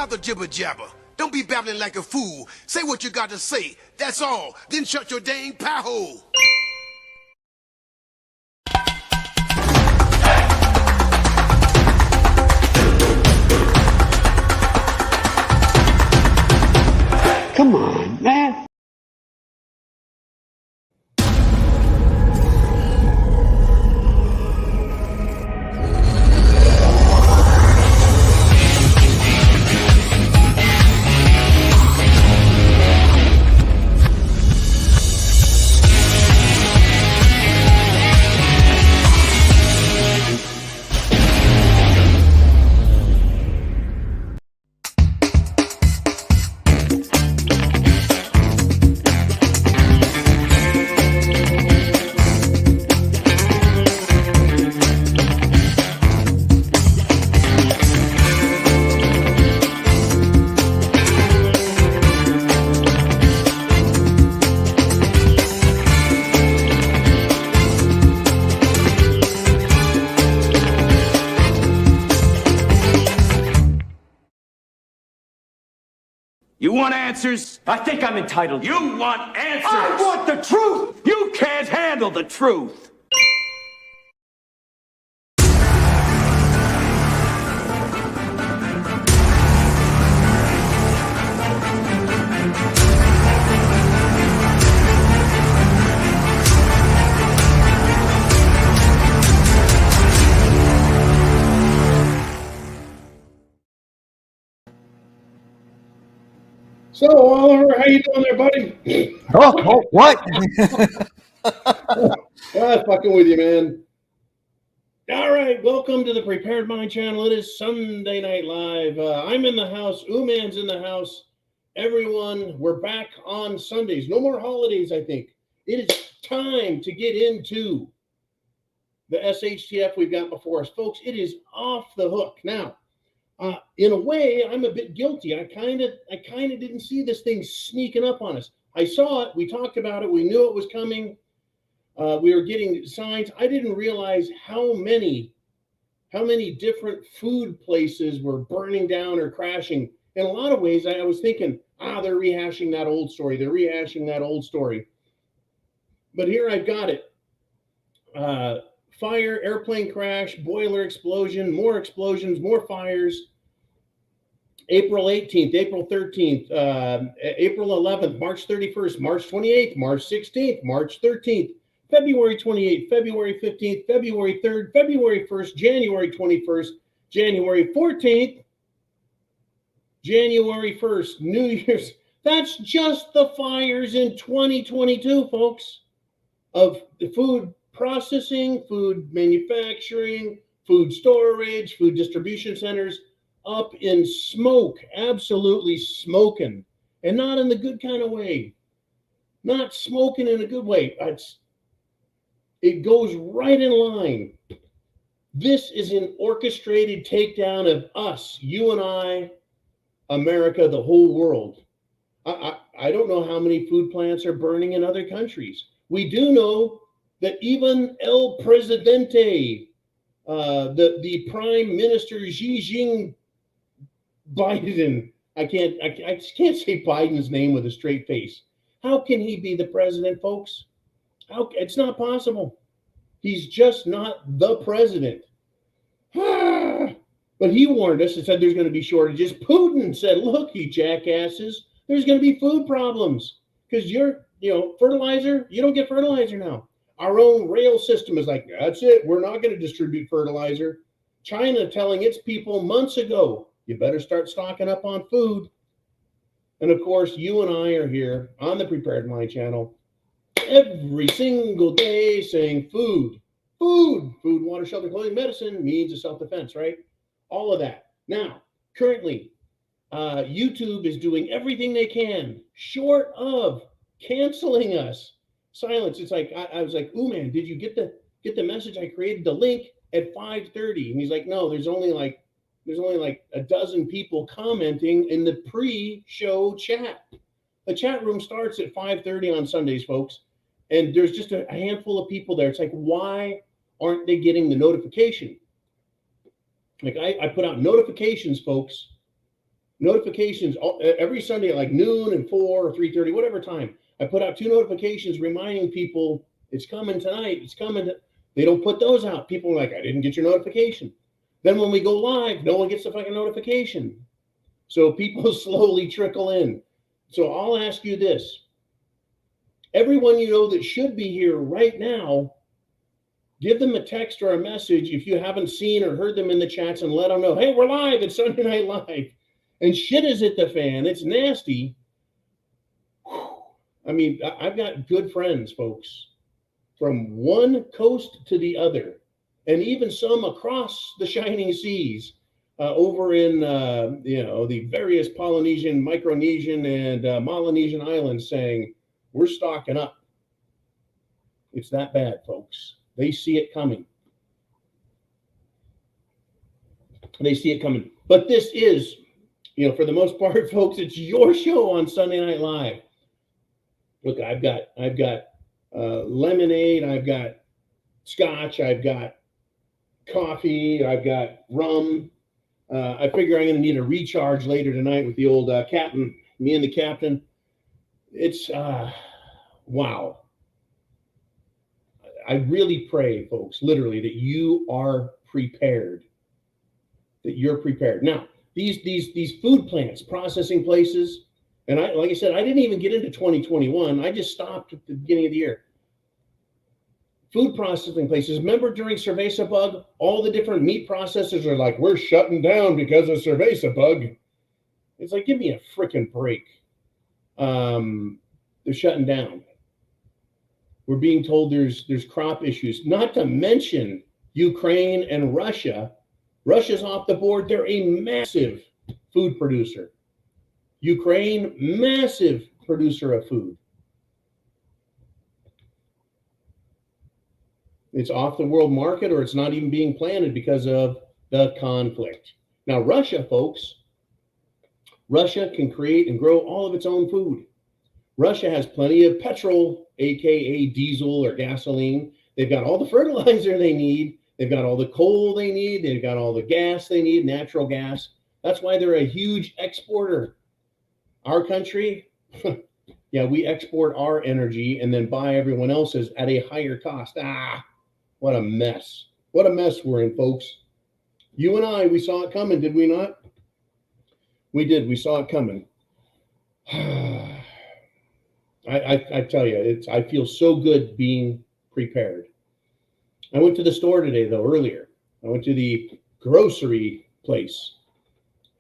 the jibber jabber. Don't be babbling like a fool. Say what you got to say. That's all. Then shut your dang pie hole. Come on, man. You want answers? I think I'm entitled. You want answers? I want the truth! You can't handle the truth! So, Oliver, how you doing there, buddy? Oh, what? Fucking with you, man. All right, welcome to the Prepared Mind channel. It is Sunday Night Live. I'm in the house. Uman's in the house. Everyone, we're back on Sundays. No more holidays, I think. It is time to get into the SHTF we've got before us. Folks, it is off the hook. Now, in a way, I'm a bit guilty. I kind of didn't see this thing sneaking up on us. I saw it. We talked about it. We knew it was coming. We were getting signs. I didn't realize how many different food places were burning down or crashing. In a lot of ways, I was thinking, they're rehashing that old story. They're rehashing that old story. But here I've got it. Fire, airplane crash, boiler explosion, more explosions, more fires. April 18th, April 13th, April 11th, March 31st, March 28th, March 16th, March 13th, February 28th, February 15th, February 3rd, February 1st, January 21st, January 14th, January 1st, New Year's. That's just the fires in 2022, folks, of the food processing, food manufacturing, food storage, food distribution centers up in smoke, absolutely smoking, and not in the good kind of way. Not smoking in a good way. It goes right in line. This is an orchestrated takedown of us, you and I, America, the whole world. I don't know how many food plants are burning in other countries. We do know that even El Presidente, the Prime Minister Xi Biden, I just can't say Biden's name with a straight face. How can he be the president, folks? It's not possible. He's just not the president. But he warned us and said there's going to be shortages. Putin said, look, you jackasses, there's going to be food problems because fertilizer, you don't get fertilizer now. Our own rail system is like, that's it. We're not going to distribute fertilizer. China telling its people months ago, you better start stocking up on food. And of course, you and I are here on the Prepared Mind channel every single day saying food, water, shelter, clothing, medicine, means of self-defense, right? All of that. Now, currently, YouTube is doing everything they can short of canceling us. Silence. It's like I was like, "Ooh, man, did you get the message? I created the link at 5:30." And he's like, "No, there's only like a dozen people commenting in the pre-show chat. The chat room starts at 5:30 on Sundays, folks, and there's just a handful of people there. It's like, why aren't they getting the notification? Like I put out notifications, folks, Notifications every Sunday at like noon and 4 or 3:30, whatever time. I put out 2 notifications reminding people it's coming tonight. It's coming. They don't put those out. People are like, I didn't get your notification. Then when we go live, no one gets the fucking notification. So people slowly trickle in. So I'll ask you this. Everyone you know that should be here right now, give them a text or a message if you haven't seen or heard them in the chats, and let them know, hey, we're live. It's Sunday Night Live. And shit is at the fan. It's nasty. I mean, I've got good friends, folks, from one coast to the other, and even some across the shining seas over in, the various Polynesian, Micronesian, and Melanesian islands saying, we're stocking up. It's that bad, folks. They see it coming. They see it coming. But this is, for the most part, folks, it's your show on Sunday Night Live. Look, I've got lemonade, I've got scotch, I've got coffee, I've got rum. I figure I'm going to need a recharge later tonight with the old captain, me and the captain. It's, wow. I really pray, folks, literally, that you are prepared. That you're prepared. Now, these food plants, processing places, and like I said, I didn't even get into 2021. I just stopped at the beginning of the year. Food processing places. Remember during Cerveza bug, all the different meat processors are like, we're shutting down because of Cerveza bug. It's like, give me a freaking break. They're shutting down. We're being told there's crop issues, not to mention Ukraine and Russia. Russia's off the board. They're a massive food producer. Ukraine, massive producer of food. It's off the world market, or it's not even being planted because of the conflict. Now, Russia, folks, Russia can create and grow all of its own food. Russia has plenty of petrol, aka diesel or gasoline. They've got all the fertilizer they need. They've got all the coal they need. They've got all the gas they need, natural gas. That's why they're a huge exporter. Our country, yeah, we export our energy and then buy everyone else's at a higher cost. What a mess. What a mess we're in, folks. You and I, we saw it coming, did we not? We did. We saw it coming. I tell you, I feel so good being prepared. I went to the store today, though, earlier. I went to the grocery place,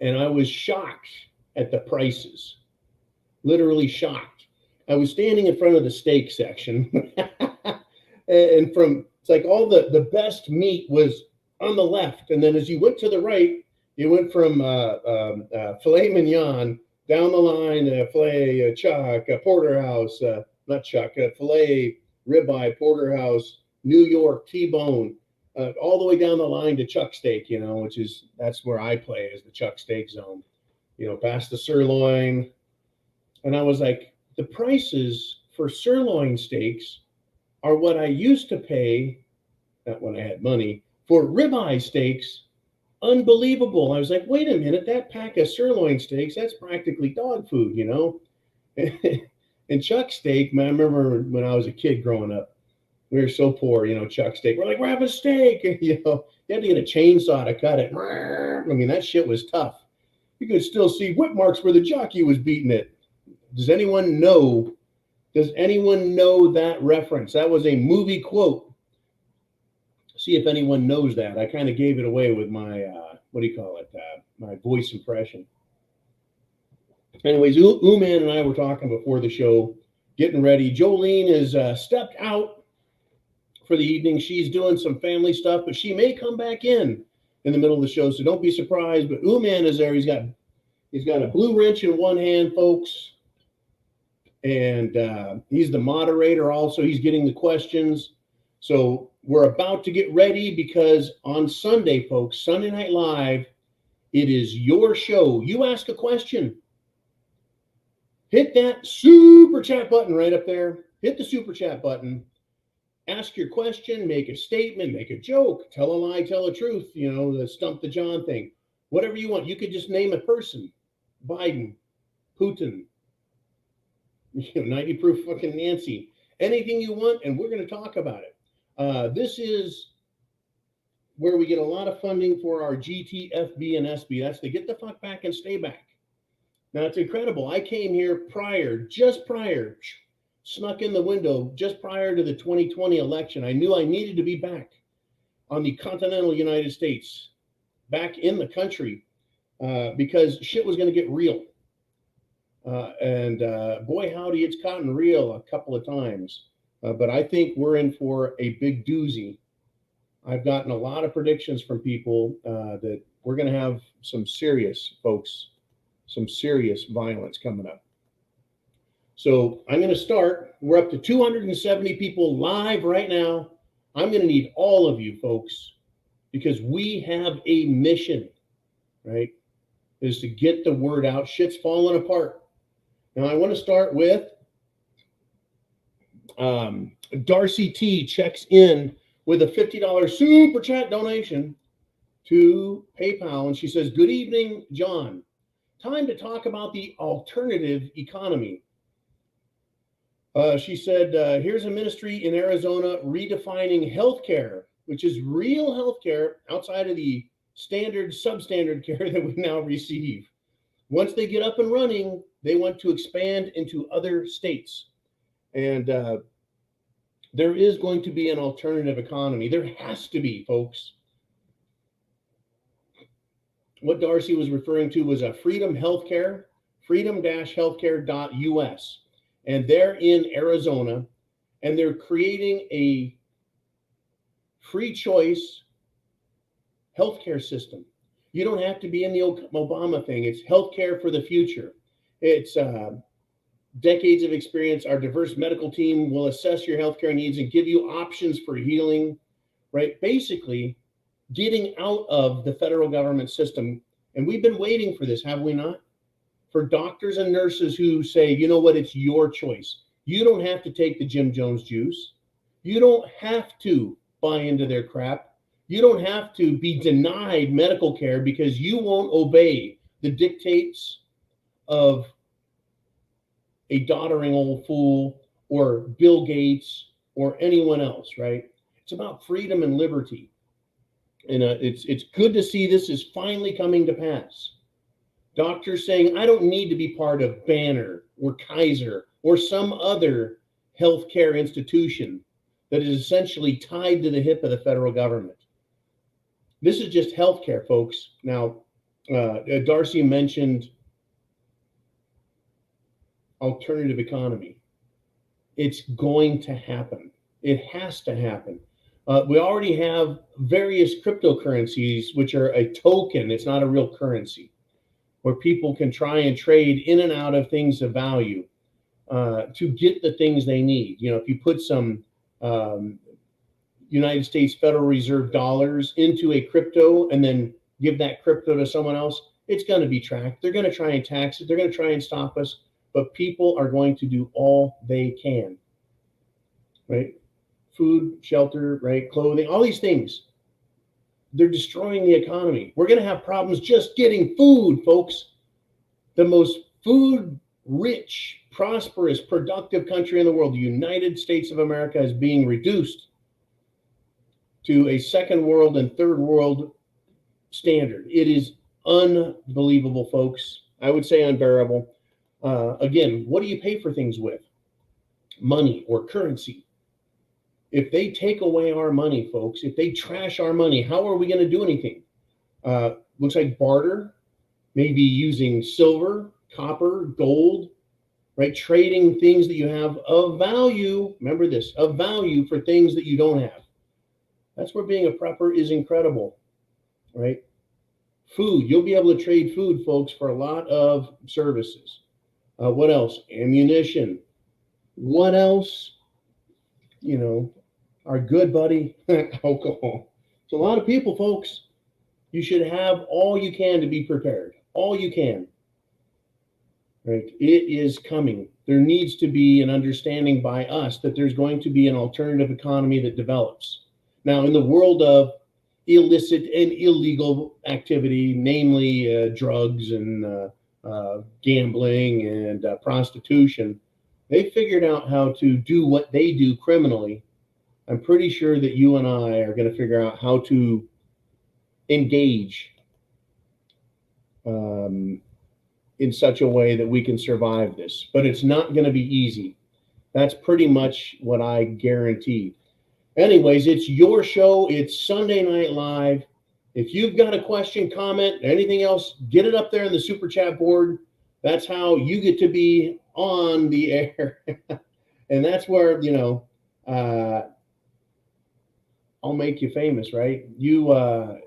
and I was shocked at the prices. Literally shocked. I was standing in front of the steak section, and it's like all the best meat was on the left, and then as you went to the right, you went from filet mignon down the line, filet, chuck, porterhouse, not chuck, filet, ribeye, porterhouse, New York, T-bone, all the way down the line to chuck steak, that's where I play, is the chuck steak zone, past the sirloin. And I was like, the prices for sirloin steaks are what I used to pay, not when I had money, for ribeye steaks. Unbelievable. I was like, wait a minute, that pack of sirloin steaks, that's practically dog food, And chuck steak, man, I remember when I was a kid growing up, we were so poor, chuck steak. We're like, we're having steak. You had to get a chainsaw to cut it. I mean, that shit was tough. You could still see whip marks where the jockey was beating it. Does anyone know that reference? That was a movie quote. See if anyone knows that. I kind of gave it away with my, my voice impression. Anyways, Uman and I were talking before the show, getting ready. Jolene is stepped out for the evening. She's doing some family stuff, but she may come back in the middle of the show, so don't be surprised. But Uman is there. He's got a blue wrench in one hand, folks, and he's the moderator also. He's getting the questions. So we're about to get ready because on Sunday, folks, Sunday Night Live, it is your show. You ask a question. Hit that super chat button right up there. Hit the super chat button. Ask your question, make a statement, make a joke, tell a lie, tell a truth, the Stump the John thing. Whatever you want. You could just name a person. Biden, Putin, 90 proof fucking Nancy, anything you want, and we're going to talk about it. This is where we get a lot of funding for our GT, FB, and SB. That's to get the fuck back and stay back. Now, it's incredible. I came here just prior, snuck in the window just prior to the 2020 election. I knew I needed to be back on the continental United States, back in the country, because shit was going to get real. And boy, howdy, it's gotten real a couple of times. But I think we're in for a big doozy. I've gotten a lot of predictions from people that we're going to have some serious, folks, some serious violence coming up. So I'm going to start. We're up to 270 people live right now. I'm going to need all of you, folks, because we have a mission, right? Is to get the word out. Shit's falling apart. Now, I want to start with Darcy T checks in with a $50 super chat donation to PayPal. And she says, good evening, John. Time to talk about the alternative economy. She said, here's a ministry in Arizona redefining healthcare, which is real healthcare outside of the standard, substandard care that we now receive. Once they get up and running, they want to expand into other states. And there is going to be an alternative economy. There has to be, folks. What Darcy was referring to was a Freedom Healthcare, freedom-healthcare.us. And they're in Arizona, and they're creating a free choice healthcare system. You don't have to be in the Obama thing. It's healthcare for the future. It's decades of experience. Our diverse medical team will assess your healthcare needs and give you options for healing, right? Basically, getting out of the federal government system. And we've been waiting for this, have we not? For doctors and nurses who say, you know what, it's your choice. You don't have to take the Jim Jones juice. You don't have to buy into their crap. You don't have to be denied medical care because you won't obey the dictates of a doddering old fool or Bill Gates or anyone else, right? It's about freedom and liberty. And it's good to see this is finally coming to pass. Doctors saying, I don't need to be part of Banner or Kaiser or some other healthcare institution that is essentially tied to the hip of the federal government. This is just healthcare, folks. Now, Darcy mentioned alternative economy. It's going to happen. It has to happen. We already have various cryptocurrencies, which are a token. It's not a real currency, where people can try and trade in and out of things of value to get the things they need. You know, if you put some United States Federal Reserve dollars into a crypto and then give that crypto to someone else, it's going to be tracked. They're going to try and tax it. They're going to try and stop us. But people are going to do all they can, right? Food, shelter, right? Clothing, all these things. They're destroying the economy. We're going to have problems just getting food, folks. The most food-rich, prosperous, productive country in the world, the United States of America, is being reduced to a second world and third world standard. It is unbelievable, folks. I would say unbearable. Again, what do you pay for things with? Money or currency. If they take away our money, folks, if they trash our money, how are we going to do anything? Looks like barter, maybe using silver, copper, gold, right? Trading things that you have of value. Remember this, of value for things that you don't have. That's where being a prepper is incredible, right? Food, you'll be able to trade food, folks, for a lot of services. What else? Ammunition. What else? You know, our good buddy, alcohol. So a lot of people, folks, you should have all you can to be prepared. All you can. Right? It is coming. There needs to be an understanding by us that there's going to be an alternative economy that develops. Now, in the world of illicit and illegal activity, namely drugs and gambling and prostitution. They figured out how to do what they do criminally. I'm pretty sure that you and I are going to figure out how to engage in such a way that we can survive this. But it's not going to be easy. That's pretty much what I guarantee. Anyways, it's your show. It's Sunday Night Live. If you've got a question, comment, anything else, get it up there in the super chat board. That's how you get to be on the air. And that's where, I'll make you famous, right? You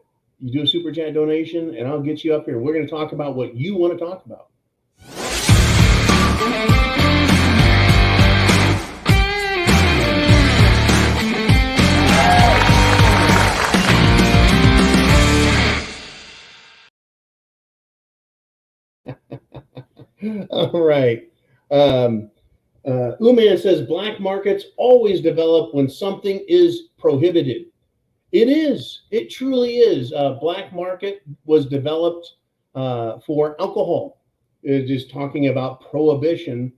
do a super chat donation and I'll get you up here. We're going to talk about what you want to talk about. All right. Uman says black markets always develop when something is prohibited. It is. It truly is. Black market was developed for alcohol. Just talking about prohibition.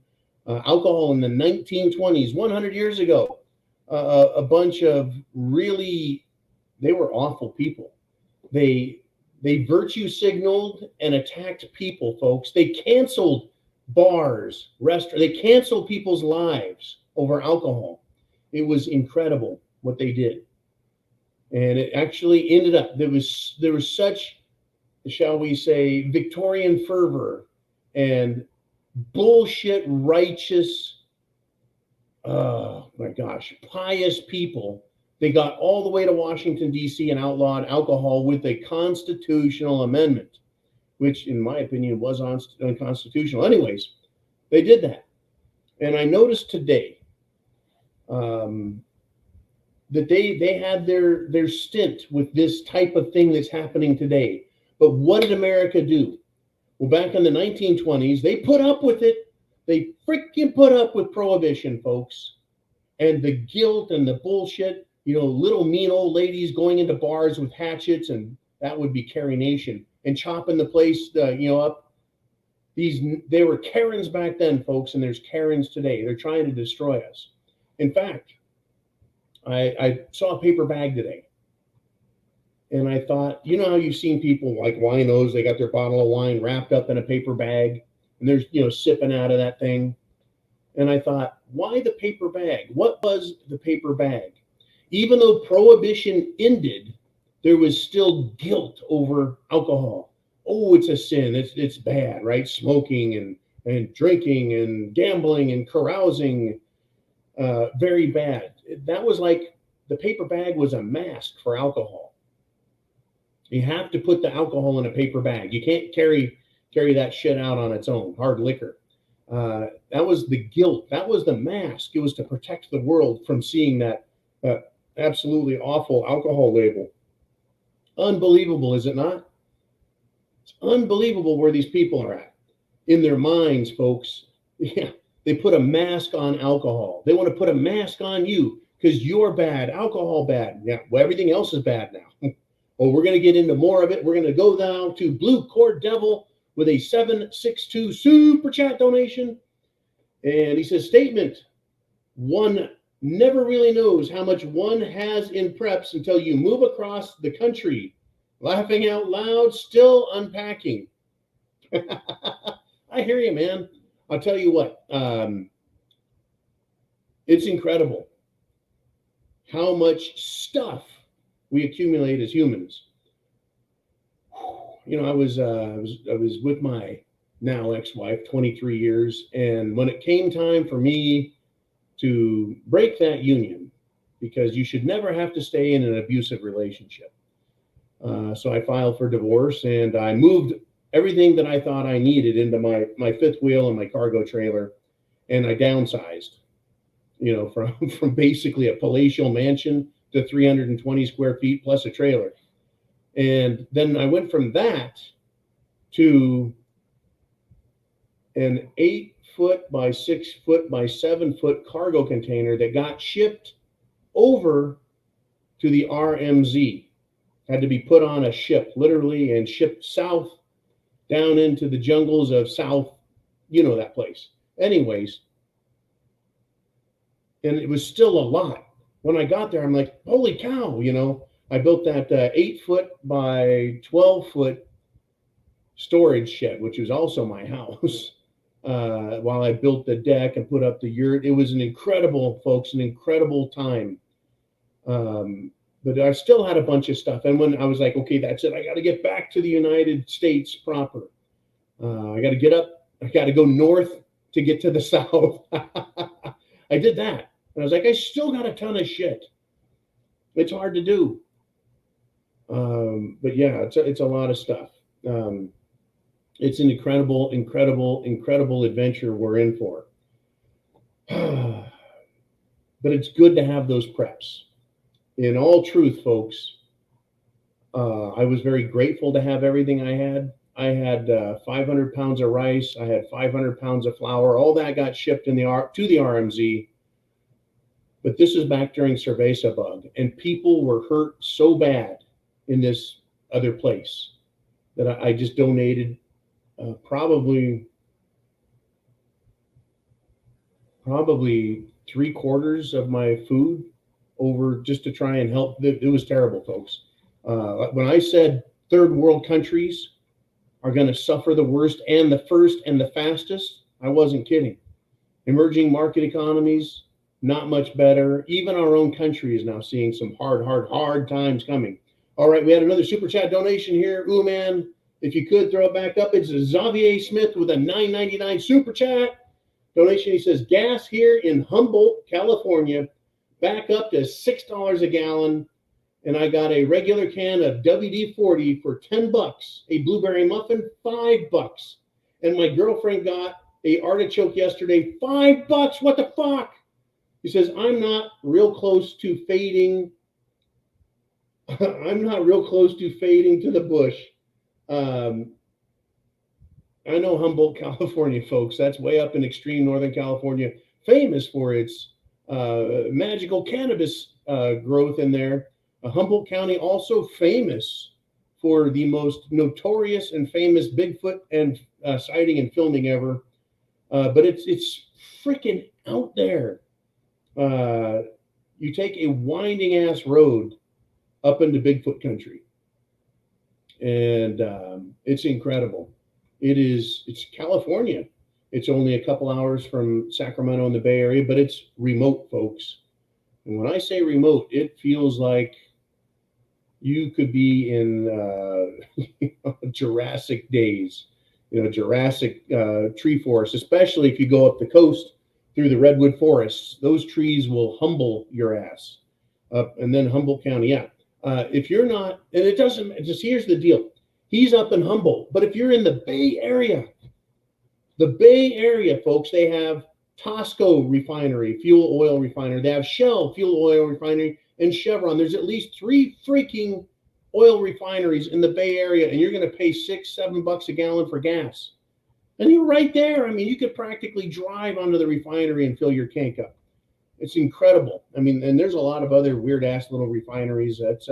Alcohol in the 1920s, 100 years ago. A bunch of really, they were awful people. They virtue signaled and attacked people, folks. They canceled bars, restaurants. They canceled people's lives over alcohol. It was incredible what they did. And it actually ended up, there was such, shall we say, Victorian fervor and bullshit righteous, oh my gosh, pious people. They got all the way to Washington, D.C. and outlawed alcohol with a constitutional amendment, which in my opinion was unconstitutional. Anyways, they did that. And I noticed today that they had their stint with this type of thing that's happening today. But what did America do? Well, back in the 1920s, they put up with it. They freaking put up with prohibition, folks. And the guilt and the bullshit, little mean old ladies going into bars with hatchets, and that would be Carrie Nation, and chopping the place, up. They were Karens back then, folks, and there's Karens today. They're trying to destroy us. In fact, I saw a paper bag today, and I thought, how you've seen people like winos, they got their bottle of wine wrapped up in a paper bag, and they're, sipping out of that thing. And I thought, why the paper bag? What was the paper bag? Even though prohibition ended, there was still guilt over alcohol. Oh, it's a sin. It's bad, right? Smoking and drinking and gambling and carousing, very bad. That was like the paper bag was a mask for alcohol. You have to put the alcohol in a paper bag. You can't carry that shit out on its own, hard liquor. That was the guilt. That was the mask. It was to protect the world from seeing that absolutely awful alcohol label. Unbelievable, is it not? It's unbelievable where these people are at in their minds, folks. Yeah, they put a mask on alcohol. They want to put a mask on you because you're bad, alcohol bad. Yeah, well, everything else is bad now. Well, we're going to get into more of it. We're going to go down to Blue Cord Devil with a 762 super chat donation. And he says, statement, one never really knows how much one has in preps until you move across the country. Laughing out loud, still unpacking. I hear you, man. I'll tell you what, it's incredible how much stuff we accumulate as humans. I was with my now ex-wife, 23 years, and when it came time for me to break that union, because you should never have to stay in an abusive relationship. So I filed for divorce, and I moved everything that I thought I needed into my fifth wheel and my cargo trailer, and I downsized, from basically a palatial mansion to 320 square feet plus a trailer. And then I went from that to an 8-foot by 6-foot by 7-foot cargo container that got shipped over to the RMZ. Had to be put on a ship, literally, and shipped south down into the jungles of South, you know that place. Anyways, and it was still a lot. When I got there, I'm like, holy cow, you know, I built that 8-foot by 12-foot storage shed, which was also my house. While I built the deck and put up the yurt, it was an incredible, folks, an incredible time. But I still had a bunch of stuff. And when I was like, okay, that's it, I got to get back to the United States proper. I got to get up, I got to go north to get to the south. I did that. And I was like, I still got a ton of shit. It's hard to do. But yeah, it's a lot of stuff. It's an incredible, incredible, incredible adventure we're in for. But it's good to have those preps. In all truth, folks, I was very grateful to have everything I had. I had 500 pounds of rice. I had 500 pounds of flour. All that got shipped to the RMZ. But this is back during Cerveza bug, and people were hurt so bad in this other place that I just donated probably 3/4 of my food over just to try and help. It was terrible, folks. When I said third world countries are going to suffer the worst and the first and the fastest, I wasn't kidding. Emerging market economies, not much better. Even our own country is now seeing some hard times coming. All right, we had another super chat donation here. Ooh, man, if you could throw it back up. It's Xavier Smith with a $9.99 super chat donation. He says, gas here in Humboldt, California, back up to $6 a gallon. And I got a regular can of WD-40 for $10. A blueberry muffin, $5. And my girlfriend got a artichoke yesterday, $5. What the fuck? He says, I'm not real close to fading. I'm not real close to fading to the bush. I know Humboldt, California, folks. That's way up in extreme Northern California, famous for its magical cannabis growth in there. Humboldt County also famous for the most notorious and famous Bigfoot and sighting and filming ever. But it's freaking out there. You take a winding ass road up into Bigfoot country, and it's incredible. It's California. It's only a couple hours from Sacramento in the Bay Area, but it's remote, folks. And when I say remote, it feels like you could be in Jurassic days, Jurassic tree forest, especially if you go up the coast through the redwood forests. Those trees will humble your ass. And then Humboldt County, yeah. If you're not, and it doesn't, just here's the deal. He's up in Humboldt, but if you're in the Bay Area, folks, they have Tosco refinery, fuel oil refinery. They have Shell fuel oil refinery and Chevron. There's at least 3 freaking oil refineries in the Bay Area, and you're going to pay $6-7 a gallon for gas. And you're right there. I mean, you could practically drive onto the refinery and fill your tank up. It's incredible. I mean, and there's a lot of other weird ass little refineries that's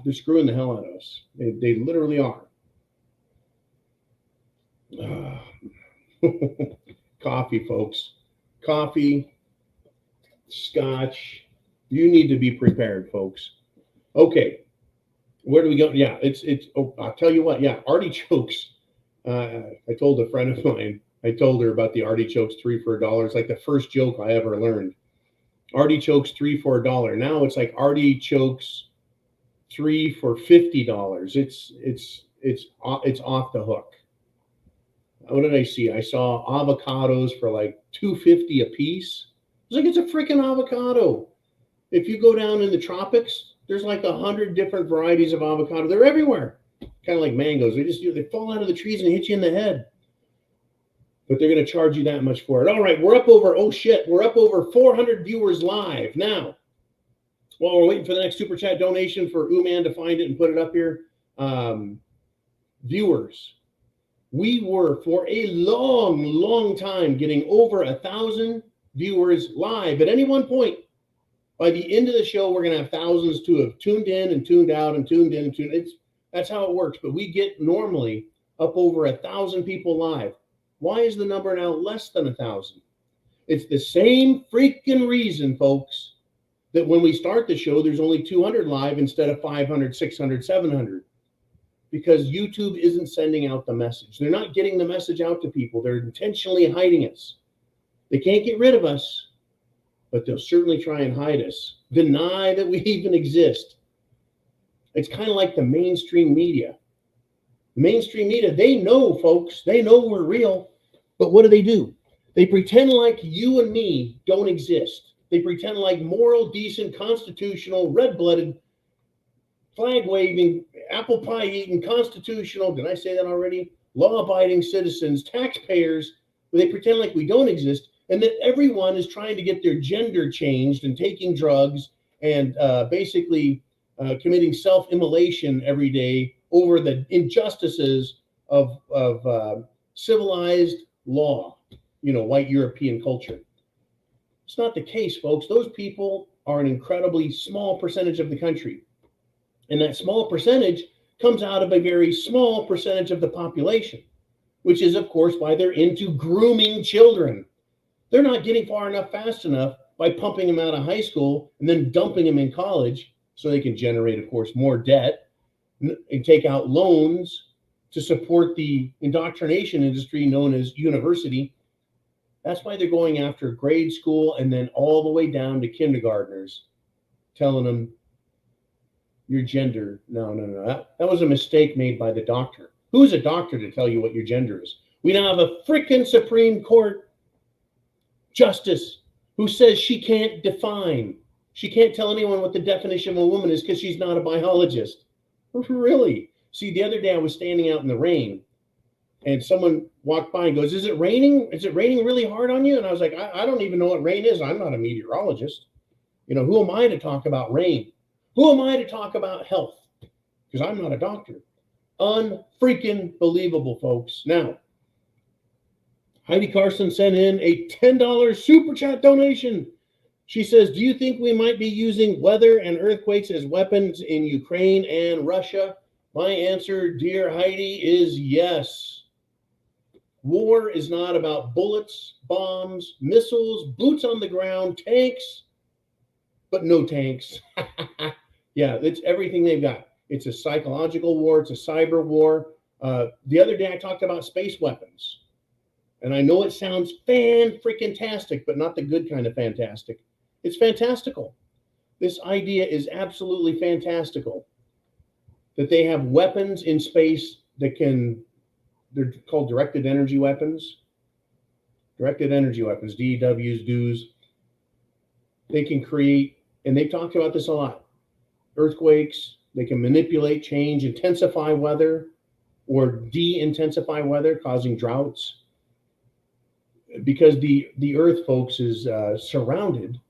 they're screwing the hell out of us. They literally are. Coffee, folks. Coffee, scotch. You need to be prepared, folks. Okay, where do we go? Yeah, it's. Oh, I'll tell you what. Yeah, artichokes. I told a friend of mine. I told her about the artichokes 3 for $1. It's like the first joke I ever learned. Artichokes 3 for $1. Now it's like artichokes 3 for $50. It's off the hook. What did I see? I saw avocados for like $2.50 a piece. It's like, it's a freaking avocado. If you go down in the tropics, there's like 100 different varieties of avocado. They're everywhere. Kind of like mangoes. They fall out of the trees and hit you in the head. But they're going to charge you that much for it. All right, we're up over 400 viewers live now. While we're waiting for the next super chat donation for Uman to find it and put it up here, viewers, we were for a long time getting over 1,000 viewers live. At any one point, by the end of the show, we're going to have thousands to have tuned in and tuned out and tuned in and tuned. That's how it works. But we get normally up over 1,000 people live. Why is the number now less than 1,000? It's the same freaking reason, folks, that when we start the show, there's only 200 live instead of 500, 600, 700. Because YouTube isn't sending out the message. They're not getting the message out to people. They're intentionally hiding us. They can't get rid of us, but they'll certainly try and hide us, deny that we even exist. It's kind of like the mainstream media. The mainstream media, they know, folks, they know we're real, but what do? They pretend like you and me don't exist. They pretend like moral, decent, constitutional, red-blooded, flag-waving, apple pie-eating, constitutional, did I say that already? Law-abiding citizens, taxpayers, they pretend like we don't exist, and that everyone is trying to get their gender changed and taking drugs and basically committing self-immolation every day over the injustices of civilized law, white European culture. It's not the case, folks. Those people are an incredibly small percentage of the country. And that small percentage comes out of a very small percentage of the population, which is, of course, why they're into grooming children. They're not getting far enough fast enough by pumping them out of high school and then dumping them in college so they can generate, of course, more debt and take out loans to support the indoctrination industry known as university. That's why they're going after grade school and then all the way down to kindergartners, telling them, your gender, no. That was a mistake made by the doctor. Who's a doctor to tell you what your gender is? We now have a freaking Supreme Court justice who says she can't define. She can't tell anyone what the definition of a woman is because she's not a biologist. Really? See, the other day I was standing out in the rain and someone walked by and goes, is it raining? Is it raining really hard on you? And I was like, I don't even know what rain is. I'm not a meteorologist. Who am I to talk about rain? Who am I to talk about health? Because I'm not a doctor. Unfreaking believable, folks. Now, Heidi Carson sent in a $10 super chat donation. She says, do you think we might be using weather and earthquakes as weapons in Ukraine and Russia? My answer, dear Heidi, is yes. War is not about bullets, bombs, missiles, boots on the ground, tanks, but no tanks. Yeah, it's everything they've got. It's a psychological war. It's a cyber war. The other day I talked about space weapons. And I know it sounds fan-freaking-tastic, but not the good kind of fantastic. It's fantastical. This idea is absolutely fantastical. That they have weapons in space that they're called directed energy weapons. Directed energy weapons, DEWs, DEWs. They can create, and they've talked about this a lot, earthquakes. They can manipulate, change, intensify weather or de-intensify weather, causing droughts. Because the Earth, folks, is surrounded,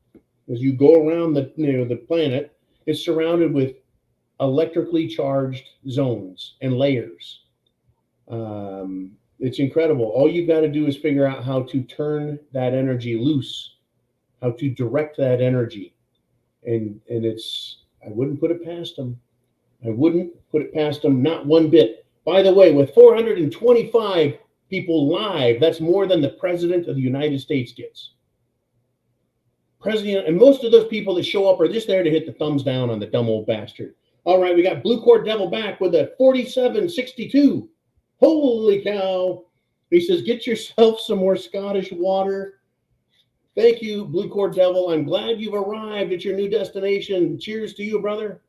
as you go around the planet, it's surrounded with electrically charged zones and layers. It's incredible. All you've got to do is figure out how to turn that energy loose, how to direct that energy. And I wouldn't put it past them. I wouldn't put it past them, not one bit. By the way, with 425 people live, that's more than the President of the United States gets. And most of those people that show up are just there to hit the thumbs down on the dumb old bastard. All right, we got Blue Cord Devil back with a 4762. Holy cow. He says, get yourself some more Scottish water. Thank you, Blue Cord Devil. I'm glad you've arrived at your new destination. Cheers to you, brother.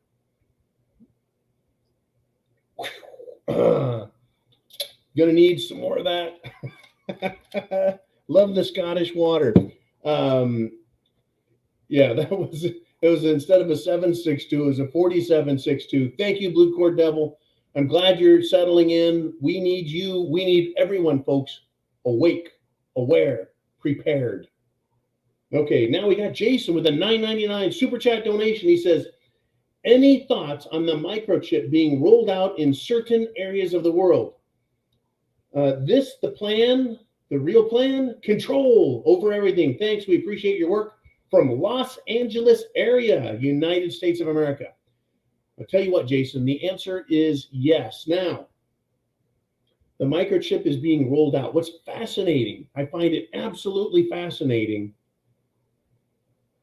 Gonna need some more of that. Love the Scottish water. Yeah, it was instead of a 762, it was a 4762. Thank you, Blue Cord Devil. I'm glad you're settling in. We need you. We need everyone, folks, awake, aware, prepared. Okay, now we got Jason with a $9.99 super chat donation. He says, any thoughts on the microchip being rolled out in certain areas of the world? The plan, the real plan, control over everything. Thanks. We appreciate your work from Los Angeles area, United States of America. I'll tell you what, Jason, the answer is yes. Now, the microchip is being rolled out. What's fascinating, I find it absolutely fascinating,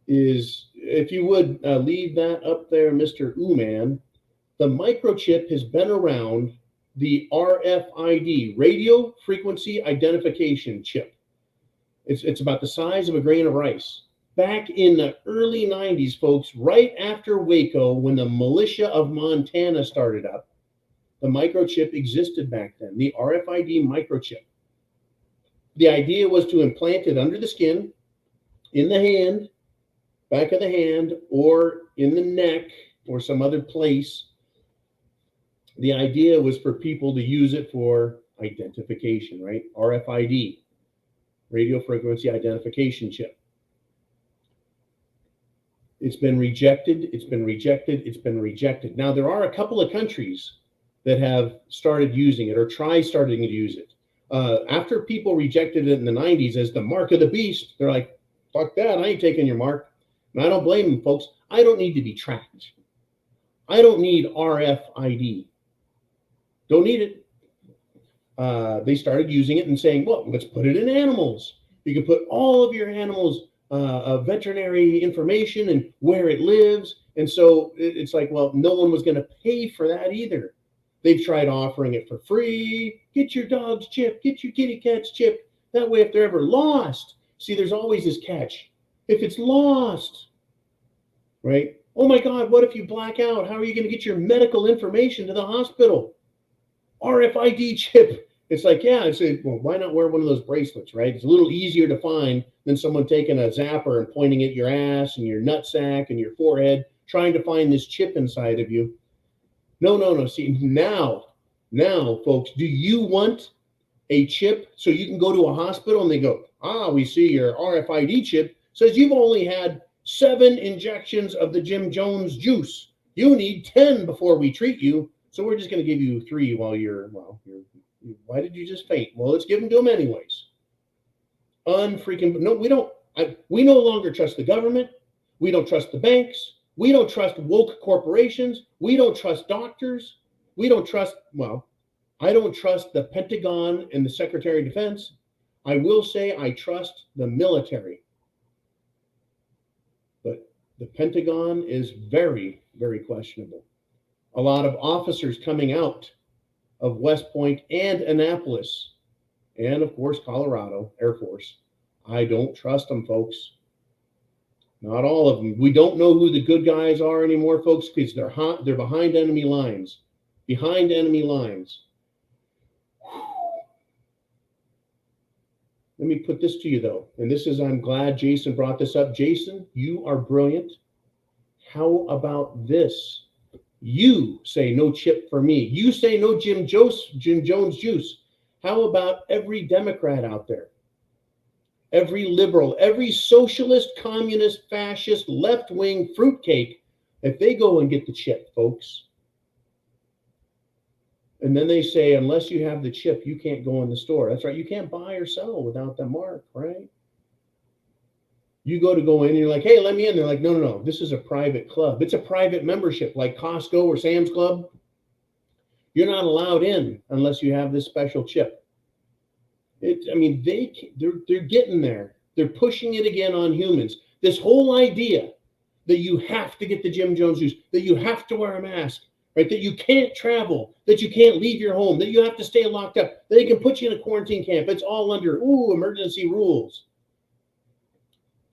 is if you would leave that up there, Mr. Ooman, the microchip has been around, the RFID, radio frequency identification chip. It's about the size of a grain of rice. Back in the early 90s, folks, right after Waco, when the militia of Montana started up, the microchip existed back then, the RFID microchip. The idea was to implant it under the skin, in the hand, back of the hand, or in the neck, or some other place. The idea was for people to use it for identification, right? RFID, radio frequency identification chip. It's been rejected, it's been rejected, it's been rejected. Now, there are a couple of countries that have started using it or starting to use it. After people rejected it in the 90s as the mark of the beast, they're like, fuck that, I ain't taking your mark. And I don't blame them, folks. I don't need to be tracked. I don't need RFID. Don't need it. They started using it and saying, well, let's put it in animals. You can put all of your animals' veterinary information and where it lives. And so it's like, well, no one was going to pay for that either. They've tried offering it for free. Get your dog's chip. Get your kitty cat's chip. That way, if they're ever lost, see, there's always this catch. If it's lost, right? Oh my God, what if you black out? How are you going to get your medical information to the hospital? RFID chip. It's like, yeah, well, why not wear one of those bracelets, right? It's a little easier to find than someone taking a zapper and pointing at your ass and your nutsack and your forehead, trying to find this chip inside of you. No. See, now, folks, do you want a chip so you can go to a hospital and they go, we see your RFID chip says you've only had 7 injections of the Jim Jones juice. You need 10 before we treat you. So we're just going to give you 3 while why did you just faint? Well, let's give them to them anyways. No, we don't. We no longer trust the government. We don't trust the banks. We don't trust woke corporations. We don't trust doctors. We don't trust, I don't trust the Pentagon and the Secretary of Defense. I will say I trust the military. But the Pentagon is very, very questionable. A lot of officers coming out of West Point and Annapolis, and of course, Colorado Air Force. I don't trust them, folks. Not all of them. We don't know who the good guys are anymore, folks, because they're behind enemy lines. Behind enemy lines. Let me put this to you, though. And this is, I'm glad Jason brought this up. Jason, you are brilliant. How about this? You say no chip for me. You say no Jim Jones juice. How about every Democrat out there? Every liberal, every socialist, communist, fascist, left-wing fruitcake, if they go and get the chip, folks. And then they say, unless you have the chip, you can't go in the store. That's right. You can't buy or sell without the mark, right? You go in and you're like, hey, let me in. They're like, no. This is a private club. It's a private membership like Costco or Sam's Club. You're not allowed in unless you have this special chip. They're getting there. They're pushing it again on humans. This whole idea that you have to get the Jim Jones juice, that you have to wear a mask, right? That you can't travel, that you can't leave your home, that you have to stay locked up, that they can put you in a quarantine camp. It's all under, emergency rules.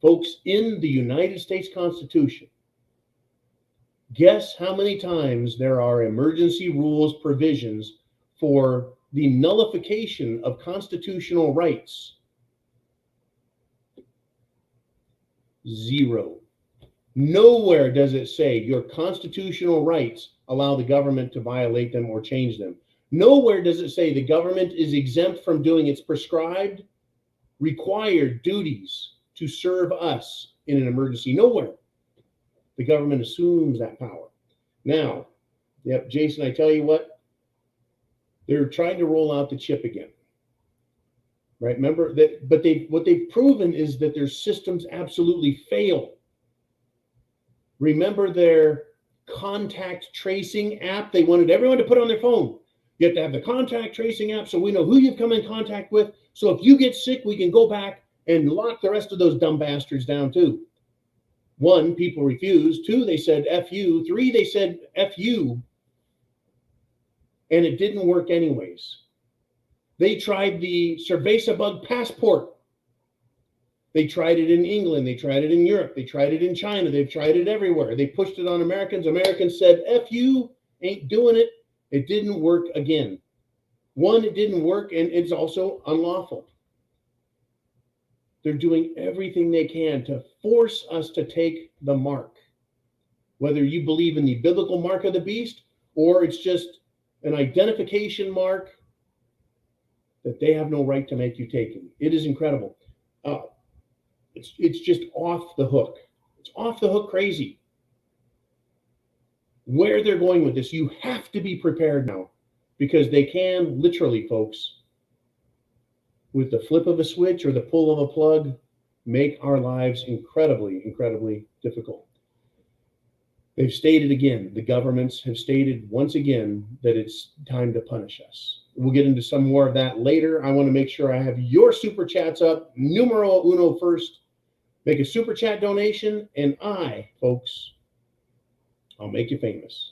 Folks, in the United States Constitution, guess how many times there are emergency rules provisions for the nullification of constitutional rights? 0. Nowhere does it say your constitutional rights allow the government to violate them or change them. Nowhere does it say the government is exempt from doing its prescribed, required duties to serve us in an emergency. Nowhere. The government assumes that power. Now, Jason, I tell you what, they're trying to roll out the chip again. Right? Remember that, but what they've proven is that their systems absolutely fail. Remember their contact tracing app they wanted everyone to put on their phone. You have to have the contact tracing app so we know who you've come in contact with. So if you get sick, we can go back and lock the rest of those dumb bastards down too. 1, people refused. 2, they said F you. 3, they said F you. And it didn't work anyways. They tried the Cerveza bug passport. They tried it in England. They tried it in Europe. They tried it in China. They've tried it everywhere. They pushed it on Americans. Americans said, F you, ain't doing it. It didn't work again. 1, it didn't work, and it's also unlawful. They're doing everything they can to force us to take the mark. Whether you believe in the biblical mark of the beast, or it's just an identification mark that they have no right to make you take it. It is incredible. It's just off the hook. It's off the hook crazy. Where they're going with this, you have to be prepared now, because they can literally, folks, with the flip of a switch or the pull of a plug, make our lives incredibly, incredibly difficult. They've stated again, the governments have stated once again that it's time to punish us. We'll get into some more of that later. I want to make sure I have your super chats up. Numero uno first. Make a super chat donation, and I, folks, I'll make you famous.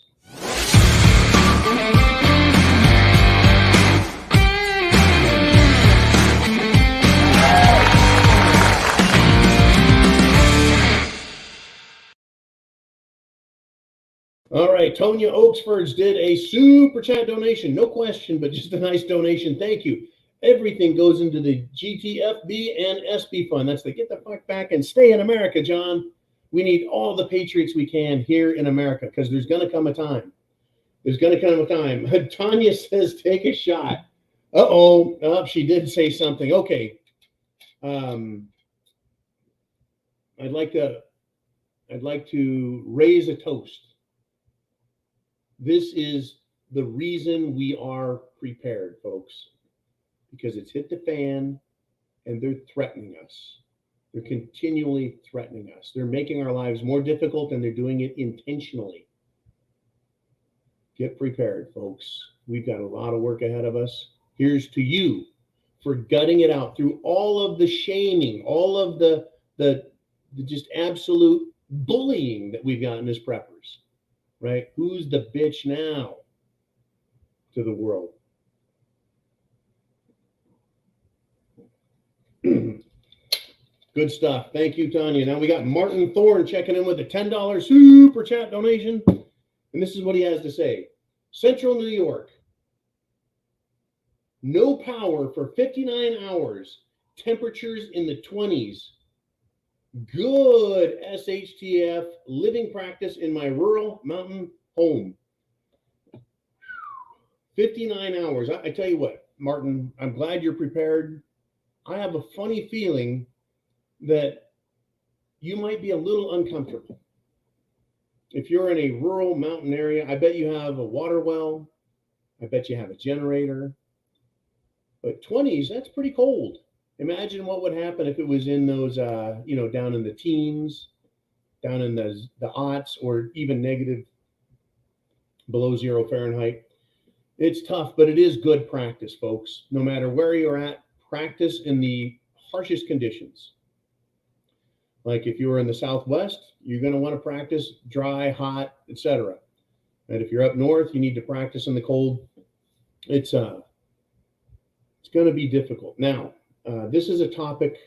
All right, Tonya Oaksfords did a super chat donation. No question, but just a nice donation. Thank you. Everything goes into the GTFB and SB fund. That's the get the fuck back and stay in America, John. We need all the patriots we can here in America, because there's going to come a time. There's going to come a time. Tanya says, take a shot. Uh-oh. Oh, she did say something. Okay. I'd like to raise a toast. This is the reason we are prepared, folks, because it's hit the fan and they're threatening us. They're continually threatening us. They're making our lives more difficult, and they're doing it intentionally. Get prepared, folks. We've got a lot of work ahead of us. Here's to you for gutting it out through all of the shaming, all of the just absolute bullying that we've gotten as preppers, right? Who's the bitch now to the world? Good stuff. Thank you, Tanya. Now we got Martin Thorne checking in with a $10 super chat donation. And this is what he has to say. Central New York. No power for 59 hours. Temperatures in the 20s. Good SHTF living practice in my rural mountain home. 59 hours. I tell you what, Martin, I'm glad you're prepared. I have a funny feeling that you might be a little uncomfortable. If you're in a rural mountain area, I bet you have a water well. I bet you have a generator. But 20s, that's pretty cold. Imagine what would happen if it was in those, down in the teens, down in the aughts, or even negative below 0 Fahrenheit. It's tough, but it is good practice, folks. No matter where you're at, practice in the harshest conditions. Like if you were in the Southwest, you're going to want to practice dry, hot, etc. And if you're up north, you need to practice in the cold. It's going to be difficult. Now, this is a topic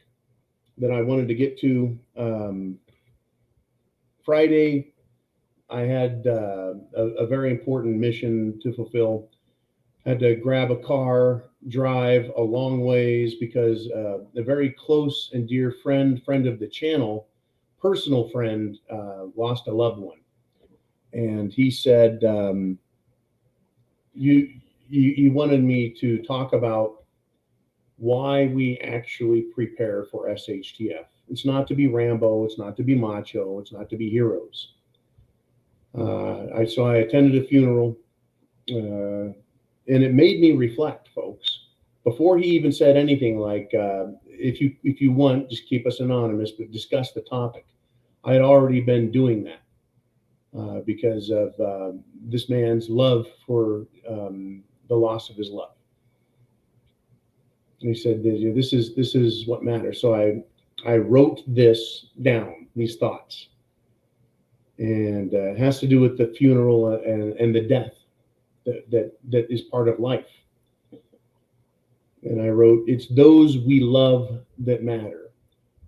that I wanted to get to. Friday, I had a very important mission to fulfill. Had to grab a car, drive a long ways because a very close and dear friend of the channel, personal friend, lost a loved one. And he said, you wanted me to talk about why we actually prepare for SHTF. It's not to be Rambo. It's not to be macho. It's not to be heroes. So I attended a funeral, and it made me reflect, folks. Before he even said anything like, if you want, just keep us anonymous, but discuss the topic. I had already been doing that. because of this man's love for the loss of his love. And he said, "This is what matters." So I wrote this down, these thoughts, and it has to do with the funeral and the death that is part of life. And I wrote, "It's those we love that matter.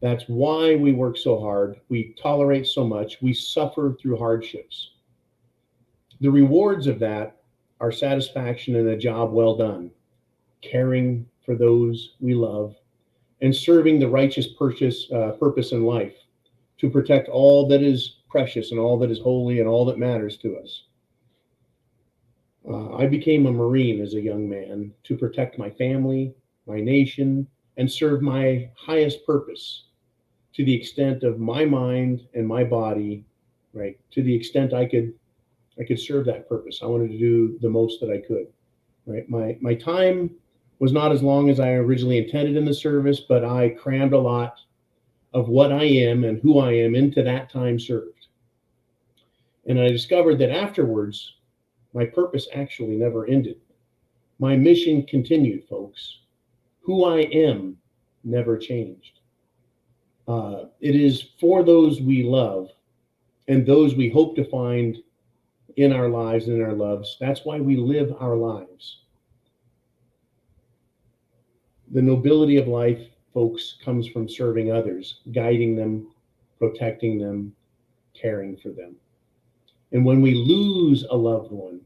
That's why we work so hard. We tolerate so much. We suffer through hardships. The rewards of that are satisfaction and a job well done, caring for those we love, and serving the righteous purpose in life to protect all that is precious and all that is holy and all that matters to us. I became a Marine as a young man to protect my family, my nation, and serve my highest purpose to the extent of my mind and my body, right? To the extent I could serve that purpose. I wanted to do the most that I could, right? My time was not as long as I originally intended in the service, but I crammed a lot of what I am and who I am into that time served. And I discovered that afterwards, my purpose actually never ended. My mission continued, folks. Who I am never changed. It is for those we love and those we hope to find in our lives and in our loves. That's why we live our lives. The nobility of life, folks, comes from serving others, guiding them, protecting them, caring for them. And when we lose a loved one,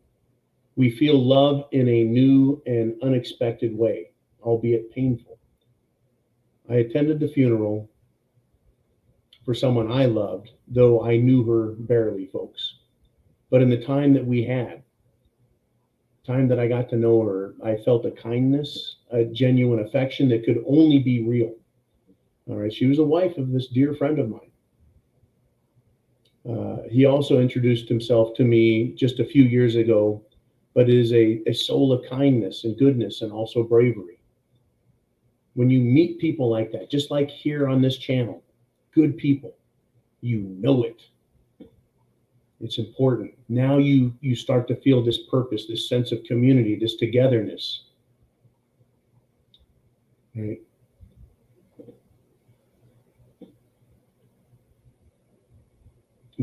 we feel love in a new and unexpected way, albeit painful. I attended the funeral for someone I loved, though I knew her barely, folks. But in the time that we had, time that I got to know her, I felt a kindness, a genuine affection that could only be real. All right, she was a wife of this dear friend of mine. He also introduced himself to me just a few years ago, but is a soul of kindness and goodness and also bravery. When you meet people like that, just like here on this channel, good people, you know it. It's important. Now you start to feel this purpose, this sense of community, this togetherness. Right?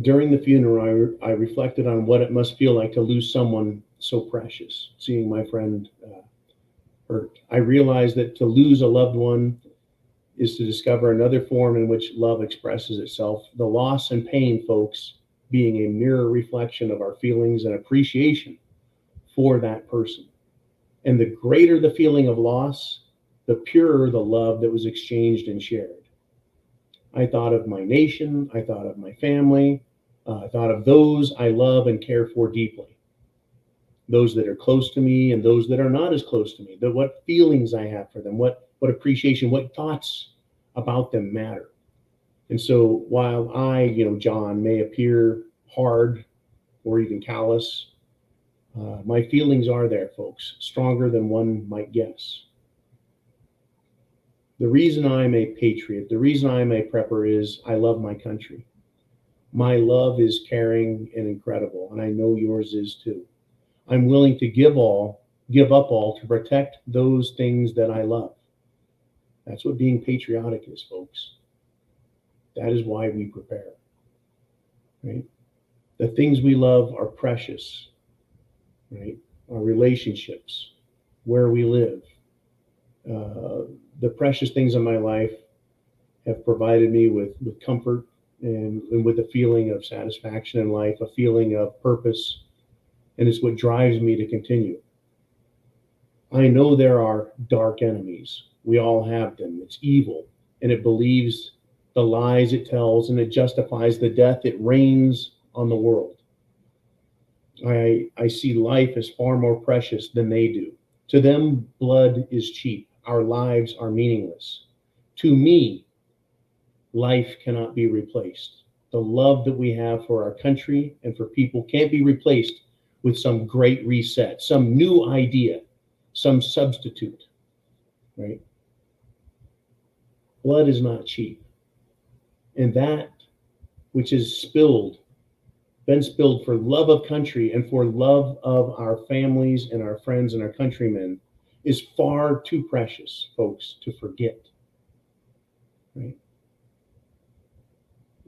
During the funeral, I reflected on what it must feel like to lose someone so precious, seeing my friend hurt. I realized that to lose a loved one is to discover another form in which love expresses itself. The loss and pain, folks, being a mirror reflection of our feelings and appreciation for that person. And the greater the feeling of loss, the purer the love that was exchanged and shared. I thought of my nation, I thought of my family, I thought of those I love and care for deeply. Those that are close to me and those that are not as close to me, what feelings I have for them, what appreciation, what thoughts about them matter. And so while I, John, may appear hard or even callous, my feelings are there, folks, stronger than one might guess. The reason I'm a patriot, the reason I'm a prepper is I love my country. My love is caring and incredible, and I know yours is too. I'm willing to give up all to protect those things that I love. That's what being patriotic is, folks. That is why we prepare, right? The things we love are precious, right? Our relationships, where we live. The precious things in my life have provided me with comfort and with a feeling of satisfaction in life, a feeling of purpose, and it's what drives me to continue. I know there are dark enemies. We all have them. It's evil, and it believes the lies it tells, and it justifies the death it rains on the world. I see life as far more precious than they do. To them, blood is cheap. Our lives are meaningless. To me, life cannot be replaced. The love that we have for our country and for people can't be replaced with some great reset, some new idea, some substitute, right? Blood is not cheap. And that which is spilled been spilled for love of country and for love of our families and our friends and our countrymen is far too precious, folks, to forget. Right?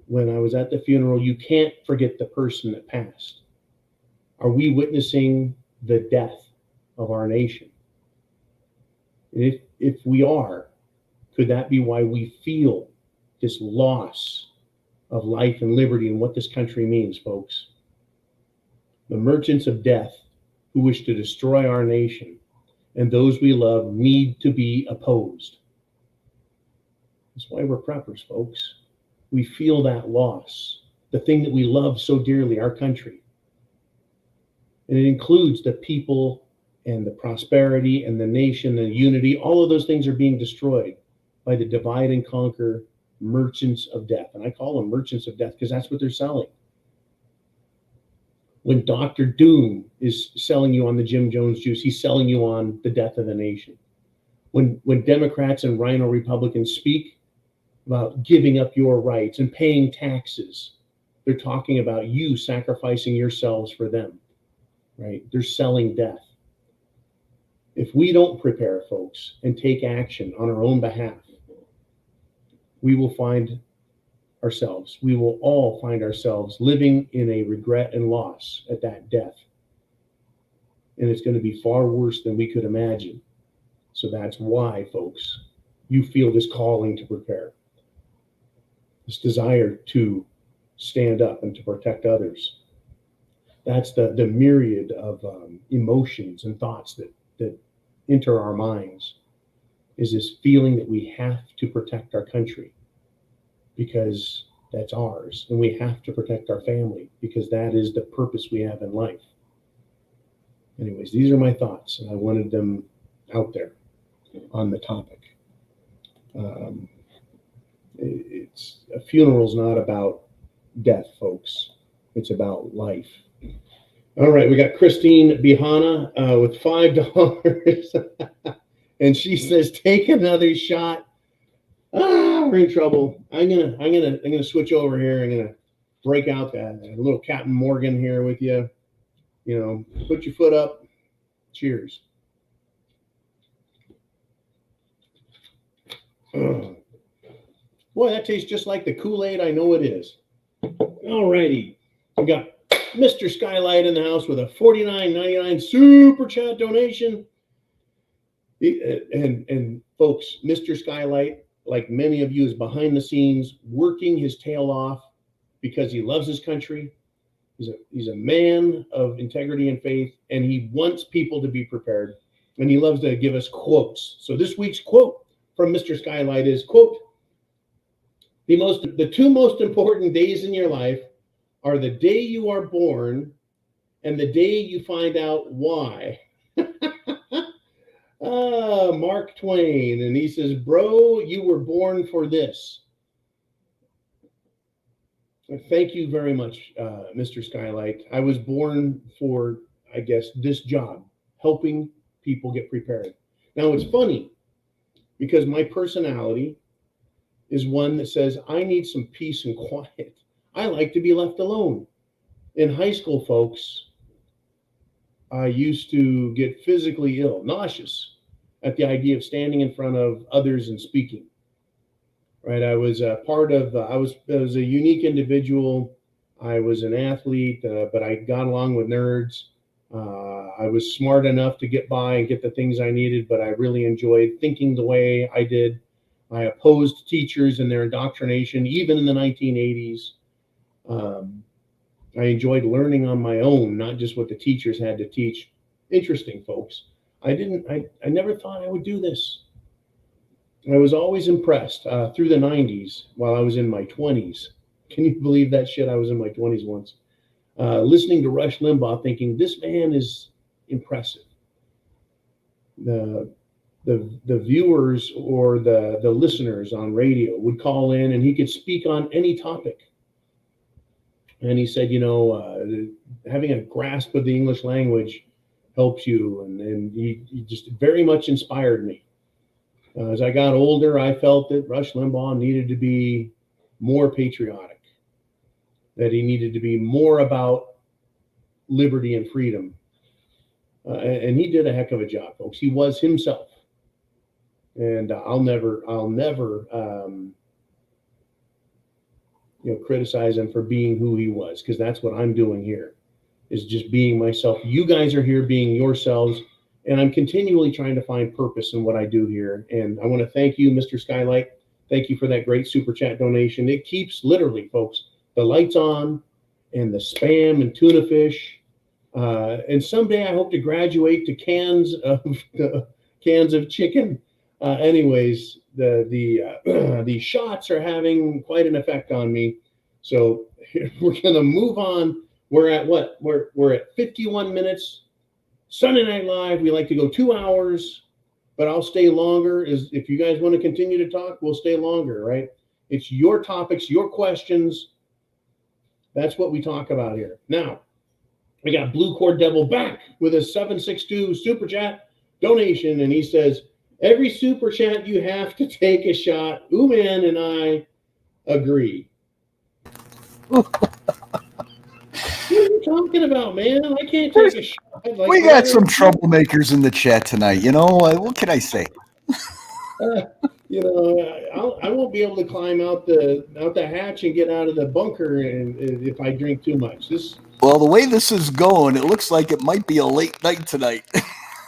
When I was at the funeral, you can't forget the person that passed. Are we witnessing the death of our nation? If we are, could that be why we feel this loss of life and liberty and what this country means, folks? The merchants of death who wish to destroy our nation and those we love need to be opposed. That's why we're preppers, folks. We feel that loss, the thing that we love so dearly, our country. And it includes the people and the prosperity and the nation, the unity. All of those things are being destroyed by the divide and conquer merchants of death. And I call them merchants of death because that's what they're selling. When Dr. Doom is selling you on the Jim Jones juice, he's selling you on the death of the nation. When Democrats and rhino Republicans speak about giving up your rights and paying taxes, they're talking about you sacrificing yourselves for them, right? They're selling death. If we don't prepare, folks, and take action on our own behalf, we will all find ourselves living in a regret and loss at that death. And it's going to be far worse than we could imagine. So that's why, folks, you feel this calling to prepare, this desire to stand up and to protect others. That's the myriad of emotions and thoughts that enter our minds, is this feeling that we have to protect our country because that's ours, and we have to protect our family because that is the purpose we have in life. Anyways, these are my thoughts, and I wanted them out there on the topic. A funeral's not about death, folks. It's about life. All right, we got Christine Bihana with $5, and she says, "Take another shot." We're in trouble. I'm gonna switch over here. I'm gonna break out that little Captain Morgan here with you. You know, put your foot up. Cheers. Boy, that tastes just like the Kool-Aid I know it is. All righty, we got Mr. Skylight in the house with a $49.99 super chat donation. And folks, Mr. Skylight, like many of you, is behind the scenes working his tail off because he loves his country. He's a man of integrity and faith, and he wants people to be prepared. And he loves to give us quotes. So this week's quote from Mr. Skylight is, quote, the two most important days in your life are the day you are born and the day you find out why. Mark Twain. And he says, bro, you were born for this. Thank you very much, Mr. Skylight. I was born for, I guess, this job, helping people get prepared. Now, it's funny because my personality is one that says, I need some peace and quiet. I like to be left alone. In high school, folks, I used to get physically ill, nauseous at the idea of standing in front of others and speaking. Right? I was a unique individual. I was an athlete, but I got along with nerds. I was smart enough to get by and get the things I needed, but I really enjoyed thinking the way I did. I opposed teachers and their indoctrination, even in the 1980s. I enjoyed learning on my own, not just what the teachers had to teach. Interesting, folks. I never thought I would do this. I was always impressed through the 90s while I was in my 20s. Can you believe that shit? I was in my 20s once. Listening to Rush Limbaugh thinking, this man is impressive. The viewers or the listeners on radio would call in and he could speak on any topic. And he said, having a grasp of the English language helps you. And he just very much inspired me. As I got older, I felt that Rush Limbaugh needed to be more patriotic. that he needed to be more about liberty and freedom. And he did a heck of a job, folks. He was himself. And I'll never criticize him for being who he was, because that's what I'm doing here, is just being myself. You guys are here being yourselves, and I'm continually trying to find purpose in what I do here. And I want to thank you, Mr. Skylight. Thank you for that great super chat donation. It keeps, literally, folks, the lights on and the spam and tuna fish. And someday I hope to graduate to cans of chicken. Anyways, the shots are having quite an effect on me. So we're gonna move on. We're at what? We're at 51 minutes. Sunday Night Live, we like to go 2 hours, but I'll stay longer. If you guys want to continue to talk, we'll stay longer, right? It's your topics, your questions. That's what we talk about here. Now, we got Blue Cord Devil back with a 762 super chat donation, and he says, every super chat you have to take a shot. Ooman and I agree. What are you talking about, man? I can't take a shot. Like, we got some troublemakers in the chat tonight. What can I say? I won't be able to climb out the hatch and get out of the bunker, and if I drink too much. Well, the way this is going, it looks like it might be a late night tonight.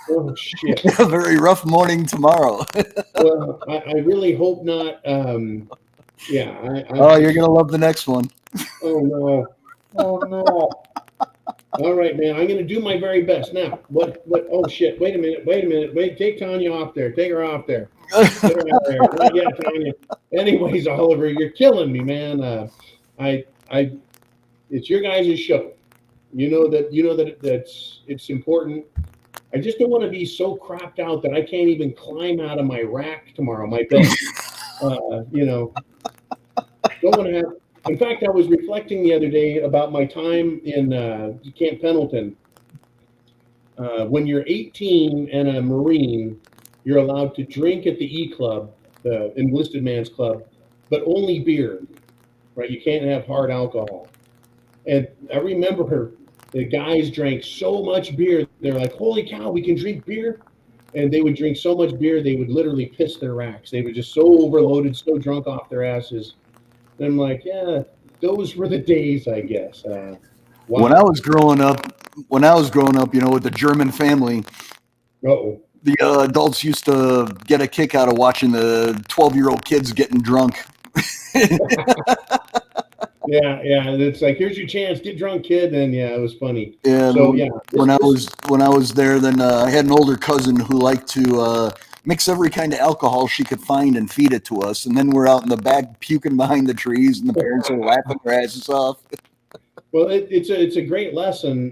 Oh shit! A very rough morning tomorrow. Well, I really hope not. You're gonna love the next one. Oh no! Oh no! All right, man. I'm gonna do my very best. Now, what? Oh shit! Wait a minute! Wait! Take Tanya off there. Take her off there. Get her out there. Yeah, Tanya. Anyways, Oliver, you're killing me, man. It's your guys' show. You know that it's important. I just don't want to be so crapped out that I can't even climb out of my rack tomorrow, my bed. Don't want to have. In fact, I was reflecting the other day about my time in Camp Pendleton. When you're 18 and a Marine, you're allowed to drink at the E Club, the enlisted man's club, but only beer, right? You can't have hard alcohol. And I remember the guys drank so much beer. They're like, holy cow, we can drink beer? And they would drink so much beer, they would literally piss their racks. They were just so overloaded, so drunk off their asses. And I'm like, yeah, those were the days, I guess. Wow. When I was growing up, with the German family, Uh-oh. the adults used to get a kick out of watching the 12-year-old kids getting drunk. Yeah. It's like, here's your chance, get drunk, kid. And yeah, it was funny. And so yeah, when I was there, then I had an older cousin who liked to mix every kind of alcohol she could find and feed it to us. And then we're out in the back puking behind the trees, and the parents are laughing their asses off. Well, it's a great lesson.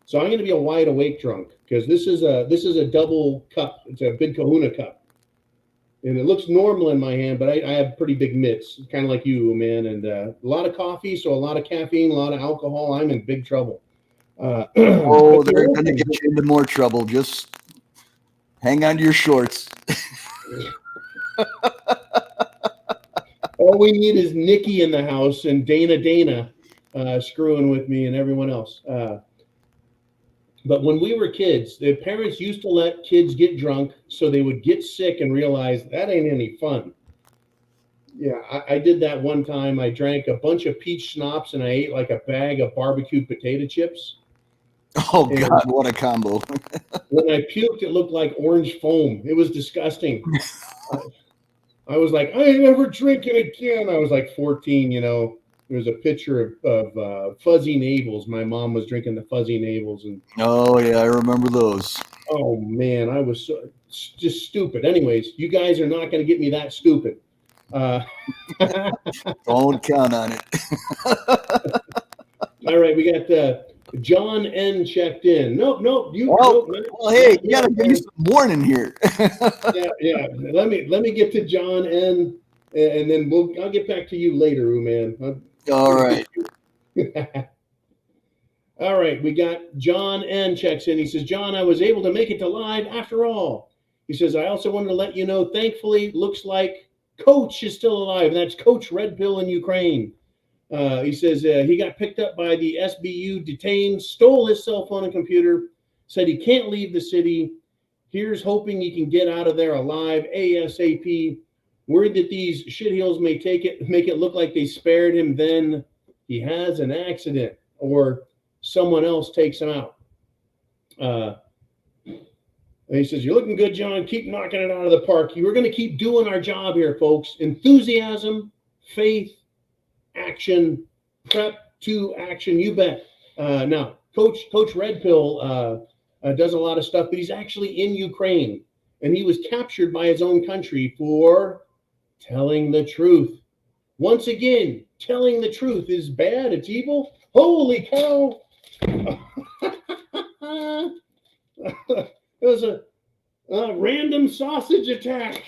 So I'm going to be a wide awake drunk, because this is a double cup. It's a big Kahuna cup. And it looks normal in my hand, but I have pretty big mitts, kind of like you, man. And a lot of coffee, so a lot of caffeine, a lot of alcohol. I'm in big trouble. They're going to get you into more trouble. Just hang on to your shorts. All we need is Nikki in the house and Dana screwing with me and everyone else. But when we were kids, the parents used to let kids get drunk so they would get sick and realize that ain't any fun. Yeah, I did that one time. I drank a bunch of peach schnapps and I ate like a bag of barbecued potato chips. Oh, God, what a combo. When I puked, it looked like orange foam. It was disgusting. I was like, I ain't never drinking again. I was like 14, There was a picture of fuzzy navels. My mom was drinking the fuzzy navels. Oh, yeah, I remember those. Oh, man, I was just stupid. Anyways, you guys are not going to get me that stupid. Don't count on it. All right, we got John N. checked in. Nope. Hey, you got to give me some warning here. yeah. Let me get to John N. And then I'll get back to you later, man. All right. All right. We got John N. checks in. He says, John, I was able to make it to live after all. He says, I also wanted to let you know, thankfully, looks like Coach is still alive. And that's Coach Red Pill in Ukraine. He says he got picked up by the SBU, detained, stole his cell phone and computer, said he can't leave the city. Here's hoping he can get out of there alive ASAP. Worried that these shitheels may make it look like they spared him, then he has an accident or someone else takes him out. And he says, you're looking good, John. Keep knocking it out of the park. We're going to keep doing our job here, folks. Enthusiasm, faith, action, prep to action. You bet. Now, Coach Red Pill does a lot of stuff, but he's actually in Ukraine, and he was captured by his own country for telling the truth. Once again, telling the truth is bad. It's evil. Holy cow. It was a random sausage attack.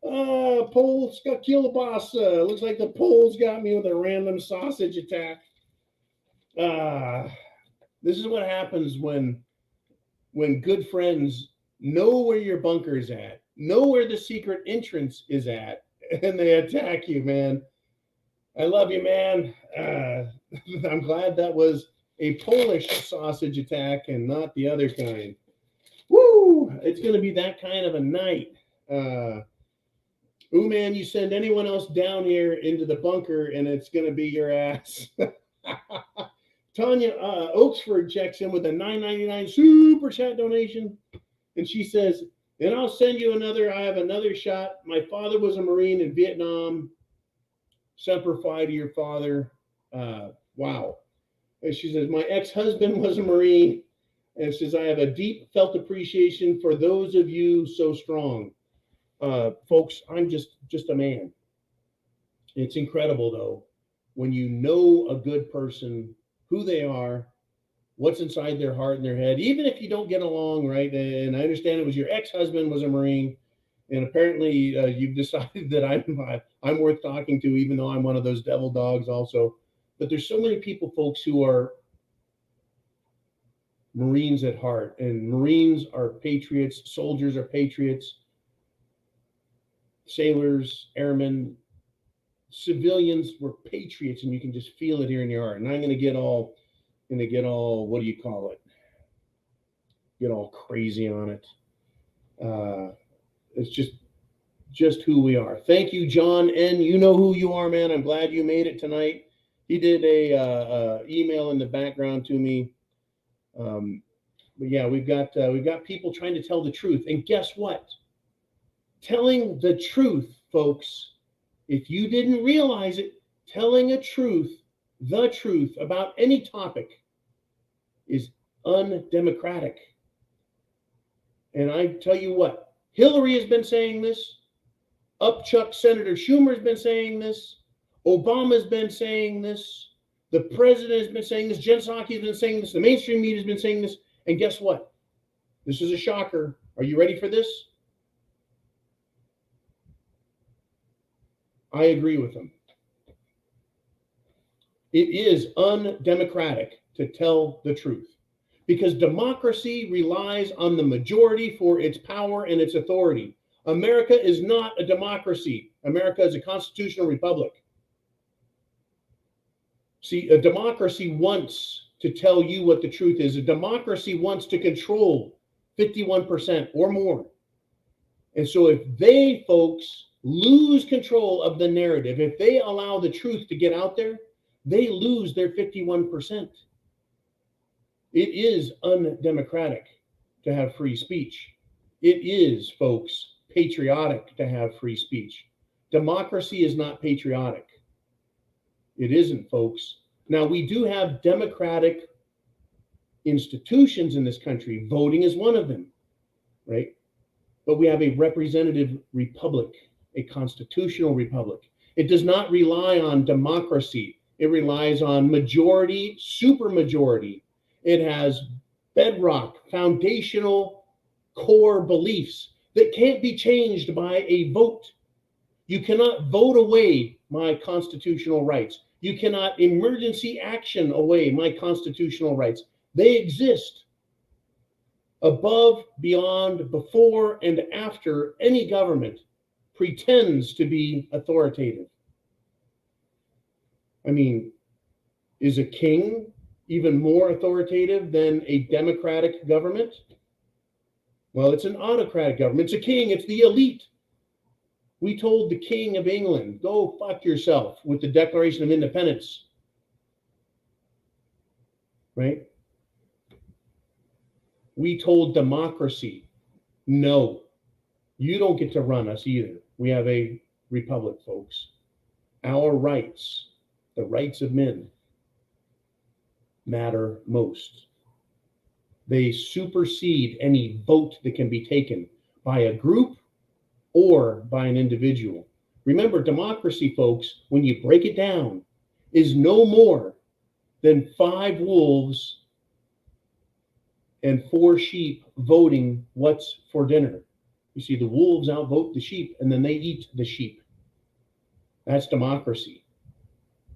Poles got kielbasa. Looks like the Poles got me with a random sausage attack. This is what happens when good friends know where your bunker's at, know where the secret entrance is at, and they attack you, man. I love you, man. I'm glad that was a Polish sausage attack and not the other kind. Woo! It's going to be that kind of a night. Ooh, man, you send anyone else down here into the bunker and it's going to be your ass. Tanya Oaksford checks in with a $9.99 super chat donation. And she says, and I'll send you another. I have another shot. My father was a Marine in Vietnam. Semper Fi to your father. Wow. And she says, my ex-husband was a Marine. And says, I have a deep felt appreciation for those of you so strong. Folks, I'm just a man. It's incredible, though, when you know a good person, who they are, what's inside their heart and their head, even if you don't get along, right? And I understand it was your ex-husband was a Marine, and apparently you've decided that I'm worth talking to, even though I'm one of those devil dogs also. But there's so many people, folks, who are Marines at heart, and Marines are patriots, soldiers are patriots, sailors, airmen, civilians were patriots, and you can just feel it here in your heart. And I'm going to get all, what do you call it? Get all crazy on it. It's just who we are. Thank you, John N. You know who you are, man. I'm glad you made it tonight. He did a email in the background to me. But yeah, we've got people trying to tell the truth. And guess what? Telling the truth, folks, if you didn't realize it, telling the truth about any topic is undemocratic. And I tell you what, Hillary has been saying this. Upchuck Senator Schumer has been saying this. Obama's been saying this. The president has been saying this. Jen Psaki has been saying this. The mainstream media has been saying this. And guess what? This is a shocker. Are you ready for this? I agree with them. It is undemocratic to tell the truth because democracy relies on the majority for its power and its authority. America is not a democracy. America is a constitutional republic. See, a democracy wants to tell you what the truth is. A democracy wants to control 51% or more. And so if they, folks, lose control of the narrative, if they allow the truth to get out there, they lose their 51%. It is undemocratic to have free speech. It is, folks, patriotic to have free speech. Democracy is not patriotic. It isn't, folks. Now, we do have democratic institutions in this country. Voting is one of them, right? But we have a representative republic, a constitutional republic. It does not rely on democracy. It relies on majority, supermajority. It has bedrock, foundational, core beliefs that can't be changed by a vote. You cannot vote away my constitutional rights. You cannot emergency action away my constitutional rights. They exist above, beyond, before, and after any government. pretends to be authoritative. I mean, is a king even more authoritative than a democratic government? Well, it's an autocratic government. It's a king. It's the elite. We told the King of England, go fuck yourself with the Declaration of Independence. Right? We told democracy, no, you don't get to run us either. We have a republic, folks. Our rights, the rights of men, matter most. They supersede any vote that can be taken by a group or by an individual. Remember, democracy, folks, when you break it down, is no more than 5 wolves and 4 sheep voting what's for dinner. You see, the wolves outvote the sheep, and then they eat the sheep. That's democracy.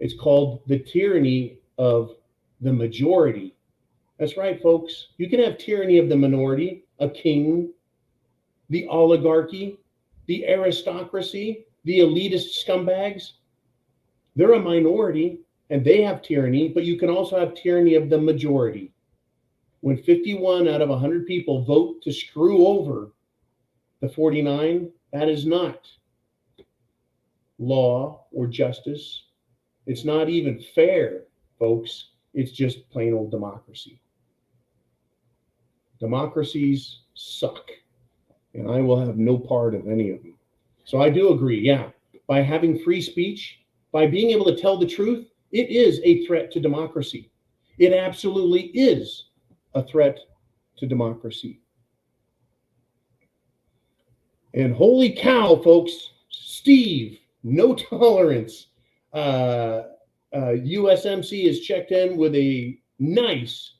It's called the tyranny of the majority. That's right, folks. You can have tyranny of the minority, a king, the oligarchy, the aristocracy, the elitist scumbags. They're a minority, and they have tyranny, but you can also have tyranny of the majority. When 51 out of 100 people vote to screw over the 49, that is not law or justice. It's not even fair, folks. It's just plain old democracy. Democracies suck, and I will have no part of any of them. So I do agree, yeah, by having free speech, by being able to tell the truth, it is a threat to democracy. It absolutely is a threat to democracy. And holy cow, folks, Steve, no tolerance. USMC is checked in with a nice,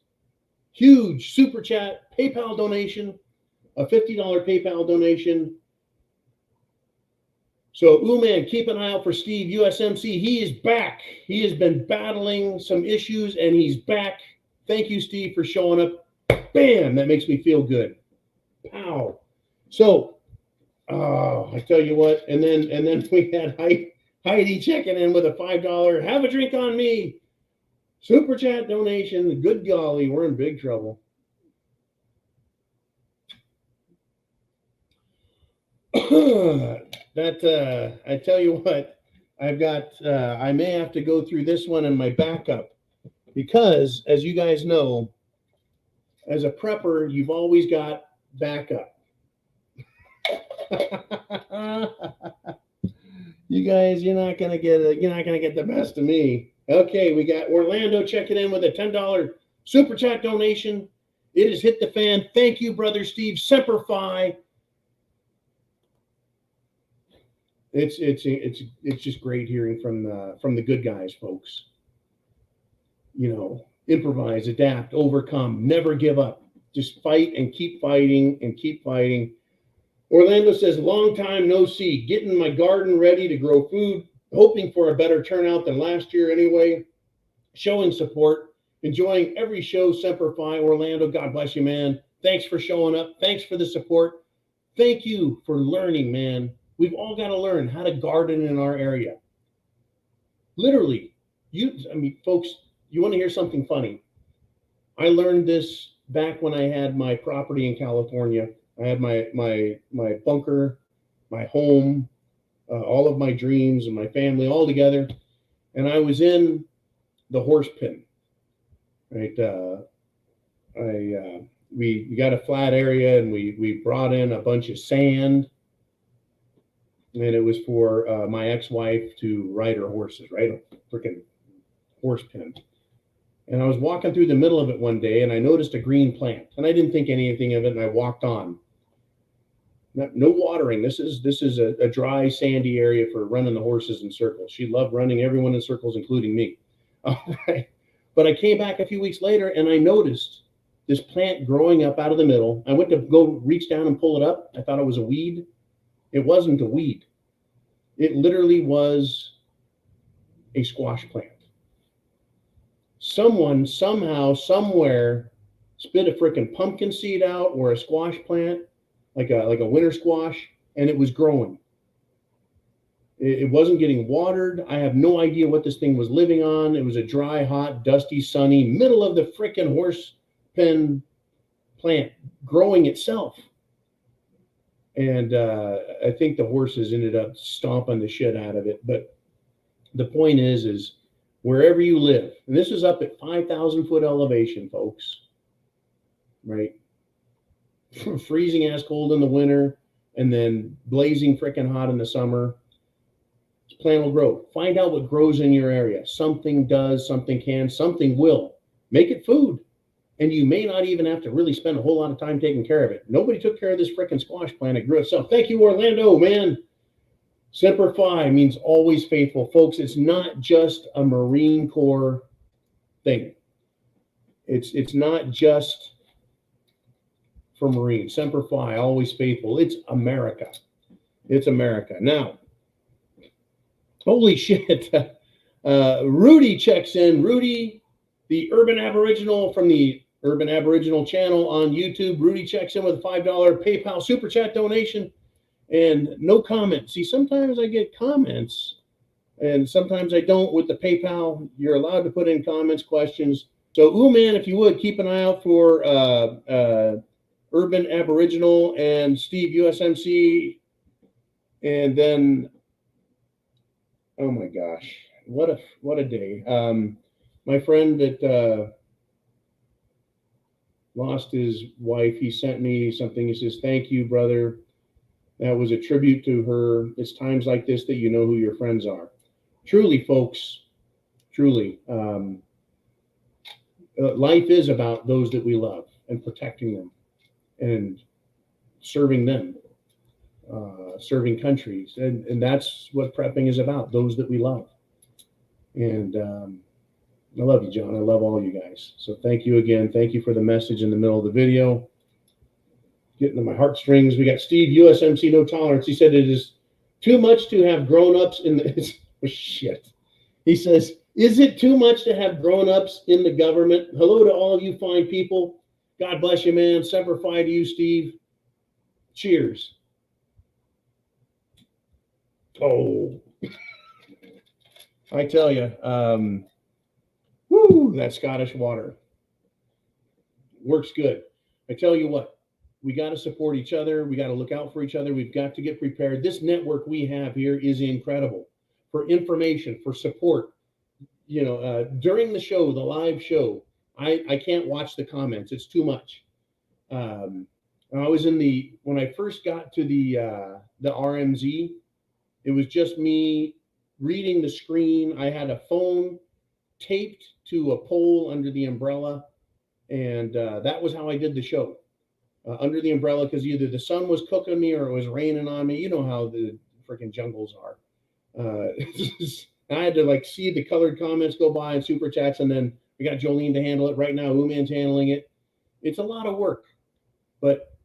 huge super chat PayPal donation, a $50 PayPal donation. So, man, keep an eye out for Steve, USMC. He is back. He has been battling some issues, and he's back. Thank you, Steve, for showing up. Bam! That makes me feel good. Pow. So, I tell you what, and then we had Heidi checking in with a $5 have a drink on me super chat donation. Good golly, we're in big trouble. That I tell you what, I've got I may have to go through this one in my backup, because as you guys know, as a prepper, you've always got backup. You guys, you're not gonna get the best of me. Okay, we got Orlando checking in with a $10 super chat donation. It has hit the fan. Thank you, brother Steve. Semper Fi. It's just great hearing from the good guys, folks. You know, improvise, adapt, overcome, never give up. Just fight and keep fighting and keep fighting. Orlando says, long time no see. Getting my garden ready to grow food, hoping for a better turnout than last year anyway. Showing support, enjoying every show. Semper Fi. Orlando, God bless you, man. Thanks for showing up. Thanks for the support. Thank you for learning, man. We've all got to learn how to garden in our area. Literally, folks, you want to hear something funny? I learned this back when I had my property in California. I had my bunker, my home, all of my dreams and my family all together. And I was in the horse pen, right? We got a flat area, and we brought in a bunch of sand, and it was for my ex-wife to ride her horses, right? A freaking horse pen. And I was walking through the middle of it one day, and I noticed a green plant, and I didn't think anything of it, and I walked on. No watering. This is a dry, sandy area for running the horses in circles. She loved running everyone in circles, including me. All right. But I came back a few weeks later, and I noticed this plant growing up out of the middle. I went to go reach down and pull it up. I thought it was a weed. It wasn't a weed. It literally was a squash plant. Someone, somehow, somewhere spit a freaking pumpkin seed out, or a squash plant, like a winter squash, and it was growing. It wasn't getting watered. I have no idea what this thing was living on. It was a dry, hot, dusty, sunny, middle of the frickin' horse pen plant growing itself. And I think the horses ended up stomping the shit out of it. But the point is wherever you live, and this is up at 5,000 foot elevation, folks, right? Freezing ass cold in the winter and then blazing frickin' hot in the summer. This plant will grow. Find out what grows in your area. Something does, something can, something will. Make it food. And you may not even have to really spend a whole lot of time taking care of it. Nobody took care of this frickin' squash plant. It grew itself. Thank you, Orlando, man. Semper Fi means always faithful. Folks, it's not just a Marine Corps thing. It's not just for Marines. Semper Fi, always faithful. It's America. It's America. Now, holy shit. Rudy checks in. Rudy, the Urban Aboriginal from the Urban Aboriginal channel on YouTube. Rudy checks in with a $5 PayPal Super Chat donation and no comments. See, sometimes I get comments and sometimes I don't with the PayPal. You're allowed to put in comments, questions. So, man, if you would, keep an eye out for Urban Aboriginal and Steve USMC. And then, oh my gosh, what a day. My friend that lost his wife, he sent me something. He says, thank you, brother. That was a tribute to her. It's times like this that you know who your friends are. Truly, folks, truly. Life is about those that we love and protecting them and serving them, serving countries. And that's what prepping is about, those that we love. And I love you, John. I love all you guys. So thank you again. Thank you for the message in the middle of the video. Getting to my heartstrings. We got Steve, USMC No Tolerance. He said it is too much to have grown-ups in the... Oh, shit. He says, is it too much to have grown-ups in the government? Hello to all of you fine people. God bless you, man. Semper Fi to you, Steve. Cheers. Oh. I tell you, woo, that Scottish water works good. I tell you what, we got to support each other. We got to look out for each other. We've got to get prepared. This network we have here is incredible for information, for support. You know, during the show, the live show, I can't watch the comments. It's too much. I was when I first got to the RMZ, it was just me reading the screen. I had a phone taped to a pole under the umbrella, and that was how I did the show. Under the umbrella, because either the sun was cooking me or it was raining on me. You know how the freaking jungles are. I had to see the colored comments go by and super chats, and then we got Jolene to handle it. Right now, Uman's handling it. It's a lot of work, but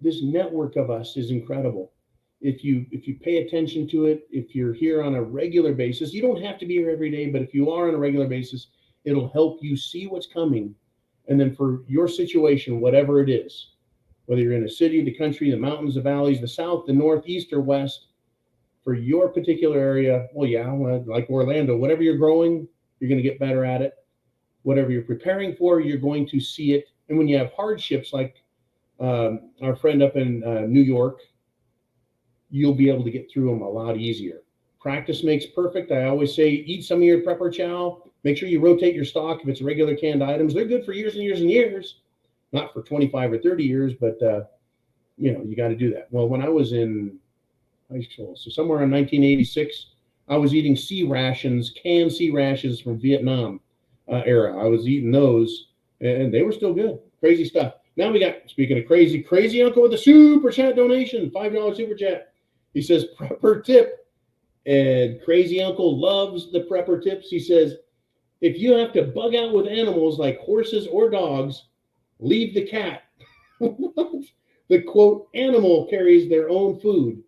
this network of us is incredible. If you pay attention to it, if you're here on a regular basis, you don't have to be here every day, but if you are on a regular basis, it'll help you see what's coming. And then for your situation, whatever it is, whether you're in a city, the country, the mountains, the valleys, the south, the north, east, or west, for your particular area, well, yeah, like Orlando, whatever you're growing, you're going to get better at it. Whatever you're preparing for, you're going to see it. And when you have hardships like our friend up in New York, you'll be able to get through them a lot easier. Practice makes perfect. I always say, eat some of your prepper chow. Make sure you rotate your stock. If it's regular canned items, they're good for years and years and years. Not for 25 or 30 years, but you got to do that. Well, when I was in high school, so somewhere in 1986, I was eating canned C rations from Vietnam era. I was eating those, and they were still good. Crazy stuff. Now we got, speaking of crazy uncle with a super chat donation, $5 super chat. He says, prepper tip. And crazy uncle loves the prepper tips. He says, if you have to bug out with animals like horses or dogs, leave the cat. The quote, animal carries their own food.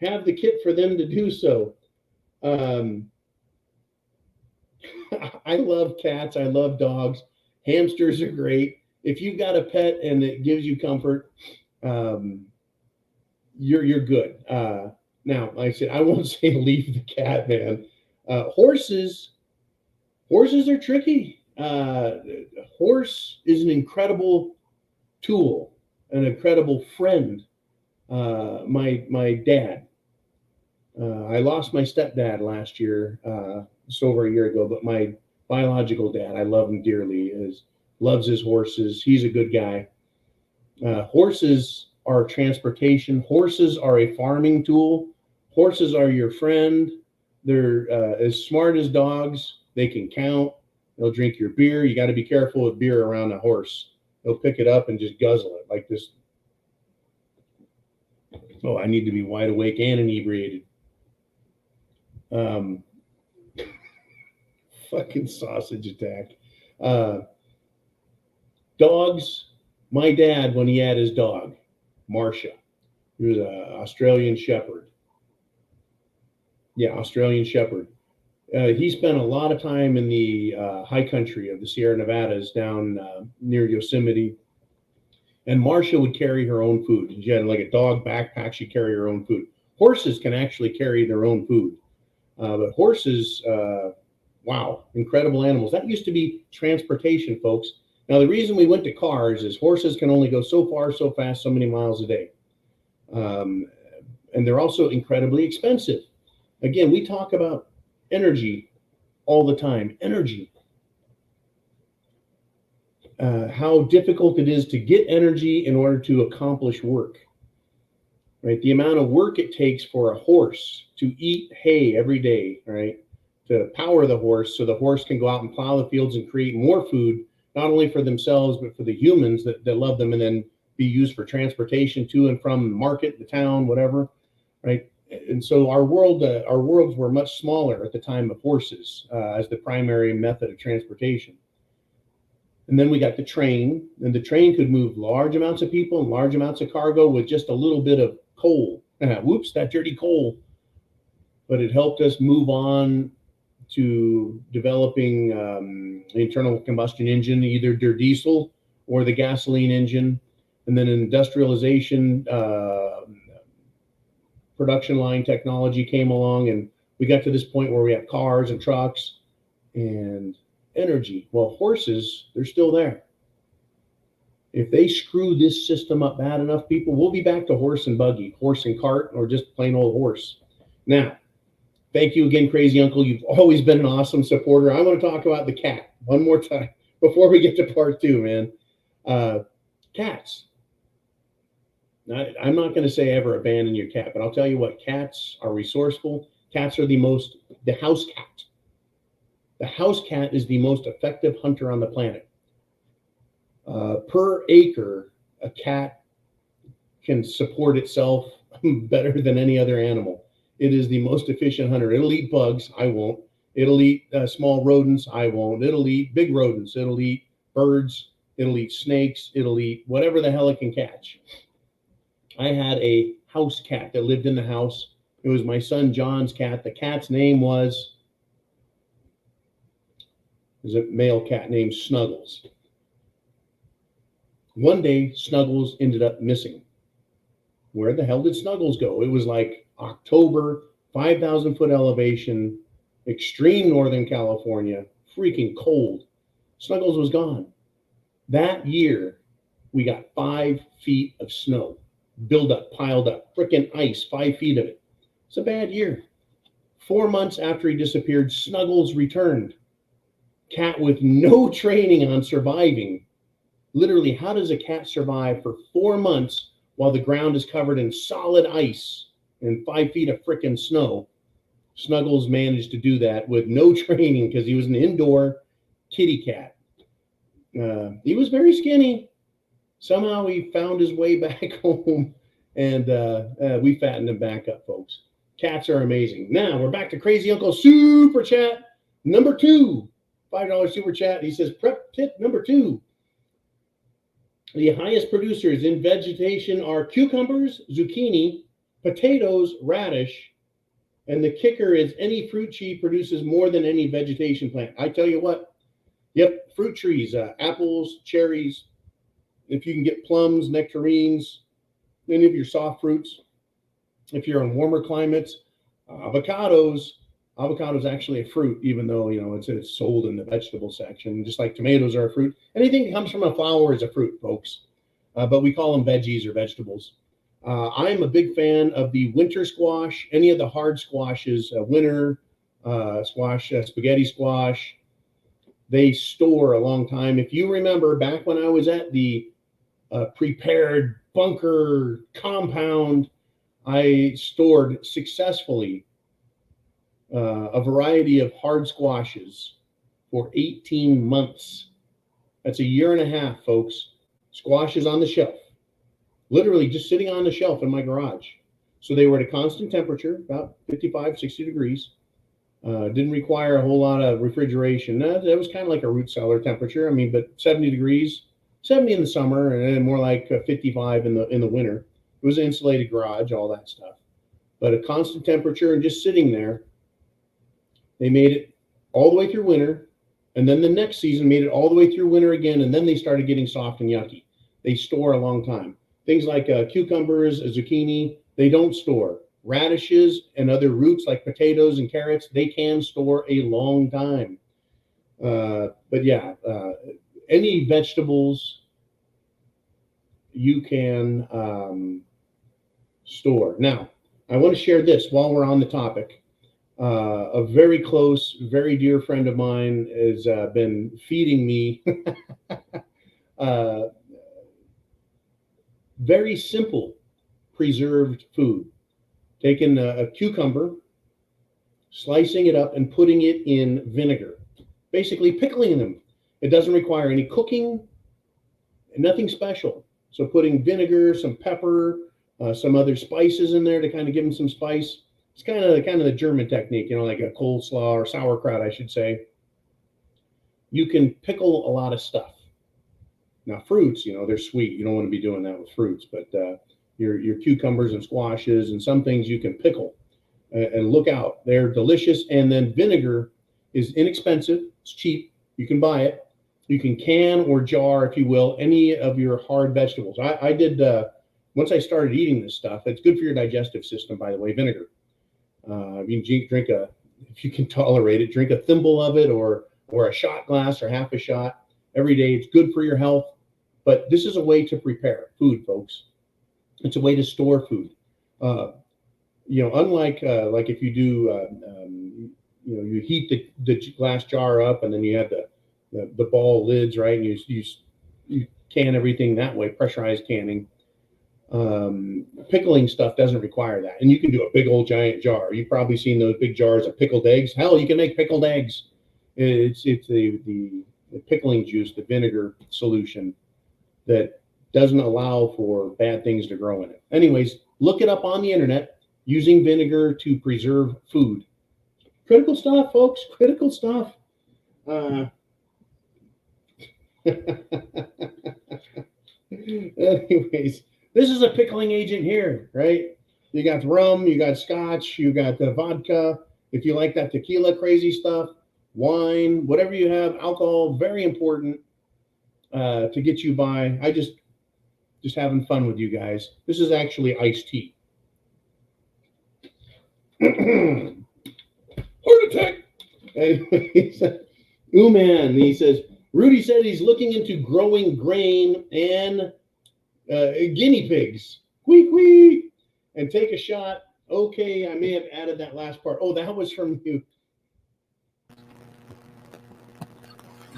Have the kit for them to do so. I love cats. I love dogs. Hamsters are great. If you've got a pet and it gives you comfort, you're good. Now, like I said, I won't say leave the cat, man. Horses are tricky. Horse is an incredible tool, an incredible friend. My dad. I lost my stepdad last year, just over a year ago, but my biological dad, I love him dearly, loves his horses. He's a good guy. Horses are transportation. Horses are a farming tool. Horses are your friend. They're as smart as dogs. They can count. They'll drink your beer. You got to be careful with beer around a horse. They'll pick it up and just guzzle it like this. Oh, I need to be wide awake and inebriated. Fucking sausage attack. Dogs. My dad, when he had his dog, Marcia, he was an Australian Shepherd. Yeah, Australian Shepherd. He spent a lot of time in the high country of the Sierra Nevadas down near Yosemite. And Marcia would carry her own food. She had like a dog backpack. She'd carry her own food. Horses can actually carry their own food. But horses, wow, incredible animals. That used to be transportation, folks. Now, the reason we went to cars is horses can only go so far, so fast, so many miles a day. And they're also incredibly expensive. Again, we talk about energy all the time. Energy. How difficult it is to get energy in order to accomplish work. Right? The amount of work it takes for a horse to eat hay every day, right? To power the horse so the horse can go out and plow the fields and create more food, not only for themselves, but for the humans that love them, and then be used for transportation to and from the market, the town, whatever, right? And so our worlds were much smaller at the time of horses as the primary method of transportation. And then we got the train, and the train could move large amounts of people and large amounts of cargo with just a little bit of coal. Whoops, that dirty coal. But it helped us move on to developing the internal combustion engine, either their diesel or the gasoline engine. And then industrialization, production line technology came along, and we got to this point where we have cars and trucks and energy. Well, horses, they're still there. If they screw this system up bad enough, people, we'll be back to horse and buggy, horse and cart, or just plain old horse. Now, thank you again, Crazy Uncle. You've always been an awesome supporter. I want to talk about the cat one more time before we get to part two, man. Cats. I'm not going to say ever abandon your cat, but I'll tell you what, cats are resourceful. Cats are the house cat. The house cat is the most effective hunter on the planet. Per acre, a cat can support itself better than any other animal. It is the most efficient hunter. It'll eat bugs. I won't. It'll eat small rodents. I won't. It'll eat big rodents. It'll eat birds. It'll eat snakes. It'll eat whatever the hell it can catch. I had a house cat that lived in the house. It was my son John's cat. The cat's name was a male cat named Snuggles. One day, Snuggles ended up missing. Where the hell did Snuggles go? It was like October, 5,000 foot elevation, extreme Northern California, freaking cold. Snuggles was gone. That year, we got 5 feet of snow, build up, piled up, freaking ice, 5 feet of it. It's a bad year. 4 months after he disappeared, Snuggles returned. Cat with no training on surviving. Literally, how does a cat survive for 4 months while the ground is covered in solid ice and 5 feet of frickin' snow? Snuggles managed to do that with no training because he was an indoor kitty cat. He was very skinny. Somehow he found his way back home, and we fattened him back up, folks. Cats are amazing. Now we're back to Crazy Uncle Super Chat number 2. $5 super chat. He says, prep tip number 2. The highest producers in vegetation are cucumbers, zucchini, potatoes, radish, and the kicker is any fruit tree produces more than any vegetation plant. I tell you what, yep, fruit trees, apples, cherries, if you can get plums, nectarines, any of your soft fruits, If you're in warmer climates, avocados is actually a fruit, even though, you know, it's sold in the vegetable section, just like tomatoes are a fruit. Anything that comes from a flower is a fruit, folks. But we call them veggies or vegetables. I'm a big fan of the winter squash, any of the hard squashes, winter squash, spaghetti squash. They store a long time. If you remember back when I was at the prepared bunker compound, I stored successfully a variety of hard squashes for 18 months. That's a year and a half, folks. Squashes on the shelf, literally just sitting on the shelf in my garage. So they were at a constant temperature, about 55, 60 degrees. Didn't require a whole lot of refrigeration. That was kind of like a root cellar temperature. I mean, but 70 degrees, 70 in the summer, and then more like 55 in the winter. It was an insulated garage, all that stuff. But a constant temperature and just sitting there. They made it all the way through winter, and then the next season made it all the way through winter again, and then they started getting soft and yucky. They store a long time. Things like cucumbers, zucchini, they don't store. Radishes and other roots like potatoes and carrots, they can store a long time. But yeah, any vegetables you can store. Now, I want to share this while we're on the topic. A very close, very dear friend of mine has been feeding me very simple preserved food. Taking a cucumber, slicing it up, and putting it in vinegar. Basically pickling them. It doesn't require any cooking, nothing special. So putting vinegar, some pepper, some other spices in there to kind of give them some spice. It's kind of the German technique, you know, like a coleslaw or sauerkraut, I should say. You can pickle a lot of stuff. Now, fruits, you know, they're sweet. You don't want to be doing that with fruits, but your cucumbers and squashes and some things you can pickle. And look out, they're delicious. And then vinegar is inexpensive. It's cheap. You can buy it. You can can or jar, if you will, any of your hard vegetables. I did, once I started eating this stuff, it's good for your digestive system, by the way, vinegar. You can drink if you can tolerate it, drink a thimble of it or a shot glass or half a shot every day. It's good for your health. But this is a way to prepare food, folks. It's a way to store food. You know, unlike like if you do, you know, you heat the glass jar up and then you have the ball lids, right? And you can everything that way, pressurized canning. Pickling stuff doesn't require that. And you can do a big old giant jar. You've probably seen those big jars of pickled eggs. Hell, you can make pickled eggs. It's the pickling juice, the vinegar solution that doesn't allow for bad things to grow in it. Anyways, look it up on the internet, using vinegar to preserve food. Critical stuff, folks, critical stuff. Anyways, this is a pickling agent here, right? You got rum, you got scotch, you got the vodka. If you like that tequila crazy stuff, wine, whatever you have, alcohol, very important to get you by. I just having fun with you guys. This is actually iced tea. Heart attack. Ooh, man. He says, Rudy said he's looking into growing grain and guinea pigs. Queek, queek. And take a shot. Okay, I may have added that last part. Oh, that was from you.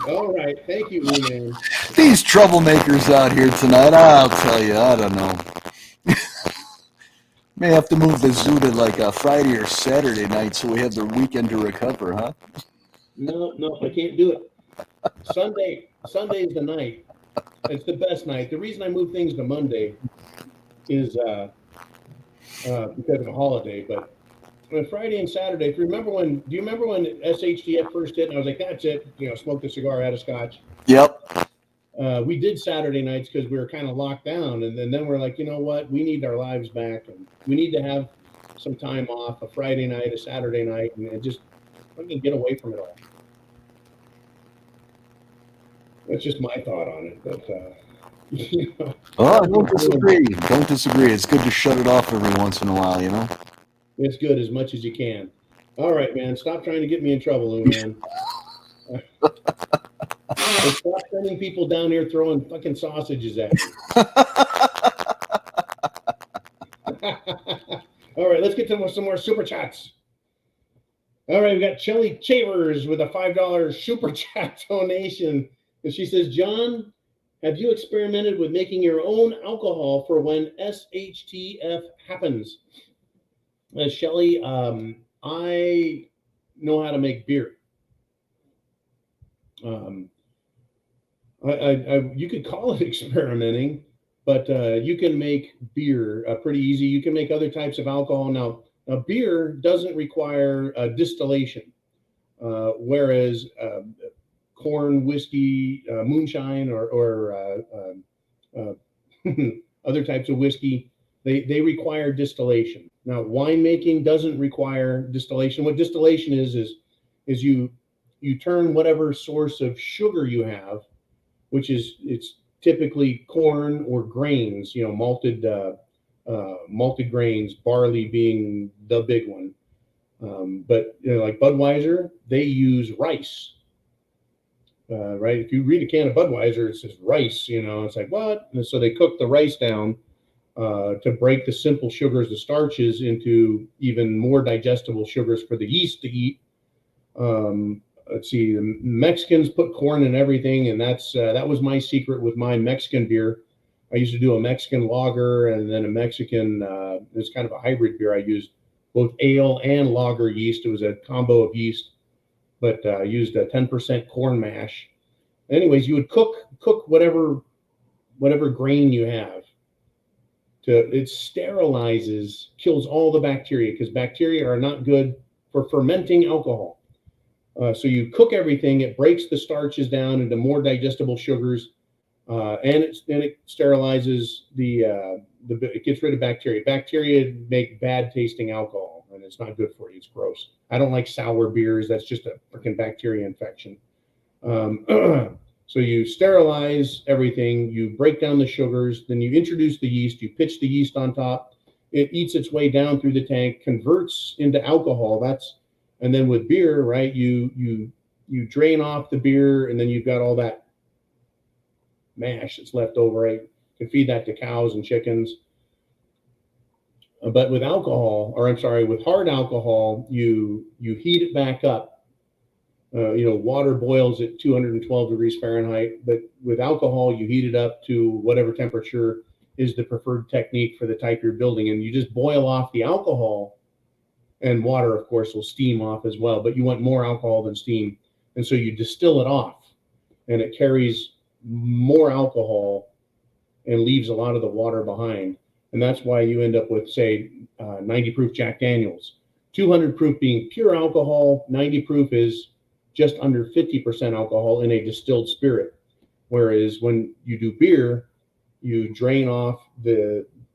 All right. Thank you, Ooh, man. These troublemakers out here tonight, I'll tell you, I don't know. May have to move the zoo to like a Friday or Saturday night so we have the weekend to recover, huh? No, I can't do it. Sunday is the night. It's the best night. The reason I move things to Monday is because of a holiday. But on Friday and Saturday, do you remember when SHTF first hit? And I was like, that's it. You know, smoked a cigar, had a scotch. Yep. We did Saturday nights because we were kind of locked down, and then we're like, you know what? We need our lives back, and we need to have some time off, a Friday night, a Saturday night, and just fucking get away from it all. That's just my thought on it. But Oh, I don't disagree. Don't disagree. It's good to shut it off every once in a while, you know? It's good as much as you can. All right, man. Stop trying to get me in trouble, Lou, man. And stop sending people down here throwing fucking sausages at me. All right, let's get to some more super chats. All right, we got Shelly Chavers with a $5 super chat donation. And she says, John, have you experimented with making your own alcohol for when SHTF happens? Shelly, I know how to make beer. You could call it experimenting, but you can make beer pretty easy. You can make other types of alcohol. Now beer doesn't require distillation, whereas corn, whiskey, moonshine, or other types of whiskey, they require distillation. Now, winemaking doesn't require distillation. What distillation is you turn whatever source of sugar you have, which is it's typically corn or grains, malted grains, barley being the big one. But like Budweiser, they use rice. Right? If you read a can of Budweiser, it says rice. It's like, what? And so they cook the rice down to break the simple sugars, the starches, into even more digestible sugars for the yeast to eat. Let's see, the Mexicans put corn in everything, and that was my secret with my Mexican beer. I used to do a Mexican lager and then a Mexican, it's kind of a hybrid beer. I used both ale and lager yeast. It was a combo of yeast, but I used a 10% corn mash. Anyways, you would cook whatever grain you have. It sterilizes, kills all the bacteria, because bacteria are not good for fermenting alcohol. So you cook everything, it breaks the starches down into more digestible sugars, and it sterilizes it gets rid of bacteria. Bacteria make bad tasting alcohol, and it's not good for you. It's gross. I don't like sour beers. That's just a freaking bacteria infection. So you sterilize everything, you break down the sugars, then you introduce the yeast, you pitch the yeast on top. It eats its way down through the tank, converts into alcohol. And then with beer, right, you drain off the beer, and then you've got all that mash that's left over, right? You can feed that to cows and chickens. But with with hard alcohol, you heat it back up. Water boils at 212 degrees Fahrenheit, but with alcohol, you heat it up to whatever temperature is the preferred technique for the type you're building. And you just boil off the alcohol, and water, of course, will steam off as well, but you want more alcohol than steam. And so you distill it off, and it carries more alcohol and leaves a lot of the water behind. And that's why you end up with, say, 90 proof Jack Daniels. 200 proof being pure alcohol, 90 proof is just under 50% alcohol in a distilled spirit. Whereas when you do beer, you drain off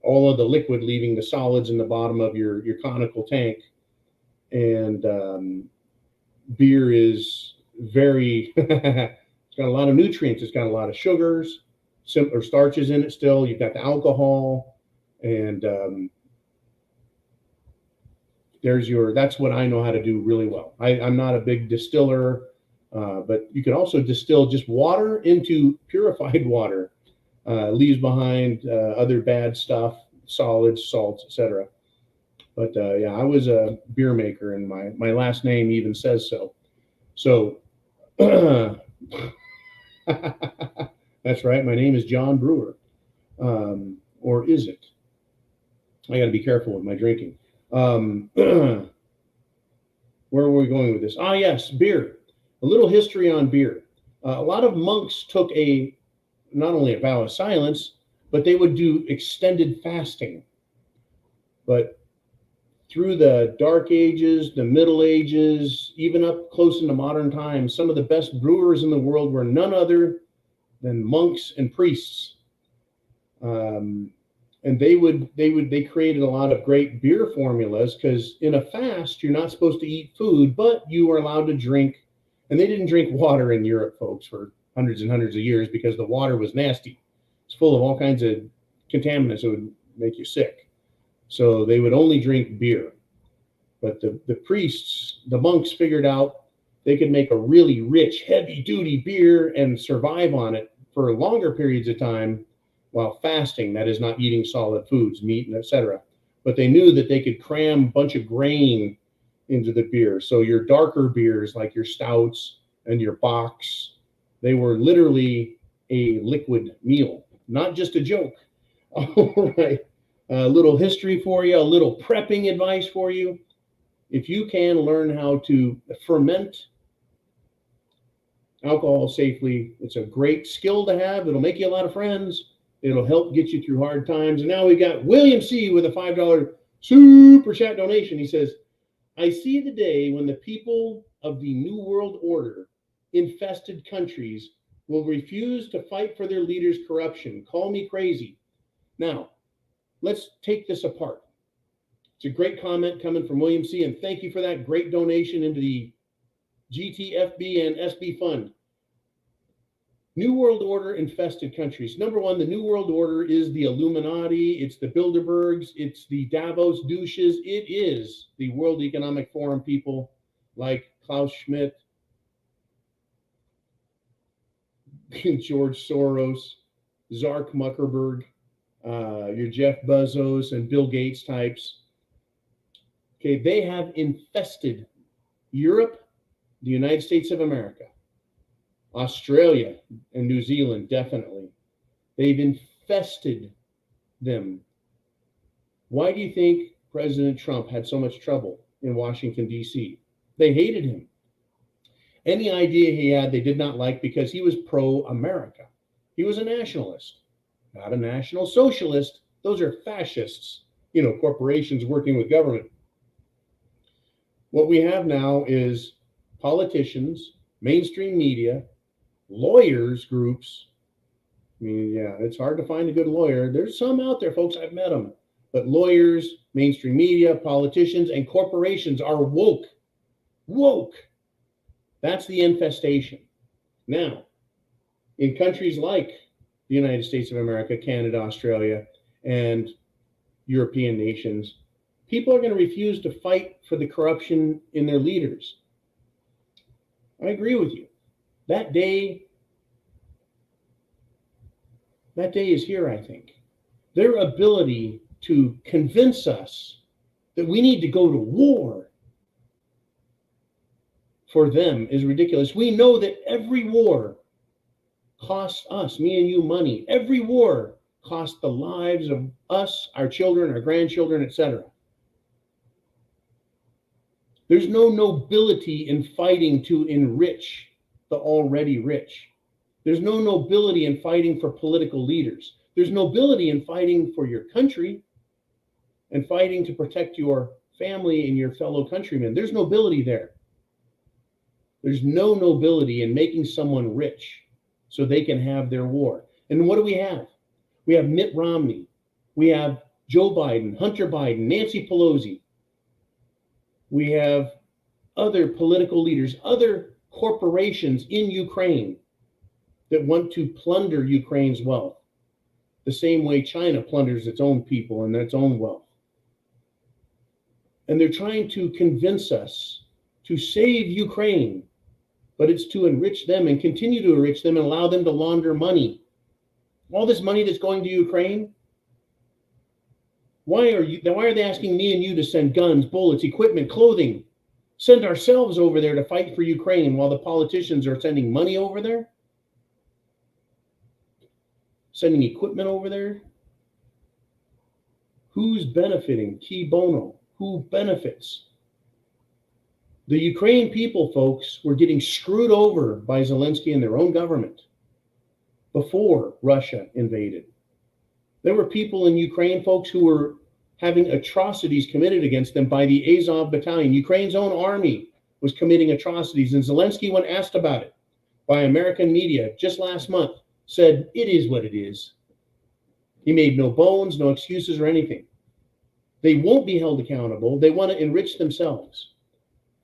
all of the liquid, leaving the solids in the bottom of your conical tank. And beer is very, it's got a lot of nutrients. It's got a lot of sugars, simpler starches in it still. You've got the alcohol, and that's what I know how to do really well. I'm not a big distiller, but you can also distill just water into purified water, leaves behind other bad stuff, solids, salts, etc. But I was a beer maker, and my last name even says so. So that's right. My name is John Brewer, or is it? I got to be careful with my drinking. Where were we going with this? Yes, beer. A little history on beer. A lot of monks took not only a vow of silence, but they would do extended fasting. But through the Dark Ages, the Middle Ages, even up close into modern times, some of the best brewers in the world were none other than monks and priests. And they created a lot of great beer formulas, because in a fast, you're not supposed to eat food, but you are allowed to drink. And they didn't drink water in Europe, folks, for hundreds and hundreds of years, because the water was nasty. It's full of all kinds of contaminants that would make you sick. So they would only drink beer. But the priests, the monks figured out they could make a really rich, heavy-duty beer and survive on it for longer periods of time while fasting, that is, not eating solid foods, meat, and etc. But they knew that they could cram a bunch of grain into the beer. So your darker beers, like your stouts and your bocks, they were literally a liquid meal, not just a joke. All right. A little history for you, a little prepping advice for you. If you can learn how to ferment alcohol safely, it's a great skill to have. It'll make you a lot of friends. It'll help get you through hard times. And now we got William C. with a $5 super chat donation. He says, I see the day when the people of the New World Order infested countries will refuse to fight for their leaders' corruption. Call me crazy. Now, let's take this apart. It's a great comment coming from William C. And thank you for that great donation into the GTFB and SB fund. New World Order infested countries. Number one, the New World Order is the Illuminati, it's the Bilderbergs, it's the Davos douches. It is the World Economic Forum people like Klaus Schmidt, George Soros, Zark Zuckerberg, your Jeff Bezos and Bill Gates types. Okay, they have infested Europe, the United States of America, Australia and New Zealand, definitely. They've infested them. Why do you think President Trump had so much trouble in Washington, D.C.? They hated him. Any idea he had, they did not like because he was pro-America. He was a nationalist, not a national socialist. Those are fascists, corporations working with government. What we have now is politicians, mainstream media, lawyers groups. I mean, yeah, it's hard to find a good lawyer. There's some out there, folks. I've met them. But lawyers, mainstream media, politicians, and corporations are woke. Woke. That's the infestation. Now, in countries like the United States of America, Canada, Australia, and European nations, people are going to refuse to fight for the corruption in their leaders. I agree with you. That day is here, I think. Their ability to convince us that we need to go to war for them is ridiculous. We know that every war costs us, me and you, money. Every war costs the lives of us, our children, our grandchildren, etc. There's no nobility in fighting to enrich the already rich. There's no nobility in fighting for political leaders. There's nobility in fighting for your country and fighting to protect your family and your fellow countrymen. There's nobility there. There's no nobility in making someone rich so they can have their war. And what do we have? We have Mitt Romney. We have Joe Biden, Hunter Biden, Nancy Pelosi. We have other political leaders, other corporations in Ukraine that want to plunder Ukraine's wealth, the same way China plunders its own people and its own wealth. And they're trying to convince us to save Ukraine, but it's to enrich them and continue to enrich them and allow them to launder money. All this money that's going to Ukraine, why are they asking me and you to send guns, bullets, equipment, clothing, send ourselves over there to fight for Ukraine while the politicians are sending money over there? Sending equipment over there? Who's benefiting? Key bono. Who benefits? The Ukraine people, folks, were getting screwed over by Zelensky and their own government before Russia invaded. There were people in Ukraine, folks, who were having atrocities committed against them by the Azov battalion. Ukraine's own army was committing atrocities, and Zelensky, when asked about it by American media just last month, said, it is what it is. He made no bones, no excuses or anything. They won't be held accountable. They want to enrich themselves.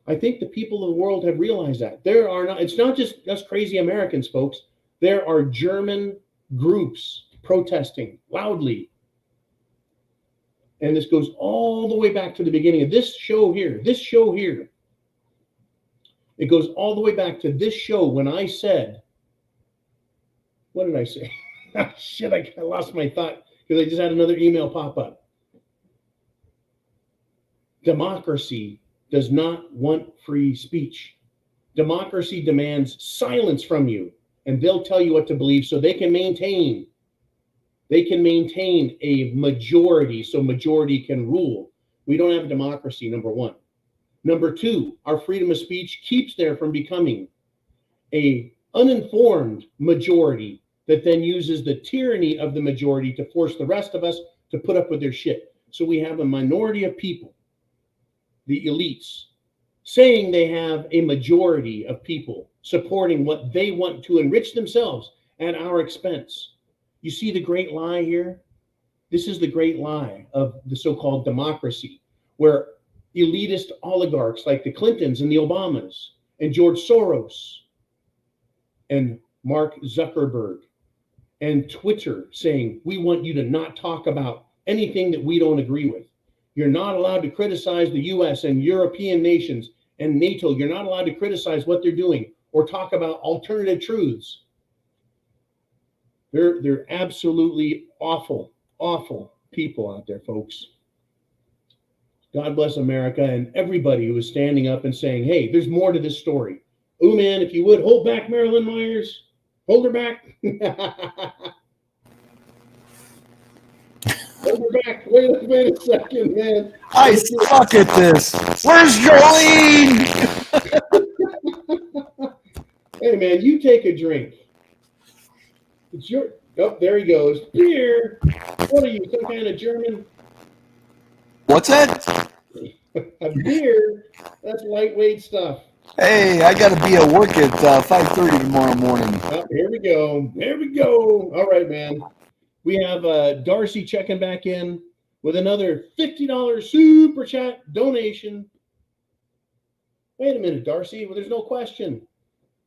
I think the people of the world have realized that. It's not just us crazy Americans, folks. There are German groups protesting loudly. And this goes all the way back to the beginning of this show here. It goes all the way back to this show when I said, what did I say? Shit, I lost my thought because I just had another email pop up. Democracy does not want free speech. Democracy demands silence from you, and they'll tell you what to believe so they can maintain a majority, so majority can rule. We don't have a democracy, number one. Number two, our freedom of speech keeps there from becoming a uninformed majority that then uses the tyranny of the majority to force the rest of us to put up with their shit. So we have a minority of people, the elites, saying they have a majority of people supporting what they want to enrich themselves at our expense. You see the great lie here? This is the great lie of the so-called democracy, where elitist oligarchs like the Clintons and the Obamas and George Soros and Mark Zuckerberg and Twitter saying, we want you to not talk about anything that we don't agree with. You're not allowed to criticize the US and European nations and NATO. You're not allowed to criticize what they're doing or talk about alternative truths. They're absolutely awful, awful people out there, folks. God bless America and everybody who is standing up and saying, hey, there's more to this story. Oh, man, if you would, hold back Marilyn Myers. Hold her back. Hold her back. Wait a second, man. I suck at this. Where's Jolene? Hey, man, you take a drink. It's your... Oh, there he goes. Beer. What are you, some kind of German? What's that? A beer. That's lightweight stuff. Hey, I got to be at work at 5:30 tomorrow morning. Oh, here we go. There we go. All right, man. We have Darcy checking back in with another $50 super chat donation. Wait a minute, Darcy. Well, there's no question.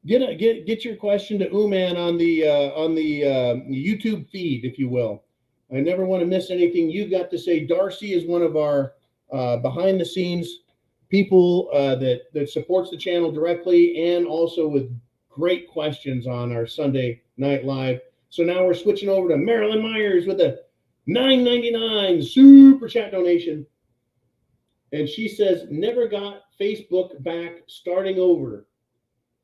Get your question to Uman on the YouTube feed, if you will. I never want to miss anything you got to say. Darcy is one of our behind the scenes people that supports the channel directly and also with great questions on our Sunday Night Live. So now we're switching over to Marilyn Myers with a $9.99 super chat donation. And she says, never got Facebook back, starting over.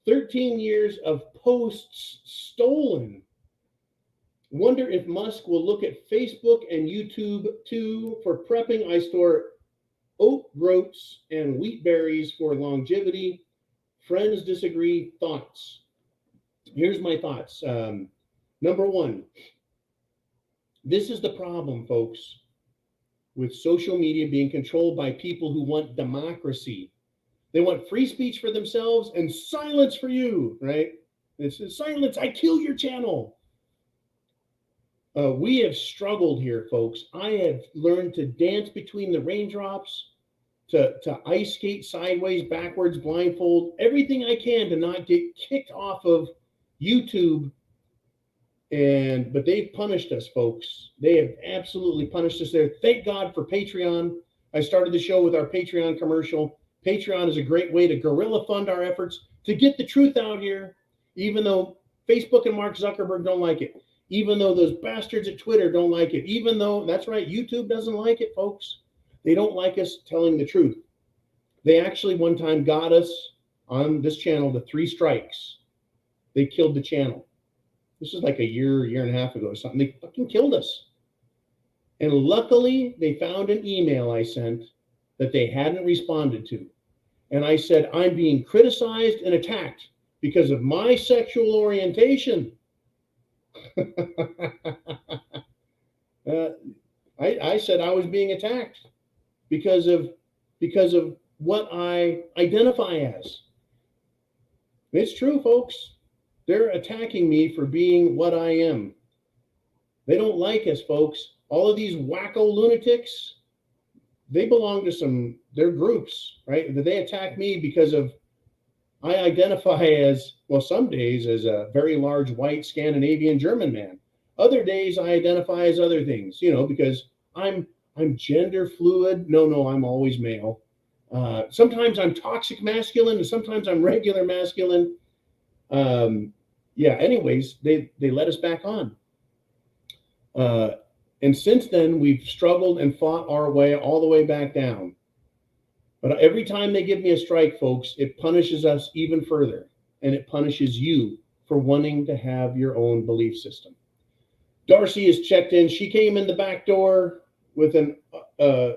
13 years of posts stolen. Wonder if Musk will look at Facebook and YouTube too. For prepping, I store oat groats and wheat berries for longevity. Friends disagree. Thoughts? Here's my thoughts. Number one, this is the problem, folks, with social media being controlled by people who want democracy. They want free speech for themselves and silence for you, right? This is silence. I kill your channel. We have struggled here, folks. I have learned to dance between the raindrops, to ice skate sideways, backwards, blindfold, everything I can to not get kicked off of YouTube. But they've punished us, folks. They have absolutely punished us there. Thank God for Patreon. I started the show with our Patreon commercial. Patreon is a great way to guerrilla fund our efforts to get the truth out here, even though Facebook and Mark Zuckerberg don't like it, even though those bastards at Twitter don't like it, even though, that's right, YouTube doesn't like it, folks. They don't like us telling the truth. They actually one time got us on this channel to 3 strikes. They killed the channel. This is like a year and a half ago or something. They fucking killed us. And luckily, they found an email I sent that they hadn't responded to. And I said, I'm being criticized and attacked because of my sexual orientation. I said I was being attacked because of what I identify as. It's true, folks. They're attacking me for being what I am. They don't like us, folks. All of these wacko lunatics, they belong to their groups, right? They attack me because of, I identify as, well, some days as a very large white Scandinavian German man. Other days I identify as other things, because I'm gender fluid. No, I'm always male. Sometimes I'm toxic masculine, and sometimes I'm regular masculine. Anyways, they let us back on. And since then, we've struggled and fought our way all the way back down. But every time they give me a strike, folks, it punishes us even further. And it punishes you for wanting to have your own belief system. Darcy is checked in. She came in the back door with an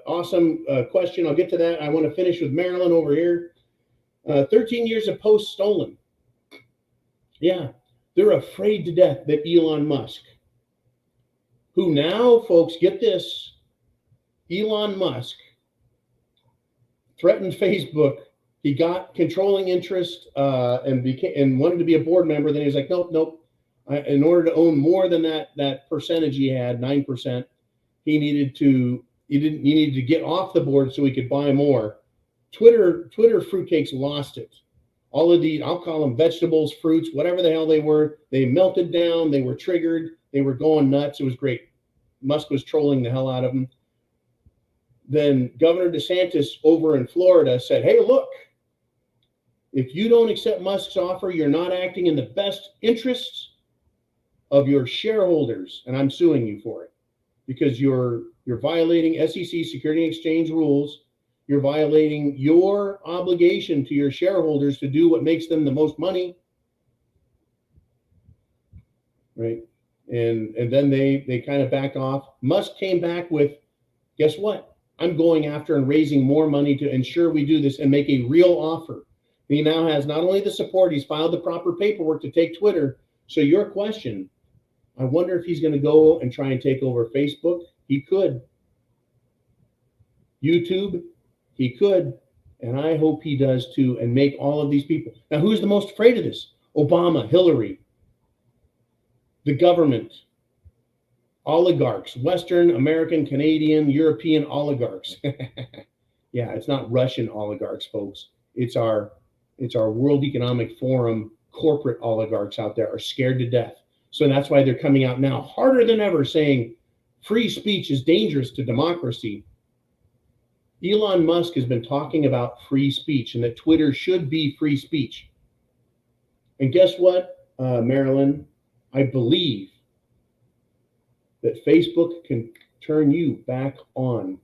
awesome question. I'll get to that. I want to finish with Marilyn over here. 13 years of posts stolen. Yeah, they're afraid to death that Elon Musk, who now, folks, get this, Elon Musk threatened Facebook. He got controlling interest and wanted to be a board member. Then he was like, nope. In order to own more than that percentage he had, 9%, he needed to get off the board so he could buy more. Twitter fruitcakes lost it. All of these, I'll call them vegetables, fruits, whatever the hell they were, they melted down, they were triggered, they were going nuts. It was great. Musk was trolling the hell out of them. Then Governor DeSantis over in Florida said, hey, look, if you don't accept Musk's offer, you're not acting in the best interests of your shareholders, and I'm suing you for it because you're violating SEC Security and Exchange rules. You're violating your obligation to your shareholders to do what makes them the most money, right? And then they kind of backed off. Musk came back with, guess what? I'm going after and raising more money to ensure we do this and make a real offer. He now has not only the support, he's filed the proper paperwork to take Twitter. So your question, I wonder if he's going to go and try and take over Facebook. He could. YouTube, he could. And I hope he does too, and make all of these people. Now, who's the most afraid of this? Obama, Hillary, the government, oligarchs, Western, American, Canadian, European oligarchs. Yeah, it's not Russian oligarchs, folks. It's our World Economic Forum corporate oligarchs out there are scared to death. So that's why they're coming out now harder than ever saying free speech is dangerous to democracy. Elon Musk has been talking about free speech and that Twitter should be free speech. And guess what, Marilyn? I believe that Facebook can turn you back on.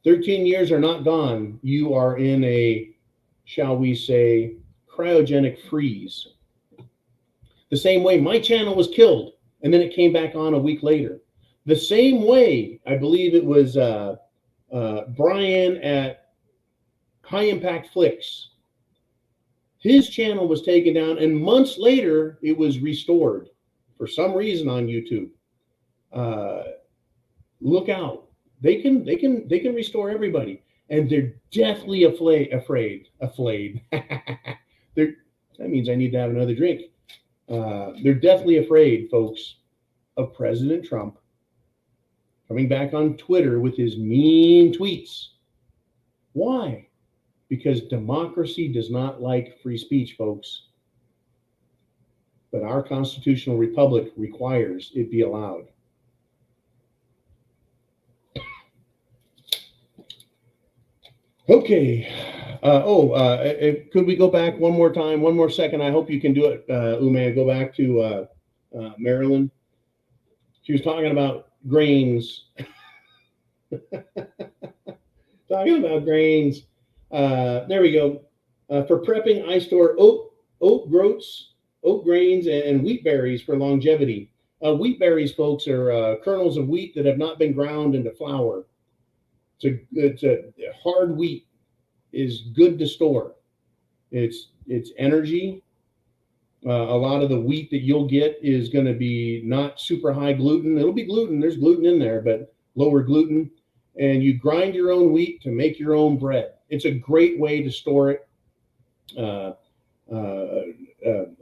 13 years are not gone. You are in a, shall we say, cryogenic freeze. The same way my channel was killed, and then it came back on a week later. The same way, I believe it was Brian at High Impact Flicks. His channel was taken down, and months later, it was restored for some reason on YouTube. Look out. They can restore everybody. And they're deathly afraid. That means I need to have another drink. They're deathly afraid, folks, of President Trump coming back on Twitter with his mean tweets. Why? Because democracy does not like free speech, folks. But our constitutional republic requires it be allowed. Okay. Could we go back one more time, one more second? I hope you can do it, Ume. Go back to Marilyn. She was talking about grains. Talking about grains. There we go. For prepping, I store oat grains, and wheat berries for longevity. Wheat berries, folks, are kernels of wheat that have not been ground into flour. It's a hard wheat is good to store. It's energy. A lot of the wheat that you'll get is going to be not super high gluten. It'll be gluten. There's gluten in there, but lower gluten. And you grind your own wheat to make your own bread. It's a great way to store it.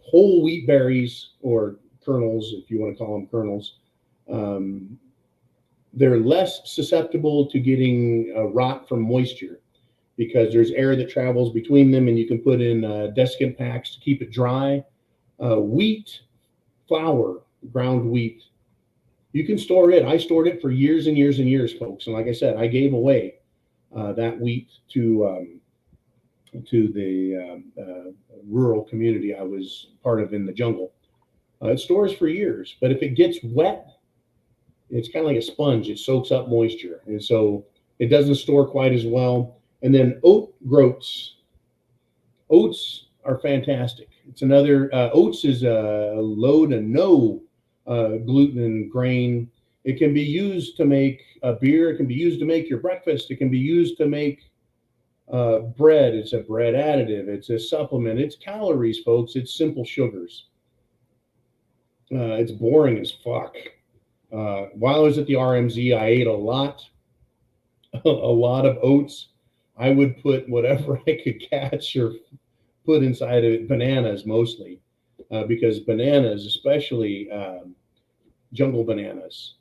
Whole wheat berries, or kernels, if you want to call them kernels, they're less susceptible to getting rot from moisture because there's air that travels between them, and you can put in desiccant packs to keep it dry. Wheat flour, ground wheat, You can store it. I stored it for years and years and years, folks. And like I said, I gave away that wheat to the rural community I was part of in the jungle. It stores for years, but if it gets wet, it's kind of like a sponge. It soaks up moisture, and so it doesn't store quite as well. And then oat groats. Oats are fantastic. It's another, oats is a low to no gluten grain. It can be used to make a beer. It can be used to make your breakfast. It can be used to make bread. It's a bread additive. It's a supplement. It's calories, folks. It's simple sugars. It's boring as fuck. While I was at the RMZ, I ate a lot of oats. I would put whatever I could catch or put inside of it, bananas mostly, because bananas, especially jungle bananas,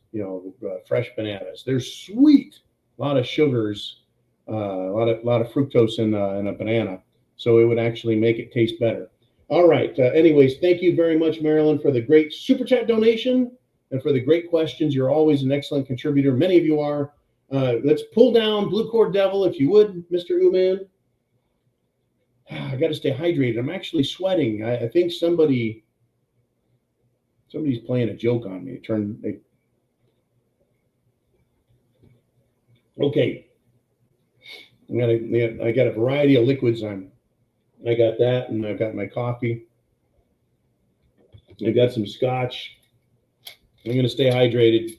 fresh bananas, they're sweet. A lot of sugars, a lot of fructose in a banana, so it would actually make it taste better. All right. Anyways, thank you very much, Marilyn, for the great super chat donation and for the great questions. You're always an excellent contributor. Many of you are. Let's pull down Blue Cord Devil, if you would, Mr. Uman. I got to stay hydrated. I'm actually sweating. I think somebody's playing a joke on me. Okay. I got a variety of liquids. I got that, and I've got my coffee. I got some scotch. I'm going to stay hydrated.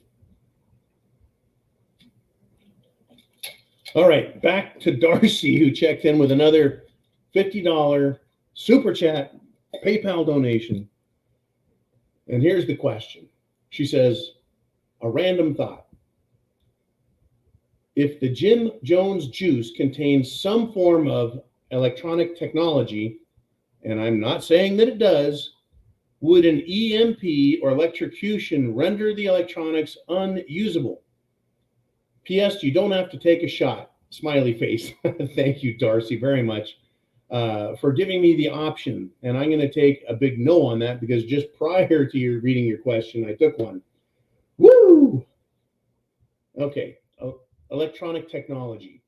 All right, back to Darcy, who checked in with another $50 super chat PayPal donation. And here's the question. She says, a random thought. If the Jim Jones juice contains some form of electronic technology, and I'm not saying that it does, would an EMP or electrocution render the electronics unusable? P.S. You don't have to take a shot. Smiley face. Thank you, Darcy, very much for giving me the option. And I'm going to take a big no on that because just prior to reading your question, I took one. Woo! Okay. Electronic technology.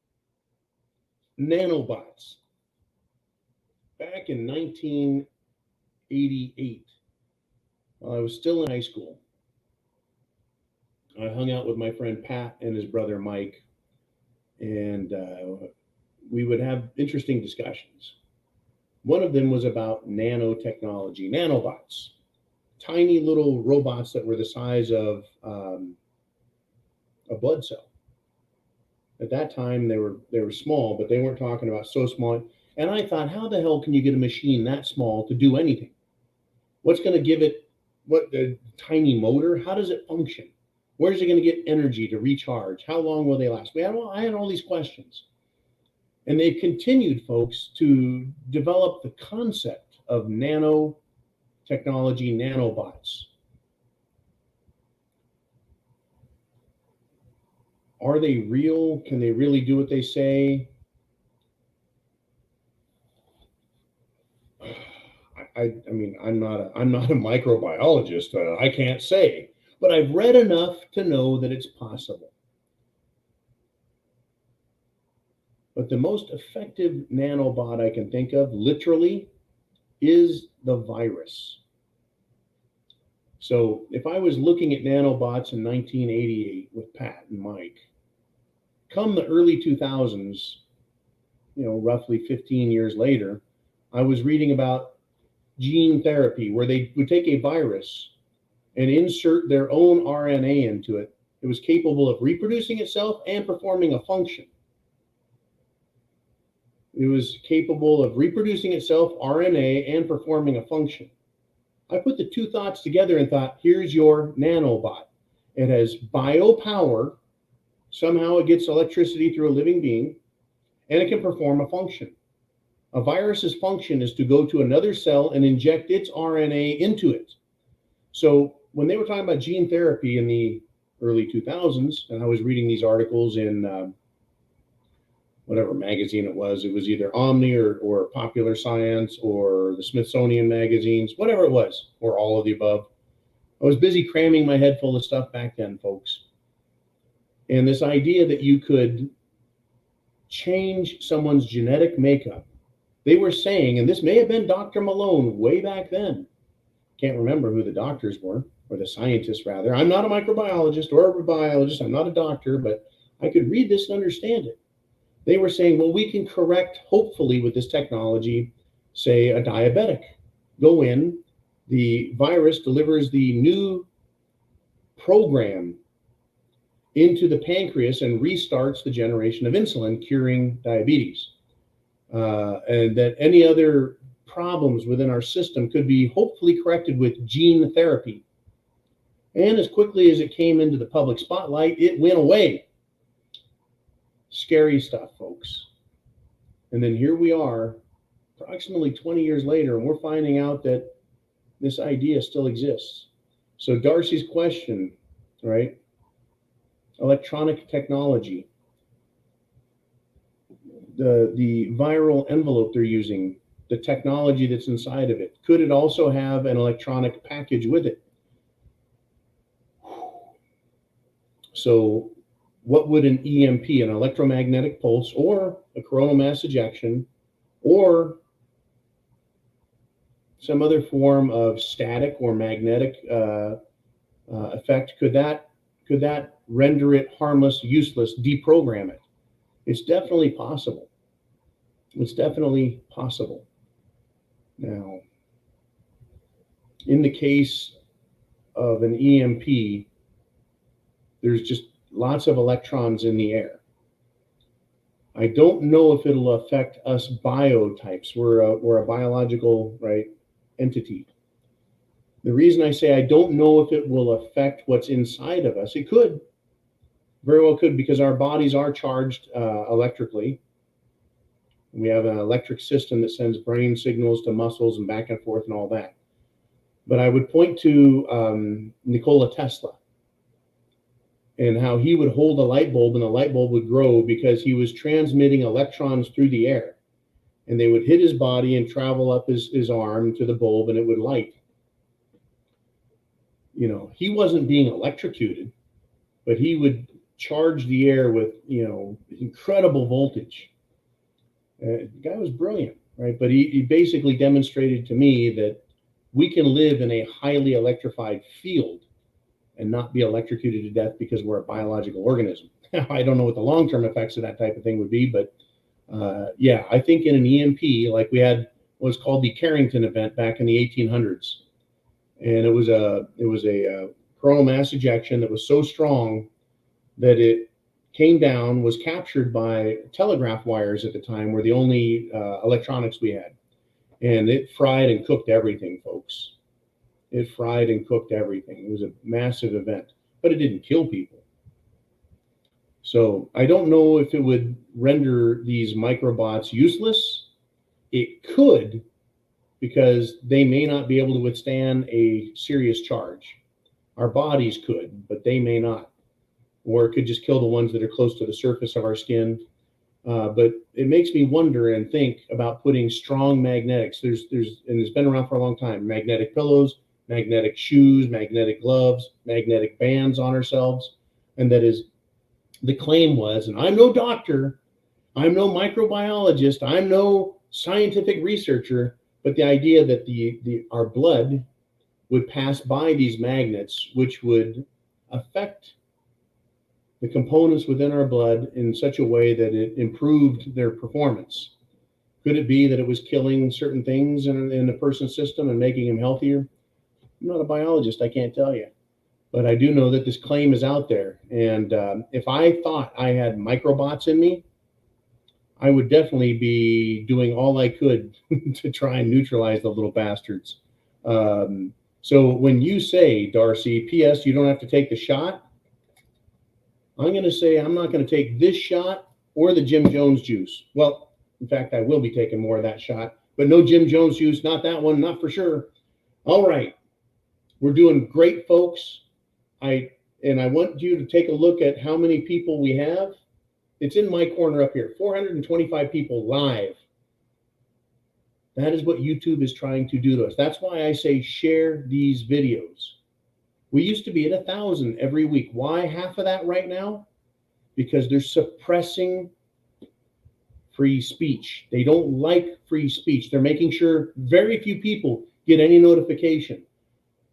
Nanobots. Back in 1988, while I was still in high school, I hung out with my friend Pat and his brother Mike, and we would have interesting discussions. One of them was about nanotechnology, nanobots, tiny little robots that were the size of a blood cell. At that time, they were small, but they weren't talking about so small. And I thought, how the hell can you get a machine that small to do anything? What's going to give it, a tiny motor? How does it function? Where's it going to get energy to recharge? How long will they last? I had all these questions. And they've continued, folks, to develop the concept of nanotechnology, nanobots. Are they real? Can they really do what they say? I mean, I'm not a microbiologist. I can't say, but I've read enough to know that it's possible. But the most effective nanobot I can think of, literally, is the virus. So if I was looking at nanobots in 1988 with Pat and Mike, come the early 2000s, roughly 15 years later, I was reading about gene therapy, where they would take a virus and insert their own RNA into it. It was capable of reproducing itself and performing a function. It was capable of reproducing itself, RNA, and performing a function. I put the two thoughts together and thought, here's your nanobot. It has biopower. Somehow it gets electricity through a living being, and it can perform a function. A virus's function is to go to another cell and inject its RNA into it. So when they were talking about gene therapy in the early 2000s, and I was reading these articles in whatever magazine it was either Omni or Popular Science or the Smithsonian magazines, whatever it was, or all of the above. I was busy cramming my head full of stuff back then, folks. And this idea that you could change someone's genetic makeup, they were saying, and this may have been Dr. Malone way back then. Can't remember who the doctors were, or the scientists rather. I'm not a microbiologist or a biologist. I'm not a doctor, but I could read this and understand it. They were saying, well, we can correct, hopefully with this technology, say a diabetic. Go in, the virus delivers the new program into the pancreas and restarts the generation of insulin, curing diabetes. And that any other problems within our system could be hopefully corrected with gene therapy. And as quickly as it came into the public spotlight, it went away. Scary stuff, folks. And then here we are, approximately 20 years later, and we're finding out that this idea still exists. So Darcy's question, right? Electronic technology, the viral envelope they're using, the technology that's inside of it, could it also have an electronic package with it? So what would an EMP, an electromagnetic pulse, or a coronal mass ejection, or some other form of static or magnetic effect, could that render it harmless, useless, deprogram it? It's definitely possible. It's definitely possible. Now, in the case of an EMP, there's just lots of electrons in the air. I don't know if it'll affect us biotypes. We're a biological, right, entity. The reason I say I don't know if it will affect what's inside of us, it could, very well could, because our bodies are charged electrically. We have an electric system that sends brain signals to muscles and back and forth and all that. But I would point to Nikola Tesla and how he would hold a light bulb and the light bulb would grow because he was transmitting electrons through the air. And they would hit his body and travel up his arm to the bulb and it would light. You know, he wasn't being electrocuted, but he would charge the air with, you know, incredible voltage. The guy was brilliant, right? But he basically demonstrated to me that we can live in a highly electrified field and not be electrocuted to death because we're a biological organism. I don't know what the long-term effects of that type of thing would be, but yeah, I think in an EMP, like we had what was called the Carrington event back in the 1800s, and it was a coronal mass ejection that was so strong that it came down, was captured by telegraph wires at the time, were the only electronics we had, and it fried and cooked everything, folks. It fried and cooked everything. It was a massive event, but it didn't kill people. So I don't know if it would render these microbots useless. It could, because they may not be able to withstand a serious charge. Our bodies could, but they may not. Or it could just kill the ones that are close to the surface of our skin. But it makes me wonder and think about putting strong magnetics. And it's been around for a long time. Magnetic pillows, magnetic shoes, magnetic gloves, magnetic bands on ourselves. And that is, the claim was, and I'm no doctor, I'm no microbiologist, I'm no scientific researcher, but the idea that our blood would pass by these magnets, which would affect the components within our blood in such a way that it improved their performance. Could it be that it was killing certain things in the person's system and making him healthier? I'm not a biologist, I can't tell you. But I do know that this claim is out there. And if I thought I had microbots in me, I would definitely be doing all I could to try and neutralize the little bastards. So when you say, Darcy, P.S., you don't have to take the shot, I'm going to say I'm not going to take this shot or the Jim Jones juice. Well, in fact, I will be taking more of that shot, but no Jim Jones juice, not that one, not for sure. All right. We're doing great, folks. I want you to take a look at how many people we have. It's in my corner up here, 425 people live. That is what YouTube is trying to do to us. That's why I say share these videos. We used to be at 1,000 every week. Why half of that right now? Because they're suppressing free speech. They don't like free speech. They're making sure very few people get any notification.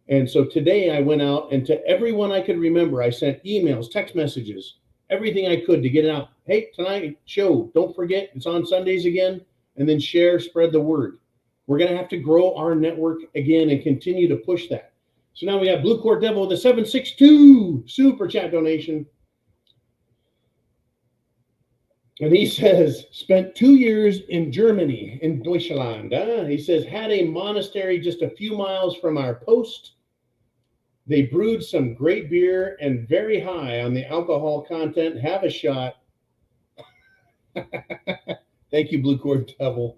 And so today I went out, and to everyone I could remember, I sent emails, text messages, everything I could to get it out. Hey, tonight show, don't forget, it's on Sundays again. And then share, spread the word. We're going to have to grow our network again and continue to push that. So now we have Blue Court Devil with a 762 super chat donation. And he says, spent 2 years in Germany, in Deutschland. He says, had a monastery just a few miles from our post. They brewed some great beer and very high on the alcohol content. Have a shot. Thank you, Blue Court Devil.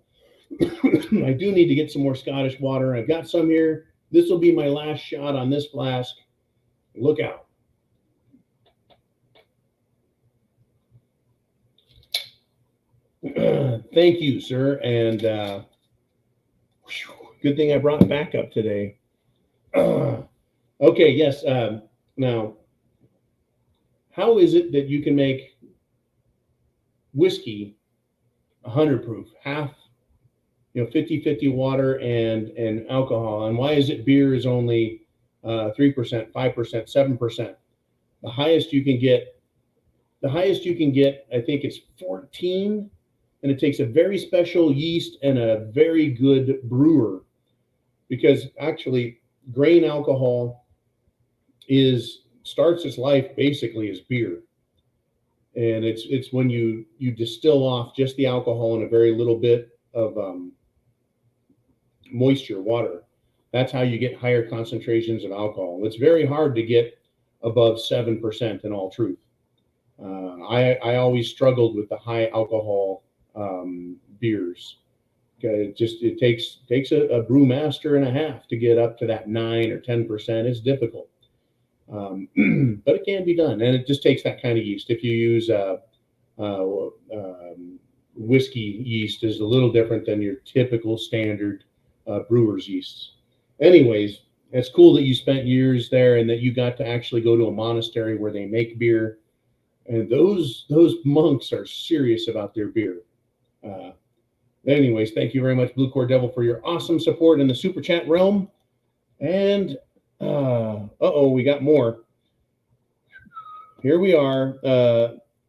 I do need to get some more Scottish water. I've got some here. This will be my last shot on this flask. Look out. Thank you, sir. And good thing I brought backup today. Okay, yes. Now, how is it that you can make whiskey 100 proof, half, 50-50 water and alcohol? And why is it beer is only 3%, 5%, 7%? The highest you can get, I think it's 14. And it takes a very special yeast and a very good brewer, because actually grain alcohol starts its life basically as beer. And it's when you distill off just the alcohol and a very little bit of moisture, water. That's how you get higher concentrations of alcohol. It's very hard to get above 7% in all truth. I always struggled with the high alcohol beers. It takes a brewmaster and a half to get up to that 9 or 10%. It's difficult, but it can be done, and it just takes that kind of yeast. If you use whiskey yeast, is a little different than your typical standard brewer's yeast. Anyways, it's cool that you spent years there and that you got to actually go to a monastery where they make beer, and those monks are serious about their beer. Anyways, thank you very much, Blue Court Devil, for your awesome support in the super chat realm. And we got more. Here we are.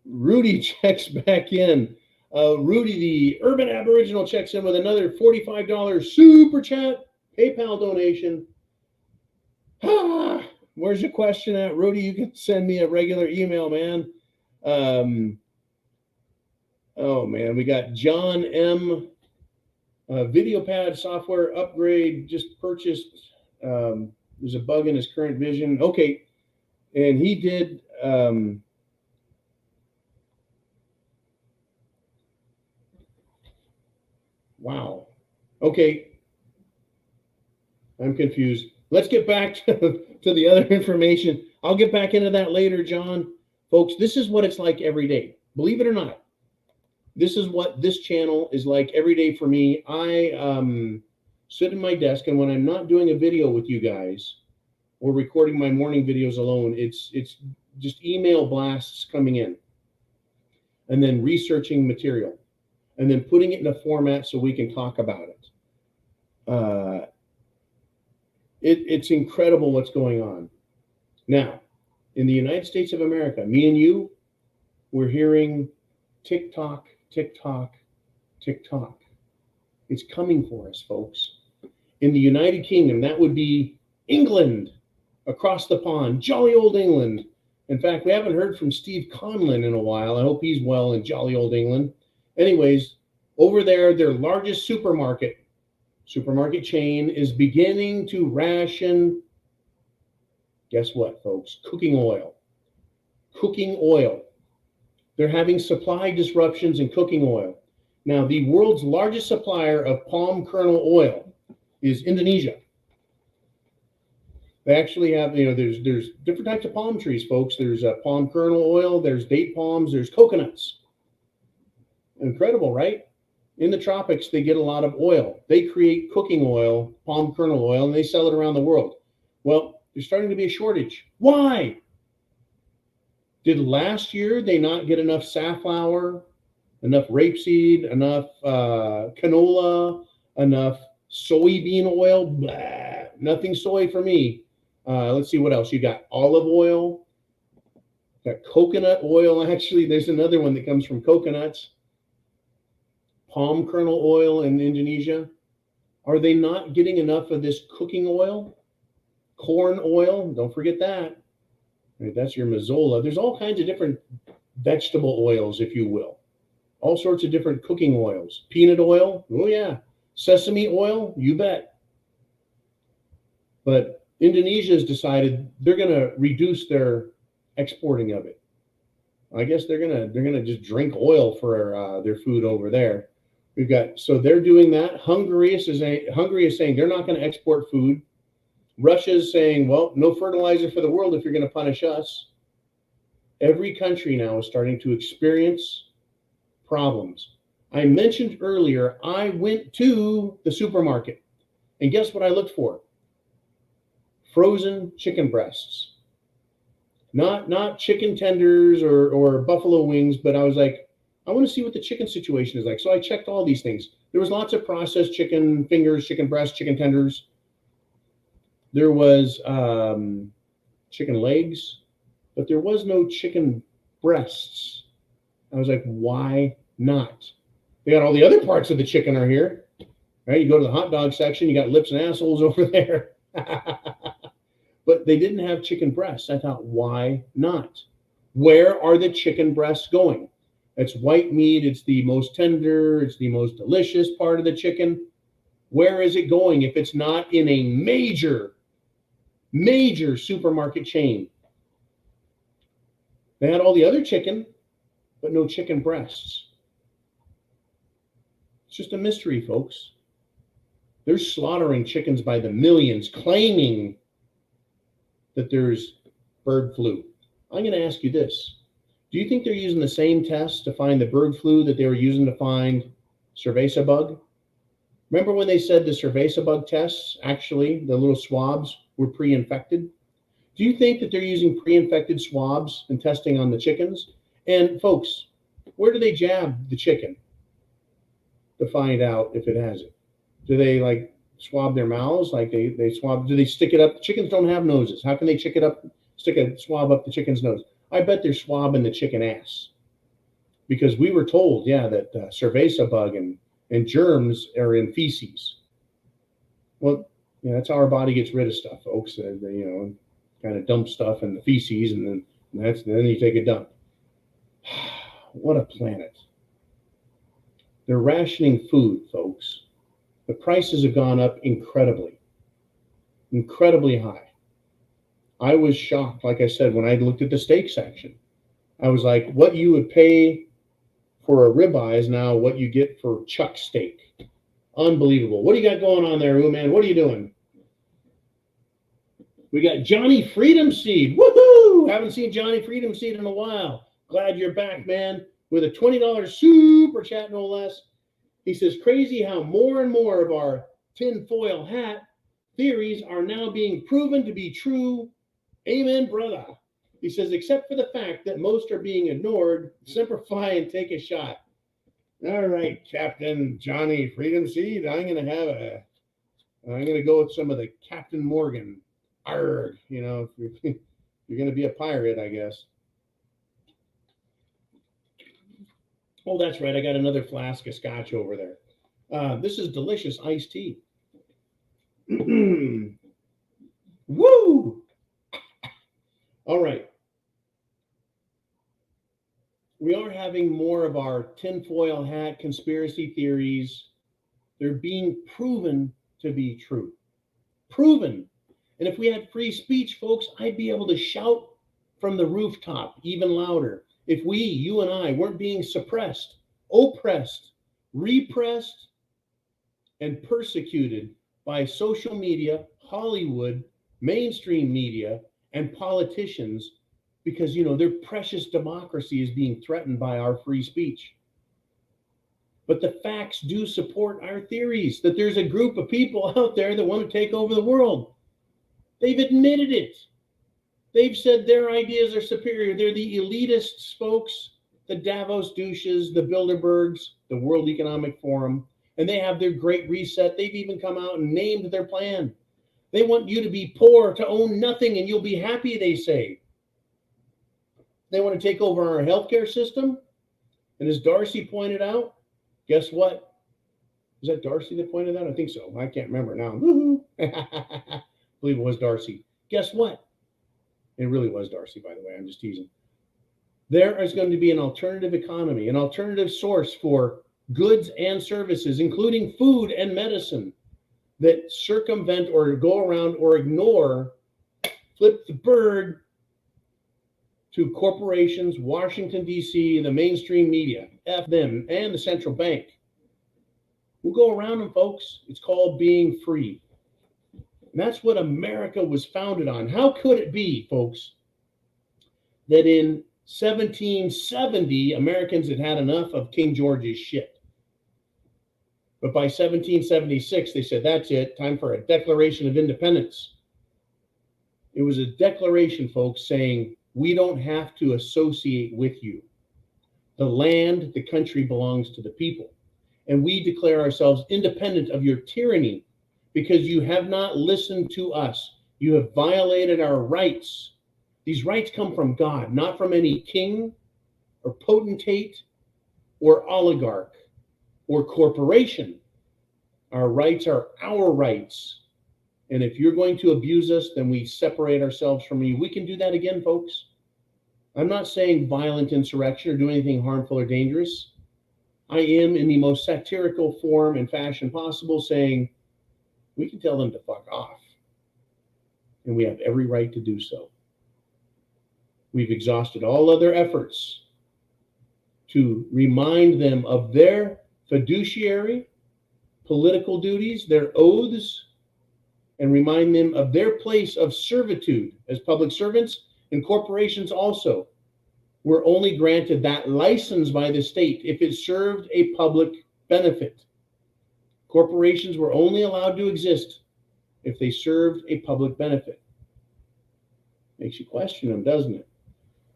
Rudy checks back in. Rudy, the urban aboriginal, checks in with another $45 super chat PayPal donation. Where's your question at, Rudy? You can send me a regular email, man. Oh, man, we got John M. VideoPad software upgrade just purchased. There's a bug in his current vision. Okay, and he did. Wow. Okay. I'm confused. Let's get back to the other information. I'll get back into that later, John. Folks, this is what it's like every day. Believe it or not. This is what this channel is like every day for me. I sit at my desk, and when I'm not doing a video with you guys or recording my morning videos alone, it's just email blasts coming in, and then researching material, and then putting it in a format so we can talk about it. It's incredible what's going on. Now, in the United States of America, me and you, we're hearing TikTok. It's coming for us, folks. In the United Kingdom, that would be England, across the pond, jolly old England. In fact, we haven't heard from Steve Conlon in a while. I hope he's well in jolly old England. Anyways, over there, their largest supermarket chain is beginning to ration, guess what, folks? Cooking oil. They're having supply disruptions in cooking oil. Now, the world's largest supplier of palm kernel oil is Indonesia. They actually have, there's different types of palm trees, folks. There's palm kernel oil, there's date palms, there's coconuts. Incredible, right? In the tropics, they get a lot of oil. They create cooking oil, palm kernel oil, and they sell it around the world. Well, There's starting to be a shortage. Why? Did last year they not get enough safflower, enough rapeseed, enough canola, enough soybean oil? Blah, nothing soy for me. Let's see what else. You got olive oil, got coconut oil. Actually, there's another one that comes from coconuts. Palm kernel oil in Indonesia. Are they not getting enough of this cooking oil? Corn oil, don't forget that. Right, that's your mazola. There's all kinds of different vegetable oils, if you will. All sorts of different cooking oils. Peanut oil, oh yeah. Sesame oil, you bet. But Indonesia has decided they're going to reduce their exporting of it. I guess they're gonna just drink oil for their food over there. So they're doing that. Hungary is saying they're not going to export food. Russia's saying, well, no fertilizer for the world if you're going to punish us. Every country now is starting to experience problems. I mentioned earlier, I went to the supermarket, and guess what I looked for? Frozen chicken breasts. Not chicken tenders or buffalo wings, but I was like, I want to see what the chicken situation is like. So I checked all these things. There was lots of processed chicken fingers, chicken breasts, chicken tenders. There was chicken legs, but there was no chicken breasts. I was like, why not? They got all the other parts of the chicken are here. Right? You go to the hot dog section, you got lips and assholes over there. But they didn't have chicken breasts. I thought, why not? Where are the chicken breasts going? It's white meat. It's the most tender. It's the most delicious part of the chicken. Where is it going if it's not in a major supermarket chain? They had all the other chicken, but no chicken breasts. It's just a mystery, folks. They're slaughtering chickens by the millions, claiming that there's bird flu. I'm going to ask you this. Do you think they're using the same test to find the bird flu that they were using to find cerveza bug? Remember when they said the cerveza bug tests, actually, the little swabs were pre-infected? Do you think that they're using pre-infected swabs and testing on the chickens? And folks, where do they jab the chicken to find out if it has it? Do they like swab their mouths? Like they swab, do they stick it up? Chickens don't have noses. How can they stick a swab up the chicken's nose? I bet they're swabbing the chicken ass. Because we were told, yeah, that cerveza bug and germs are in feces. Well, yeah, that's how our body gets rid of stuff, folks. They kind of dump stuff in the feces, and then you take a dump. What a planet. They're rationing food, folks. The prices have gone up incredibly high. I was shocked, like I said, when I looked at the steak section. I was like, what you would pay for a ribeye is now what you get for chuck steak. Unbelievable. What do you got going on there, man? What are you doing? We got Johnny Freedom Seed. Woohoo! Haven't seen Johnny Freedom Seed in a while. Glad you're back, man. With a $20 super chat, no less. He says, crazy how more and more of our tinfoil hat theories are now being proven to be true. Amen, brother. He says, except for the fact that most are being ignored, simplify and take a shot. All right, Captain Johnny Freedom Seed. I'm going to go with some of the Captain Morgan. Arg, if you're going to be a pirate, I guess. Oh, that's right. I got another flask of scotch over there. This is delicious iced tea. Woo! All right. We are having more of our tinfoil hat conspiracy theories. They're being proven to be true. Proven. And if we had free speech, folks, I'd be able to shout from the rooftop even louder. If you and I, weren't being suppressed, oppressed, repressed, and persecuted by social media, Hollywood, mainstream media, and politicians, because, their precious democracy is being threatened by our free speech. But the facts do support our theories that there's a group of people out there that want to take over the world. They've admitted it. They've said their ideas are superior. They're the elitist folks, the Davos douches, the Bilderbergs, the World Economic Forum, and they have their great reset. They've even come out and named their plan. They want you to be poor, to own nothing, and you'll be happy, they say. They want to take over our healthcare system. And as Darcy pointed out, guess what? Was that Darcy that pointed that? I think so. I can't remember now. I believe it was Darcy. Guess what? It really was Darcy, by the way. I'm just teasing. There is going to be an alternative economy, an alternative source for goods and services, including food and medicine, that circumvent or go around or ignore, flip the bird to corporations, Washington, D.C., the mainstream media, F them, and the central bank. We'll go around them, folks. It's called being free. And that's what America was founded on. How could it be, folks, that in 1770, Americans had had enough of King George's shit? But by 1776, they said, that's it, time for a Declaration of Independence. It was a declaration, folks, saying, we don't have to associate with you. The land, the country belongs to the people. And we declare ourselves independent of your tyranny because you have not listened to us. You have violated our rights. These rights come from God, not from any king or potentate or oligarch or corporation. Our rights are our rights. And if you're going to abuse us, then we separate ourselves from you. We can do that again, folks. I'm not saying violent insurrection or do anything harmful or dangerous. I am, in the most satirical form and fashion possible, saying we can tell them to fuck off. And we have every right to do so. We've exhausted all other efforts to remind them of their fiduciary, political duties, their oaths, and remind them of their place of servitude as public servants, and corporations also were only granted that license by the state if it served a public benefit. Corporations were only allowed to exist if they served a public benefit. Makes you question them, doesn't it?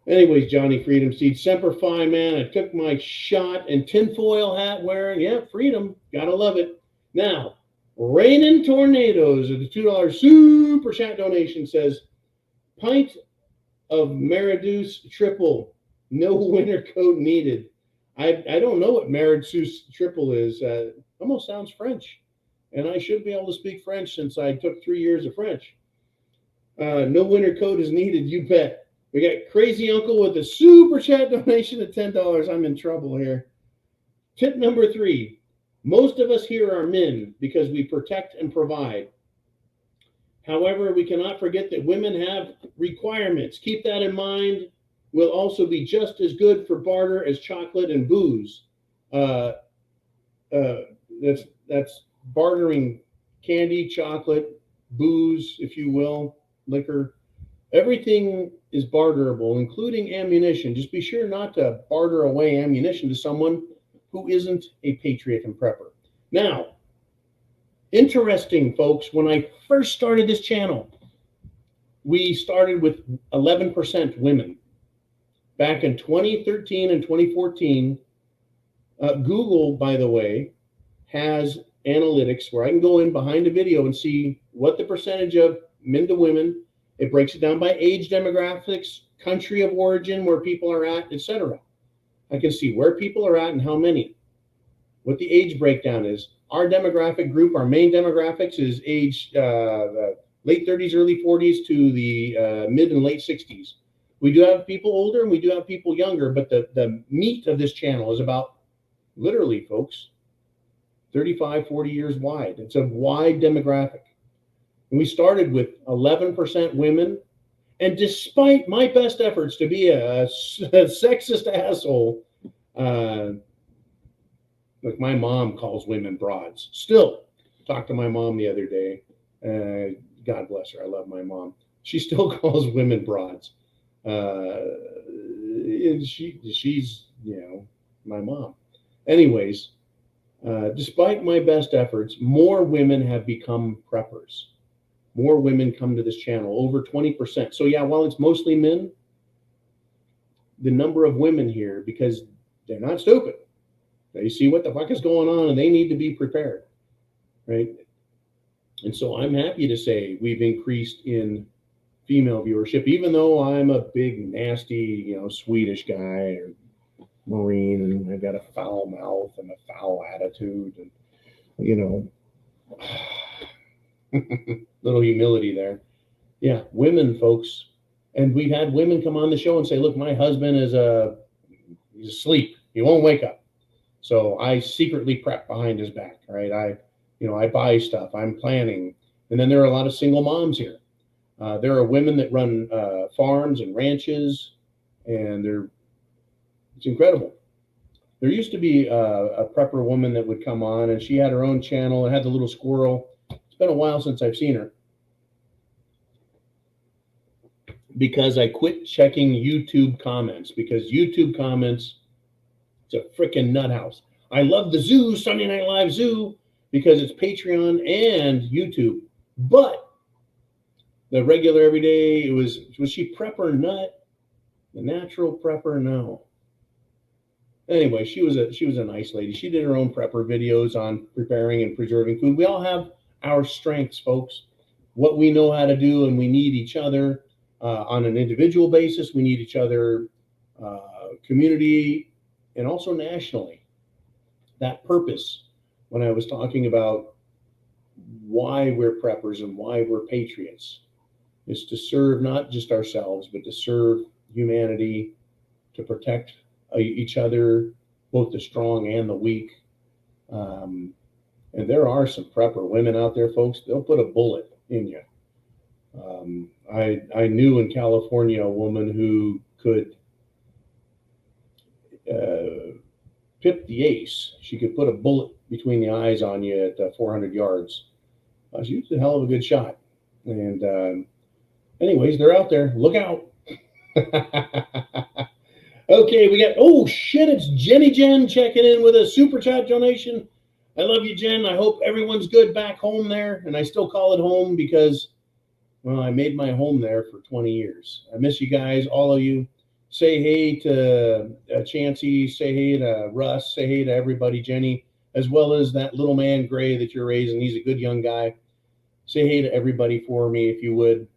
Anyways, Johnny Freedom Seed, Semper Fi, man, I took my shot and tinfoil hat wearing. Yeah, freedom. Gotta love it. Now, Raining Tornadoes of the $2 super chat donation says, pint of Mariduce triple, no winter coat needed. I don't know what Mariduce triple is. Almost sounds French. And I should be able to speak French since I took 3 years of French. No winter coat is needed, you bet. We got Crazy Uncle with a super chat donation of $10. I'm in trouble here. Tip number 3. Most of us here are men because we protect and provide. However, we cannot forget that women have requirements. Keep that in mind. Will also be just as good for barter as chocolate and booze. That's bartering candy, chocolate, booze, if you will, liquor. Everything is barterable, including ammunition. Just be sure not to barter away ammunition to someone who isn't a patriot and prepper. Now, interesting, folks, when I first started this channel, we started with 11% women. Back in 2013 and 2014, Google, by the way, has analytics where I can go in behind a video and see what the percentage of men to women. It breaks it down by age demographics, country of origin, where people are at, etc. I can see where people are at and how many, what the age breakdown is. Our demographic group, our main demographics is age late 30s, early 40s to the mid and late 60s. We do have people older and we do have people younger, but the meat of this channel is about, literally, folks, 35, 40 years wide. It's a wide demographic. And we started with 11% women. And despite my best efforts to be a sexist asshole, look, my mom calls women broads. Still, talked to my mom the other day. God bless her. I love my mom. She still calls women broads. And she's, my mom. Anyways, despite my best efforts, more women have become preppers. more women come to this channel, over 20%. So yeah, while it's mostly men, the number of women here, because they're not stupid. They see what the fuck is going on and they need to be prepared, right? And so I'm happy to say we've increased in female viewership, even though I'm a big, nasty, Swedish guy or Marine, and I've got a foul mouth and a foul attitude, and little humility there. Yeah, women, folks. And we've had women come on the show and say, look, my husband he's asleep. He won't wake up. So I secretly prep behind his back, right? I buy stuff, I'm planning. And then there are a lot of single moms here. There are women that run farms and ranches, and it's incredible. There used to be a prepper woman that would come on, and she had her own channel and had the little squirrel. It's been a while since I've seen her, because I quit checking YouTube comments, because YouTube comments, it's a freaking nut house. I love the Zoo, Sunday Night Live Zoo, because it's Patreon and YouTube. But the regular everyday, was she prepper nut? The natural prepper? No. Anyway, she was a nice lady. She did her own prepper videos on preparing and preserving food. We all have our strengths, folks. What we know how to do, and we need each other on an individual basis. We need each other, community, and also nationally. That purpose, when I was talking about why we're preppers and why we're patriots, is to serve not just ourselves, but to serve humanity, to protect each other, both the strong and the weak. And there are some prepper women out there, folks. They'll put a bullet in you. I knew in California a woman who could pip the ace. She could put a bullet between the eyes on you at 400 yards. She was a hell of a good shot. And anyways, they're out there. Look out. Okay, we got, oh shit, it's Jenny Jen checking in with a super chat donation. I love you, Jen. I hope everyone's good back home there. And I still call it home because, well, I made my home there for 20 years. I miss you guys, all of you. Say hey to Chancey. Say hey to Russ. Say hey to everybody, Jenny, as well as that little man, Gray, that you're raising. He's a good young guy. Say hey to everybody for me, if you would.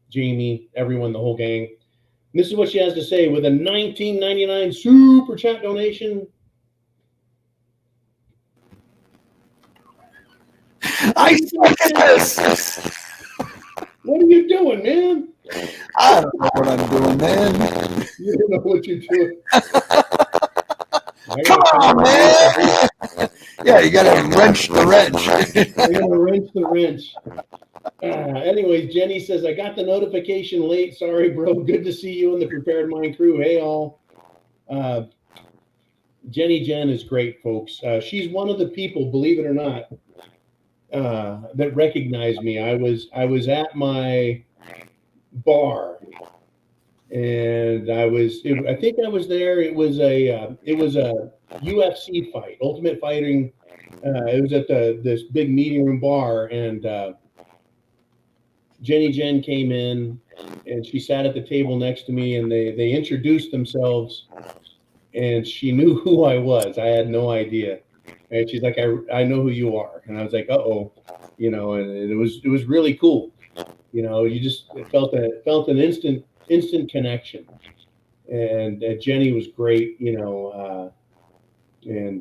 Jamie, everyone, the whole gang. And this is what she has to say with a $19.99 super chat donation. I suck at this. What are you doing, man? I don't know what I'm doing, man. You don't know what you're doing. Come on, man. Yeah, you gotta wrench the wrench. I gotta wrench the wrench. Anyways, Jenny says, I got the notification late. Sorry, bro. Good to see you in the Prepared Mind crew. Hey, all. Jenny Jen is great, folks. She's one of the people, believe it or not, that recognized me. I was at my bar, and I think I was there. It was a UFC fight, Ultimate Fighting. It was at this big meeting room bar, and Jenny Jen came in, and she sat at the table next to me, and they introduced themselves, and she knew who I was. I had no idea. And she's like, I know who you are. And I was like, uh-oh, and it was really cool. You just felt an instant connection. And Jenny was great, and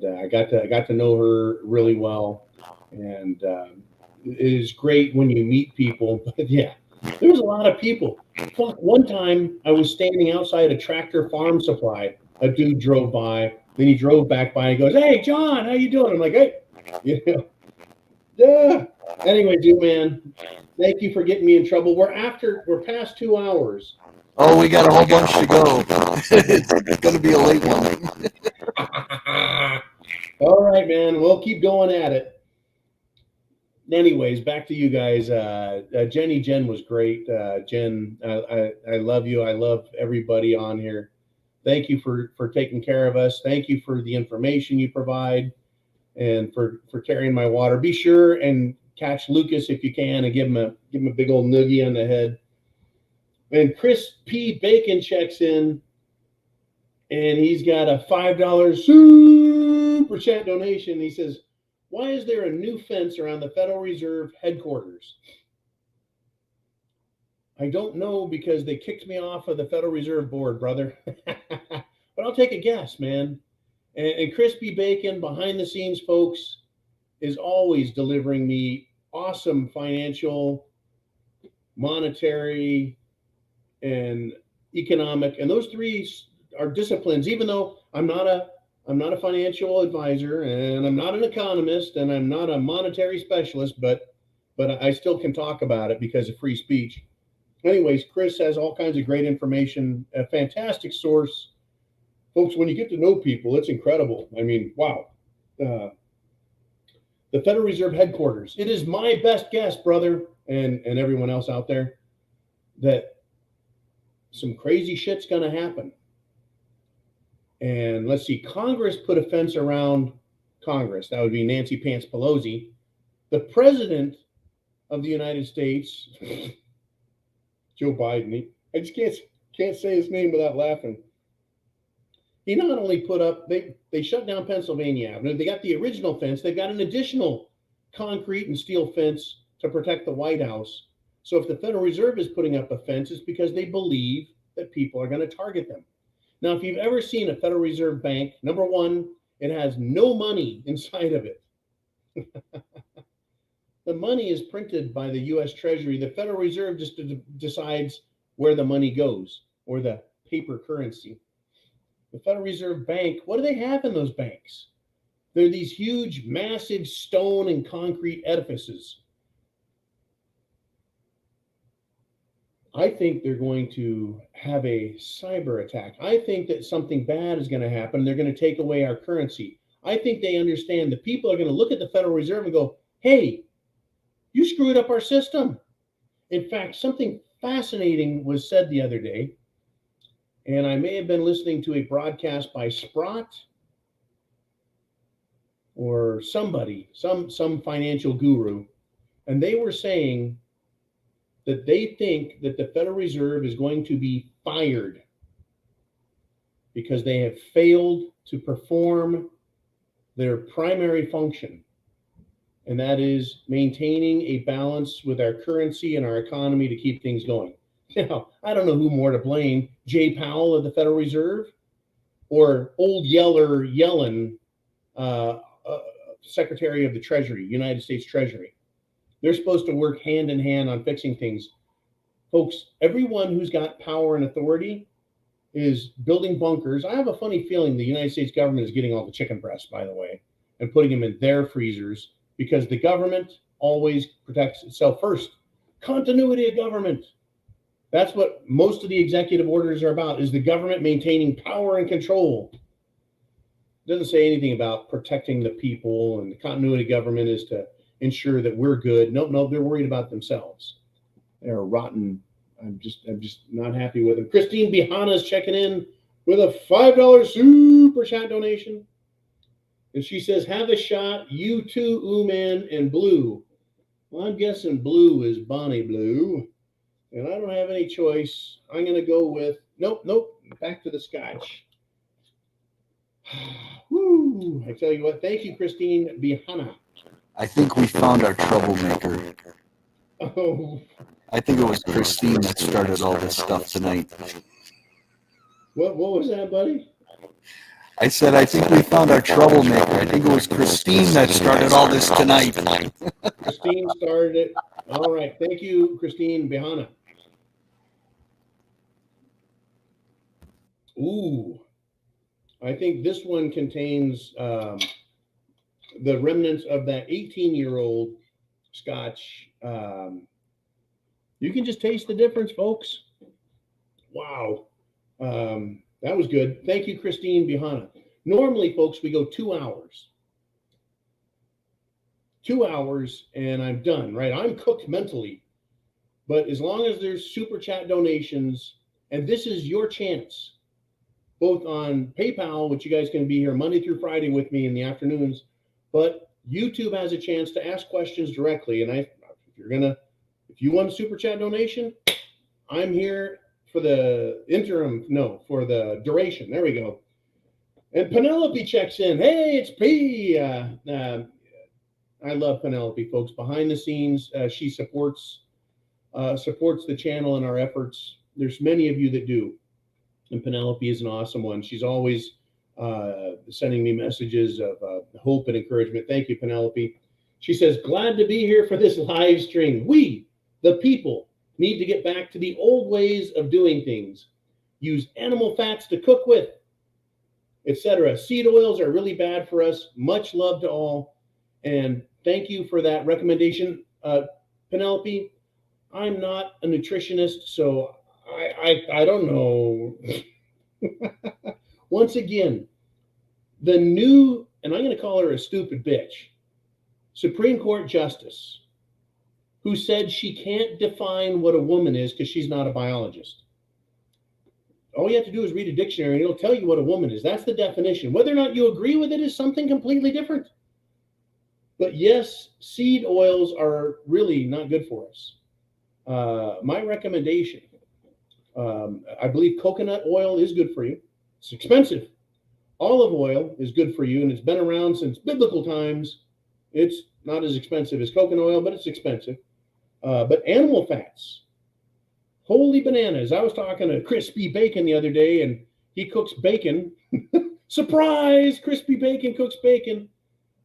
I got to know her really well. And it is great when you meet people. But yeah, there was a lot of people. Fuck, one time I was standing outside a Tractor Farm Supply. A dude drove by. Then he drove back by and goes, "Hey, John, how you doing?" I'm like, "Hey." Yeah. Anyway, dude, man, thank you for getting me in trouble. We're past 2 hours. Oh, we got a whole bunch to go. It's going to be a late one. All right, man. We'll keep going at it. Anyways, back to you guys. Jenny Jen was great. Jen, I love you. I love everybody on here. Thank you for taking care of us. Thank you for the information you provide and for carrying my water. Be sure and catch Lucas if you can and give him a big old noogie on the head. And Chris P. Bacon checks in, and he's got a $5 super chat donation. He says, "Why is there a new fence around the Federal Reserve headquarters?" I don't know, because they kicked me off of the Federal Reserve Board, brother. But I'll take a guess, man. And Crispy Bacon, behind the scenes, folks, is always delivering me awesome financial, monetary, and economic. And those three are disciplines, even though I'm not a financial advisor, and I'm not an economist, and I'm not a monetary specialist, but I still can talk about it because of free speech. Anyways, Chris has all kinds of great information, a fantastic source. Folks, when you get to know people, it's incredible. I mean, wow. The Federal Reserve headquarters. It is my best guess, brother, and everyone else out there, that some crazy shit's going to happen. And let's see, Congress put a fence around Congress. That would be Nancy Pants Pelosi. The president of the United States, Joe Biden, I just can't say his name without laughing. He not only put up, they shut down Pennsylvania Avenue. They got the original fence. They've got an additional concrete and steel fence to protect the White House. So if the Federal Reserve is putting up a fence, it's because they believe that people are going to target them. Now, if you've ever seen a Federal Reserve bank, number one, it has no money inside of it. The money is printed by the U.S. Treasury. The Federal Reserve just decides where the money goes, or the paper currency. The Federal Reserve Bank, what do they have in those banks? They're these huge, massive stone and concrete edifices. I think they're going to have a cyber attack. I think that something bad is going to happen. They're going to take away our currency. I think they understand that people are going to look at the Federal Reserve and go, "Hey, you screwed up our system." In fact, something fascinating was said the other day, and I may have been listening to a broadcast by Sprott or somebody, some financial guru, and they were saying that they think that the Federal Reserve is going to be fired because they have failed to perform their primary function, and that is maintaining a balance with our currency and our economy to keep things going. Now, I don't know who more to blame, Jay Powell of the Federal Reserve or old Yeller Yellen, Secretary of the Treasury, United States Treasury. They're supposed to work hand in hand on fixing things. Folks, everyone who's got power and authority is building bunkers. I have a funny feeling the United States government is getting all the chicken breasts, by the way, and putting them in their freezers, because the government always protects itself first. Continuity of government. That's what most of the executive orders are about, is the government maintaining power and control. It doesn't say anything about protecting the people, and the continuity of government is to ensure that we're good. No, they're worried about themselves. They're rotten. I'm just not happy with them. Christine Bihana is checking in with a $5 super chat donation. And she says, "Have a shot, you too, Ooman and Blue." Well, I'm guessing Blue is Bonnie Blue. And I don't have any choice. I'm going to go with, nope, back to the scotch. Woo! I tell you what, thank you, Christine Bihana. I think we found our troublemaker. Oh. I think it was Christine that started all this stuff tonight. What was that, buddy? I said, I think we found our troublemaker. I think it was Christine that started all this tonight. Christine started it. All right. Thank you, Christine Bihana. Ooh. I think this one contains the remnants of that 18-year-old scotch. You can just taste the difference, folks. Wow. That was good. Thank you, Christine Bihana. Normally, folks, we go 2 hours. 2 hours, and I'm done, right? I'm cooked mentally. But as long as there's super chat donations, and this is your chance, both on PayPal, which you guys can be here Monday through Friday with me in the afternoons, but YouTube has a chance to ask questions directly. And if you want a super chat donation, I'm here for the for the duration. There we go. And Penelope checks in. Hey, it's P. I love Penelope, folks. Behind the scenes, she supports the channel and our efforts. There's many of you that do, and Penelope is an awesome one. She's always sending me messages of hope and encouragement. Thank you, Penelope. She says, glad to be here for this live stream. We, the people, need to get back to the old ways of doing things. Use animal fats to cook with, etc. Seed oils are really bad for us. Much love to all. And thank you for that recommendation, Penelope. I'm not a nutritionist, so I don't know. Once again, the new, and I'm going to call her a stupid bitch, Supreme Court Justice, who said she can't define what a woman is because she's not a biologist. All you have to do is read a dictionary and it'll tell you what a woman is. That's the definition. Whether or not you agree with it is something completely different. But yes, seed oils are really not good for us. My recommendation, I believe coconut oil is good for you. It's expensive. Olive oil is good for you, and it's been around since biblical times. It's not as expensive as coconut oil, but it's expensive. But animal fats, holy bananas. I was talking to Crispy Bacon the other day, and he cooks bacon. Surprise! Crispy Bacon cooks bacon.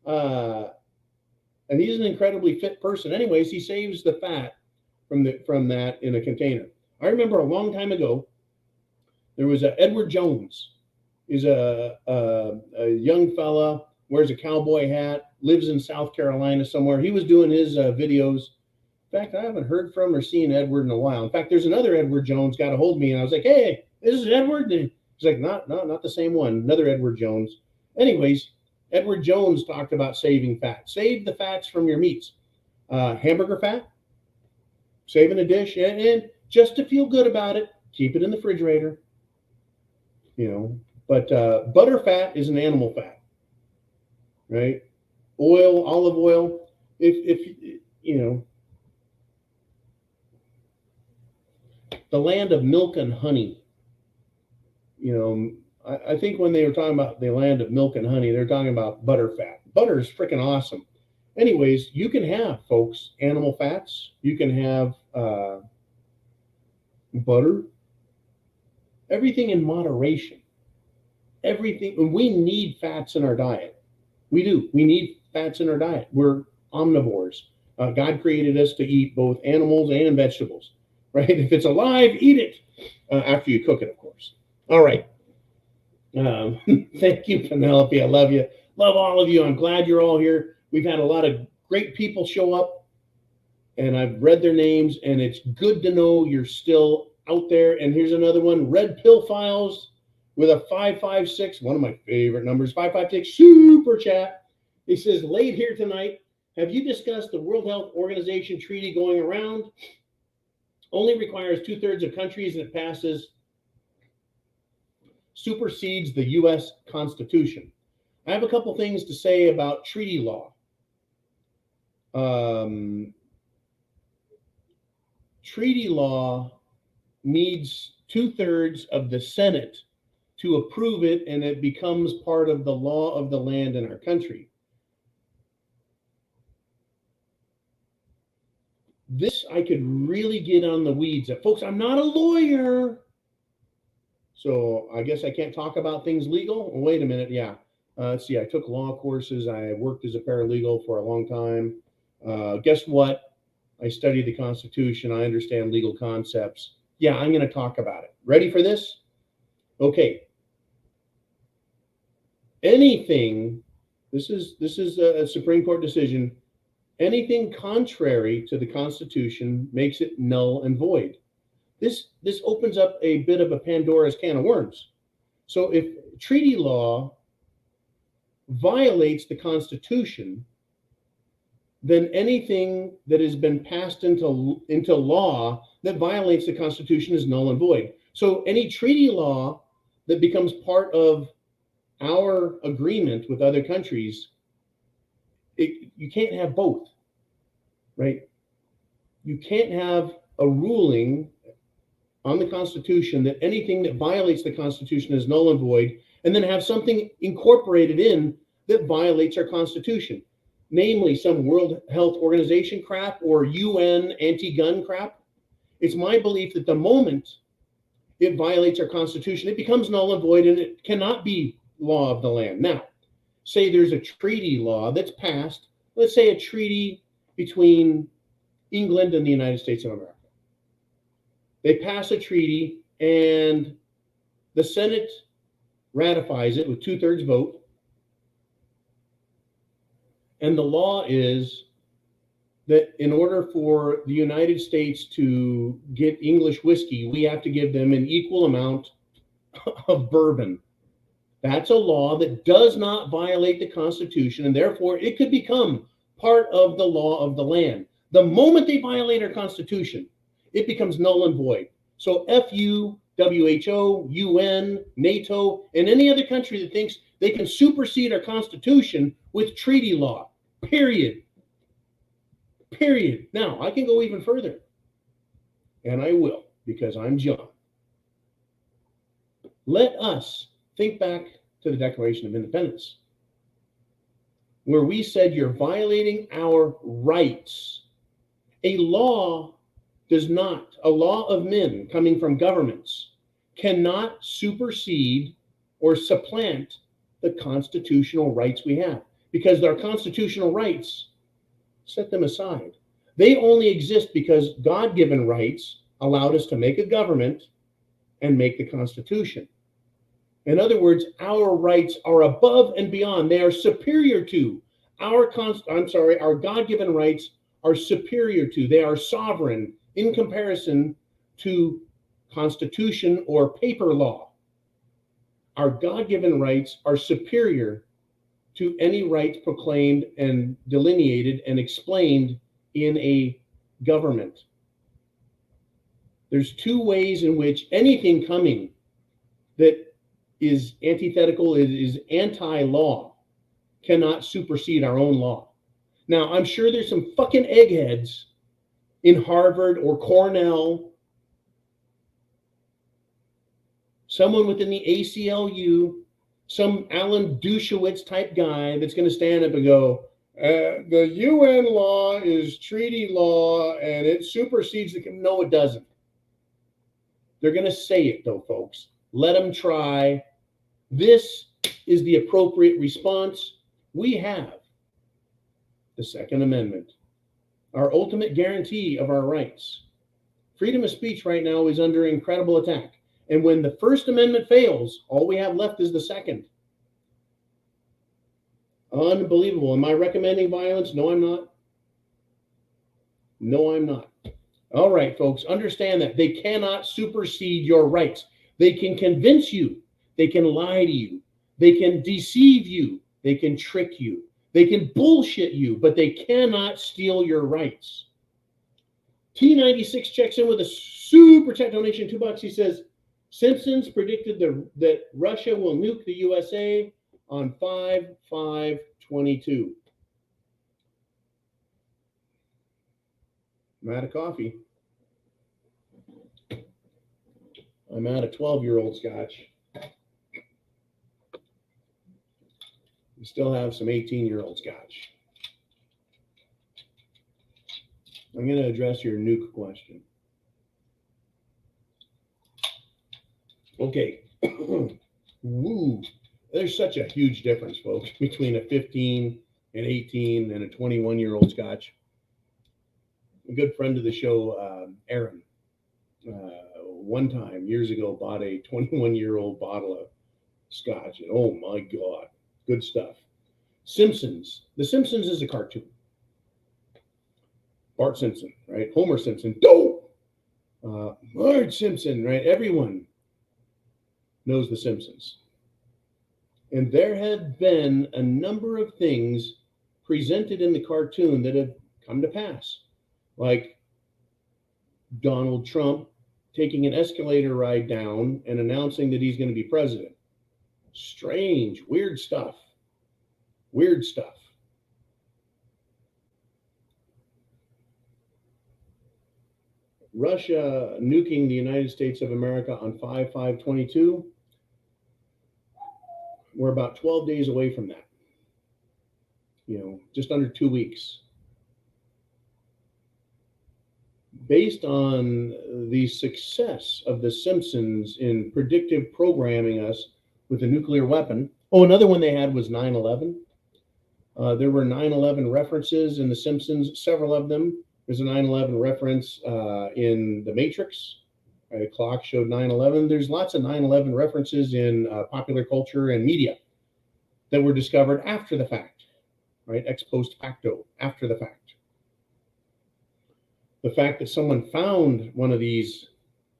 And he's an incredibly fit person. Anyways, he saves the fat from that in a container. I remember a long time ago, there was a Edward Jones. He's a young fella, wears a cowboy hat, lives in South Carolina somewhere. He was doing his videos. In fact, I haven't heard from or seen Edward in a while. In fact, there's another Edward Jones got a hold of me, and I was like, hey, this is Edward? And he's like, not the same one, another Edward Jones. Anyways, Edward Jones talked about saving fat. Save the fats from your meats. Hamburger fat, save in a dish, and just to feel good about it, keep it in the refrigerator. But butter fat is an animal fat, right? Oil, olive oil, if the land of milk and honey. I think when they were talking about the land of milk and honey, they're talking about butter fat. Butter is freaking awesome. Anyways, you can have, folks, animal fats. You can have butter. Everything in moderation. Everything. We need fats in our diet. We do. We need fats in our diet. We're omnivores. God created us to eat both animals and vegetables, right? If it's alive, eat it after you cook it, of course. All right. Thank you, Penelope. I love you. Love all of you. I'm glad you're all here. We've had a lot of great people show up, and I've read their names, and it's good to know you're still out there. And here's another one, Red Pill Files with a 556, one of my favorite numbers, 556 super chat. He says, late here tonight, have you discussed the World Health Organization treaty going around? Only requires 2/3 of countries, and it supersedes the U.S. Constitution. I have a couple things to say about treaty law. Treaty law needs 2/3 of the Senate to approve it, and it becomes part of the law of the land in our country. This I could really get on the weeds. Folks, I'm not a lawyer, so I guess I can't talk about things legal. Oh, wait a minute, yeah. Let's see, I took law courses. I worked as a paralegal for a long time. Guess what? I studied the Constitution. I understand legal concepts. Yeah, I'm going to talk about it. Ready for this? Okay. Anything, this is a Supreme Court decision. Anything contrary to the Constitution makes it null and void. This opens up a bit of a Pandora's can of worms. So if treaty law violates the Constitution, then anything that has been passed into law that violates the Constitution is null and void. So any treaty law that becomes part of our agreement with other countries you can't have both, right? You can't have a ruling on the Constitution that anything that violates the Constitution is null and void, and then have something incorporated in that violates our Constitution, namely some World Health Organization crap or UN anti-gun crap. It's my belief that the moment it violates our Constitution, it becomes null and void, and it cannot be law of the land. Now, say there's a treaty law that's passed, let's say a treaty between England and the United States of America. They pass a treaty and the Senate ratifies it with 2/3 vote. And the law is that in order for the United States to get English whiskey, we have to give them an equal amount of bourbon. That's a law that does not violate the Constitution, and therefore it could become part of the law of the land. The moment they violate our Constitution, it becomes null and void. So FU, WHO, UN, NATO, and any other country that thinks they can supersede our Constitution with treaty law, period. Period. Now, I can go even further, and I will, because I'm John. Let us think back to the Declaration of Independence, where we said you're violating our rights. A law a law of men coming from governments cannot supersede or supplant the constitutional rights we have, because our constitutional rights, set them aside. They only exist because God-given rights allowed us to make a government and make the Constitution. In other words, our rights are above and beyond. They are superior to our God-given rights are superior to. They are sovereign in comparison to Constitution or paper law. Our God-given rights are superior to any rights proclaimed and delineated and explained in a government. There's two ways in which anything coming that is antithetical, is anti-law, cannot supersede our own law. Now, I'm sure there's some fucking eggheads in Harvard or Cornell, someone within the ACLU, some Alan Dershowitz type guy that's going to stand up and go, the UN law is treaty law and it supersedes the... No, it doesn't. They're going to say it though, folks. Let them try. This is the appropriate response. We have the Second Amendment, our ultimate guarantee of our rights. Freedom of speech right now is under incredible attack. And when the First Amendment fails, all we have left is the Second. Unbelievable. Am I recommending violence? No, I'm not. No, I'm not. All right, folks, understand that they cannot supersede your rights. They can convince you. They can lie to you. They can deceive you. They can trick you. They can bullshit you, but they cannot steal your rights. T96 checks in with a super chat donation, $2. He says, Simpsons predicted that Russia will nuke the USA on 5/5/22. I'm out of coffee. I'm out of 12-year-old scotch. We still have some 18-year-old scotch. I'm going to address your nuke question. Okay. Woo. There's such a huge difference, folks, between a 15, an 18, and a 21-year-old scotch. A good friend of the show, Aaron, one time years ago bought a 21-year-old bottle of scotch. And oh my God, good stuff. Simpsons. The Simpsons is a cartoon. Bart Simpson, right? Homer Simpson. Dope. Marge Simpson, right? Everyone knows the Simpsons. And there have been a number of things presented in the cartoon that have come to pass. Like Donald Trump taking an escalator ride down and announcing that he's going to be president. Strange, weird stuff. Weird stuff. Russia nuking the United States of America on 5/5/22. We're about 12 days away from that. Just under 2 weeks. Based on the success of The Simpsons in predictive programming us with a nuclear weapon. Oh, another one they had was 9/11. There were 9/11 references in The Simpsons, several of them. There's a 9/11 reference in The Matrix. The clock showed 9/11. There's lots of 9/11 references in popular culture and media that were discovered after the fact, right? Ex post facto, after the fact. The fact that someone found one of these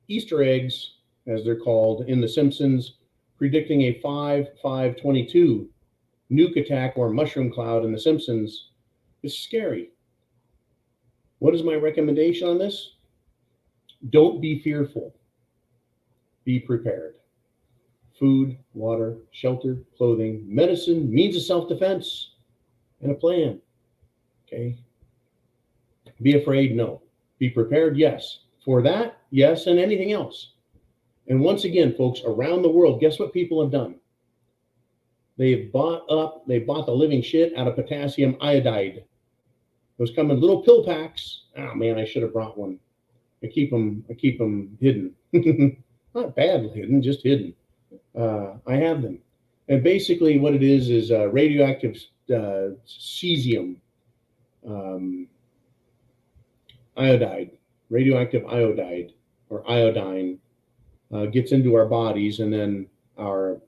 Easter eggs, as they're called, in The Simpsons, predicting a 5/5/22 nuke attack or mushroom cloud in The Simpsons is scary. What is my recommendation on this? Don't be fearful. Be prepared. Food, water, shelter, clothing, medicine, means of self-defense, and a plan. Okay? Be afraid? No. Be prepared? Yes. For that? Yes, and anything else. And once again, folks, around the world, guess what people have done? They bought the living shit out of potassium iodide. Those come in little pill packs. Oh man, I should have brought one. I keep them hidden. Not bad hidden, just hidden. I have them. And basically what it is radioactive cesium iodide, radioactive iodide or iodine gets into our bodies, and then our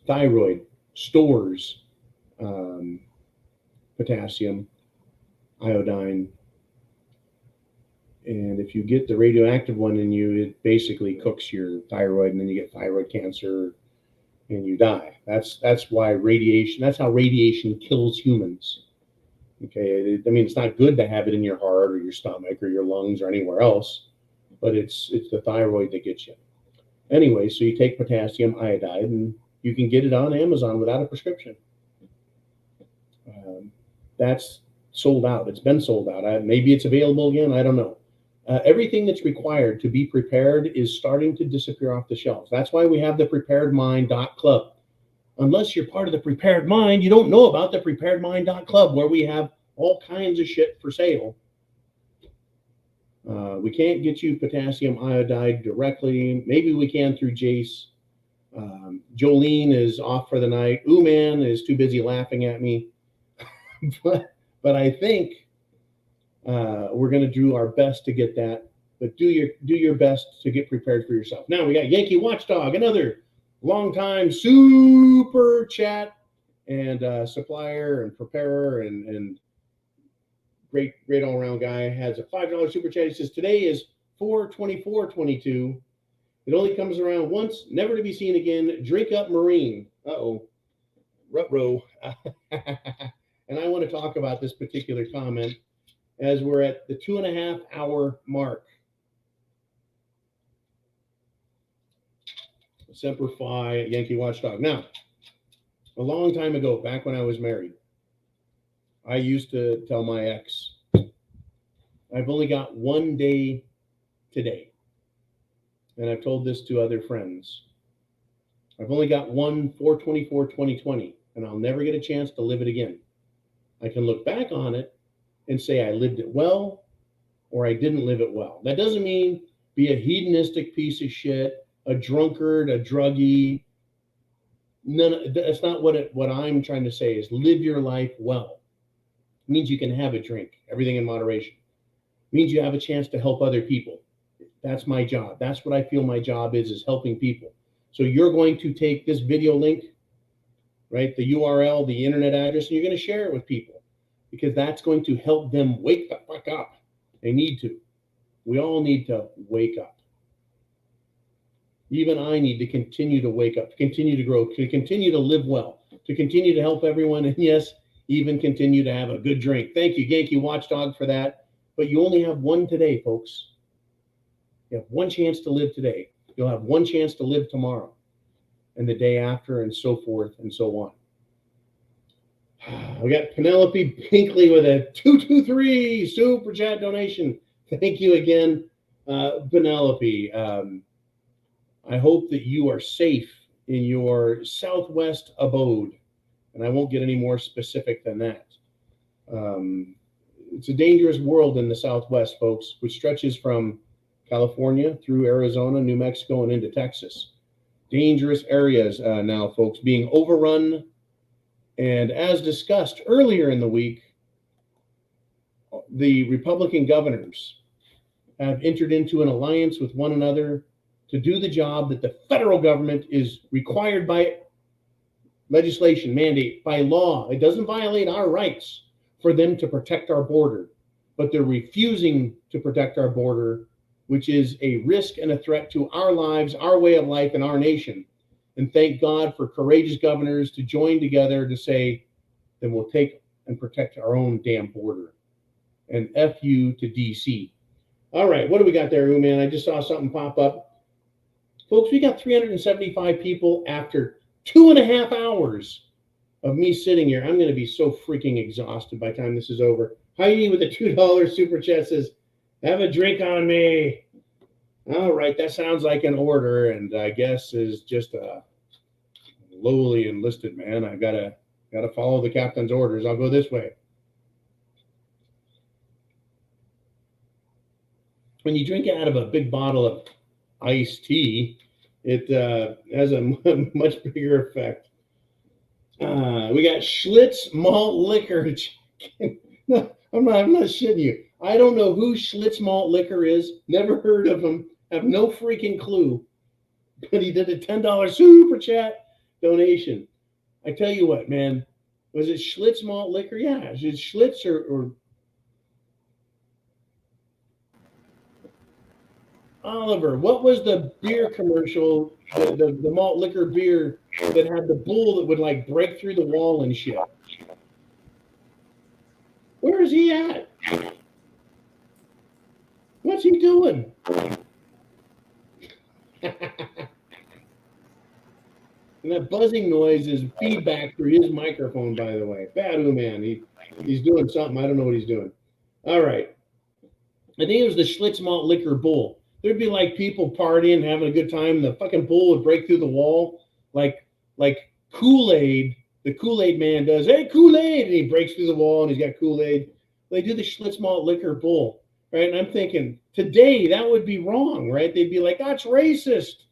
thyroid stores potassium, iodine, and if you get the radioactive one in you, it basically cooks your thyroid, and then you get thyroid cancer and you die. That's why radiation, that's how radiation kills humans. Okay, it's not good to have it in your heart or your stomach or your lungs or anywhere else, but it's the thyroid that gets you. Anyway, so you take potassium iodide, and you can get it on Amazon without a prescription. That's sold out. It's been sold out. Maybe it's available again. I don't know. Everything that's required to be prepared is starting to disappear off the shelves. That's why we have the thepreparedmind.club. Unless you're part of the Prepared Mind, you don't know about the thepreparedmind.club, where we have all kinds of shit for sale. We can't get you potassium iodide directly. Maybe we can through Jace. Jolene is off for the night. Man is too busy laughing at me. but I think we're going to do our best to get that. But do your best to get prepared for yourself. Now we got Yankee Watchdog, another long-time super chat and supplier and preparer and great all-around guy. Has a $5 super chat. He says, today is 4/24/22. It only comes around once, never to be seen again. Drink up, Marine. Ruh-roh. And I want to talk about this particular comment as we're at the 2.5 hour mark. Semper Fi, Yankee Watchdog. Now, a long time ago, back when I was married, I used to tell my ex, I've only got one day today. And I've told this to other friends. I've only got one 4/24/2020, and I'll never get a chance to live it again. I can look back on it and say I lived it well or I didn't live it well. That doesn't mean be a hedonistic piece of shit, a drunkard, a druggie. That's not what I'm trying to say is live your life well. It means you can have a drink, everything in moderation. It means you have a chance to help other people. That's my job. That's what I feel my job is helping people. So you're going to take this video link, right, the URL, the internet address, and you're going to share it with people because that's going to help them wake the fuck up. They need to. We all need to wake up. Even I need to continue to wake up, to continue to grow, to continue to live well, to continue to help everyone, and yes, even continue to have a good drink. Thank you, Yankee Watchdog, for that. But you only have one today, folks. You have one chance to live today. You'll have one chance to live tomorrow and the day after and so forth and so on. We got Penelope Pinkley with a 223 super chat donation. Thank you again, Penelope. I hope that you are safe in your Southwest abode, and I won't get any more specific than that. It's a dangerous world in the Southwest, folks, which stretches from California through Arizona, New Mexico, and into Texas. Dangerous areas now, folks, being overrun. And as discussed earlier in the week, the Republican governors have entered into an alliance with one another to do the job that the federal government is required by legislation, mandate, by law. It doesn't violate our rights for them to protect our border, but they're refusing to protect our border, which is a risk and a threat to our lives, our way of life, and our nation. And thank God for courageous governors to join together to say, then we'll take and protect our own damn border. And F you to DC. All right, what do we got there, man? I just saw something pop up. Folks, we got 375 people after 2.5 hours of me sitting here. I'm going to be so freaking exhausted by the time this is over. Heidi with a $2 super chat says, have a drink on me. All right, that sounds like an order, and I guess is just a lowly enlisted man. I gotta follow the captain's orders. I'll go this way. When you drink out of a big bottle of iced tea, it has a much bigger effect. We got Schlitz malt liquor. No, I'm not shitting you. I don't know who Schlitz malt liquor is. Never heard of him. Have no freaking clue. But he did a $10 super chat donation. I tell you what, man. Was it Schlitz malt liquor? Yeah. Is it Schlitz or Oliver? What was the beer commercial, the malt liquor beer that had the bull that would like break through the wall and shit? Where is he at? What's he doing? And that buzzing noise is feedback through his microphone, by the way. Badu man, he's doing something. I don't know what he's doing. All right. I think it was the Schlitz malt liquor bull. There'd be like people partying, having a good time, and the fucking bull would break through the wall like Kool-Aid. The Kool-Aid man does, hey, Kool-Aid, and he breaks through the wall and he's got Kool-Aid. They do the Schlitz malt liquor bull, right? And I'm thinking, today that would be wrong, right? They'd be like, that's racist.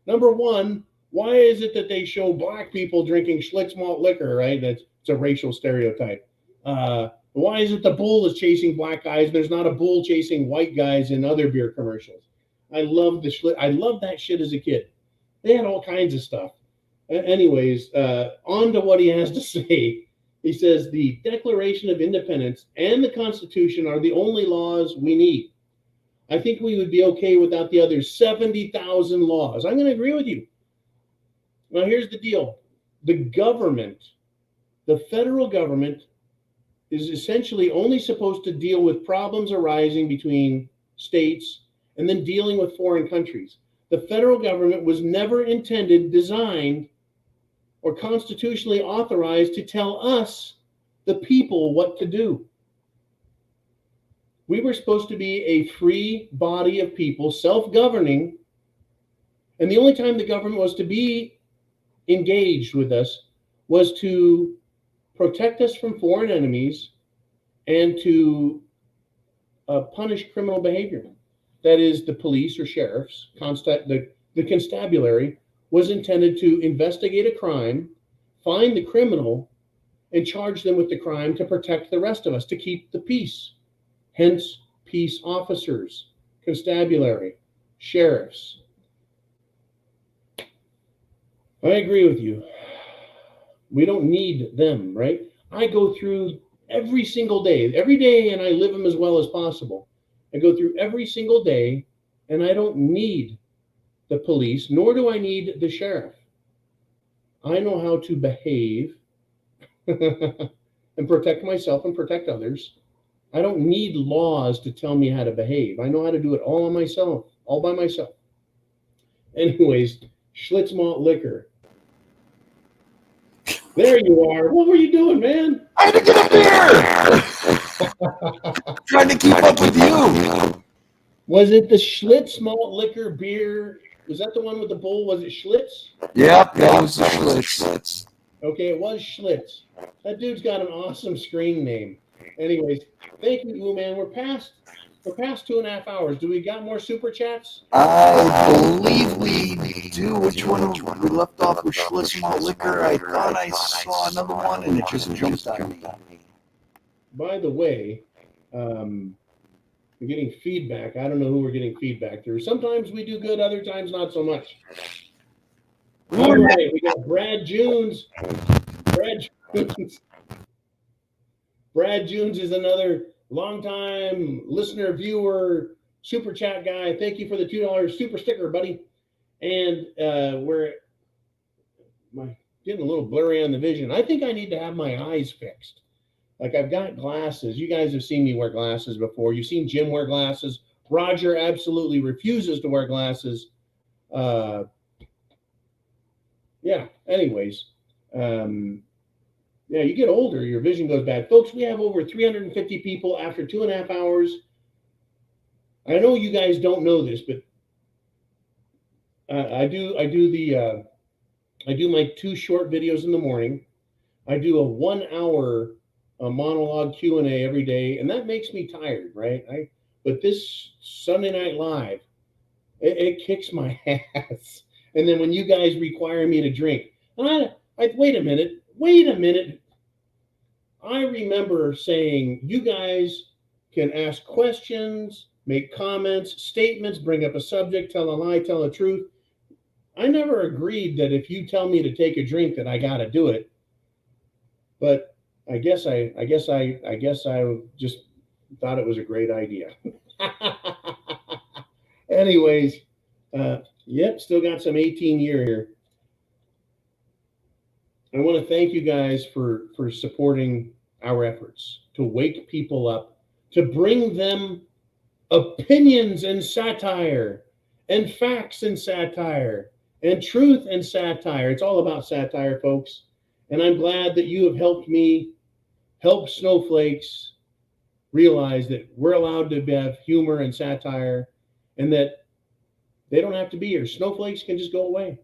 Number one, why is it that they show black people drinking Schlitz malt liquor, right? It's a racial stereotype. Why is it the bull is chasing black guys? There's not a bull chasing white guys in other beer commercials. I love that shit as a kid. They had all kinds of stuff. Anyways, on to what he has to say. He says the Declaration of Independence and the Constitution are the only laws we need. I think we would be okay without the other 70,000 laws. I'm going to agree with you. Now, here's the deal. The government, the federal government, is essentially only supposed to deal with problems arising between states and then dealing with foreign countries. The federal government was never intended, designed, or constitutionally authorized to tell us, the people, what to do. We were supposed to be a free body of people, self-governing, and the only time the government was to be engaged with us was to protect us from foreign enemies and to punish criminal behavior. That is, the police or sheriffs, the constabulary, was intended to investigate a crime, find the criminal, and charge them with the crime to protect the rest of us, to keep the peace. Hence, peace officers, constabulary, sheriffs. I agree with you. We don't need them, right? I go through every single day, and I live them as well as possible. I go through every single day, and I don't need the police, nor do I need the sheriff. I know how to behave and protect myself and protect others. I don't need laws to tell me how to behave. I know how to do it all by myself. Anyways, Schlitz malt liquor. There you are. What were you doing, man? I had to get up here. Trying to keep up with you. Was it the Schlitz malt liquor beer? Was that the one with the bowl? Was it Schlitz? Yep, that was the Schlitz. Okay, it was Schlitz. That dude's got an awesome screen name. Anyways, thank you, Ooh Man. We're past 2.5 hours. Do we got more super chats? I believe we do. Which one we left off with Schlitz malt liquor? I thought I saw another one and it just jumped on me. By the way, we're getting feedback. I don't know who we're getting feedback through. Sometimes we do good, other times not so much. All right, we got Brad Junes. Brad Junes is another longtime listener, viewer, super chat guy. Thank you for the $2 super sticker, buddy. And we're getting a little blurry on the vision. I think I need to have my eyes fixed. Like, I've got glasses. You guys have seen me wear glasses before. You've seen Jim wear glasses. Roger absolutely refuses to wear glasses. Yeah, anyways. Yeah, you get older, your vision goes bad. Folks, we have over 350 people after 2.5 hours. I know you guys don't know this, but I do my 2 short videos in the morning. I do a 1-hour monologue Q&A every day, and that makes me tired, right? But this Sunday Night Live, it kicks my ass. And then when you guys require me to drink, wait a minute. I remember saying, you guys can ask questions, make comments, statements, bring up a subject, tell a lie, tell the truth. I never agreed that if you tell me to take a drink that I got to do it. But I guess I just thought it was a great idea. Anyways, yep, still got some 18 year here. I want to thank you guys for supporting our efforts to wake people up, to bring them opinions and satire, and facts and satire, and truth and satire. It's all about satire, folks. And I'm glad that you have helped me help snowflakes realize that we're allowed to have humor and satire, and that they don't have to be here. Snowflakes can just go away.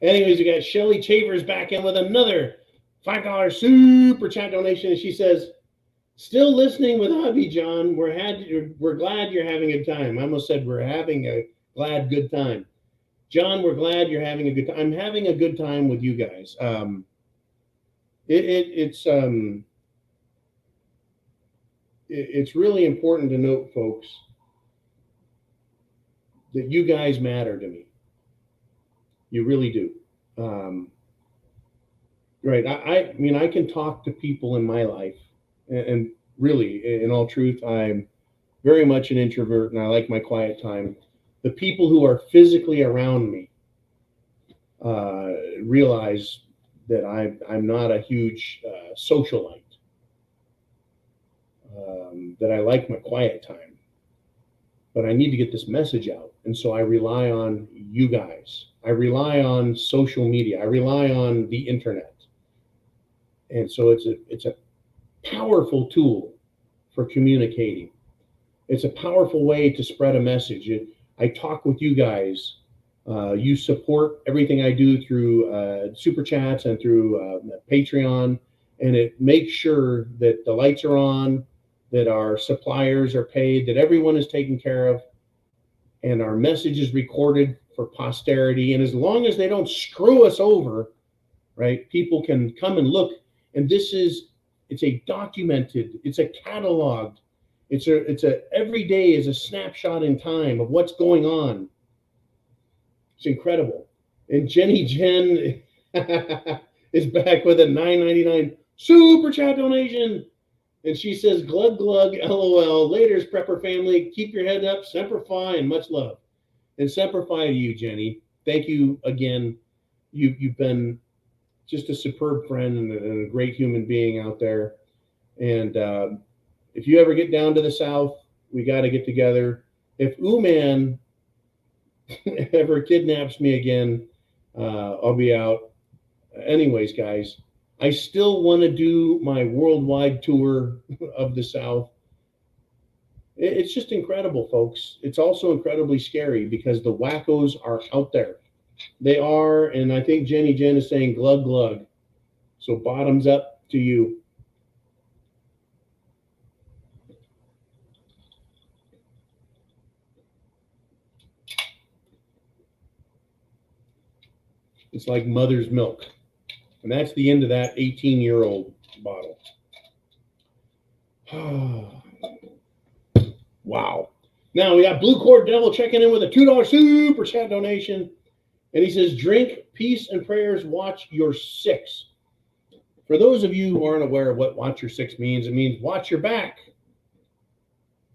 Anyways, we got Shelly Chavers back in with another $5 super chat donation, and she says, "Still listening with Avi, John. We're glad you're having a good time." I almost said we're having a glad good time. John, we're glad you're having a good time. I'm having a good time with you guys. It's really important to note, folks, that you guys matter to me. You really do. Right. I mean, I can talk to people in my life, and really, in all truth, I'm very much an introvert, and I like my quiet time. The people who are physically around me realize that I'm not a huge socialite, that I like my quiet time, but I need to get this message out. And so I rely on you guys. I rely on social media. I rely on the internet. And so it's a powerful tool for communicating. It's a powerful way to spread a message. I talk with you guys. You support everything I do through super chats and through Patreon, and it makes sure that the lights are on, that our suppliers are paid, that everyone is taken care of, and our message is recorded for posterity. And as long as they don't screw us over, right, people can come and look. And it's a documented, it's a cataloged, it's a every day is a snapshot in time of what's going on. It's incredible. And Jenny Jen is back with a $9.99 super chat donation. And she says, glug, glug, LOL. Laters, Prepper family. Keep your head up. Semper Fi, and much love. And Semper Fi to you, Jenny. Thank you again. You've been just a superb friend and a great human being out there. And if you ever get down to the South, we got to get together. If Ooman ever kidnaps me again, I'll be out. Anyways, guys, I still want to do my worldwide tour of the South. It's just incredible, folks. It's also incredibly scary because the wackos are out there. They are, and I think Jenny Jen is saying glug glug. So bottoms up to you. It's like mother's milk. And that's the end of that 18-year-old bottle. Wow. Now we got Blue Cord Devil checking in with a $2 super chat donation. And he says, drink, peace, and prayers, watch your six. For those of you who aren't aware of what watch your six means, it means watch your back,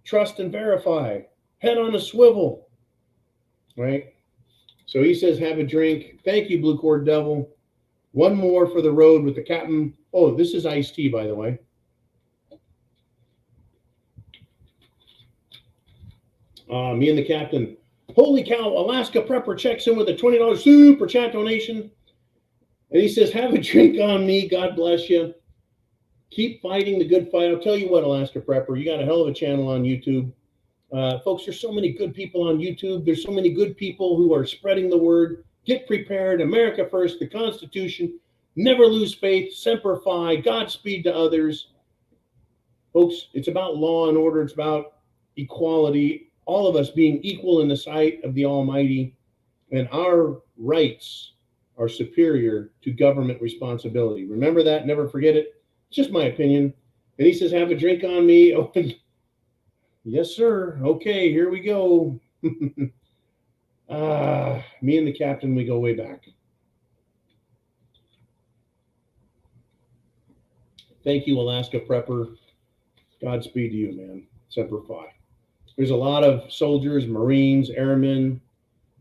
trust and verify, head on a swivel, right? So he says, have a drink. Thank you, Blue Cord Devil. One more for the road with the captain. Oh, this is iced tea, by the way. Me and the captain. Holy cow, Alaska Prepper checks in with a $20 super chat donation. And he says, have a drink on me. God bless you. Keep fighting the good fight. I'll tell you what, Alaska Prepper, you got a hell of a channel on YouTube. Folks, there's so many good people on YouTube. There's so many good people who are spreading the word. Get prepared. America first. The Constitution. Never lose faith. Semper Fi. Godspeed to others. Folks, it's about law and order. It's about equality. All of us being equal in the sight of the Almighty. And our rights are superior to government responsibility. Remember that. Never forget it. It's just my opinion. And he says, have a drink on me. Oh, yes, sir. Okay, here we go. Me and the captain, we go way back. Thank you, Alaska Prepper. Godspeed to you, man. Semper Fi. There's a lot of soldiers, Marines, airmen.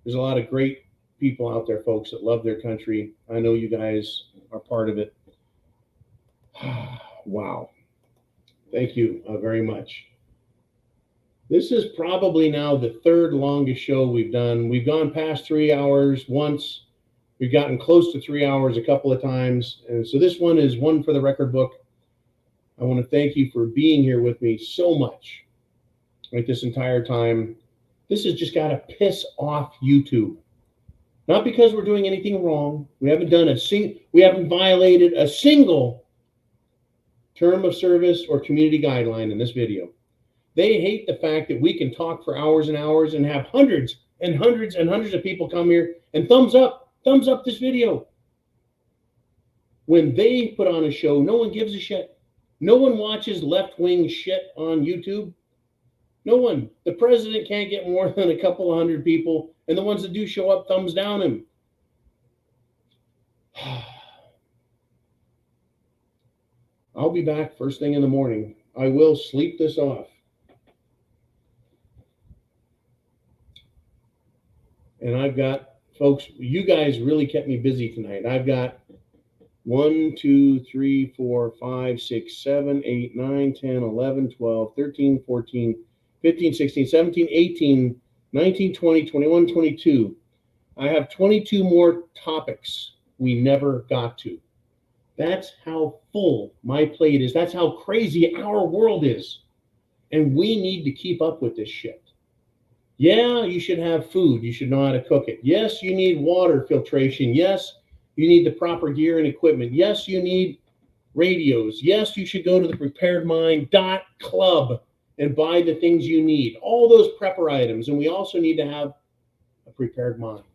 There's a lot of great people out there, folks, that love their country. I know you guys are part of it. Wow. Thank you very much. This is probably now the third longest show we've done. We've gone past 3 hours once. We've gotten close to 3 hours a couple of times. And so this one is one for the record book. I want to thank you for being here with me so much, like this entire time. This has just got to piss off YouTube. Not because we're doing anything wrong. We haven't violated a single term of service or community guideline in this video. They hate the fact that we can talk for hours and hours and have hundreds and hundreds and hundreds of people come here and thumbs up this video. When they put on a show, no one gives a shit. No one watches left-wing shit on YouTube. No one. The president can't get more than a couple of hundred people, and the ones that do show up, thumbs down him. I'll be back first thing in the morning. I will sleep this off. And I've got, folks, you guys really kept me busy tonight. I've got 1, 2, 3, 4, 5, 6, 7, 8, 9, 10, 11, 12, 13, 14, 15, 16, 17, 18, 19, 20, 21, 22. I have 22 more topics we never got to. That's how full my plate is. That's how crazy our world is. And we need to keep up with this shit. Yeah, you should have food. You should know how to cook it. Yes, you need water filtration. Yes, you need the proper gear and equipment. Yes, you need radios. Yes, you should go to the thepreparedmind.club and buy the things you need. All those prepper items. And we also need to have a prepared mind.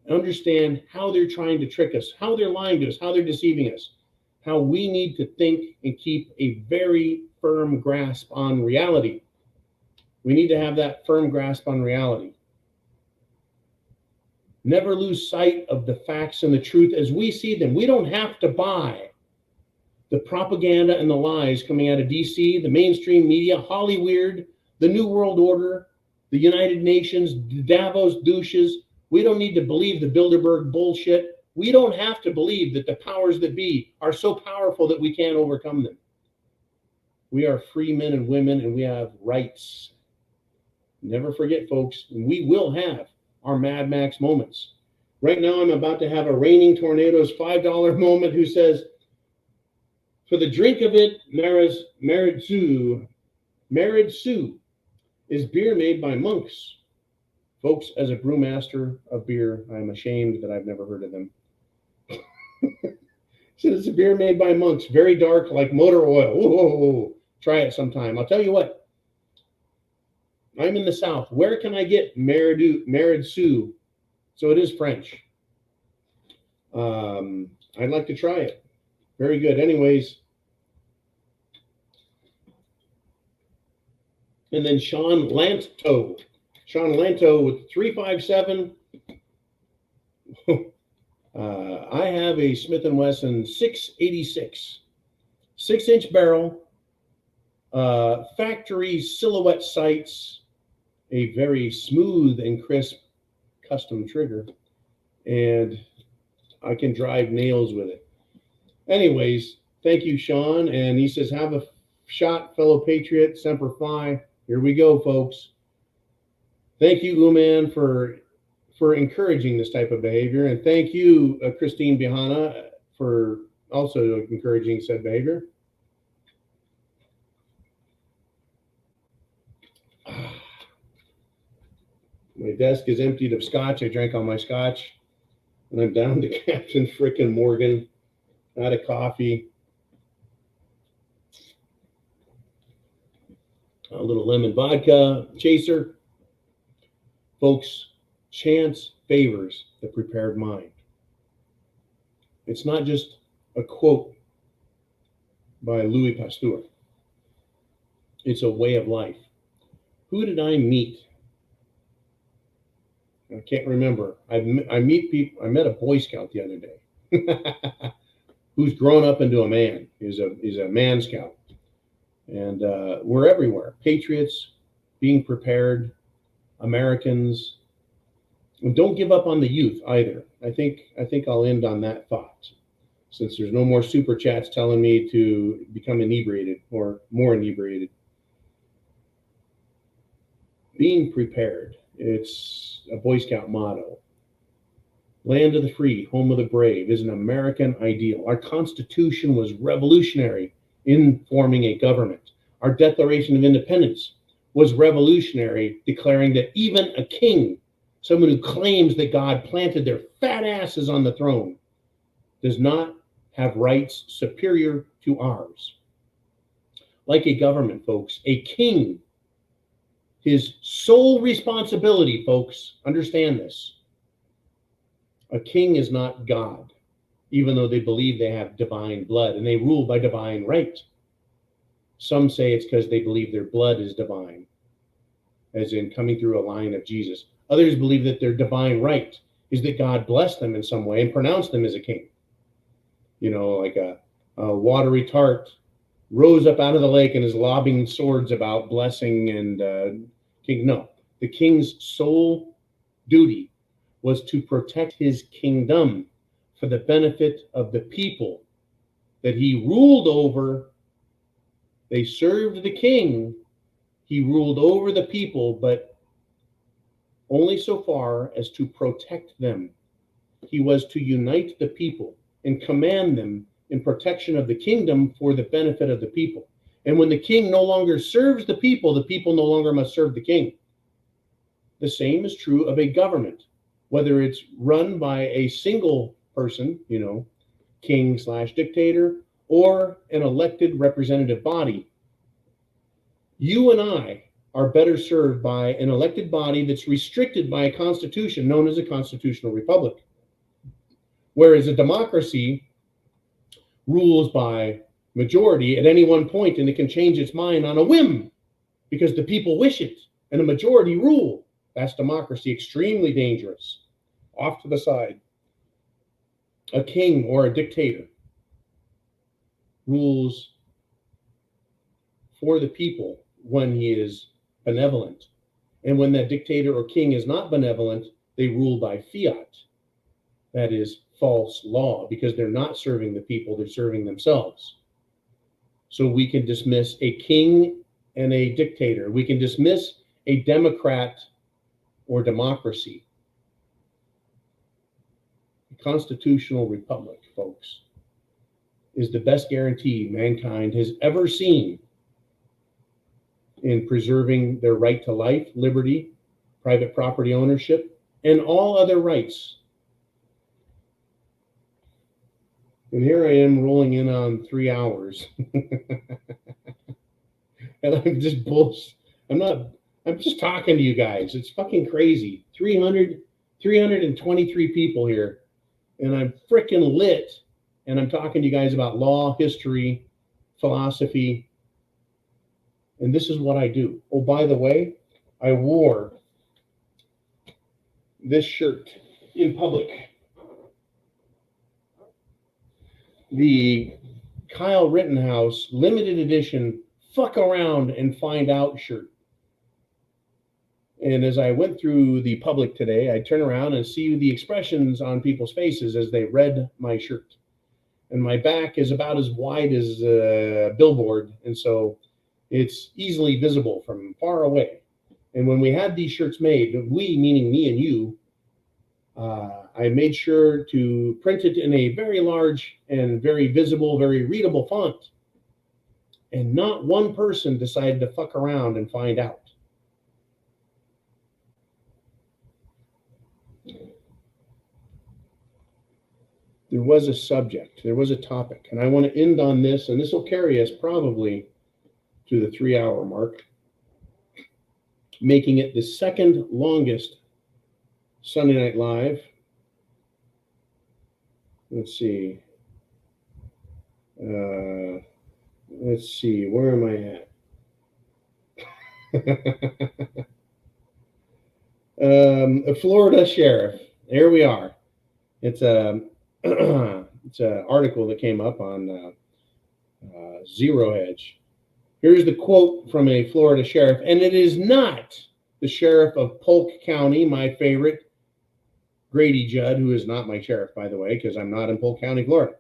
Understand how they're trying to trick us, how they're lying to us, how they're deceiving us, how we need to think and keep a very firm grasp on reality. We need to have that firm grasp on reality. Never lose sight of the facts and the truth as we see them. We don't have to buy the propaganda and the lies coming out of DC, the mainstream media, Hollywood, the New World Order, the United Nations, Davos douches. We don't need to believe the Bilderberg bullshit. We don't have to believe that the powers that be are so powerful that we can't overcome them. We are free men and women, and we have rights. Never forget, folks, we will have our Mad Max moments. Right now, I'm about to have a Raining Tornadoes $5 moment who says, For the drink of it, Meridsu is beer made by monks. Folks, as a brewmaster of beer, I'm ashamed that I've never heard of them. So it's a beer made by monks, very dark, like motor oil. Whoa. Try it sometime. I'll tell you what. I'm in the South. Where can I get Meridsu? So it is French. I'd like to try it. Very good. Anyways. And then Sean Lanto with 357. I have a Smith & Wesson 686, 6-inch barrel, factory silhouette sights, a very smooth and crisp custom trigger, and I can drive nails with it. Anyways, thank you, Sean. And he says, have a shot, fellow patriot, Semper Fi. Here we go, folks. Thank you, Uman, for encouraging this type of behavior. And thank you, Christine Bihana, for also encouraging said behavior. My desk is emptied of scotch. I drank all my scotch. And I'm down to Captain frickin' Morgan. Out of coffee. A little lemon vodka chaser. Folks, chance favors the prepared mind. It's not just a quote by Louis Pasteur. It's a way of life. Who did I meet? I can't remember. I meet people. I met a Boy Scout the other day who's grown up into a man. He's a man scout. And we're everywhere. Patriots, being prepared, Americans. And don't give up on the youth either. I think I'll end on that thought, since there's no more super chats telling me to become inebriated or more inebriated. Being prepared. It's a Boy Scout motto. Land of the free, home of the brave is an American ideal. Our Constitution was revolutionary in forming a government. Our Declaration of Independence was revolutionary, declaring that even a king, someone who claims that God planted their fat asses on the throne, does not have rights superior to ours. Like a government, folks, a king, his sole responsibility, folks, understand this. A king is not God, even though they believe they have divine blood and they rule by divine right. Some say it's because they believe their blood is divine, as in coming through a line of Jesus. Others believe that their divine right is that God blessed them in some way and pronounced them as a king. You know, like a watery tart rose up out of the lake and is lobbing swords about blessing and king. No, the king's sole duty was to protect his kingdom for the benefit of the people that he ruled over. They served the king. He ruled over the people, but only so far as to protect them. He was to unite the people and command them in protection of the kingdom for the benefit of the people. And when the king no longer serves the people no longer must serve the king. The same is true of a government, whether it's run by a single person, you know, king/dictator, or an elected representative body. You and I are better served by an elected body that's restricted by a constitution known as a constitutional republic. Whereas a democracy rules by majority at any one point, and it can change its mind on a whim because the people wish it, and a majority rule. That's democracy, extremely dangerous. Off to the side. A king or a dictator rules for the people when he is benevolent. And when that dictator or king is not benevolent, they rule by fiat. That is false law, because they're not serving the people, they're serving themselves. So we can dismiss a king and a dictator. We can dismiss a democrat or democracy. A constitutional republic, folks, is the best guarantee mankind has ever seen in preserving their right to life, liberty, private property ownership, and all other rights. And here I am rolling in on 3 hours. And I'm just bullshit. I'm just talking to you guys. It's fucking crazy. 323 people here. And I'm freaking lit. And I'm talking to you guys about law, history, philosophy. And this is what I do. Oh, by the way, I wore this shirt in public. The Kyle Rittenhouse limited edition fuck around and find out shirt. And as I went through the public today, I turn around and see the expressions on people's faces as they read my shirt. And my back is about as wide as a billboard. And so it's easily visible from far away. And when we had these shirts made, we, meaning me and you, I made sure to print it in a very large and very visible, very readable font. And not one person decided to fuck around and find out. There was a subject, there was a topic, and I want to end on this, and this will carry us probably to the 3-hour mark, making it the second longest Sunday Night Live. Let's see. Where am I at? A Florida sheriff. There we are. It's a it's an article that came up on Zero Hedge. Here's the quote from a Florida sheriff, and it is not the sheriff of Polk County, my favorite, Grady Judd, who is not my sheriff, by the way, because I'm not in Polk County, Florida.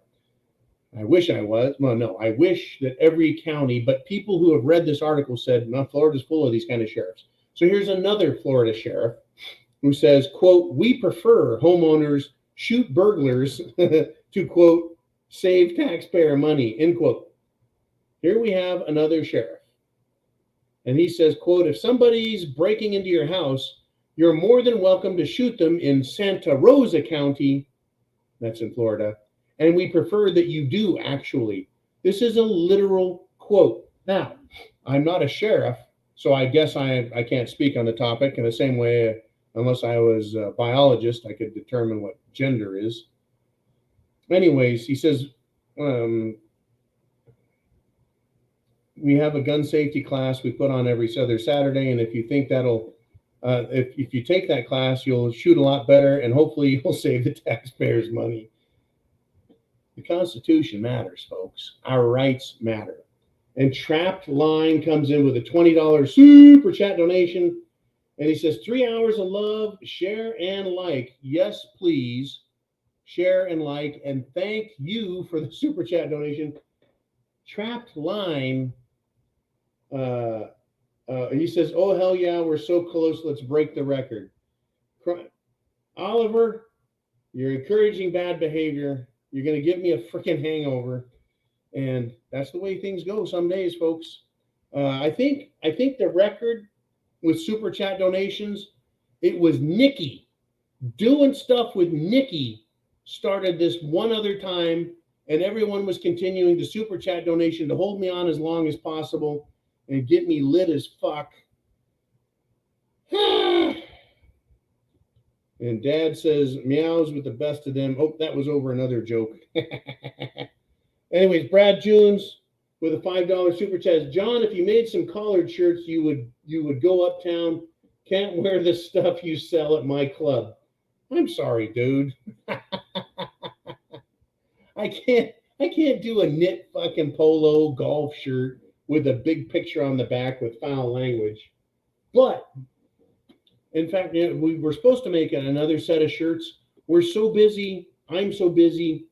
I wish I was. Well, no, I wish that every county, but people who have read this article said, no, Florida's full of these kind of sheriffs. So here's another Florida sheriff who says, quote, we prefer homeowners shoot burglars to, quote, save taxpayer money, end quote. Here we have another sheriff. And he says, quote, if somebody's breaking into your house, you're more than welcome to shoot them in Santa Rosa County, that's in Florida, and we prefer that you do, actually. This is a literal quote. Now, I'm not a sheriff, so I guess I can't speak on the topic in the same way, unless I was a biologist, I could determine what gender is. Anyways, he says, we have a gun safety class we put on every other Saturday, and if you think that'll, if you take that class, you'll shoot a lot better, and hopefully you'll save the taxpayers money. The Constitution matters, folks. Our rights matter. And Trapped Line comes in with a $20 super chat donation, and he says, 3 hours of love, share and like. Yes, please. Share and like, and thank you for the super chat donation. Trapped Line, he says, oh, hell yeah, we're so close. Let's break the record. Oliver, you're encouraging bad behavior. You're going to give me a freaking hangover. And that's the way things go some days, folks. I think the record with super chat donations, it was Nikki. Doing stuff with Nikki started this one other time, and everyone was continuing the super chat donation to hold me on as long as possible and get me lit as fuck. And Dad says, meows with the best of them. Oh, that was over another joke. Anyways, Brad Jones with a $5 super chat. John, if you made some collared shirts, you would go uptown. Can't wear the stuff you sell at my club. I'm sorry, dude. I can't do a knit fucking polo golf shirt with a big picture on the back with foul language. But in fact, we were supposed to make another set of shirts. We're so busy. I'm so busy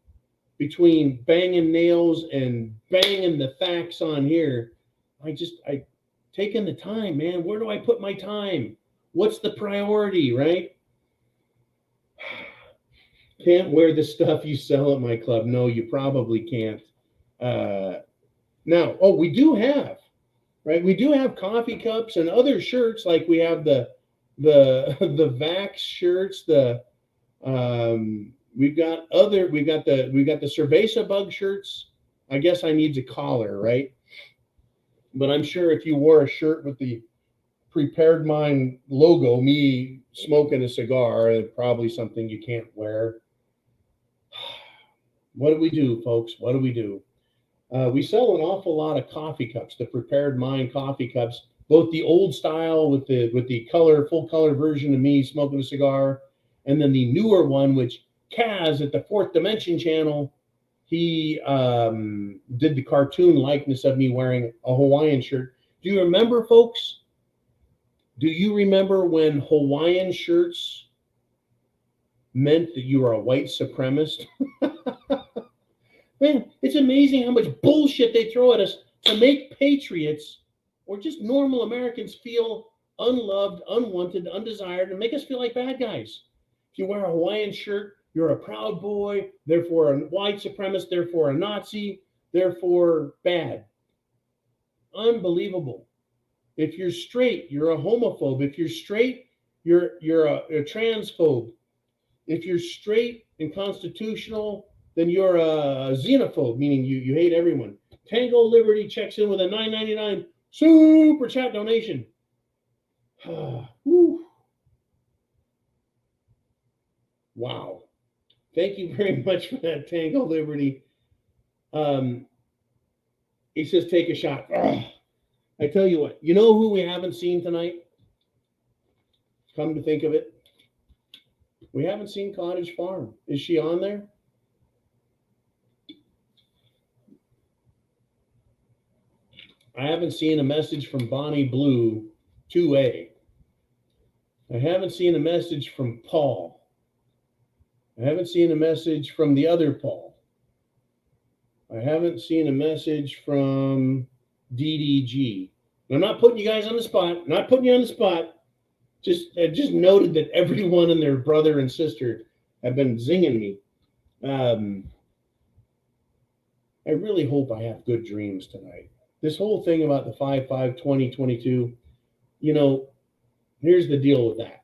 between banging nails and banging the facts on here. I taking the time, man. Where do I put my time? What's the priority, right? Can't wear the stuff you sell at my club. No, you probably can't. Now, we do have, right? We do have coffee cups and other shirts, like we have the Vax shirts. We've got the Cerveza bug shirts. I guess I need a collar, right? But I'm sure if you wore a shirt with the Prepared Mind logo, me smoking a cigar, it's probably something you can't wear. What do we do, folks? What do we do? We sell an awful lot of coffee cups, the Prepared Mind coffee cups, both the old style with the full color version of me smoking a cigar, and then the newer one, which Kaz at the Fourth Dimension channel, he did the cartoon likeness of me wearing a Hawaiian shirt. Do you remember, folks? Do you remember when Hawaiian shirts meant that you were a white supremacist? Man, it's amazing how much bullshit they throw at us to make patriots or just normal Americans feel unloved, unwanted, undesired, and make us feel like bad guys. If you wear a Hawaiian shirt, you're a proud boy, therefore a white supremacist, therefore a Nazi, therefore bad. Unbelievable. If you're straight, you're a homophobe. If you're straight, you're a transphobe. If you're straight and constitutional, then you're a xenophobe, meaning you hate everyone. Tango Liberty checks in with a $9.99 super chat donation. Wow. Thank you very much for that, Tango Liberty. He says, take a shot. I tell you what, you know who we haven't seen tonight? Come to think of it, we haven't seen Cottage Farm. Is she on there? I haven't seen a message from Bonnie Blue 2A. I haven't seen a message from Paul. I haven't seen a message from the other Paul. I haven't seen a message from DDG. I'm not putting you guys on the spot. Not putting you on the spot. Just noted that everyone and their brother and sister have been zinging me. I really hope I have good dreams tonight. This whole thing about the 5/5/2022, here's the deal with that.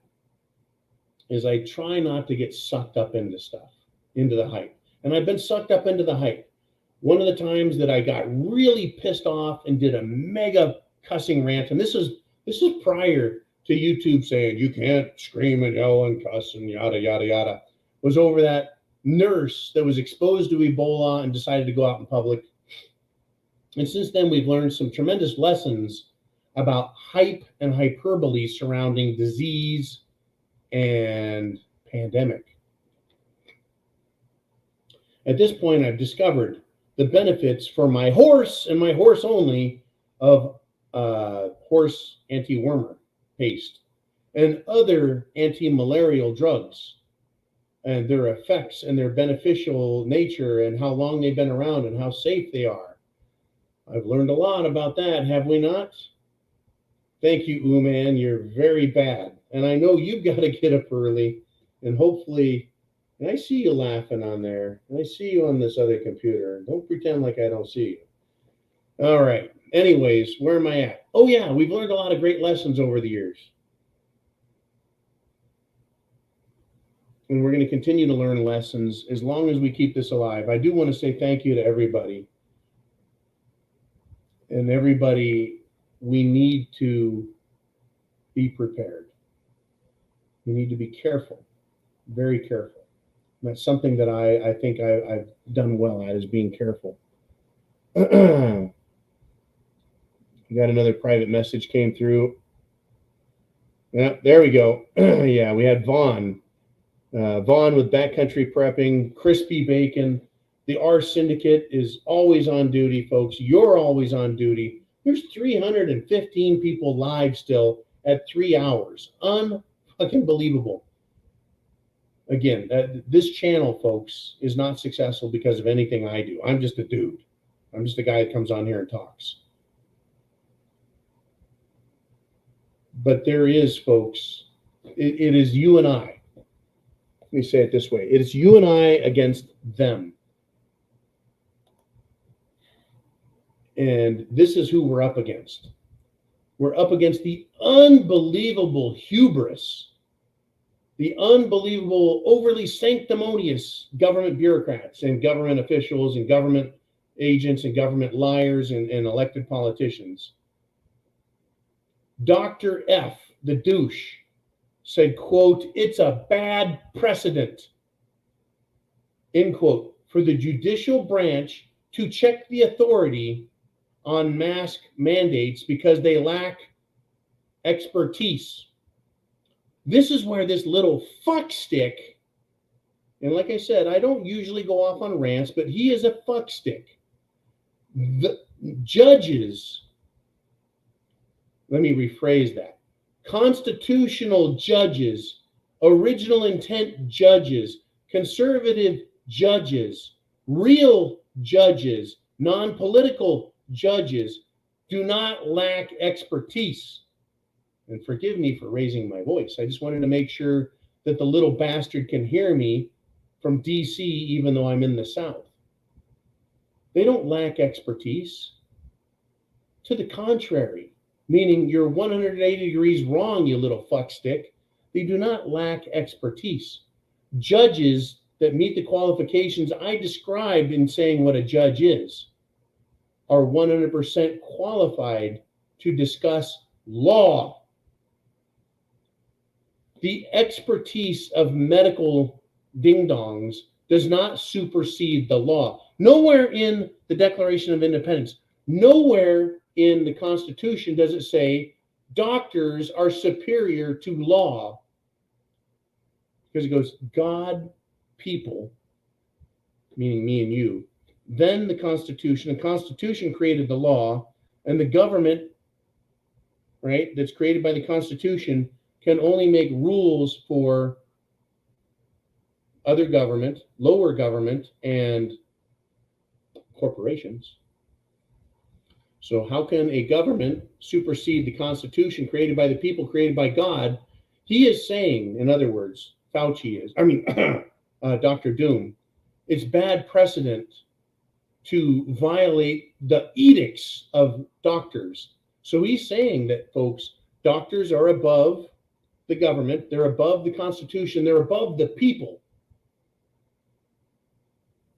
Is I try not to get sucked up into stuff, into the hype. And I've been sucked up into the hype. One of the times that I got really pissed off and did a mega cussing rant, and this is prior to YouTube saying you can't scream and yell and cuss and yada, yada, yada, was over that nurse that was exposed to Ebola and decided to go out in public. And since then, we've learned some tremendous lessons about hype and hyperbole surrounding disease and pandemic. At this point, I've discovered the benefits for my horse and my horse only of horse anti-wormer paste and other anti-malarial drugs and their effects and their beneficial nature and how long they've been around and how safe they are. I've learned a lot about that, have we not? Thank you, Uman. You're very bad. And I know you've got to get up early and hopefully, and I see you laughing on there, and I see you on this other computer. Don't pretend like I don't see you. All right. Anyways, where am I at? Oh, yeah, we've learned a lot of great lessons over the years. And we're going to continue to learn lessons as long as we keep this alive. I do want to say thank you to everybody. And everybody, we need to be prepared. We need to be careful, very careful. And that's something that I think I've done well at, is being careful. We got another private message came through. Yeah, there we go. Yeah, we had Vaughn. Vaughn with Backcountry Prepping, Crispy Bacon. The R Syndicate is always on duty, folks. You're always on duty. There's 315 people live still at 3 hours. Unfucking believable. Again, this channel, folks, is not successful because of anything I do. I'm just a dude. I'm just a guy that comes on here and talks. But there is, folks, it is you and I. Let me say it this way. It is you and I against them. And this is who we're up against. We're up against the unbelievable hubris, the unbelievable, overly sanctimonious government bureaucrats and government officials and government agents and government liars and elected politicians. Dr. F, the douche, said, quote, "It's a bad precedent," end quote, "for the judicial branch to check the authority on mask mandates because they lack expertise." This is where this little fuckstick, and like I said, I don't usually go off on rants, but he is a fuckstick. The judges, let me rephrase that. Constitutional judges, original intent judges, conservative judges, real judges, non-political judges do not lack expertise. And forgive me for raising my voice. I just wanted to make sure that the little bastard can hear me from DC, even though I'm in the South. They don't lack expertise. To the contrary, meaning you're 180 degrees wrong, you little fuckstick. They do not lack expertise. Judges that meet the qualifications I described in saying what a judge is are 100% qualified to discuss law. The expertise of medical ding-dongs does not supersede the law. Nowhere in the Declaration of Independence, nowhere in the Constitution does it say doctors are superior to law. Because it goes God, people, meaning me and you, then the Constitution. The Constitution created the law, and the government, right, that's created by the Constitution can only make rules for other government, lower government, and corporations. So how can a government supersede the Constitution created by the people, created by God? He is saying, in other words, Fauci is, Dr. Doom, it's bad precedent to violate the edicts of doctors. So he's saying that, folks, doctors are above the government, they're above the Constitution, they're above the people.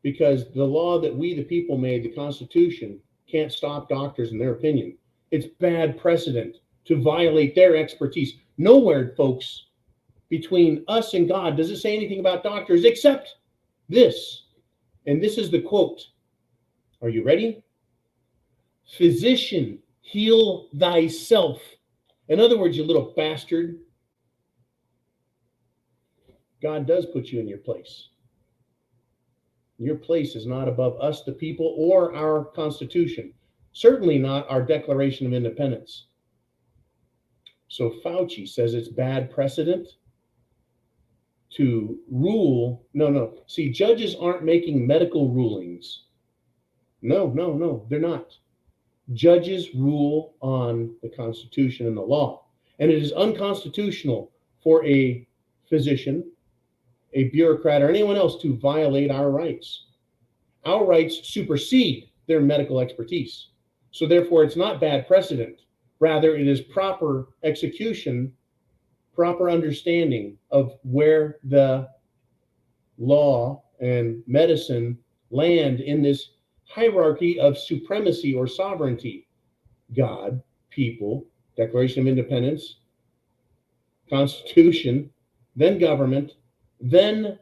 Because the law that we, the people, made, the Constitution, can't stop doctors in their opinion. It's bad precedent to violate their expertise. Nowhere, folks, between us and God does it say anything about doctors except this. And this is the quote. Are you ready? "Physician, heal thyself." In other words, you little bastard, God does put you in your place. Your place is not above us, the people, or our Constitution. Certainly not our Declaration of Independence. So Fauci says it's bad precedent to rule. No. See, judges aren't making medical rulings. No, they're not. Judges rule on the Constitution and the law. And it is unconstitutional for a physician, a bureaucrat, or anyone else to violate our rights. Our rights supersede their medical expertise. So therefore, it's not bad precedent. Rather, it is proper execution, proper understanding of where the law and medicine land in this hierarchy of supremacy or sovereignty. God, people, Declaration of Independence, Constitution, then government, then,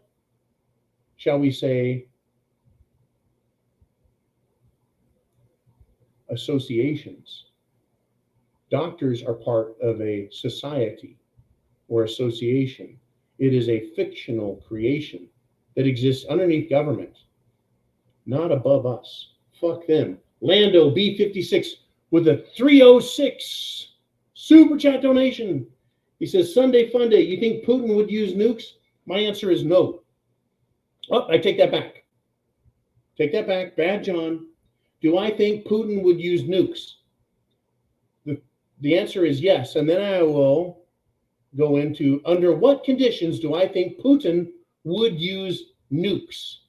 shall we say, associations. Doctors are part of a society or association. It is a fictional creation that exists underneath government, not above us. Fuck them. Lando B56 with a 306 super chat donation. He says, Sunday fun day. You think Putin would use nukes? My answer is no. Oh, I take that back. Take that back. Bad John. Do I think Putin would use nukes? The answer is yes. And then I will go into under what conditions do I think Putin would use nukes?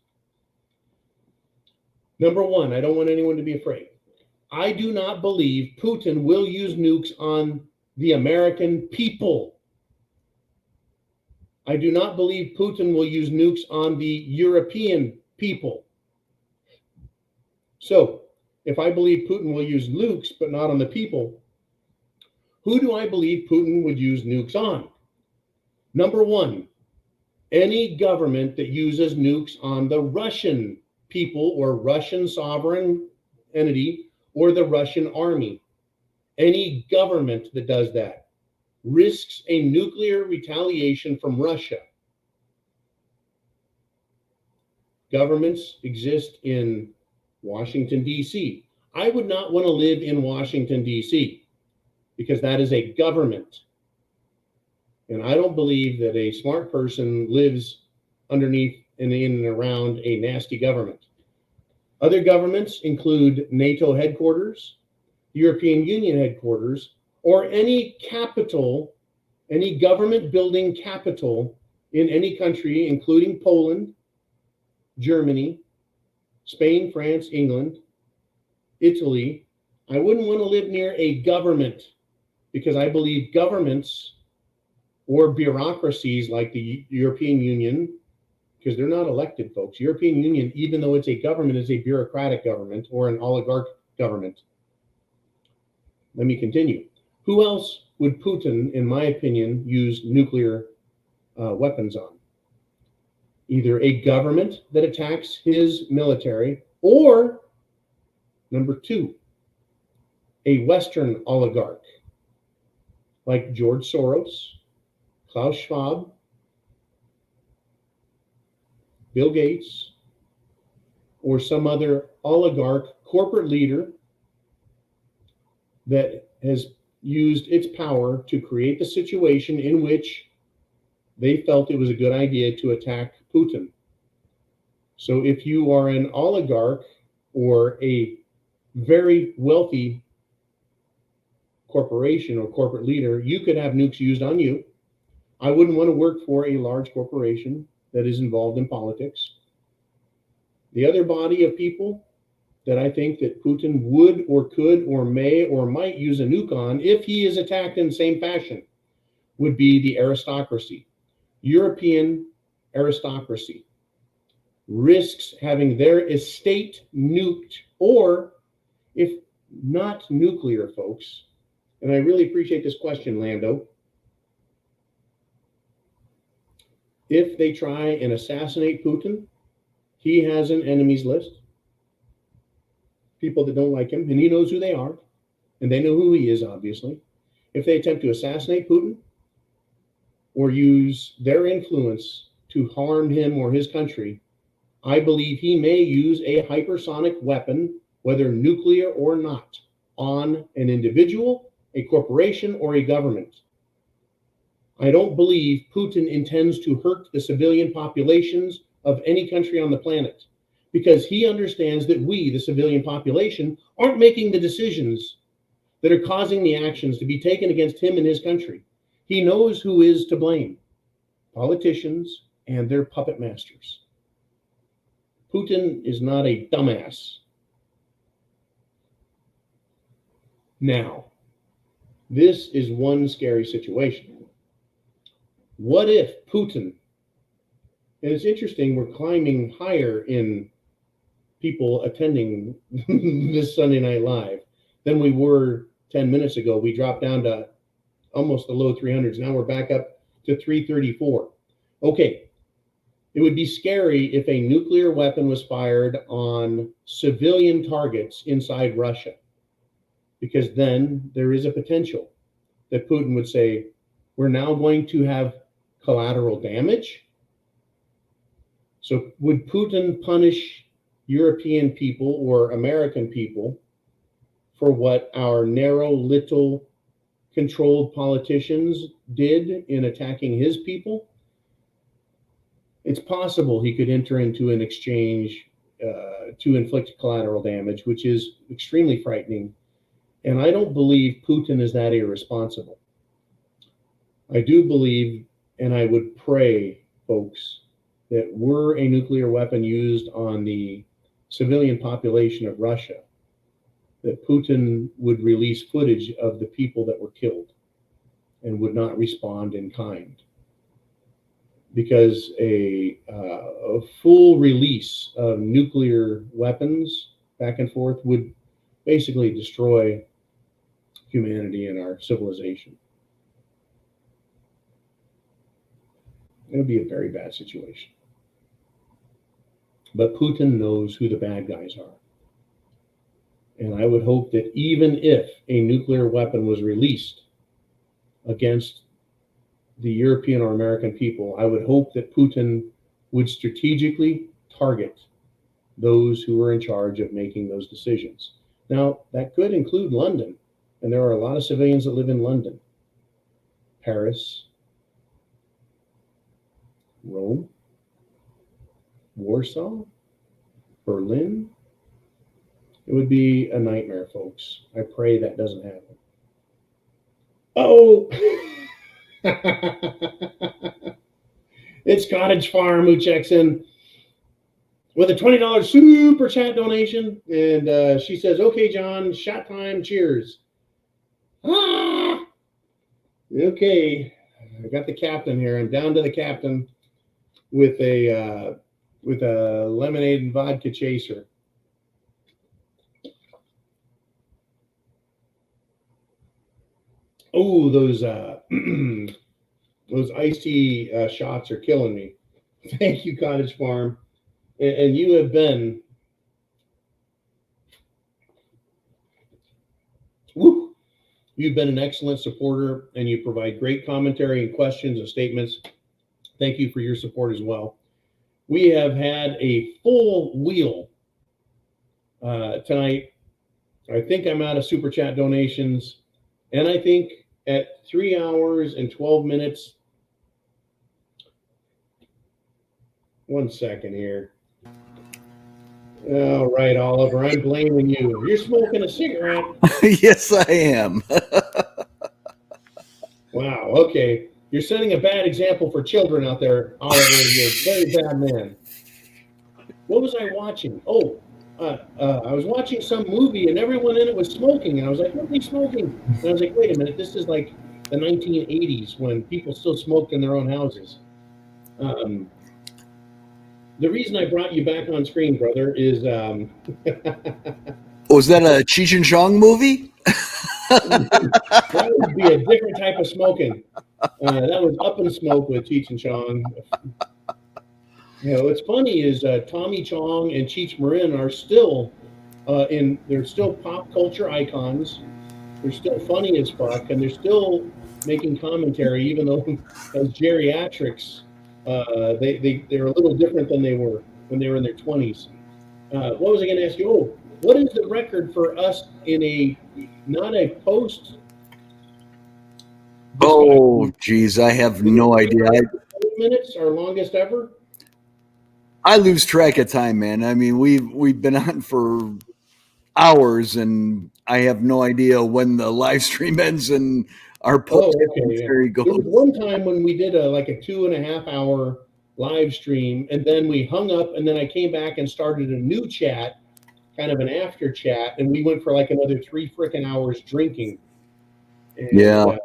Number one, I don't want anyone to be afraid. I do not believe Putin will use nukes on the American people. I do not believe Putin will use nukes on the European people. So, if I believe Putin will use nukes but not on the people, who do I believe Putin would use nukes on? Number one, any government that uses nukes on the Russian people or Russian sovereign entity or the Russian army. Any government that does that risks a nuclear retaliation from Russia. Governments exist in Washington, D.C. I would not want to live in Washington, D.C. because that is a government. And I don't believe that a smart person lives underneath and in and around a nasty government. Other governments include NATO headquarters, European Union headquarters, or any capital, any government building capital in any country, including Poland, Germany, Spain, France, England, Italy. I wouldn't want to live near a government because I believe governments or bureaucracies like the European Union, because they're not elected, folks. European Union, even though it's a government, is a bureaucratic government or an oligarch government. Let me continue. Who else would Putin, in my opinion, use nuclear weapons on? Either a government that attacks his military, or number two, a Western oligarch like George Soros, Klaus Schwab, Bill Gates, or some other oligarch corporate leader that has used its power to create the situation in which they felt it was a good idea to attack Putin. So if you are an oligarch or a very wealthy corporation or corporate leader, you could have nukes used on you. I wouldn't want to work for a large corporation that is involved in politics. The other body of people that I think that Putin would or could or may or might use a nuke on if he is attacked in the same fashion would be the aristocracy. European aristocracy risks having their estate nuked, or if not nuclear, folks, and I really appreciate this question, Lando, if they try and assassinate Putin, he has an enemies list, people that don't like him, and he knows who they are, and they know who he is, obviously. If they attempt to assassinate Putin or use their influence to harm him or his country, I believe he may use a hypersonic weapon, whether nuclear or not, on an individual, a corporation, or a government. I don't believe Putin intends to hurt the civilian populations of any country on the planet, because he understands that we, the civilian population, aren't making the decisions that are causing the actions to be taken against him and his country. He knows who is to blame: politicians and their puppet masters. Putin is not a dumbass. Now, this is one scary situation. What if Putin, and it's interesting, we're climbing higher in people attending this Sunday Night Live than we were 10 minutes ago. We dropped down to almost the low 300s. Now we're back up to 334. Okay, it would be scary if a nuclear weapon was fired on civilian targets inside Russia, because then there is a potential that Putin would say, we're now going to have collateral damage. So would Putin punish European people or American people for what our narrow, little, controlled politicians did in attacking his people? It's possible he could enter into an exchange to inflict collateral damage, which is extremely frightening. And I don't believe Putin is that irresponsible. I do believe, and I would pray, folks, that were a nuclear weapon used on the civilian population of Russia, that Putin would release footage of the people that were killed and would not respond in kind. Because a full release of nuclear weapons back and forth would basically destroy humanity and our civilization. It would be a very bad situation. But Putin knows who the bad guys are. And I would hope that even if a nuclear weapon was released against the European or American people, I would hope that Putin would strategically target those who are in charge of making those decisions. Now, that could include London, and there are a lot of civilians that live in London, Paris, Rome, Warsaw, Berlin. It would be a nightmare, folks. I pray that doesn't happen. Oh! It's Cottage Farm who checks in with a $20 super chat donation, and she says, "Okay, John, shot time. Cheers." Ah! Okay, I got the captain here. I'm down to the captain with a lemonade and vodka chaser. Oh, those those iced tea shots are killing me. Thank you, Cottage Farm. And you have been, you've been an excellent supporter, and you provide great commentary and questions and statements. Thank you for your support as well. We have had a full wheel tonight. I think I'm out of super chat donations, and I think at 3 hours and 12 minutes. One second here. All right, Oliver, I'm blaming you. You're smoking a cigarette. Yes, I am. Wow, okay. You're setting a bad example for children out there, Oliver. You're a very bad man. What was I watching? Oh, I was watching some movie, and everyone in it was smoking. And I was like, what are they smoking? And I was like, wait a minute, this is like the 1980s when people still smoked in their own houses. The reason I brought you back on screen, brother, is Was that a Cheech and Chong movie? that would be a different type of smoking. That was Up in Smoke with Cheech and Chong. You know, what's funny is Tommy Chong and Cheech Marin are still they're still pop culture icons. They're still funny as fuck, and they're still making commentary, even though as geriatrics, they're a little different than they were when they were in their 20s. What was I going to ask you? Oh, what is the record for us in a not a post? Oh, geez, I have no idea. 20 minutes, our longest ever. I lose track of time, man. I mean, we've been on for hours, and I have no idea when the live stream ends and our post commentary goes. There was one time when we did a 2.5 hour live stream, and then we hung up, and then I came back and started a new chat, kind of an after chat, and we went for like another 3 freaking hours drinking. And, yeah,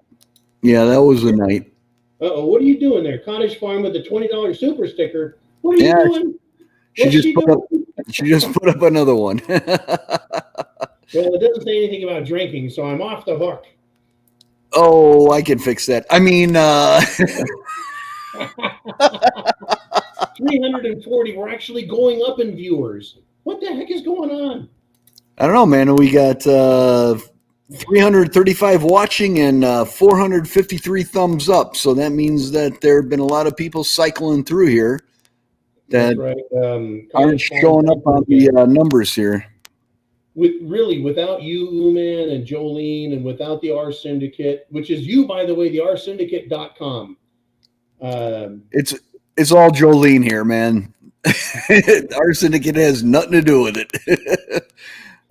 that was a night. Uh-oh, what are you doing there? Cottage Farm with the $20 super sticker. What are you doing? She just put up another one. Well, it doesn't say anything about drinking, so I'm off the hook. Oh, I can fix that. I mean, 340. We're actually going up in viewers. What the heck is going on? I don't know, man. We got 335 watching and 453 thumbs up. So that means that there have been a lot of people cycling through here that aren't showing up on the numbers here. Without you, man, and Jolene, and without the R Syndicate, which is you, by the way, the rsyndicate.com. It's all Jolene here, man. Our syndicate has nothing to do with it.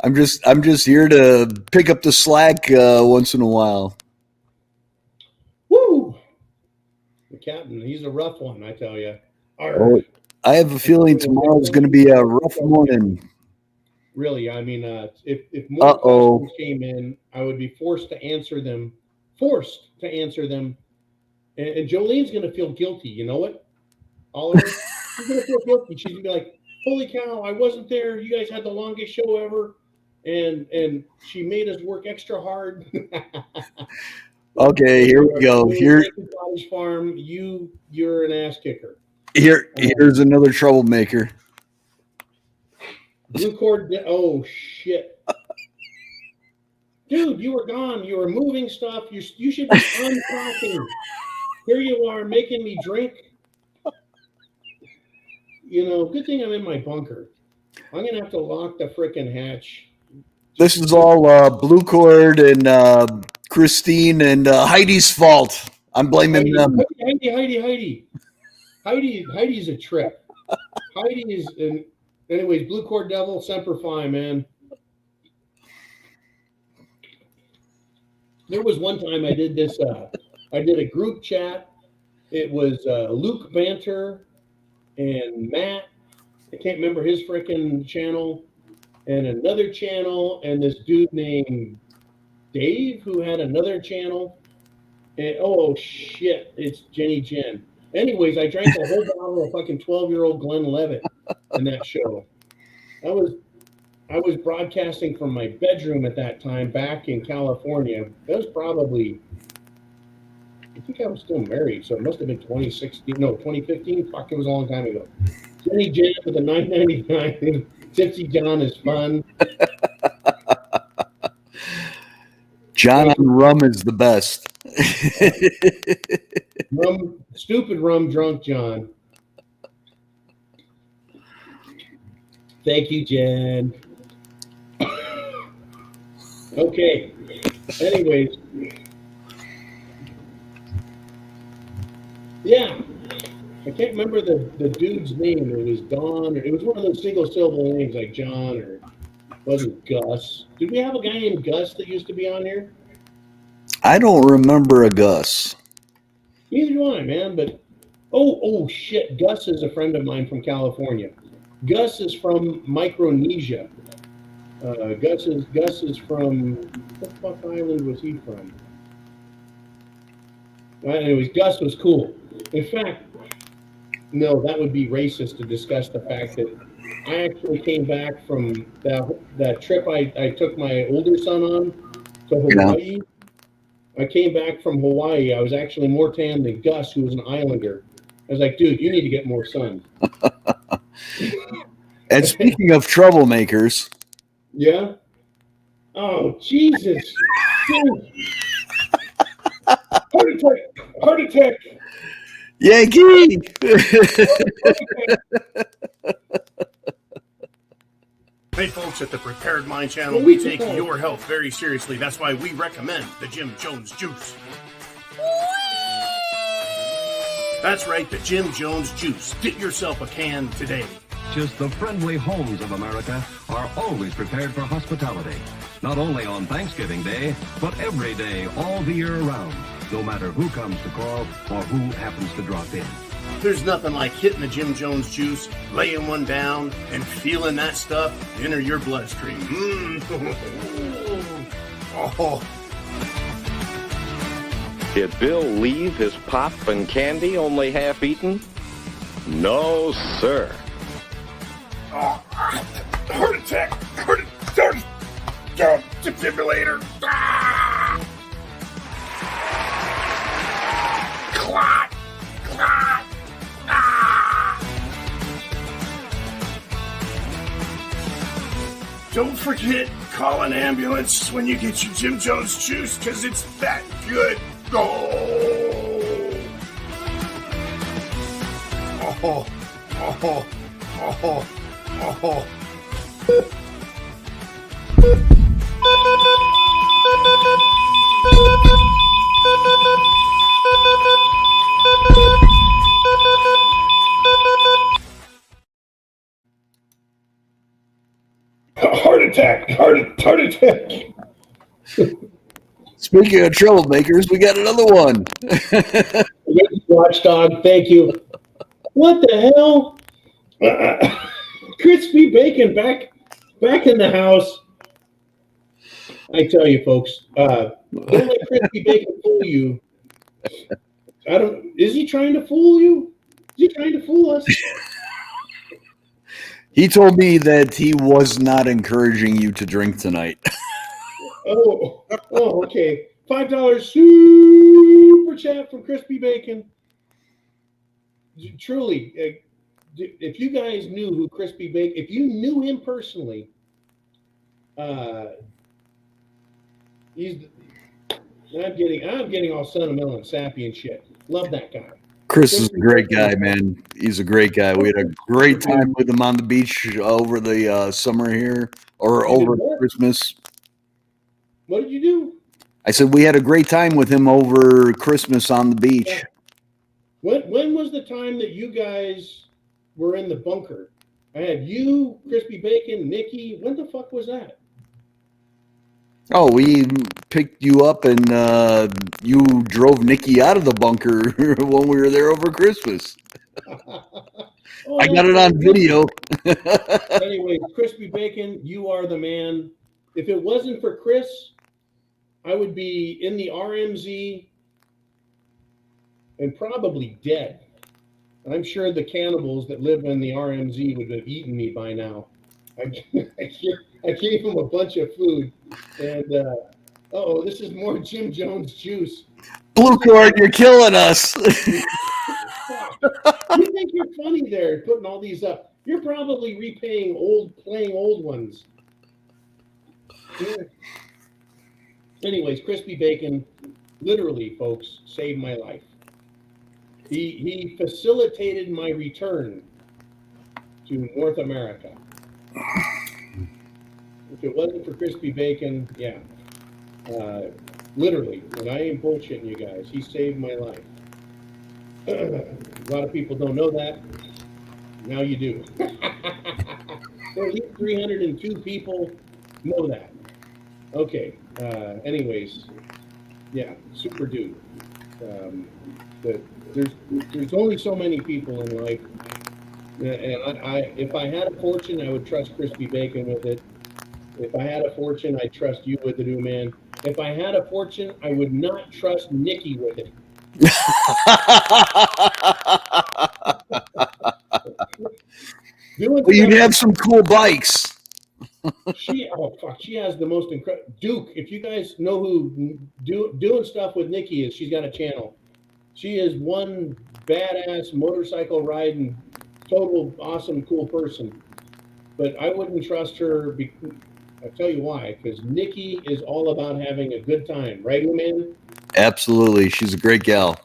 I'm just here to pick up the slack once in a while. Woo! The captain, he's a rough one, I tell you. Oh, I have a feeling tomorrow's going to be a rough morning. Really, I mean, if more questions came in, I would be forced to answer them. And Jolene's going to feel guilty. You know what, Oliver? She's going to feel guilty. She's going to be like, holy cow, I wasn't there. You guys had the longest show ever. And she made us work extra hard. Okay, here we go. Cottage Farm, you're an ass kicker. Here's another troublemaker. Blue cord. Oh shit, dude, you were gone. You were moving stuff. You should be unpacking. Here you are making me drink. You know, good thing I'm in my bunker. I'm gonna have to lock the frickin' hatch. This is all Blue Cord and Christine and Heidi's fault. I'm blaming them. Heidi's a trip. Heidi is an. Anyways, Blue Cord Devil, Semper Fi, man. There was one time I did this. I did a group chat. It was Luke Banter and Matt. I can't remember his freaking channel. And another channel, and this dude named Dave who had another channel. And oh shit, it's Jenny Jen. Anyways, I drank a whole bottle of fucking 12-year-old Glenlivet in that show. I was broadcasting from my bedroom at that time back in California. That was probably, I think I was still married, so it must have been 2015. Fuck, it was a long time ago. Jenny Jen with the $9.99. Tipsy John is fun. John on rum is the best. Stupid rum drunk John. Thank you, Jen. Okay. Anyways. Yeah. I can't remember the dude's name. It was Don, or it was one of those single syllable names like John, or it wasn't Gus. Did we have a guy named Gus that used to be on here? I don't remember a Gus. Neither do I, man. But oh shit, Gus is a friend of mine from California. Gus is from Micronesia. Gus is from, what the fuck island was he from? Anyways, Gus was cool. In fact, no, that would be racist to discuss the fact that I actually came back from that trip I took my older son on to Hawaii. Yeah. I came back from Hawaii. I was actually more tan than Gus, who was an islander. I was like, dude, you need to get more sun. And speaking of troublemakers. Yeah? Oh, Jesus. Dude. Heart attack. Yankee! Hey folks, at the Prepared Mind channel, we take your health very seriously. That's why we recommend the Jim Jones Juice. That's right, the Jim Jones Juice. Get yourself a can today. Just the friendly homes of America are always prepared for hospitality. Not only on Thanksgiving Day, but every day, all the year around. No matter who comes to call or who happens to drop in. There's nothing like hitting the Jim Jones Juice, laying one down, and feeling that stuff enter your bloodstream. Oh. Did Bill leave his pop and candy only half eaten? No, sir. Oh, heart attack! Defibrillator! Ah! Clot! Ah! Don't forget, call an ambulance when you get your Jim Jones Juice, because it's that good. Heart attack. Speaking of troublemakers, we got another one. Watchdog, thank you. What the hell? Crispy bacon back Back in the house, I tell you, folks, don't let Crispy Bacon fool you. Is he trying to fool you? Is he trying to fool us? He told me that he was not encouraging you to drink tonight. Oh, okay. $5 super chat from Crispy Bacon. Truly, if you guys knew who Crispy Bacon, if you knew him personally, I'm getting all sentimental and sappy and shit. Love that guy. Chris is a great guy, man. He's a great guy. We had a great time with him on the beach over the summer here, or over Christmas. What did you do? I said we had a great time with him over Christmas on the beach. Yeah. When was the time that you guys were in the bunker? I had you, Crispy Bacon, Nikki. When the fuck was that? Oh, we picked you up and you drove Nikki out of the bunker when we were there over Christmas. I got it on video. Anyway, Crispy Bacon, you are the man. If it wasn't for Chris, I would be in the RMZ and probably dead. I'm sure the cannibals that live in the RMZ would have eaten me by now. I gave them a bunch of food, and this is more Jim Jones juice. Blue Cord, you're killing us. You think you're funny there, putting all these up? You're probably playing old ones. Anyways, Crispy Bacon, literally, folks, saved my life. He facilitated my return to North America. If it wasn't for Crispy Bacon, yeah. Literally, and I ain't bullshitting you guys, he saved my life. A lot of people don't know that. Now you do. At least 302 people know that. Okay. Anyways, yeah, super dude. But there's only so many people in life, and if I had a fortune, I would trust Crispy Bacon with it. If I had a fortune, I'd trust you with it, man. If I had a fortune, I would not trust Nikki with it. Well, you'd have some cool bikes. She has the most incredible Duke. If you guys know who doing stuff with Nikki is, she's got a channel. She is one badass motorcycle riding, total awesome, cool person. But I wouldn't trust her. I'll tell you why. Because Nikki is all about having a good time, right, man? Absolutely, she's a great gal.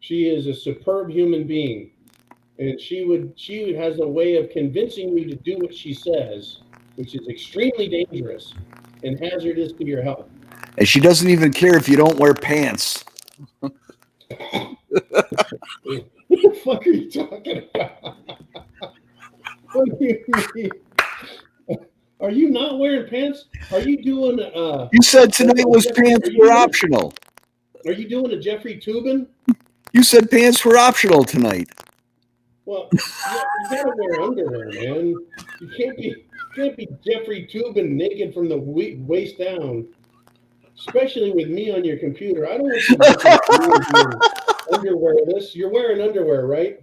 She is a superb human being, and she has a way of convincing you to do what she says, which is extremely dangerous and hazardous to your health. And she doesn't even care if you don't wear pants. What the fuck are you talking about? What do you mean? Are you not wearing pants? Are you doing You said tonight was pants were optional. Are you doing a Jeffrey Tubin? You said pants were optional tonight. Well, you gotta wear underwear, man. You can't be Jeffrey Tubin naked from the waist down. Especially with me on your computer. I don't want you underwear. You're wearing underwear, right?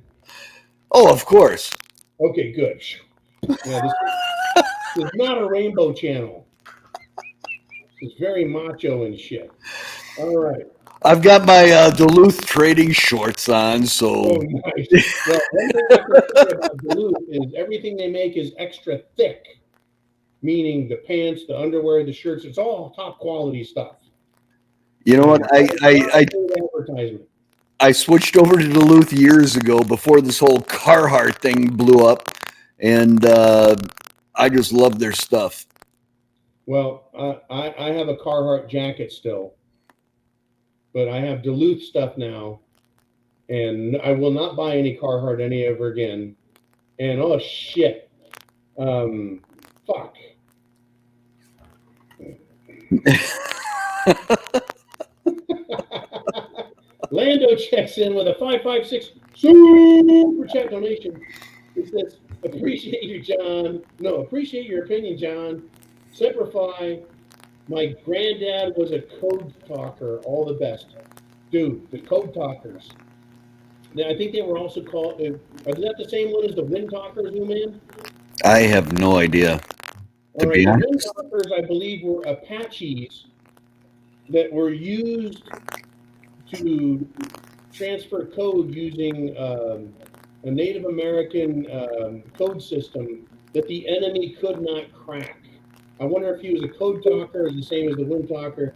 Oh, of course. Okay, good. Yeah, this is not a rainbow channel. It's very macho and shit. All right. I've got my Duluth trading shorts on, so. Oh, nice. Well, one thing I can say about Duluth is everything they make is extra thick, meaning the pants, the underwear, the shirts. It's all top quality stuff. You know what? I switched over to Duluth years ago before this whole Carhartt thing blew up, and I just love their stuff. Well, I have a Carhartt jacket still, but I have Duluth stuff now, and I will not buy any Carhartt any ever again. And oh shit, fuck. Lando checks in with a 556 super chat donation. It says, Appreciate you, John. No, appreciate your opinion, John. Simplify. My granddad was a code talker. All the best. Dude, the code talkers. I think they were also called, is that the same one as the wind talkers, new man? I have no idea. All To right, be the wind honest, talkers, I believe, were Apaches that were used to transfer code using a Native American code system that the enemy could not crack. I wonder if he was a code talker, the same as the wind talker.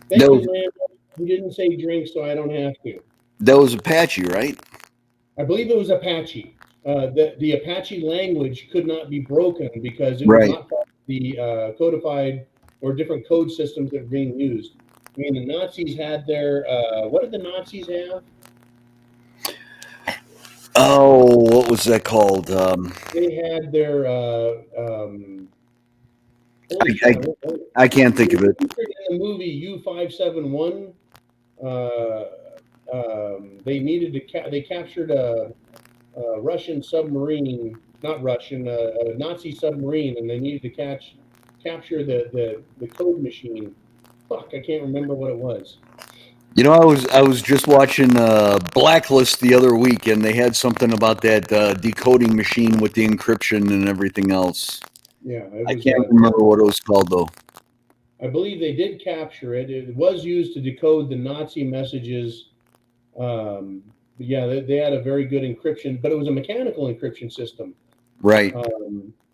Thank that you, was, Lando. You didn't say drink, so I don't have to. that was Apache, right? I believe it was Apache. The Apache language could not be broken because it was Right. not part of the codified or different code systems that were being used. I mean, the Nazis had their, what did the Nazis have? Oh, what was that called? They had their, holy shit, I can't think of it. in the movie U-571, they needed to, they captured a Russian submarine, not Russian, a Nazi submarine, and they needed to capture the code machine. Fuck, I can't remember what it was. You know, I was just watching Blacklist the other week, and they had something about that decoding machine with the encryption and everything else. Yeah, it I was, can't remember what it was called though. I believe they did capture it. It was used to decode the Nazi messages. Yeah, they had a very good encryption, but it was a mechanical encryption system. Right.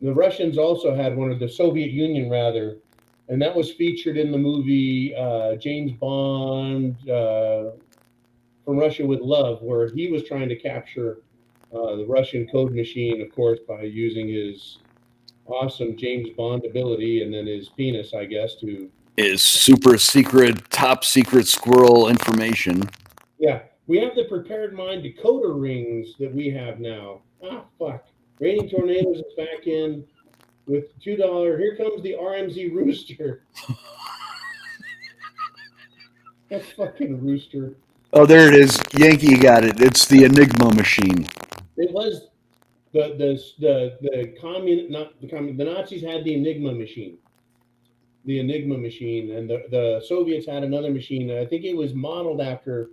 The Russians also had one, of the Soviet Union rather, and that was featured in the movie James Bond, From Russia with Love, where he was trying to capture the Russian code machine, of course, by using his awesome James Bond ability and then his penis, I guess, to... Is super secret, top secret squirrel information. Yeah, we have the Prepared Mind decoder rings that we have now. Ah, fuck. Raining Tornadoes is back in with $2. Here comes the RMZ Rooster. That fucking rooster. Oh, there it is. Yankee, you got it. It's the Enigma machine. It was the Nazis had the Enigma machine. The Enigma machine, and the Soviets had another machine. I think it was modeled after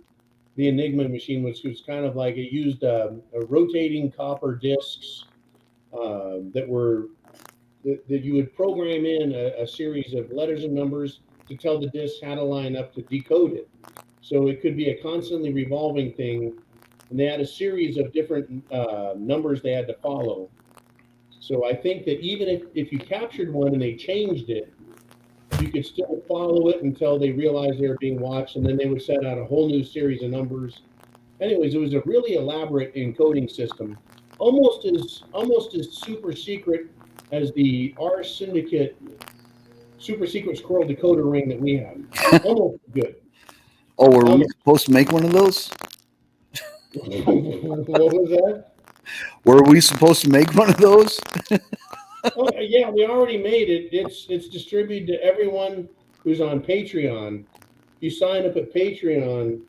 the Enigma machine, which was kind of like, it used a rotating copper discs that you would program in a series of letters and numbers to tell the disc how to line up to decode it. So it could be a constantly revolving thing, and they had a series of different numbers they had to follow. So I think that even if you captured one and they changed it, you could still follow it until they realized they were being watched, and then they would set out a whole new series of numbers. Anyways, it was a really elaborate encoding system, almost as super secret as the R Syndicate super secret squirrel decoder ring that we have. Almost good. Oh, were we supposed to make one of those? What was that? Were we supposed to make one of those? Oh, yeah, we already made it. It's distributed to everyone who's on Patreon. If you sign up at Patreon,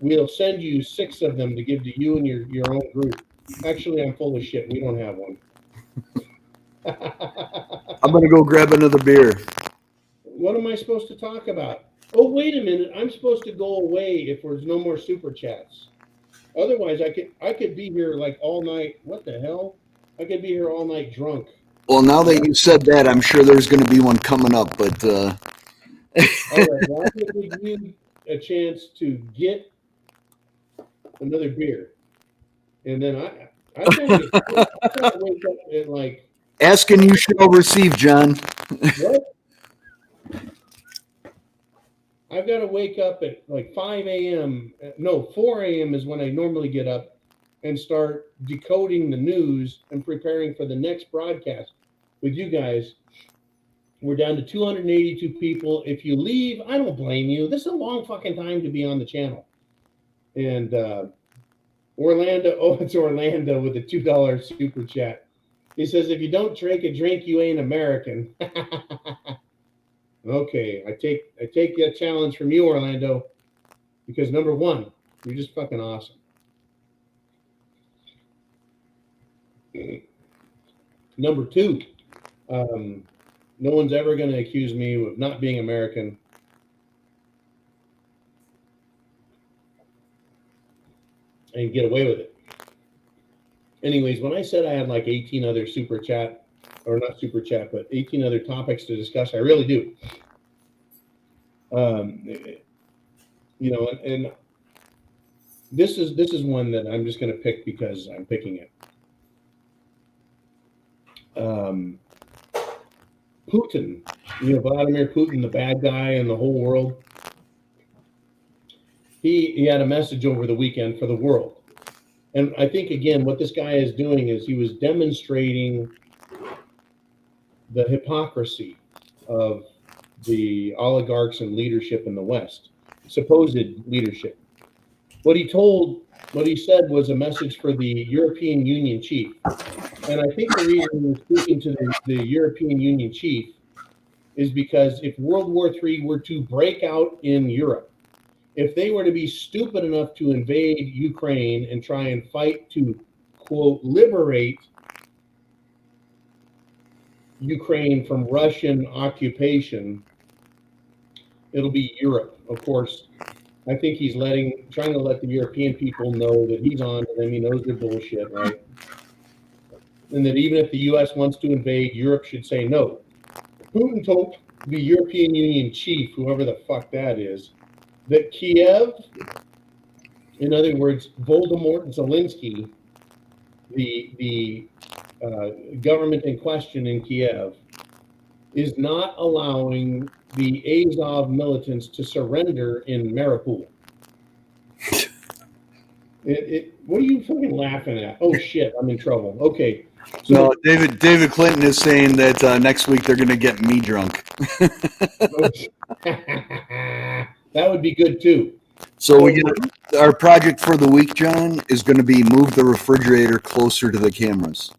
we'll send you 6 of them to give to you and your own group. Actually, I'm full of shit. We don't have one. I'm gonna go grab another beer. What am I supposed to talk about? Oh, wait a minute. I'm supposed to go away if there's no more super chats. Otherwise, I could be here like all night. What the hell? I could be here all night drunk. Well, now that you said that, I'm sure there's going to be one coming up, but... All right, well, I'm going to give you a chance to get another beer. And then I try to wake up at like... Asking you shall receive, John. What? I've got to wake up at like 5 a.m. No, 4 a.m. is when I normally get up and start decoding the news and preparing for the next broadcast with you guys. We're down to 282 people. If you leave, I don't blame you. This is a long fucking time to be on the channel. And Orlando, oh, it's Orlando with the $2 super chat. He says, if you don't drink a drink, you ain't American. Okay, I take that challenge from you, Orlando, because number one, you're just fucking awesome. Number two, no one's ever going to accuse me of not being American. And get away with it. Anyways, when I said I had like 18 other super chat, or not super chat, but 18 other topics to discuss, I really do. You know, and this is one that I'm just going to pick because I'm picking it. Putin, you know, Vladimir Putin, the bad guy in the whole world. He had a message over the weekend for the world. And I think, again, what this guy is doing is he was demonstrating the hypocrisy of the oligarchs and leadership in the West, supposed leadership. What he said was a message for the European Union chief. And I think the reason he was speaking to the European Union chief is because if World War III were to break out in Europe, if they were to be stupid enough to invade Ukraine and try and fight to, quote, liberate Ukraine from Russian occupation, it'll be Europe. Of course, I think he's trying to let the European people know that he's on to them. He knows their bullshit, right? And that even if the U.S. wants to invade, Europe should say no. Putin told the European Union chief, whoever the fuck that is, that Kiev, in other words, Voldemort Zelensky, the government in question in Kiev, is not allowing the Azov militants to surrender in Mariupol. What are you fucking laughing at? Oh shit, I'm in trouble. Okay. So, no, David Clinton is saying that next week they're going to get me drunk. That would be good too. So our project for the week, John, is going to be move the refrigerator closer to the cameras.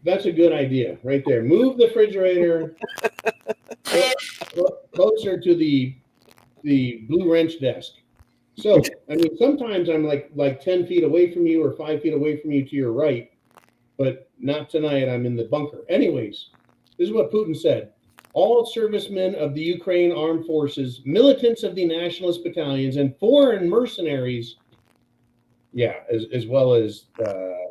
That's a good idea right there. Move the refrigerator closer to the blue wrench desk. So, I mean, sometimes I'm like 10 feet away from you or 5 feet away from you to your right, but not tonight. I'm in the bunker. Anyways, this is what Putin said. All servicemen of the Ukraine armed forces, militants of the nationalist battalions, and foreign mercenaries, as well as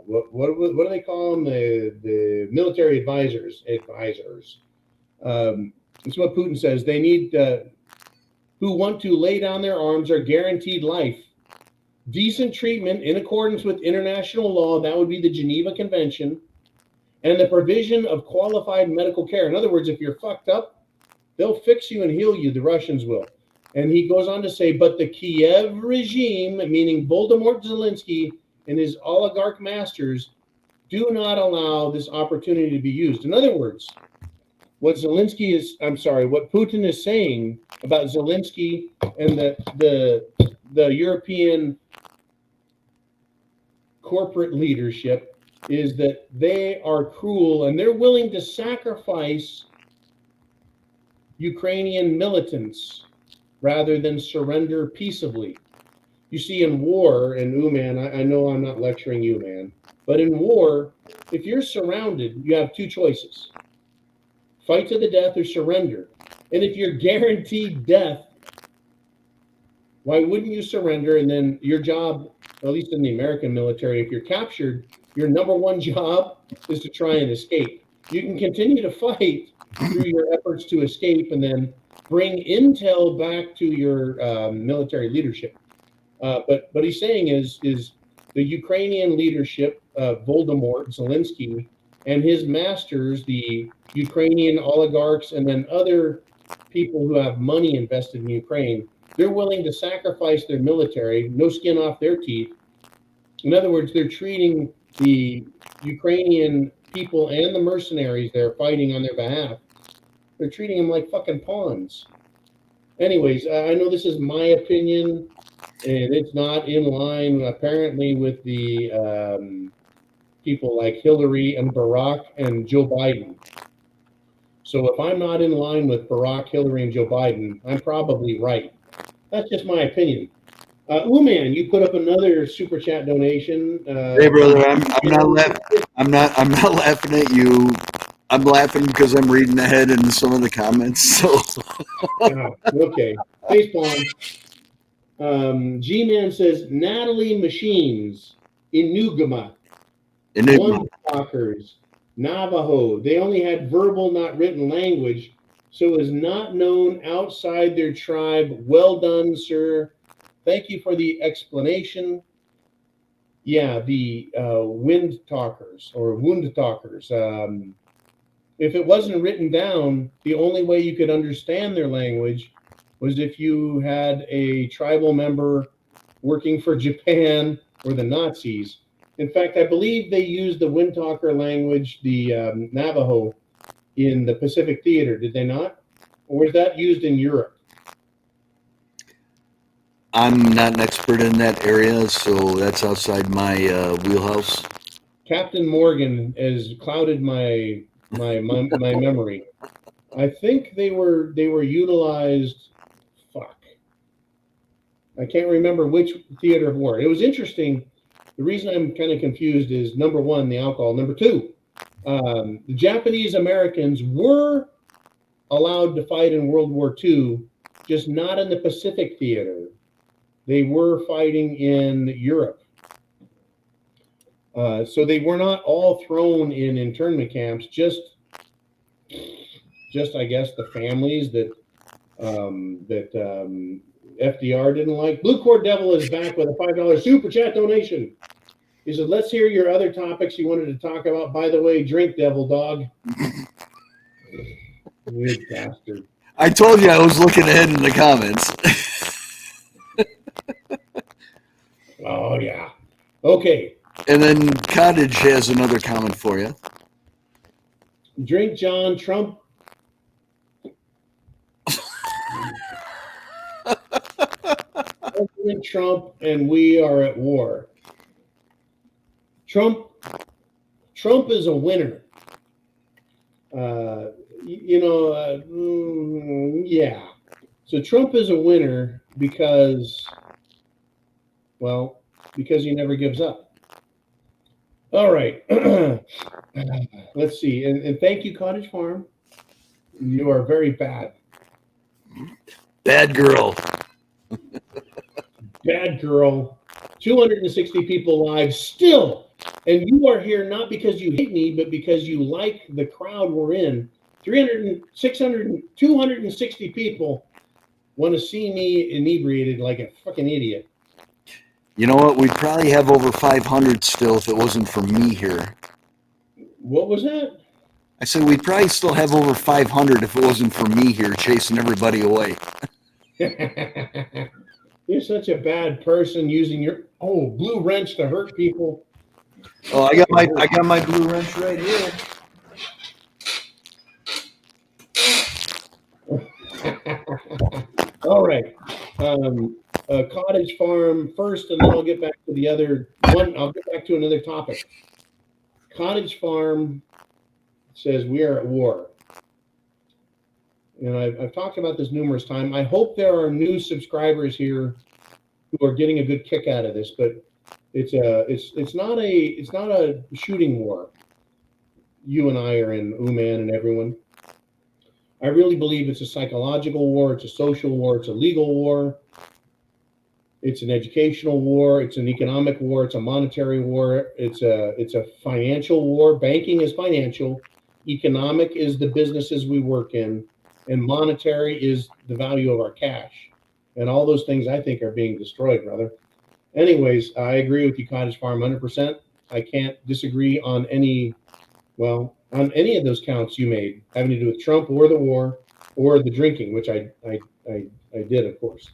what do they call them? The military advisors. That's what Putin says. They need who want to lay down their arms are guaranteed life, decent treatment in accordance with international law. That would be the Geneva Convention. And the provision of qualified medical care. In other words, if you're fucked up, they'll fix you and heal you. The Russians will. And he goes on to say, but the Kiev regime, meaning Voldemort Zelensky and his oligarch masters, do not allow this opportunity to be used. In other words, what Putin is saying about Zelensky and the European corporate leadership is that they are cruel and they're willing to sacrifice Ukrainian militants rather than surrender peaceably. You see, in war, and man, I know I'm not lecturing you, man, but in war, if you're surrounded, you have two choices. Fight to the death or surrender. And if you're guaranteed death, why wouldn't you surrender? And then your job, at least in the American military, if you're captured, your number one job is to try and escape. You can continue to fight through your efforts to escape and then bring intel back to your military leadership. But what he's saying is the Ukrainian leadership, Voldemort Zelensky, and his masters, the Ukrainian oligarchs, and then other people who have money invested in Ukraine, they're willing to sacrifice their military, no skin off their teeth. In other words, they're treating the Ukrainian people and the mercenaries they're fighting on their behalf, they're treating them like fucking pawns. Anyways, I know this is my opinion, and it's not in line, apparently, with the people like Hillary and Barack and Joe Biden. So if I'm not in line with Barack, Hillary, and Joe Biden, I'm probably right. That's just my opinion. Man, you put up another super chat donation. Hey, brother, I'm not laughing at you. I'm laughing because I'm reading ahead in some of the comments. So Okay. Facepalm. G-Man says Natalie Machines, Enigma, One Talkers, Navajo. They only had verbal, not written language, so is not known outside their tribe. Well done, sir. Thank you for the explanation. Yeah, the wind talkers or wound talkers. If it wasn't written down, the only way you could understand their language was if you had a tribal member working for Japan or the Nazis. In fact, I believe they used the wind talker language, the Navajo, in the Pacific Theater. Did they not? Or was that used in Europe? I'm not an expert in that area, so that's outside my wheelhouse. Captain Morgan has clouded my memory. I think they were utilized. Fuck, I can't remember which theater of war. It was interesting. The reason I'm kind of confused is number one, the alcohol. Number two, the Japanese Americans were allowed to fight in World War II, just not in the Pacific Theater. They were fighting in Europe. So they were not all thrown in internment camps, just I guess the families that FDR didn't like. Blue Cord Devil is back with a $5 super chat donation. He said, let's hear your other topics you wanted to talk about. By the way, drink, devil dog. You bastard. I told you I was looking ahead in the comments. Oh, yeah. Okay. And then Cottage has another comment for you. Drink, John. Trump. President Trump and we are at war. Trump is a winner. Yeah. So Trump is a winner because he never gives up. All right. Let's see. And thank you, Cottage Farm. You are very bad. Bad girl. Bad girl. 260 people live still. And you are here not because you hate me, but because you like the crowd we're in. 260 people want to see me inebriated like a fucking idiot. You know what? We'd probably have over 500 still if it wasn't for me here. What was that? I said we'd probably still have over 500 if it wasn't for me here chasing everybody away. You're such a bad person using your blue wrench to hurt people. Oh, I got my blue wrench right here. All right. Cottage Farm first, and then I'll get back to the other one. I'll get back to another topic. Cottage Farm says we are at war. And I've talked about this numerous times. I hope there are new subscribers here who are getting a good kick out of this, but it's not a shooting war. You and I are in, Uman and everyone. I really believe it's a psychological war, it's a social war, it's a legal war, it's an educational war, it's an economic war, it's a monetary war, it's a financial war. Banking is financial, economic is the businesses we work in, and monetary is the value of our cash. And all those things I think are being destroyed, brother. Anyways, I agree with you, Cottage Farm, 100%. I can't disagree on any of those counts you made having to do with Trump or the war or the drinking, which I did, of course.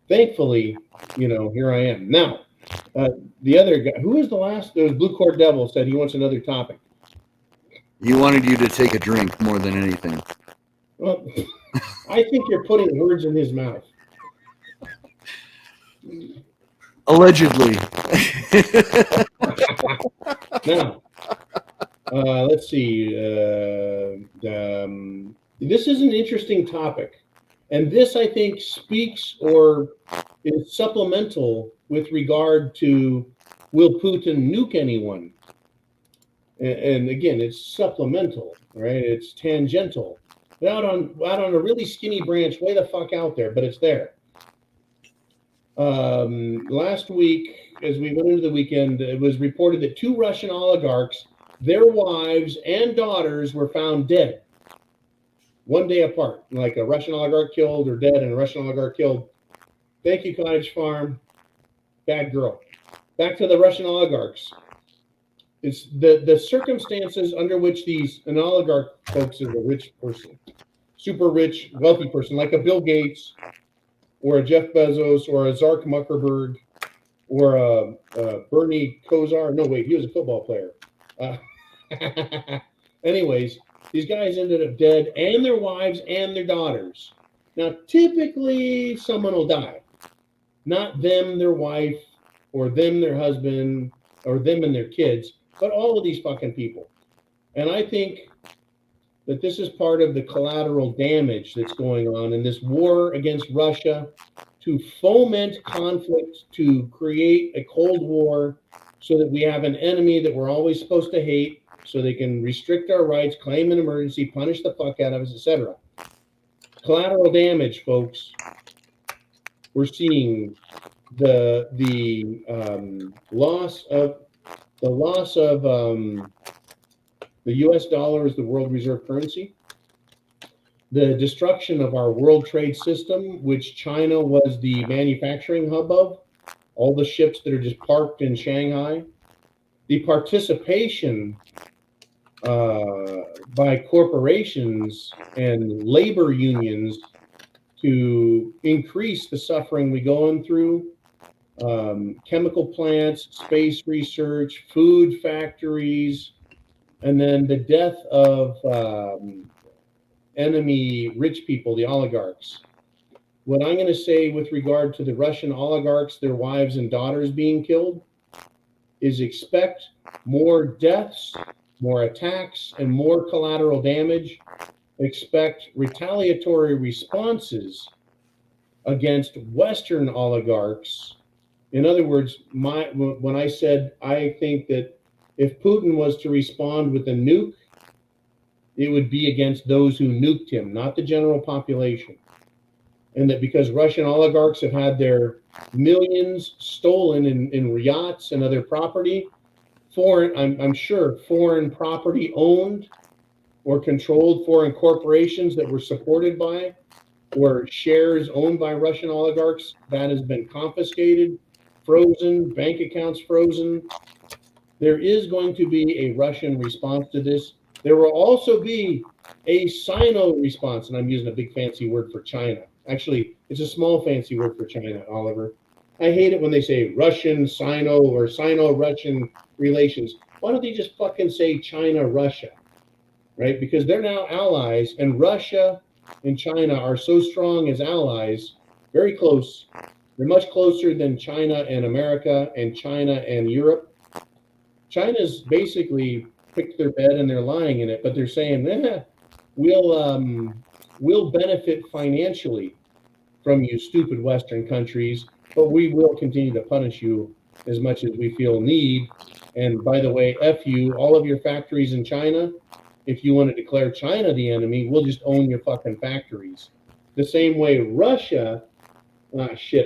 Thankfully, here I am. Now, the other guy, who was the last? It was Blue Cord Devil said he wants another topic. He wanted you to take a drink more than anything. Well, I think you're putting words in his mouth. Allegedly. Now, let's see. This is an interesting topic. And this, I think, speaks or is supplemental with regard to will Putin nuke anyone? And again, it's supplemental, right? It's tangential. Out on a really skinny branch, way the fuck out there, but it's there. Last week, as we went into the weekend, it was reported that 2 Russian oligarchs, their wives and daughters, were found dead 1 day apart. Like a Russian oligarch killed or dead, and a Russian oligarch killed. Thank you, Cottage Farm. Bad girl. Back to the Russian oligarchs. It's the circumstances under which an oligarch, folks, is a rich person, super rich, wealthy person, like a Bill Gates or a Jeff Bezos or a Zark Zuckerberg or a Bernie Kosar. No, wait, he was a football player. Anyways, these guys ended up dead, and their wives and their daughters. Now, typically, someone will die. Not them, their wife, or them, their husband, or them and their kids, but all of these fucking people. And I think that this is part of the collateral damage that's going on in this war against Russia to foment conflict, to create a Cold War so that we have an enemy that we're always supposed to hate, so they can restrict our rights, claim an emergency, punish the fuck out of us, etc. Collateral damage, folks. We're seeing the loss of the U.S. dollar as the world reserve currency, the destruction of our world trade system, which China was the manufacturing hub of, all the ships that are just parked in Shanghai, the participation by corporations and labor unions to increase the suffering we're going through, chemical plants, space research, food factories, and then the death of enemy rich people, the oligarchs. What I'm going to say with regard to the Russian oligarchs, their wives and daughters being killed, is expect more deaths, more attacks, and more collateral damage. Expect retaliatory responses against Western oligarchs. In other words, when I said I think that if Putin was to respond with a nuke, it would be against those who nuked him, not the general population. And that because Russian oligarchs have had their millions stolen in yachts and other property, I'm sure foreign property owned or controlled foreign corporations that were supported by or shares owned by Russian oligarchs, that has been confiscated, frozen, bank accounts frozen. There is going to be a Russian response to this. There will also be a Sino response, and I'm using a big fancy word for China. Actually, it's a small fancy word for China, Oliver. I hate it when they say Russian, Sino, or Sino-Russian relations. Why don't they just fucking say China-Russia, right? Because they're now allies, and Russia and China are so strong as allies, very close. They're much closer than China and America and China and Europe. China's basically picked their bed and they're lying in it, but they're saying, we'll benefit financially from you stupid Western countries, but we will continue to punish you as much as we feel need. And by the way, F you, all of your factories in China, if you want to declare China the enemy, we'll just own your fucking factories. The same way Russia,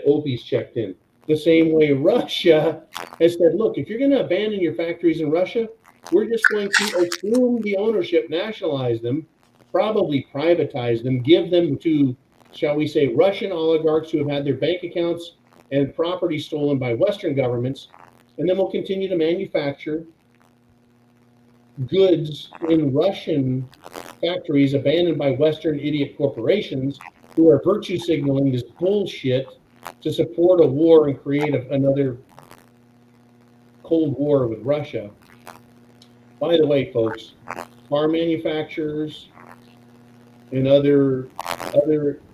Opie's checked in. The same way Russia has said, look, if you're going to abandon your factories in Russia, we're just going to assume the ownership, nationalize them, probably privatize them, give them to, shall we say, Russian oligarchs who have had their bank accounts and property stolen by Western governments, and then we'll continue to manufacture goods in Russian factories abandoned by Western idiot corporations who are virtue signaling this bullshit to support a war and create another Cold War with Russia. By the way, folks, car manufacturers and other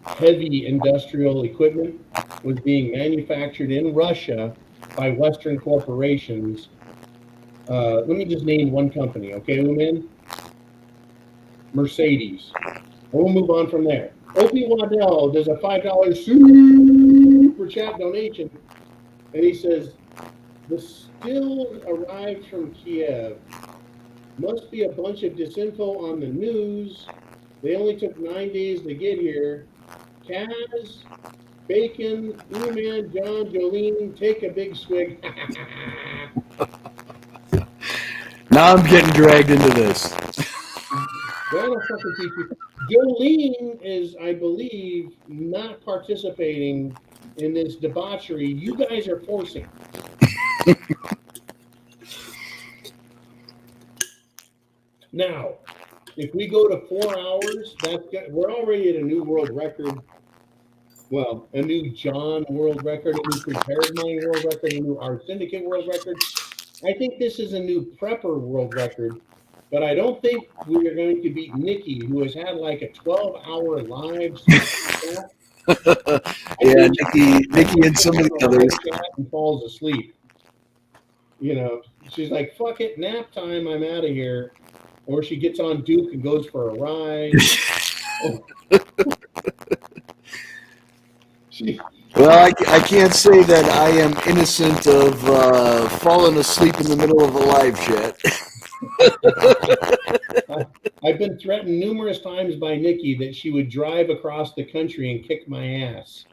heavy industrial equipment was being manufactured in Russia by Western corporations. Let me just name one company, okay, Lumen? Mercedes. We'll move on from there. Opie Waddell does a $5 super chat donation, and he says, the still arrived from Kiev. Must be a bunch of disinfo on the news. They only took 9 days to get here. Kaz, Bacon, E-Man, John, Jolene, take a big swig. Now I'm getting dragged into this. That'll fucking teach you. Jolene is, I believe, not participating in this debauchery. You guys are forcing. Now, if we go to 4 hours, we're already at a new world record. Well, a new John world record, a new Prepared Mind world record, a new Art Syndicate world record. I think this is a new Prepper world record, but I don't think we are going to beat Nikki, who has had like a 12-hour live chat. Yeah, Nikki and some of the others. And falls asleep. You know, she's like, fuck it, nap time, I'm out of here. Or she gets on Duke and goes for a ride. Well, I can't say that I am innocent of falling asleep in the middle of a live chat. I've been threatened numerous times by Nikki that she would drive across the country and kick my ass.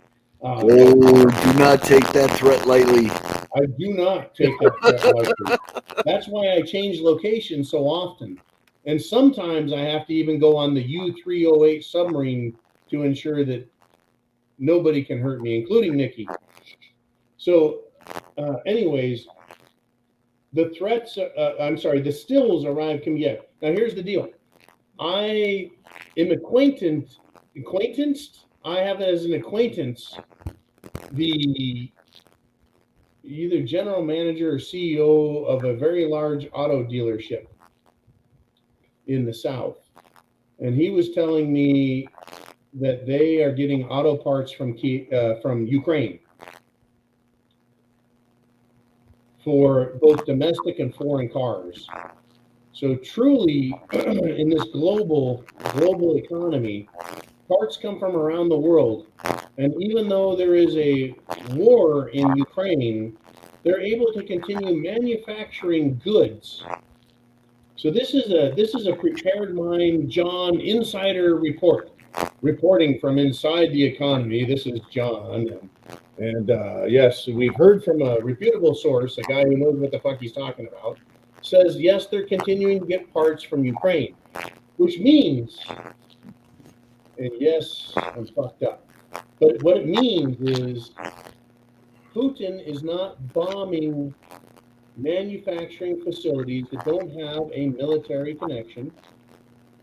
Do not take that threat lightly. I do not take that threat lightly. That's why I change location so often. And sometimes I have to even go on the U-308 submarine to ensure that nobody can hurt me, including Nikki. So, anyways, the threats, the stills arrived. Now, here's the deal. I am acquaintanced. I have as an acquaintance the either general manager or CEO of a very large auto dealership in the South. And he was telling me that they are getting auto parts from Ukraine for both domestic and foreign cars. So truly, in this global economy, parts come from around the world. And even though there is a war in Ukraine, they're able to continue manufacturing goods. So this is a Prepared Mind John insider report. Reporting from inside the economy, this is John. And yes, we've heard from a reputable source, a guy who knows what the fuck he's talking about, says, yes, they're continuing to get parts from Ukraine, which means, and yes, I'm fucked up, but what it means is Putin is not bombing manufacturing facilities that don't have a military connection.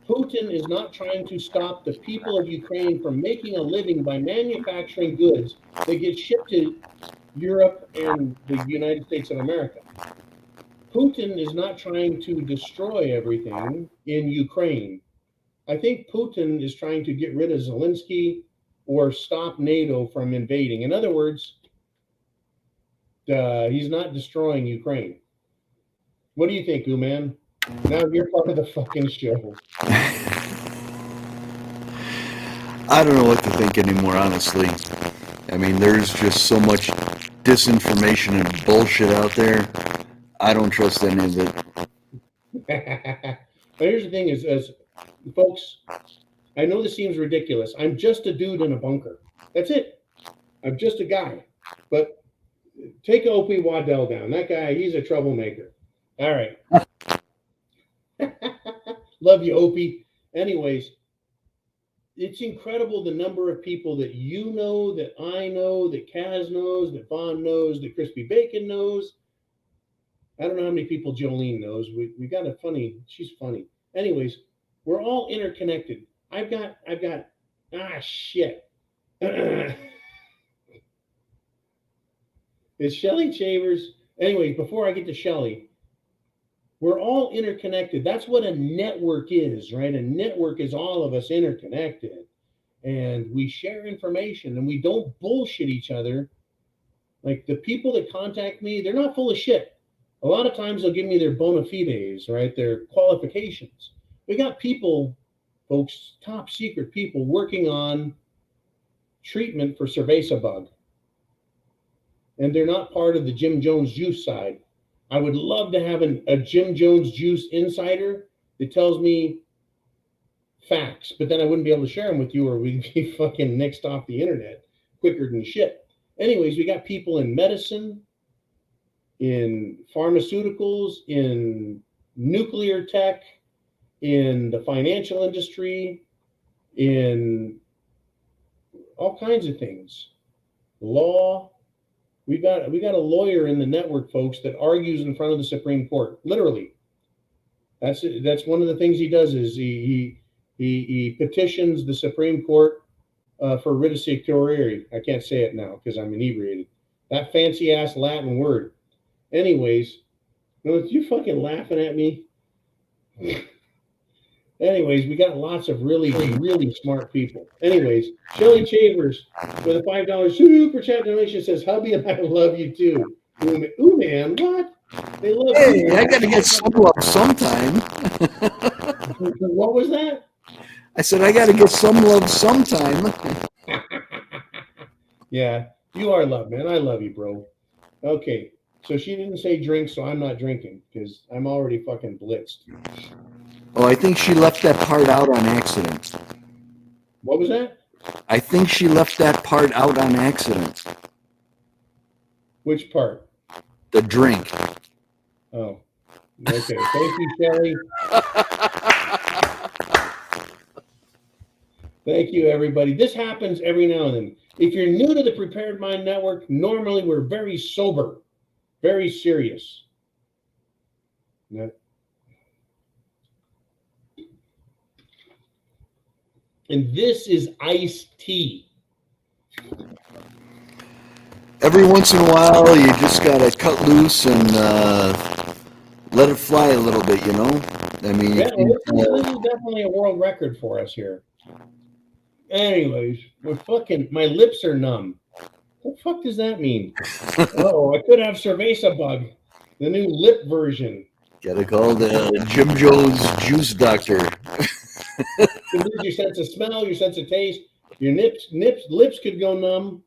Putin is not trying to stop the people of Ukraine from making a living by manufacturing goods that get shipped to Europe and the United States of America. Putin is not trying to destroy everything in Ukraine. I think Putin is trying to get rid of Zelensky or stop NATO from invading. In other words, he's not destroying Ukraine. What do you think, Uman? Now you're part of the fucking show. I don't know what to think anymore, honestly. I mean, there's just so much disinformation and bullshit out there. I don't trust any of it. But here's the thing is, folks, I know this seems ridiculous. I'm just a dude in a bunker. That's it. I'm just a guy. But take Opie Waddell down. That guy, he's a troublemaker. All right. Love you, Opie. Anyways, it's incredible the number of people that you know, that I know, that Kaz knows, that Vaughn knows, that Crispy Bacon knows. I don't know how many people Jolene knows. We got she's funny. Anyways, we're all interconnected. I've got, shit. It's Shelly Chavers. Anyway, before I get to Shelly, we're all interconnected. That's what a network is, right? A network is all of us interconnected. And we share information and we don't bullshit each other. Like the people that contact me, they're not full of shit. A lot of times they'll give me their bona fides, right? Their qualifications. We got people, folks, top secret people working on treatment for cerveza bug. And they're not part of the Jim Jones juice side. I would love to have a Jim Jones Juice insider that tells me facts, but then I wouldn't be able to share them with you, or we'd be fucking nixed off the internet quicker than shit. Anyways, we got people in medicine, in pharmaceuticals, in nuclear tech, in the financial industry, in all kinds of things. Law. We got a lawyer in the network, folks, that argues in front of the Supreme Court. Literally. That's one of the things he does is he petitions the Supreme Court for writ of certiorari. I can't say it now because I'm inebriated. That fancy ass Latin word. Anyways, you fucking laughing at me? Anyways, we got lots of really, really smart people. Anyways, Shelly Chambers with a $5 super chat donation says, "Hubby and I love you too." Ooh, man, what? They love you. I got to get some love sometime. What was that? I said, I got to get some love sometime. Yeah, you are loved, man. I love you, bro. Okay, so she didn't say drink, so I'm not drinking because I'm already fucking blitzed. Oh, I think she left that part out on accident. What was that? I think she left that part out on accident. Which part? The drink. Oh, okay. Thank you, Shelly. Thank you, everybody. This happens every now and then. If you're new to the Prepared Mind Network, normally we're very sober, very serious. And this is iced tea. Every once in a while, you just got to cut loose and let it fly a little bit, you know? I mean, yeah, this is definitely a world record for us here. Anyways, my lips are numb. What the fuck does that mean? Oh, I could have cerveza bug, the new lip version. Gotta call the Jim Jones Juice Doctor. You lose your sense of smell, your sense of taste. Your lips could go numb.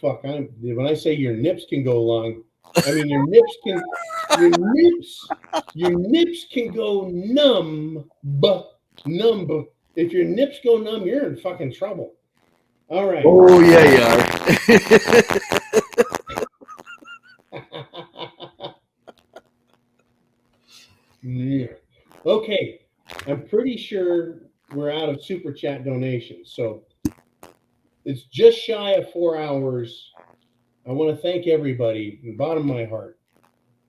Fuck, when I say your nips can go long, I mean your nips can go numb. If your nips go numb, you're in fucking trouble. All right. Oh yeah, you are. Yeah. Okay, I'm pretty sure we're out of super chat donations, so it's just shy of 4 hours. I want to thank everybody from the bottom of my heart,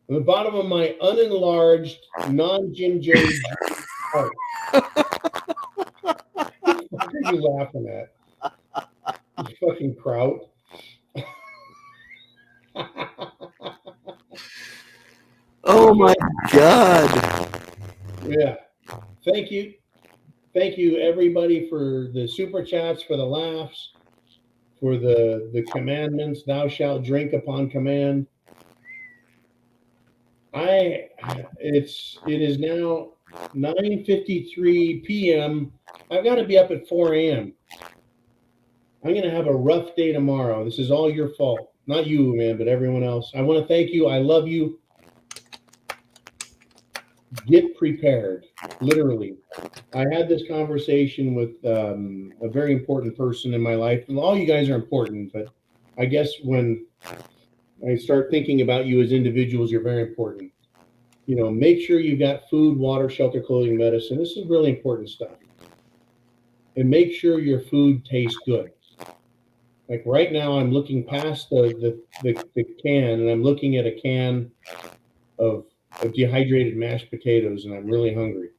from the bottom of my unenlarged, non-Jim Jones heart. What are you laughing at? You fucking kraut. Oh my God. Yeah. Thank you. Thank you, everybody, for the super chats, for the laughs, for the commandments. Thou shalt drink upon command. It is now 9:53 p.m. I've got to be up at 4 a.m. I'm going to have a rough day tomorrow. This is all your fault. Not you, man, but everyone else. I want to thank you. I love you. Get prepared. Literally. I had this conversation with a very important person in my life. And all you guys are important, but I guess when I start thinking about you as individuals, you're very important. You know, make sure you've got food, water, shelter, clothing, medicine. This is really important stuff. And make sure your food tastes good. Like right now, I'm looking past the can, and I'm looking at a can of dehydrated mashed potatoes, and I'm really hungry.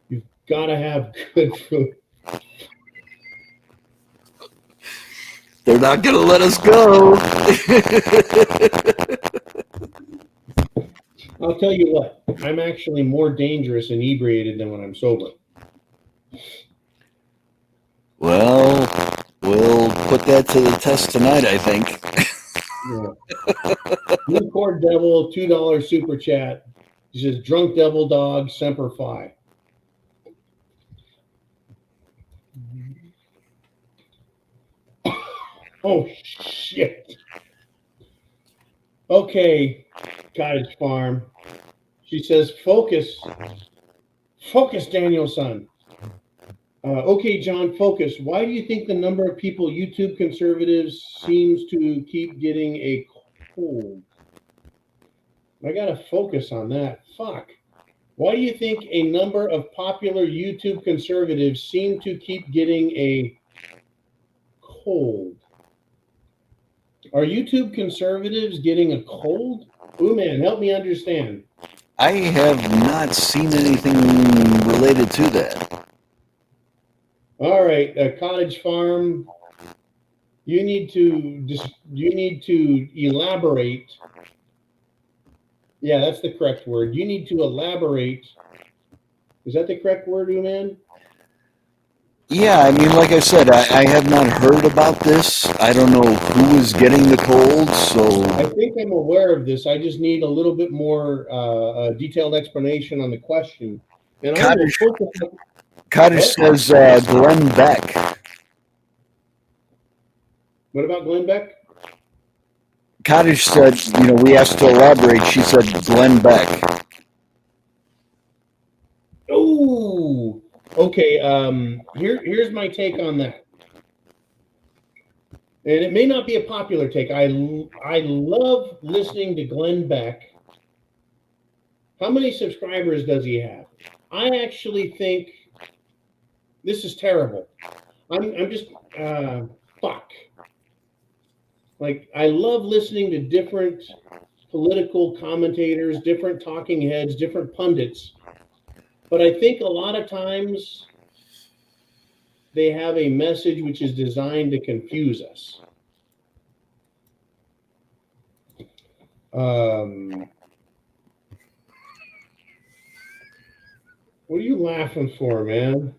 You've got to have good food. They're not going to let us go. I'll tell you what, I'm actually more dangerous inebriated than when I'm sober. Well, we'll put that to the test tonight, I think. Yeah. Blue Cord Devil, $2 super chat. He says, "Drunk Devil Dog, Semper Fi." Oh, shit. Okay, Cottage Farm. She says, focus, Daniel-son. Okay, John, focus. Why do you think the number of people YouTube conservatives seems to keep getting a cold? I gotta focus on that. Fuck. Why do you think a number of popular YouTube conservatives seem to keep getting a cold? Are YouTube conservatives getting a cold? Ooh, man, help me understand. I have not seen anything related to that. All right, Cottage Farm. You need to elaborate. Yeah, that's the correct word. You need to elaborate. Is that the correct word, man? Yeah, I mean, like I said, I have not heard about this. I don't know who is getting the cold, so... I think I'm aware of this. I just need a little bit more detailed explanation on the question. And Cottage says Glenn Beck. What about Glenn Beck? Cottage said, we asked to elaborate. She said Glenn Beck. Oh, okay. Here's my take on that. And it may not be a popular take. I love listening to Glenn Beck. How many subscribers does he have? I actually think this is terrible. I'm just fuck. Like, I love listening to different political commentators, different talking heads, different pundits. But I think a lot of times they have a message which is designed to confuse us. What are you laughing for, man?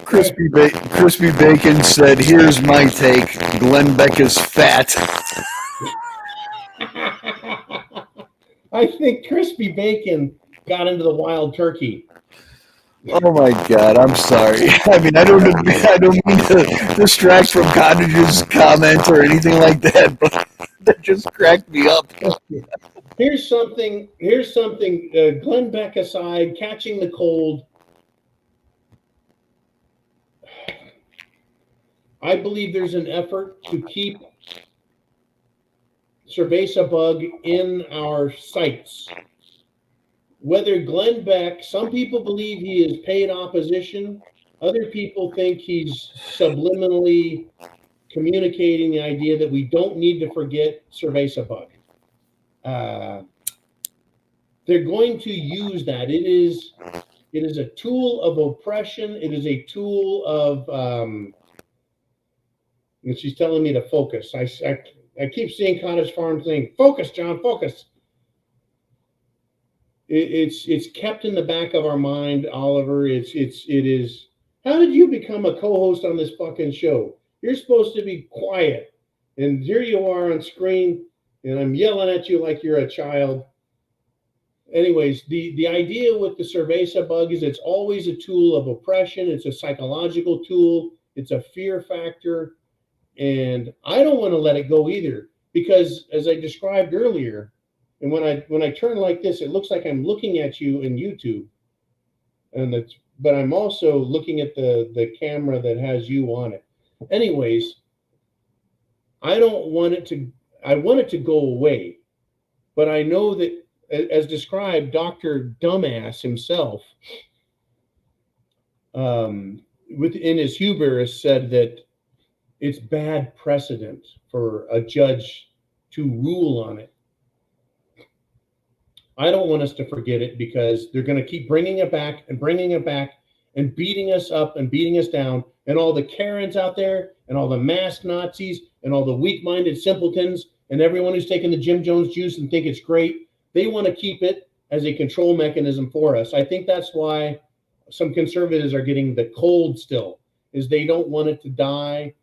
Crispy Bacon said, here's my take. Glenn Beck is fat. I think Crispy Bacon got into the wild turkey. Oh my God, I'm sorry. I mean, I don't mean to distract from Cottage's comment or anything like that, but that just cracked me up. Here's something. Glenn Beck aside, catching the cold. I believe there's an effort to keep Cerveza bug in our sights. Whether Glenn Beck, some people believe he is paid opposition. Other people think he's subliminally communicating the idea that we don't need to forget Cerveza bug. They're going to use that. It is a tool of oppression. It is a tool of, and she's telling me to focus. I keep seeing Cottage Farm saying, focus, John, focus. It's kept in the back of our mind, Oliver. It is. How did you become a co-host on this fucking show? You're supposed to be quiet, and here you are on screen, and I'm yelling at you like you're a child. Anyways, the idea with the Cerveza bug is it's always a tool of oppression. It's a psychological tool. It's a fear factor, and I don't want to let it go either, because as I described earlier. And when I turn like this, it looks like I'm looking at you in YouTube, but I'm also looking at the camera that has you on it. Anyways, I want it to go away, but I know that, as described, Dr. Dumbass himself, within his hubris, said that it's bad precedent for a judge to rule on it. I don't want us to forget it, because they're going to keep bringing it back and beating us up and beating us down. And all the Karens out there and all the masked Nazis and all the weak-minded simpletons and everyone who's taking the Jim Jones juice and think it's great, they want to keep it as a control mechanism for us. I think that's why some conservatives are getting the cold still, is they don't want it to die,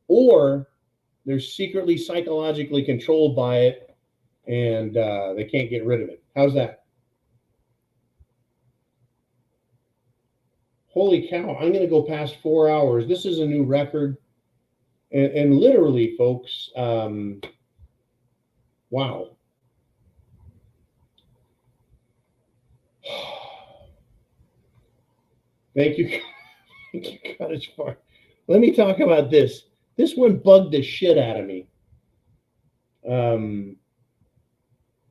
or they're secretly psychologically controlled by it, and they can't get rid of it. How's that? Holy cow, I'm going to go past 4 hours. This is a new record. And literally, folks, Wow. Thank you. Thank you, Cottage Farm. Let me talk about this. This one bugged the shit out of me. In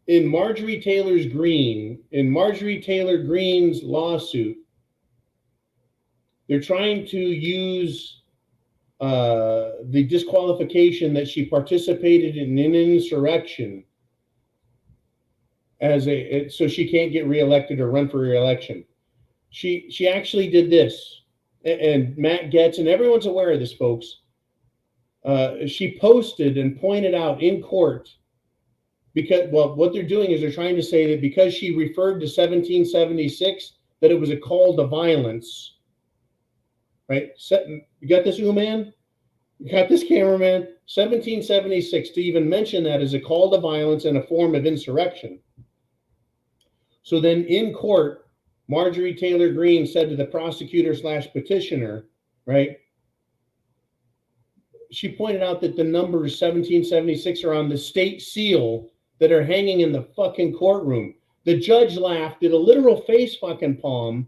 Marjorie Taylor Greene's lawsuit, they're trying to use the disqualification that she participated in an insurrection so she can't get reelected or run for reelection. She actually did this, and Matt Getz, and everyone's aware of this, folks. She posted and pointed out in court, because, well, what they're doing is they're trying to say that because she referred to 1776, that it was a call to violence, right? You got this, man? You got this, cameraman? 1776, to even mention that as a call to violence and a form of insurrection. So then in court, Marjorie Taylor Greene said to the prosecutor / petitioner, right? She pointed out that the numbers 1776 are on the state seal that are hanging in the fucking courtroom. The judge laughed, did a literal face fucking palm.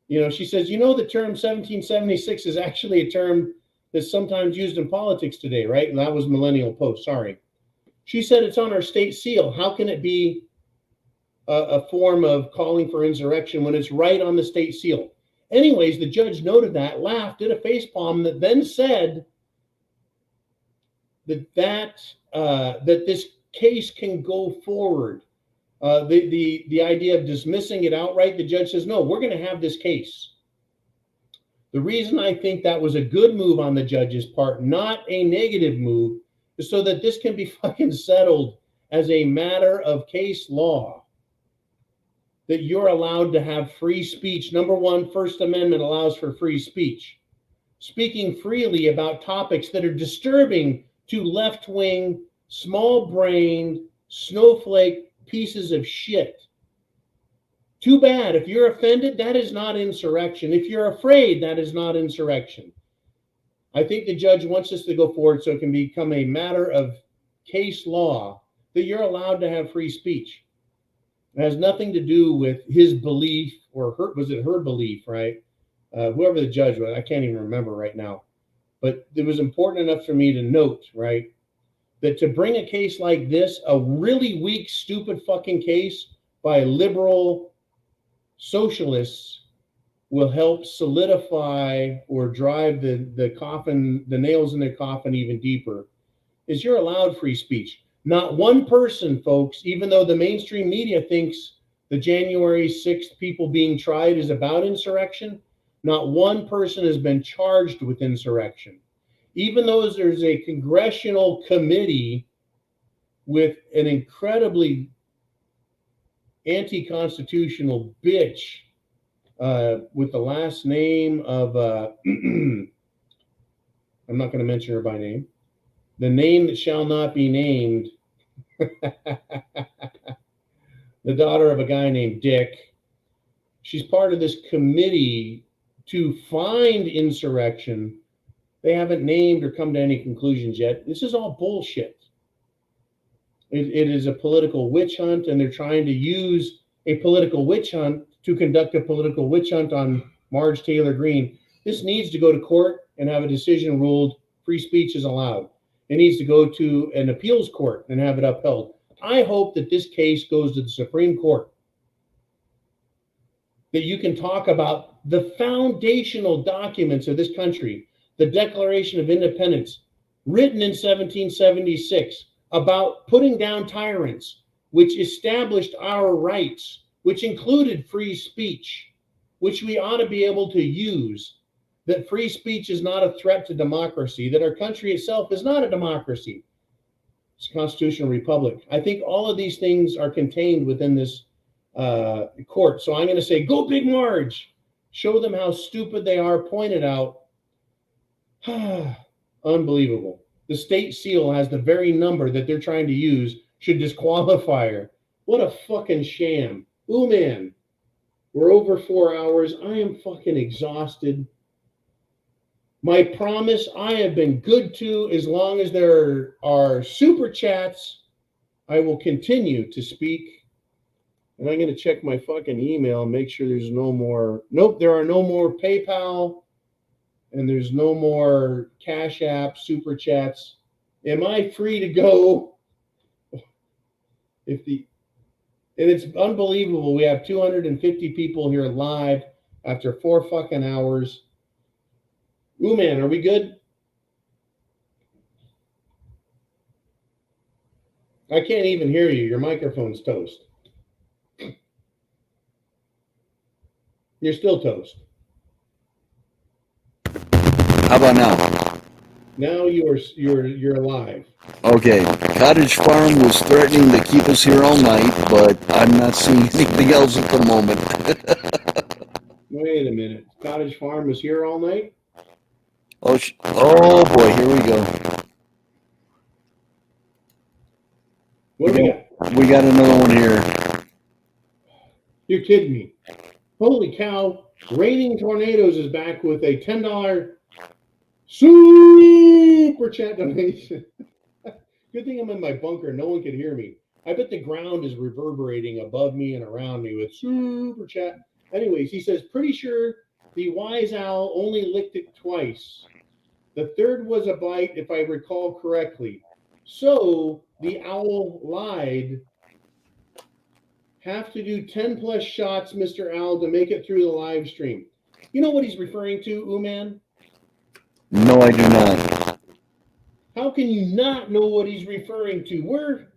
You know, she says, you know, the term 1776 is actually a term that's sometimes used in politics today, right? And that was Millennial Post, sorry. She said it's on our state seal. How can it be a form of calling for insurrection when it's right on the state seal? Anyways, the judge noted that, laughed, did a face palm, that then said that this case can go forward. The idea of dismissing it outright, the judge says, no, we're going to have this case. The reason I think that was a good move on the judge's part, not a negative move, is so that this can be fucking settled as a matter of case law. That you're allowed to have free speech. Number one, First Amendment allows for free speech. Speaking freely about topics that are disturbing to left-wing, small-brained, snowflake pieces of shit. Too bad. If you're offended, that is not insurrection. If you're afraid, that is not insurrection. I think the judge wants this to go forward so it can become a matter of case law that you're allowed to have free speech. It has nothing to do with his belief or her belief, right? Whoever the judge was, I can't even remember right now. But it was important enough for me to note, right, that to bring a case like this, a really weak, stupid fucking case by liberal socialists, will help solidify or drive the coffin, the nails in their coffin even deeper, is you're allowed free speech. Not one person, folks, even though the mainstream media thinks the January 6th people being tried is about insurrection, not one person has been charged with insurrection. Even though there's a congressional committee with an incredibly anti-constitutional bitch with the last name of, I'm not going to mention her by name, the name that shall not be named, the daughter of a guy named Dick. She's part of this committee to find insurrection. They haven't named or come to any conclusions yet. This is all bullshit. It is a political witch hunt, and they're trying to use a political witch hunt to conduct a political witch hunt on Marge Taylor Greene. This needs to go to court and have a decision ruled free speech is allowed. It needs to go to an appeals court and have it upheld. I hope that this case goes to the Supreme Court, that you can talk about the foundational documents of this country, the Declaration of Independence, written in 1776, about putting down tyrants, which established our rights, which included free speech, which we ought to be able to use, that free speech is not a threat to democracy, that our country itself is not a democracy. It's a constitutional republic. I think all of these things are contained within this court. So I'm going to say, go Big Marge. Show them how stupid they are, point it out. Unbelievable. The state seal has the very number that they're trying to use, should disqualify her. What a fucking sham. Ooh, man. We're over 4 hours. I am fucking exhausted. My promise, I have been good to as long as there are super chats I will continue to speak, and I'm going to check my fucking email and make sure there's no more. Nope, there are no more PayPal, and there's no more Cash App, Super Chats. Am I free to go? And it's unbelievable. We have 250 people here live after 4 fucking hours. Ooh, man, are we good? I can't even hear you. Your microphone's toast. You're still toast. How about now? Now you're alive. Okay. Cottage Farm was threatening to keep us here all night, but I'm not seeing anything else at the moment. Wait a minute. Cottage Farm was here all night? Oh boy, here we go. What do we got? We got another one here. You're kidding me. Holy cow. Raining Tornadoes is back with a $10 super chat donation. Good thing I'm in my bunker. No one can hear me. I bet the ground is reverberating above me and around me with super chat. Anyways, he says, pretty sure the wise owl only licked it twice. The third was a bite, if I recall correctly. So the owl lied. Have to do 10 plus shots, Mr. Owl, to make it through the live stream. You know what he's referring to, Uman? No, I do not. How can you not know what he's referring to? We're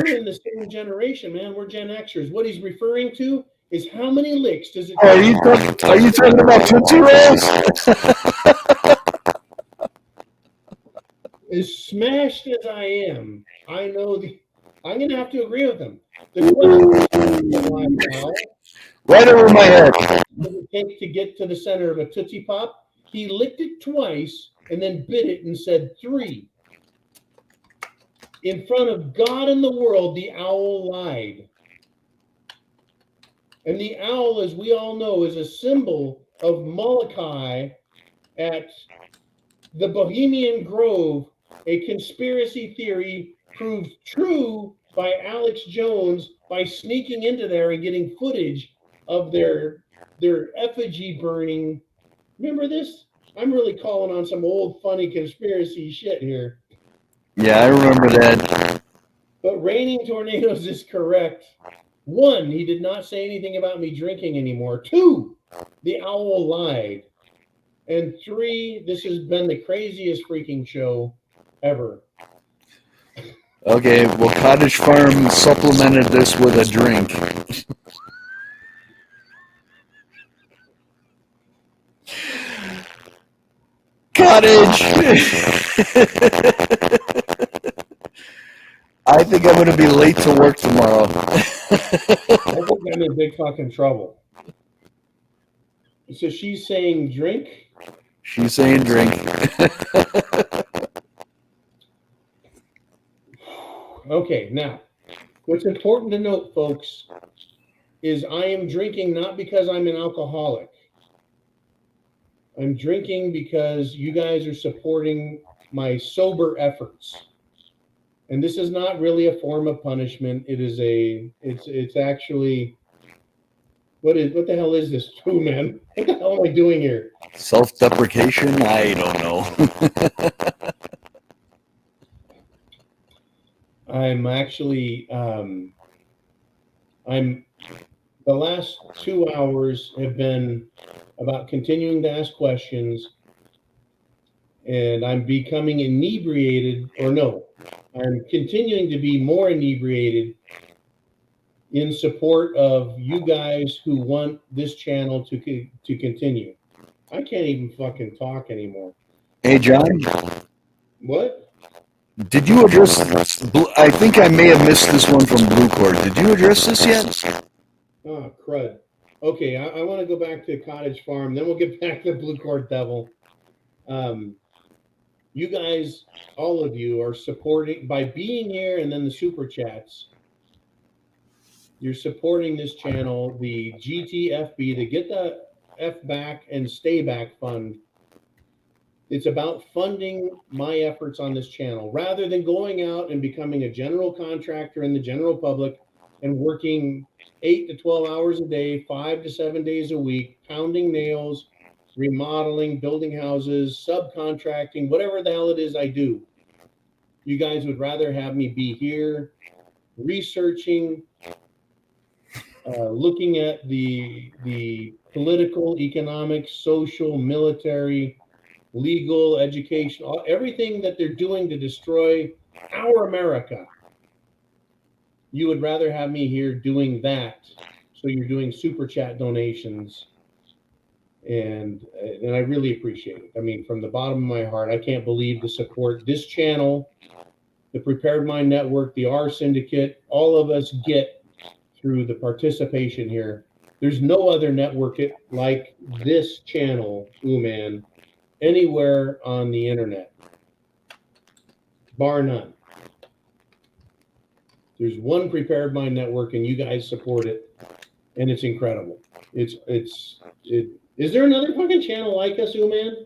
in the same generation, man. We're Gen Xers. What he's referring to is how many licks does it take? Are you talking about Tootsie Rolls? As smashed as I am, I know I'm going to have to agree with him. The question now, Right over my head. does it take to get to the center of a Tootsie Pop? He licked it twice and then bit it and said 3. In front of God and the world, the owl lied. And the owl, as we all know, is a symbol of Molokai at the Bohemian Grove, a conspiracy theory proved true by Alex Jones by sneaking into there and getting footage of their effigy burning. Remember this? I'm really calling on some old funny conspiracy shit here. Yeah, I remember that. But Raining Tornadoes is correct. 1, he did not say anything about me drinking anymore. 2, the owl lied. And 3, this has been the craziest freaking show ever. Okay, well, Cottage Farm supplemented this with a drink. Cottage! I think I'm going to be late to work tomorrow. I think I'm in big fucking trouble. So she's saying drink? She's saying drink. Okay, now, what's important to note, folks, is I am drinking not because I'm an alcoholic. I'm drinking because you guys are supporting my sober efforts. And this is not really a form of punishment. It's actually, what the hell is this too, man? What the hell am I doing here? Self-deprecation? I don't know. I'm actually, the last 2 hours have been about continuing to ask questions, and I'm becoming inebriated, or no, I'm continuing to be more inebriated in support of you guys who want this channel to continue. I can't even fucking talk anymore. Hey, John? What? Did you address, I think I may have missed this one from Blue Cord. Did you address this yet? Oh, crud. Okay, I want to go back to Cottage Farm, then we'll get back to Blue Cord Devil. You guys, all of you, are supporting, by being here and then the super chats, you're supporting this channel, the GTFB, to get the F back and stay back fund. It's about funding my efforts on this channel rather than going out and becoming a general contractor in the general public and working 8 to 12 hours a day, 5 to 7 days a week, pounding nails, remodeling, building houses, subcontracting, whatever the hell it is I do. You guys would rather have me be here researching, looking at the political, economic, social, military, legal, education, everything that they're doing to destroy our America. You would rather have me here doing that. So you're doing super chat donations. And I really appreciate it. I mean, from the bottom of my heart, I can't believe the support this channel, the Prepared Mind Network, the R Syndicate, all of us get through the participation here. There's no other network like this channel, man, anywhere on the internet, bar none. There's one Prepared Mind Network, and you guys support it, and it's incredible. Is there another fucking channel like us, man?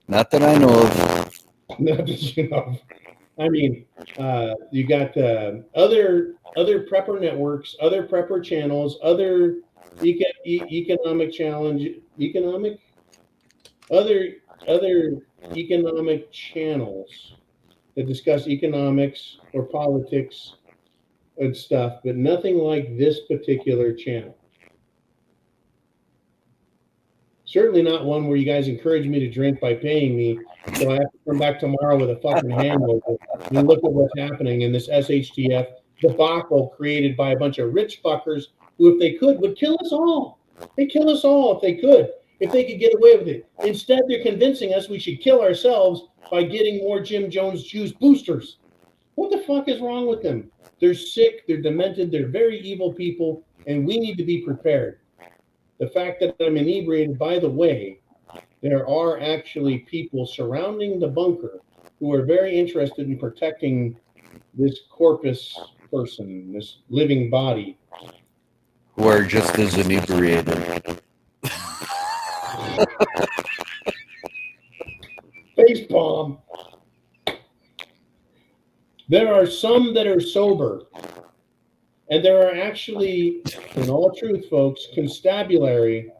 Not that I know of. Not that you know. I mean, you got other prepper networks, other prepper channels, other economic channels that discuss economics or politics and stuff, but nothing like this particular channel. Certainly not one where you guys encourage me to drink by paying me, so I have to come back tomorrow with a fucking hangover and look at what's happening in this SHTF debacle created by a bunch of rich fuckers who, if they could, would kill us all. They'd kill us all if they could get away with it. Instead, they're convincing us we should kill ourselves by getting more Jim Jones juice boosters. What the fuck is wrong with them? They're sick, they're demented, they're very evil people, and we need to be prepared. The fact that I'm inebriated, by the way, there are actually people surrounding the bunker who are very interested in protecting this corpus person, this living body. Who are just as inebriated. Face palm. There are some that are sober. And there are actually, in all truth, folks, constabulary,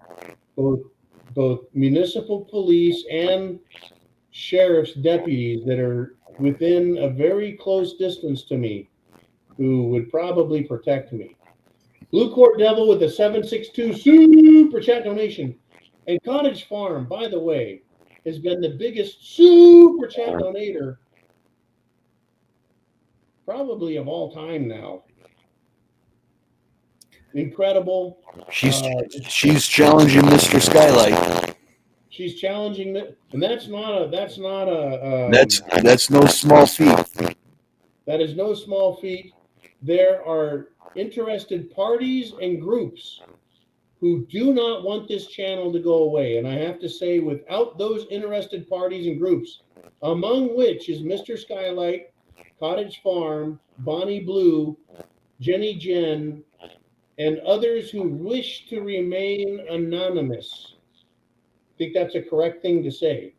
both municipal police and sheriff's deputies that are within a very close distance to me who would probably protect me. Blue Court Devil with a 762 super chat donation. And Cottage Farm, by the way, has been the biggest super chat donator probably of all time now. Incredible. She's challenging Mr. Skylight. She's challenging it, and that's no small feat. That is no small feat. There are interested parties and groups who do not want this channel to go away, and I have to say, without those interested parties and groups, among which is Mr. Skylight, Cottage Farm, Bonnie Blue, Jenny Jen, and others who wish to remain anonymous. I think that's a correct thing to say.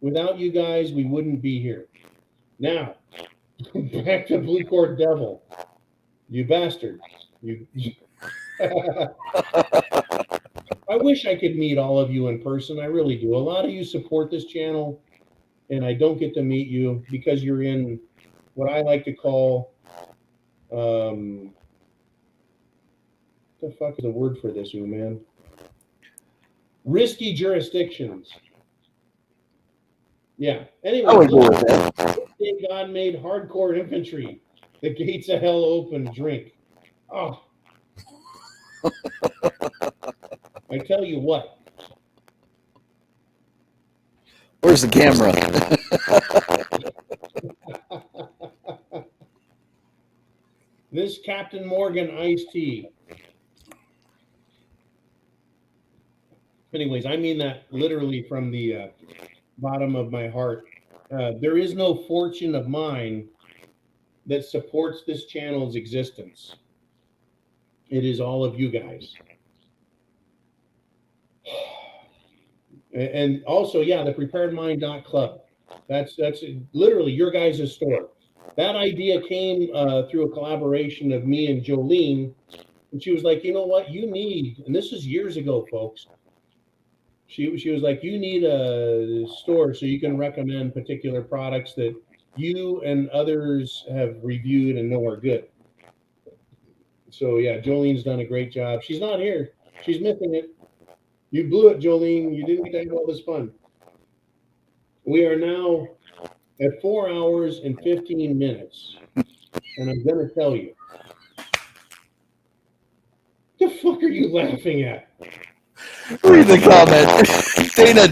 Without you guys, we wouldn't be here. Now, back to Blue Court Devil. You bastard. I wish I could meet all of you in person. I really do. A lot of you support this channel, and I don't get to meet you because you're in what I like to call the fuck is the word for this, you man? Risky jurisdictions. Yeah. Anyway, God made hardcore infantry. The gates of hell open. Drink. Oh. I tell you what. Where's the camera? This Captain Morgan iced tea. Anyways, I mean that literally from the bottom of my heart. There is no fortune of mine that supports this channel's existence. It is all of you guys. And also, yeah, the preparedmind.club. That's literally your guys' store. That idea came through a collaboration of me and Jolene. And she was like, you know what, you need, and this is years ago, folks. She was like, you need a store so you can recommend particular products that you and others have reviewed and know are good. So yeah, Jolene's done a great job. She's not here. She's missing it. You blew it, Jolene. You didn't get to have all this fun. We are now at 4 hours and 15 minutes. And I'm going to tell you. The fuck are you laughing at? Read the comment.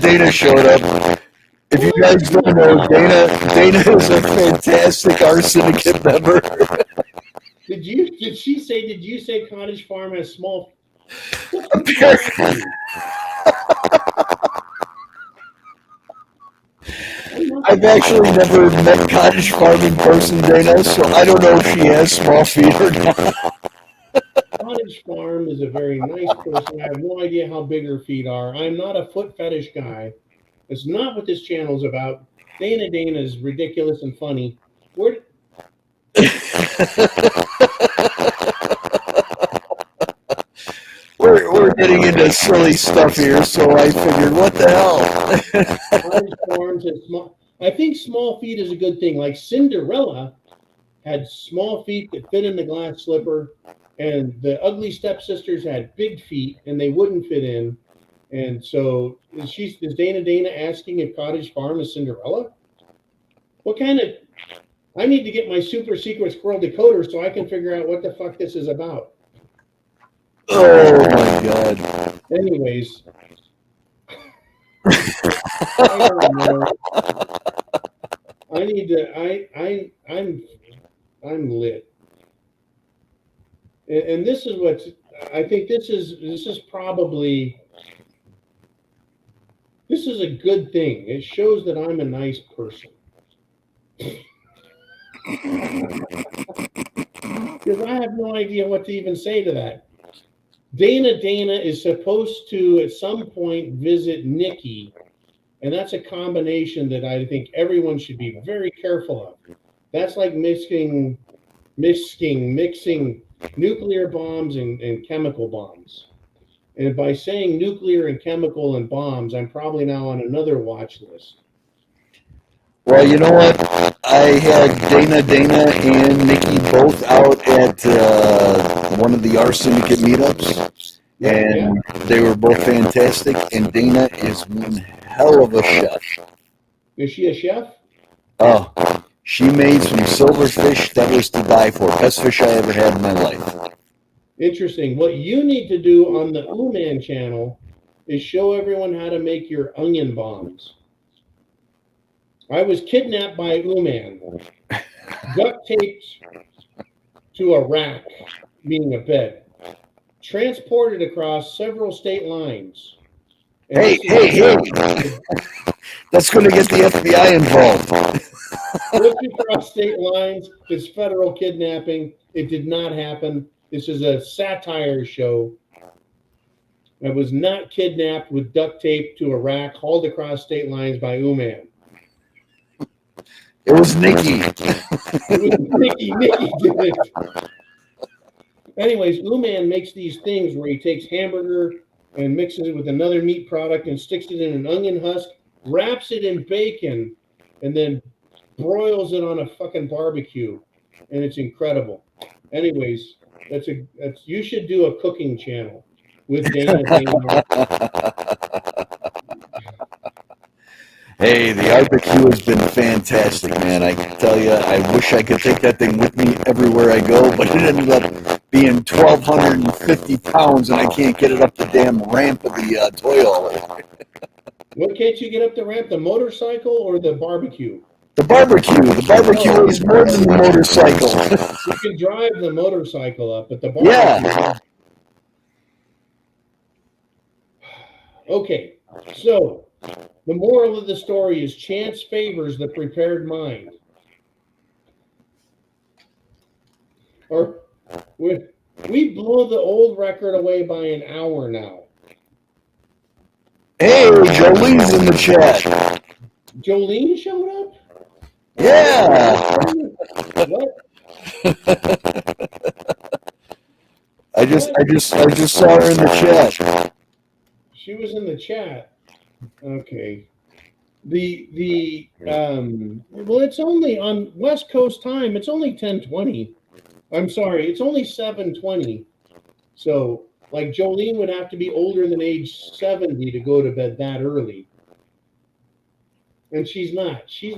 Dana showed up. If you guys don't know, Dana is a fantastic our syndicate member. Did you say Cottage Farm has small? I've actually never met Cottage Farm in person, Dana, so I don't know if she has small feet or not. Cottage Farm is a very nice person. I have no idea how big her feet are. I'm not a foot fetish guy. It's not what this channel is about. Dana is ridiculous and funny. We're getting into silly stuff here, so I figured, what the hell? Cottage Farms has small. I think small feet is a good thing. Like Cinderella had small feet that fit in the glass slipper, and the ugly stepsisters had big feet and they wouldn't fit in. And so is Dana asking if Cottage Farm is Cinderella? What kind of? I need to get my super secret squirrel decoder so I can figure out what the fuck this is about. Oh my god. Anyways. I don't know. I need to. I'm lit. And this is what I think. This is a good thing. It shows that I'm a nice person. Because I have no idea what to even say to that. Dana is supposed to at some point visit Nikki, and that's a combination that I think everyone should be very careful of. That's like mixing nuclear bombs and chemical bombs. And by saying nuclear and chemical and bombs, I'm probably now on another watch list. Well, you know what? I had Dana and Nikki both out at one of the R Syndicate meetups, and they were both fantastic. And Dana is one hell of a chef. Is she a chef? Oh, she made some silverfish that was to die for. Best fish I ever had in my life. Interesting. What you need to do on the Ooman channel is show everyone how to make your onion bombs. I was kidnapped by Ooman, duct taped to a rack, meaning a bed, transported across several state lines. Hey. That's going to get the FBI involved. Flipped across state lines is federal kidnapping. It did not happen. This is a satire show. I was not kidnapped with duct tape to a rack, hauled across state lines by Ooman. It was Nikki. Nikki did it. Anyways, Ooman makes these things where he takes hamburger and mixes it with another meat product and sticks it in an onion husk, wraps it in bacon, and then broils it on a fucking barbecue. And it's incredible. Anyways, you should do a cooking channel with Dana. Hey, the barbecue has been fantastic, man. I can tell you, I wish I could take that thing with me everywhere I go, but it ended up being 1,250 pounds, and I can't get it up the damn ramp of the toilet. What can't you get up the ramp? The motorcycle or the barbecue? The barbecue is more than the motorcycle. You can drive the motorcycle up, but the barbecue. Yeah. Okay, so the moral of the story is chance favors the prepared mind. Or we blow the old record away by an hour now. Hey, Jolene's in the chat. Jolene showed up? Yeah. What? I just saw her in the chat. She was in the chat. Okay. Well, it's only on West Coast time. It's only 10:20. I'm sorry, it's only 7:20. So, like, Jolene would have to be older than age 70 to go to bed that early. And she's not. She's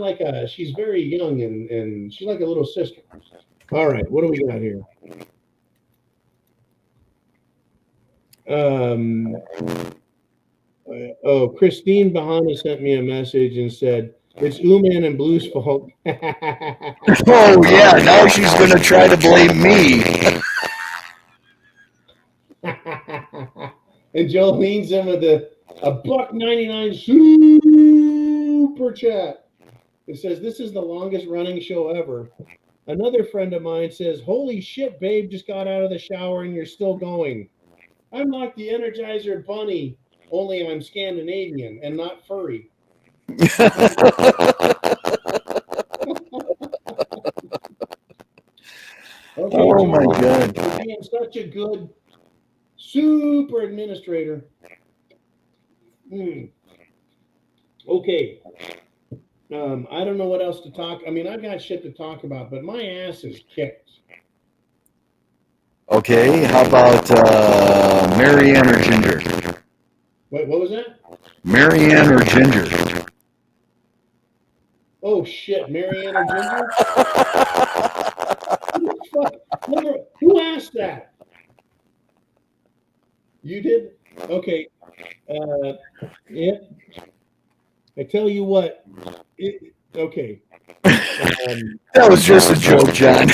very young and she's like a little sister. All right, what do we got here? Christine Bahana sent me a message and said, it's Uman and Blue's fault. Oh, yeah, now she's going to try to blame me. And Jolene's in with a $1.99 super chat. It says, this is the longest running show ever. Another friend of mine says, holy shit, babe, just got out of the shower and you're still going. I'm like the Energizer Bunny, only I'm Scandinavian and not furry. Okay, oh, my God. You're being such a good super administrator. Okay. I don't know what else to talk. I mean, I've got shit to talk about, but my ass is kicked. Okay, how about Marianne or Ginger? Wait, what was that? Marianne or Ginger? Oh, shit, Marianne or Ginger? Who asked that? You did? Okay. Yeah. I tell you what. Okay. That was just a joke, John.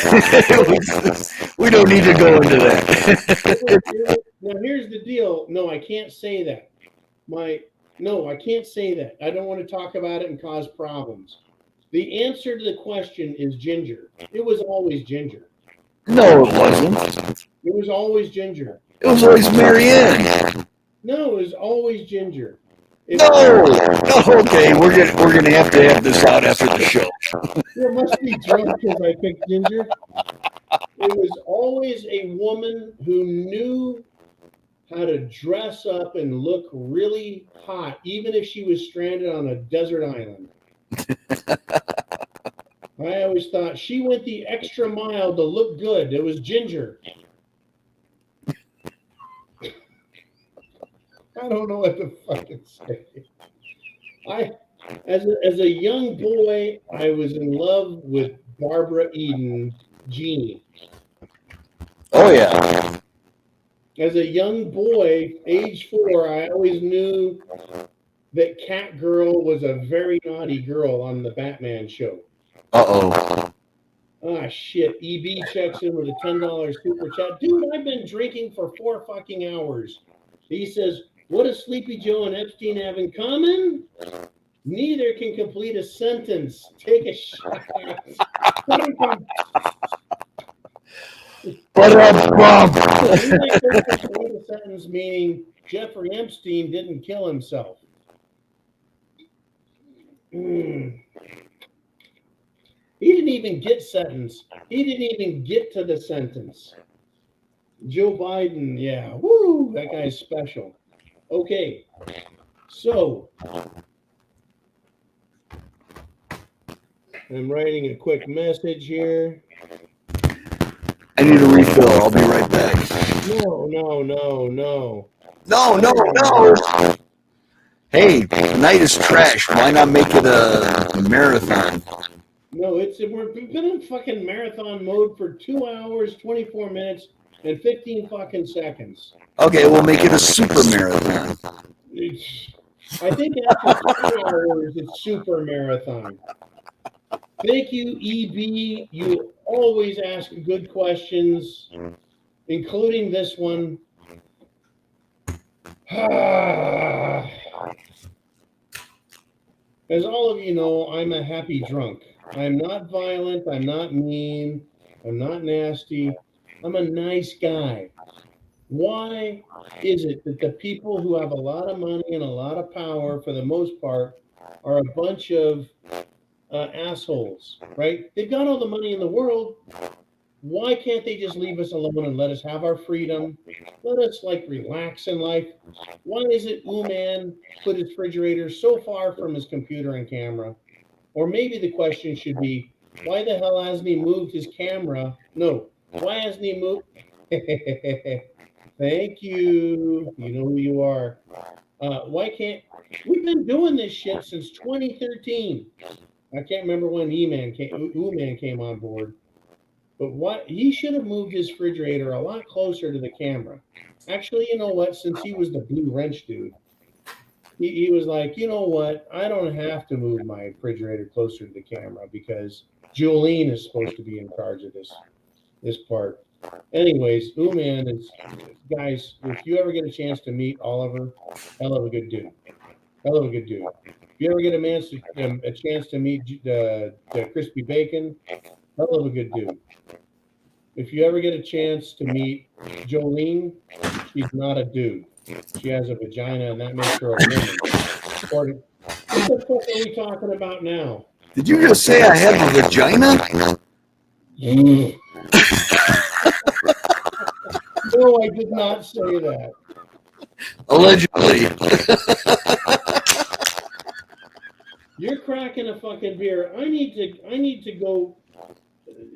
We don't need to go into that. Now, here's the deal. No, I can't say that. No, I can't say that. I don't want to talk about it and cause problems. The answer to the question is Ginger. It was always Ginger. No, it wasn't. It was always Ginger. It was always Marianne. No, it was always Ginger. No. Okay, we're gonna have to have this out after the show. You must be drunk because I picked Ginger. It was always a woman who knew how to dress up and look really hot, even if she was stranded on a desert island. I always thought she went the extra mile to look good. It was Ginger. I don't know what to fucking say. As a young boy, I was in love with Barbara Eden, Jeannie. Oh, yeah. As a young boy, age 4, I always knew that Catgirl was a very naughty girl on the Batman show. Uh-oh. Ah, shit. EB checks in with a $10 super chat. Dude, I've been drinking for 4 fucking hours. He says, what does Sleepy Joe and Epstein have in common? Neither can complete a sentence. Take a shot. A sentence meaning Jeffrey Epstein didn't kill himself. He didn't even get sentenced. He didn't even get to the sentence. Joe Biden, yeah. Woo, that guy's special. Okay, so I'm writing a quick message here. I need a refill. I'll be right back. No. No. Hey, night is trash. Why not make it a marathon? No, we've been in fucking marathon mode for 2 hours, 24 minutes, and 15 fucking seconds. Okay, we'll make it a super marathon. I think after 2 hours, it's super marathon. Thank you, EB. You always ask good questions, including this one. As all of you know, I'm a happy drunk. I'm not violent. I'm not mean. I'm not nasty. I'm a nice guy. Why is it that the people who have a lot of money and a lot of power, for the most part, are a bunch of assholes, right? They've got all the money in the world. Why can't they just leave us alone and let us have our freedom? Let us like relax in life. Why is it man put his refrigerator so far from his computer and camera? Or maybe the question should be, why the hell hasn't he moved his camera? No, why hasn't he moved? Thank you. You know who you are. Why can't we've been doing this shit since 2013? I can't remember when E-Man came on board. But what he should have moved his refrigerator a lot closer to the camera. Actually, you know what? Since he was the blue wrench dude, he was like, you know what? I don't have to move my refrigerator closer to the camera because Jolene is supposed to be in charge of this part. Anyways, man is guys. If you ever get a chance to meet Oliver, hell of a good dude. Hell of a good dude. If you ever get a chance to meet the crispy bacon, hell of a good dude. If you ever get a chance to meet Jolene, she's not a dude. She has a vagina, and that makes her a woman. What the fuck are we talking about now? Did you just say I have a vagina? No, I did not say that. Allegedly. You're cracking a fucking beer. I need to go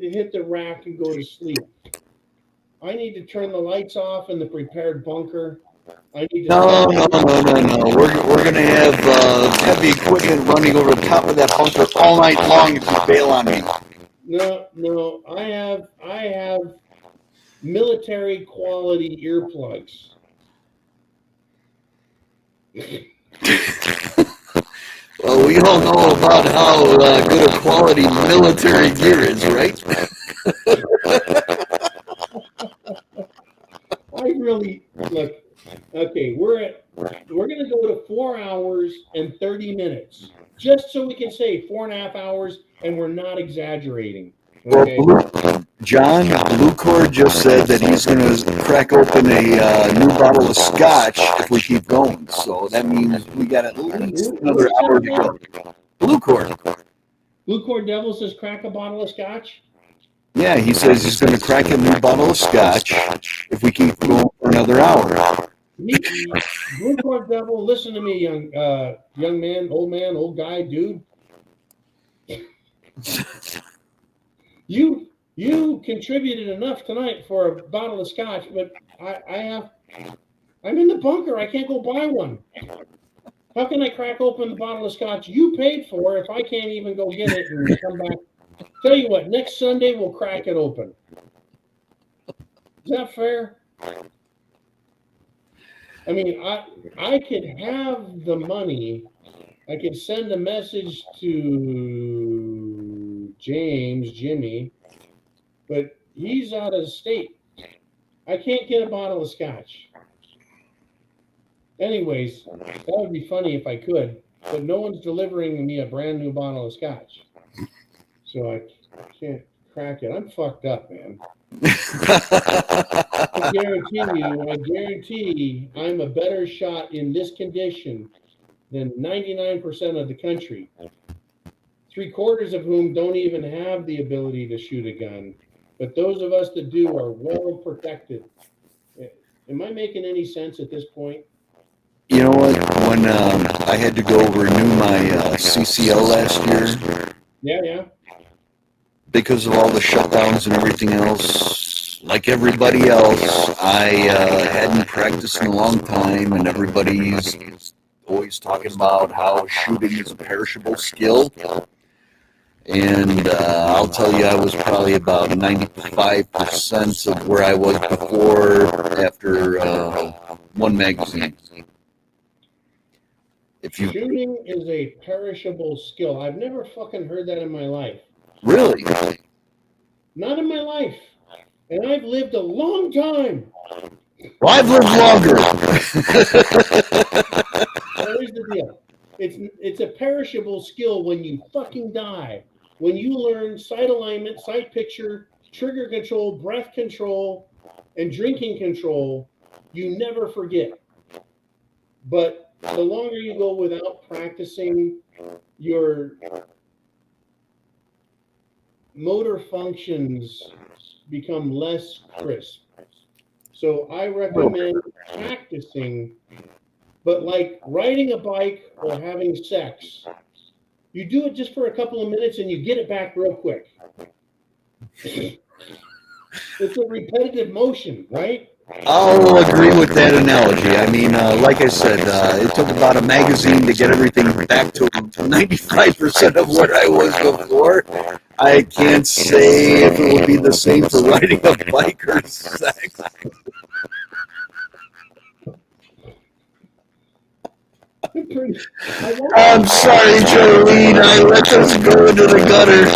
hit the rack and go to sleep. I need to turn the lights off in the prepared bunker. I need to No. We're gonna have heavy equipment running over the top of that bunker all night long if you bail on me. No. I have military quality earplugs. Well, we all know about how good a quality military gear is, right? I really look. Okay, we're gonna go to 4 hours and 30 minutes, just so we can say 4.5 hours, and we're not exaggerating. Okay. Well, John Bluecord just said that he's going to crack open a new bottle of scotch if we keep going. So that means we got at least another hour to go. Bluecord Devil says crack a bottle of scotch. Yeah, he says he's going to crack a new bottle of scotch if we keep going for another hour. Bluecord Devil, listen to me, young man, old guy, dude. You contributed enough tonight for a bottle of scotch, but I'm in the bunker. I can't go buy one. How can I crack open the bottle of scotch you paid for if I can't even go get it and come back? Tell you what, next Sunday we'll crack it open. Is that fair? I mean, I could have the money. I could send a message to Jimmy, but he's out of state. I can't get a bottle of scotch. Anyways, that would be funny if I could, but no one's delivering me a brand new bottle of scotch. So I can't crack it. I'm fucked up, man. I guarantee I'm a better shot in this condition than 99% of the country. 3/4 of whom don't even have the ability to shoot a gun. But those of us that do are well protected. Am I making any sense at this point? You know what? When I had to go renew my CCL last year, Yeah. because of all the shutdowns and everything else, like everybody else, I hadn't practiced in a long time, and everybody's always talking about how shooting is a perishable skill. And I'll tell you, I was probably about 95% of where I was before after one magazine. Shooting is a perishable skill. I've never fucking heard that in my life. Really? Not in my life. And I've lived a long time. Well, I've lived longer. Here's the deal. It's a perishable skill when you fucking die. When you learn sight alignment, sight picture, trigger control, breath control, and drinking control You never forget. But the longer you go without practicing, your motor functions become less crisp. So I recommend practicing, but like riding a bike or having sex, you do it just for a couple of minutes and you get it back real quick. It's a repetitive motion, right? I'll agree with that analogy. I mean, like I said, it took about a magazine to get everything back to 95% of what I was before. I can't say if it would be the same for riding a bike or sex. I'm sorry, Jolene. I let this go into the gutter.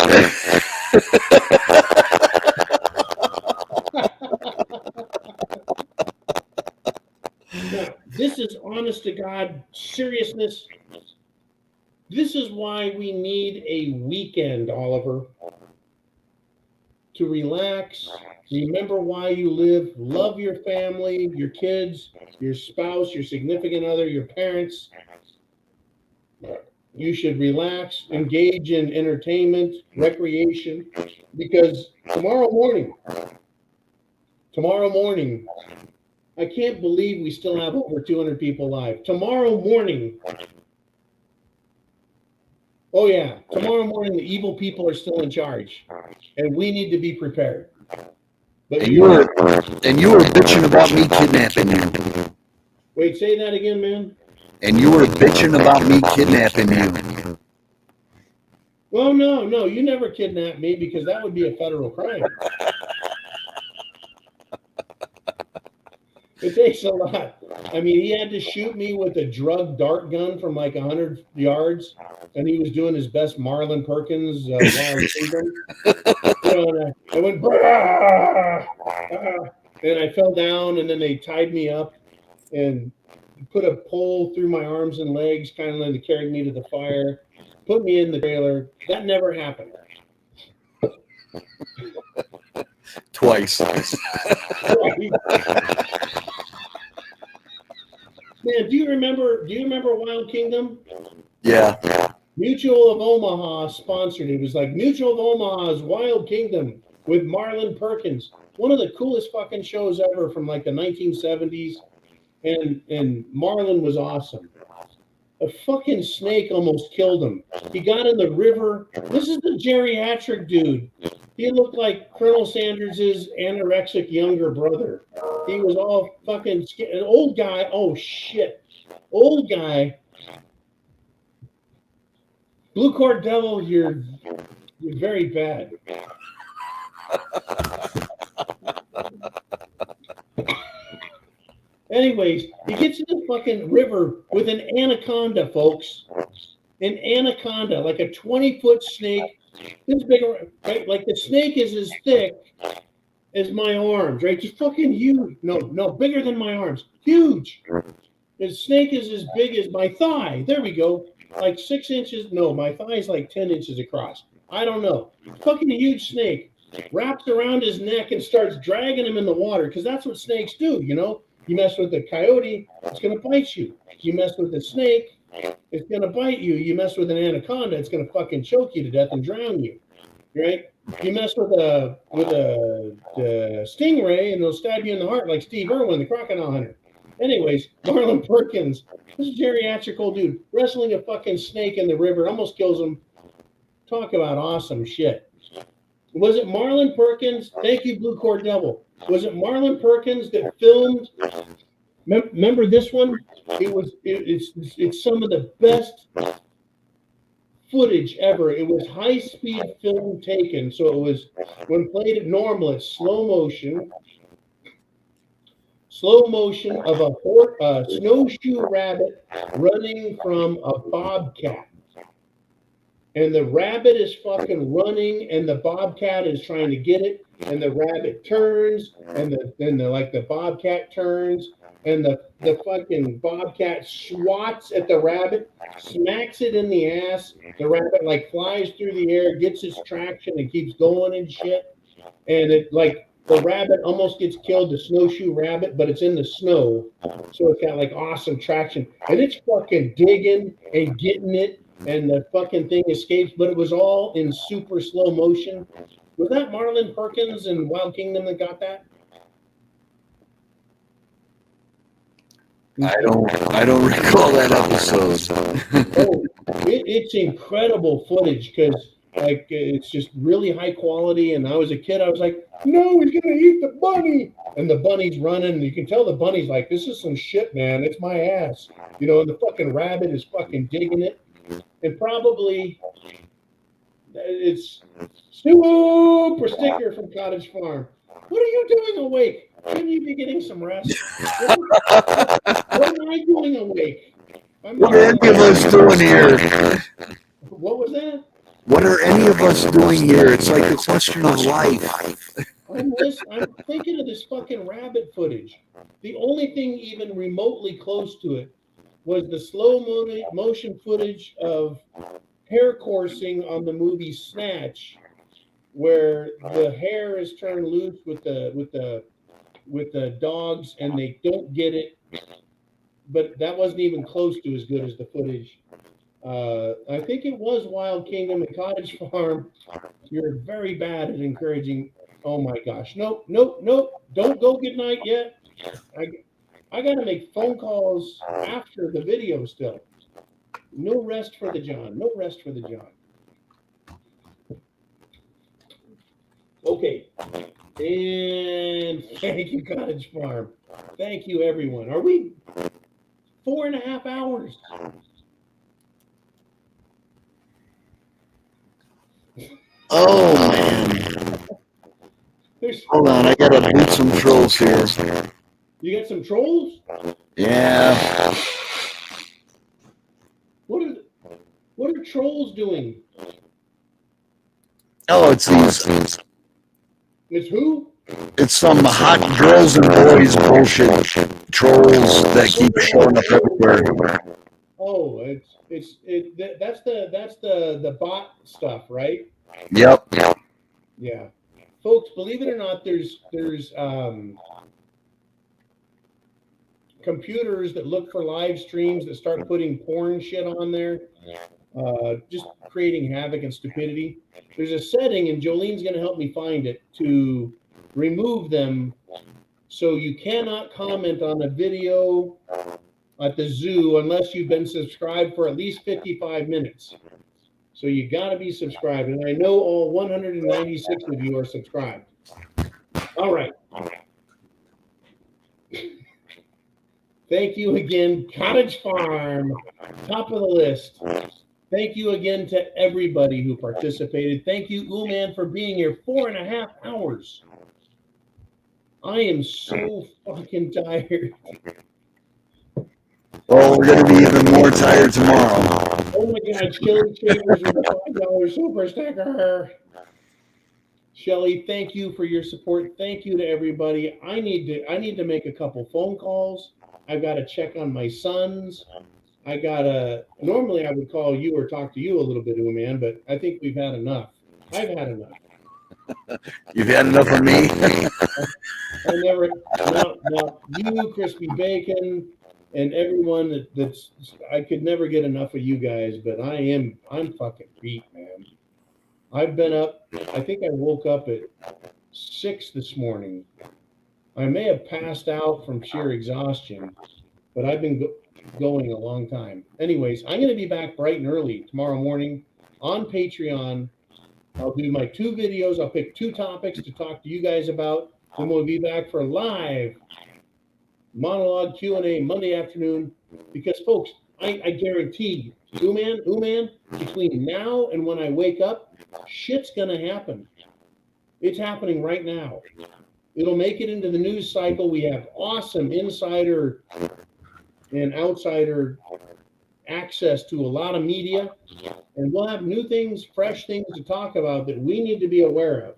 Now, this is honest to God seriousness. This is why we need a weekend, Oliver, to relax, remember why you live, love your family, your kids, your spouse, your significant other, your parents. You should relax, engage in entertainment, recreation, because tomorrow morning, I can't believe we still have over 200 people alive. Tomorrow morning, oh yeah, tomorrow morning the evil people are still in charge, and we need to be prepared. But And you were bitching about me kidnapping you. Wait, say that again, man. And you were bitching about me kidnapping you. Well, no, you never kidnapped me because that would be a federal crime. It takes a lot. I mean, he had to shoot me with a drug dart gun from like 100 yards, and he was doing his best Marlon Perkins Wild Kingdom. And I went, and I fell down, and then they tied me up and put a pole through my arms and legs, kind of like to carry me to the fire, put me in the trailer. That never happened. Twice. Man, do you remember Wild Kingdom? Yeah. Mutual of Omaha sponsored it. It was like Mutual of Omaha's Wild Kingdom with Marlon Perkins. One of the coolest fucking shows ever from like the 1970s. And Marlon was awesome. A fucking snake almost killed him. He got in the river. This is the geriatric dude. He looked like Colonel Sanders' anorexic younger brother. He was all fucking an old guy. Oh shit. Old guy. Blue Cord Devil, you're very bad. Anyways, he gets in the fucking river with an anaconda, folks. An anaconda, like a 20-foot snake. This big, right? Like the snake is as thick as my arms, right? Just fucking huge. No, bigger than my arms. Huge. The snake is as big as my thigh. There we go. Like 6 inches. No, my thigh is like 10 inches across. I don't know. Fucking huge snake. Wraps around his neck and starts dragging him in the water because that's what snakes do, you know? You mess with the coyote, it's going to bite you. You mess with the snake, it's going to bite you. You mess with an anaconda, it's going to fucking choke you to death and drown you, right? You mess with a stingray, and they'll stab you in the heart like Steve Irwin, the crocodile hunter. Anyways, Marlon Perkins, this is a geriatric old dude, wrestling a fucking snake in the river, almost kills him. Talk about awesome shit. Was it Marlon Perkins? Thank you, Blue Cord Devil. Was it Marlon Perkins that filmed? Remember this one? It's some of the best footage ever. It was high-speed film taken, so it was when played at normal, it's slow motion of a snowshoe rabbit running from a bobcat. And the rabbit is fucking running, and the bobcat is trying to get it, and the rabbit turns, and the bobcat turns, and the fucking bobcat swats at the rabbit, smacks it in the ass. The rabbit like flies through the air, gets its traction, and keeps going and shit. And it like the rabbit almost gets killed, the snowshoe rabbit, but it's in the snow. So it's got like awesome traction. And it's fucking digging and getting it. And the fucking thing escapes, but it was all in super slow motion. Was that Marlon Perkins in Wild Kingdom that got that? I don't recall that episode. Oh, it's incredible footage because like it's just really high quality. And I was a kid, I was like, no, he's gonna eat the bunny, and the bunny's running. And you can tell the bunny's like, this is some shit, man. It's my ass, you know. And the fucking rabbit is fucking digging it, and probably it's super sticker from Cottage Farm. What are you doing awake? Shouldn't you be getting some rest? What am I doing awake? What are any of us doing here? What was that? What are any of us doing here? It's like a question of life. I'm thinking of this fucking rabbit footage. The only thing even remotely close to it was the slow motion footage of hair coursing on the movie Snatch, where the hair is turned loose with the dogs and they don't get it. But that wasn't even close to as good as the footage. I think it was Wild Kingdom and Cottage Farm. You're very bad at encouraging. Oh my gosh. Nope. Don't go good night yet. I got to make phone calls after the video still. No rest for the John. No rest for the John. Okay. And thank you, Cottage Farm. Thank you, everyone. Are we 4.5 hours? Oh, man. Hold on, I gotta beat some trolls here. You got some trolls? Yeah. What are trolls doing? Oh, it's these. It's who? It's some hot girls and boys bullshit trolls that keep showing up everywhere. Oh, that's the bot stuff, right? Yep. Yeah. Folks, believe it or not, there's computers that look for live streams that start putting porn shit on there, just creating havoc and stupidity. There's a setting, and Jolene's going to help me find it, to remove them so you cannot comment on a video at the zoo unless you've been subscribed for at least 55 minutes. So you got to be subscribed. And I know all 196 of you are subscribed. All right. Thank you again, Cottage Farm, top of the list. Thank you again to everybody who participated. Thank you, Ooman, for being here 4.5 hours. I am so fucking tired. Well, we're going to be even more tired tomorrow. Oh my God, Shelly Chambers with a $5 super sticker. Shelly, thank you for your support. Thank you to everybody. I need to make a couple phone calls. I've got to check on my sons. Normally I would call you or talk to you a little bit, man, but I think we've had enough. I've had enough. You've had enough of me? No, you, Crispy Bacon, and everyone I could never get enough of you guys, but I'm fucking beat, man. I've been up, I think I woke up at 6 this morning. I may have passed out from sheer exhaustion, but I've been going a long time. Anyways, I'm going to be back bright and early tomorrow morning on Patreon. I'll do my 2 videos. I'll pick 2 topics to talk to you guys about. Then we'll be back for live monologue Q&A Monday afternoon. Because, folks, I guarantee you, Ooman, between now and when I wake up, shit's going to happen. It's happening right now. It'll make it into the news cycle. We have awesome insider and outsider access to a lot of media, and we'll have new things, fresh things to talk about that we need to be aware of.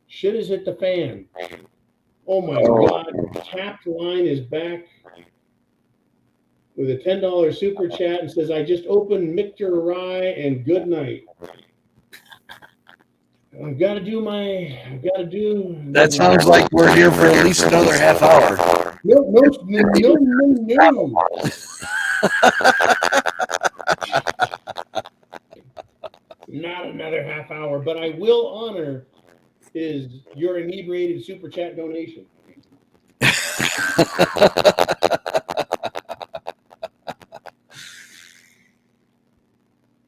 Shit is hit the fan. Oh my God, Tapped Line is back with a $10 super chat and says, I just opened Mictor Rye and good night. I've got to do. That sounds like we're here for at least another half hour. No. Not another half hour, but I will honor your inebriated super chat donation.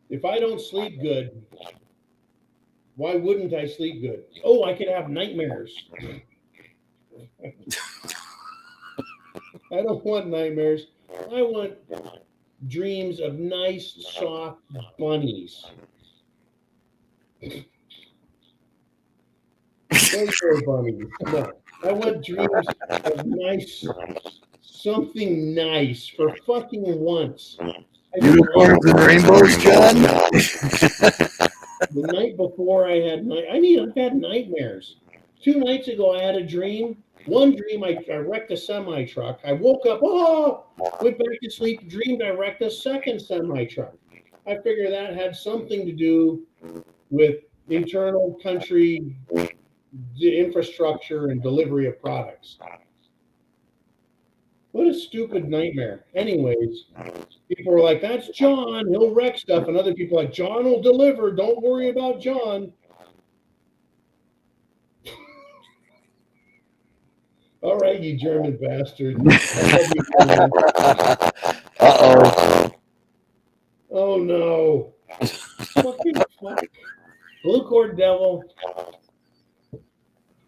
If I don't sleep good, why wouldn't I sleep good? Oh, I could have nightmares. I don't want nightmares. I want dreams of nice, soft bunnies. Bunnies. No, I want dreams of nice, something nice for fucking once. Unicorns and rainbows, John. The night before I've had nightmares. 2 nights ago, I had a dream. One dream, I wrecked a semi-truck. I woke up, went back to sleep, dreamed I wrecked a second semi-truck. I figure that had something to do with internal country infrastructure and delivery of products. What a stupid nightmare. Anyways, people were like, that's John, he'll wreck stuff. And other people are like, John will deliver, don't worry about John. All right, you German bastard. Uh-oh. Oh, no. Fucking fuck. Blue Cord Devil,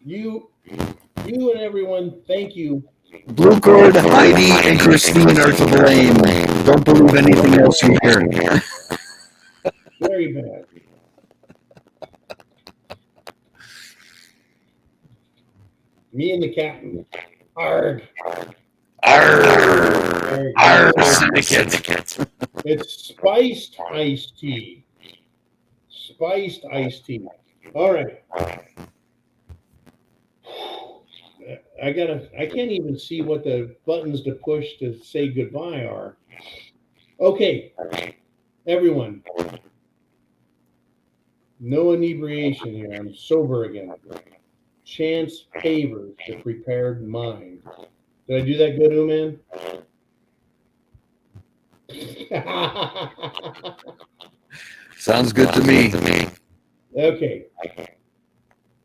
you and everyone, thank you. Blue Cord, Heidi, and Christine are to blame. Don't believe anything else you hear. Very bad. Me and the captain. Arg. Arr. Arr, syndicate. It's spiced iced tea. Spiced iced tea. All right. I can't even see what the buttons to push to say goodbye are. Okay. Everyone. No inebriation here. I'm sober again. Chance favors the prepared mind. Did I do that good, Uman? Sounds good to me. Okay.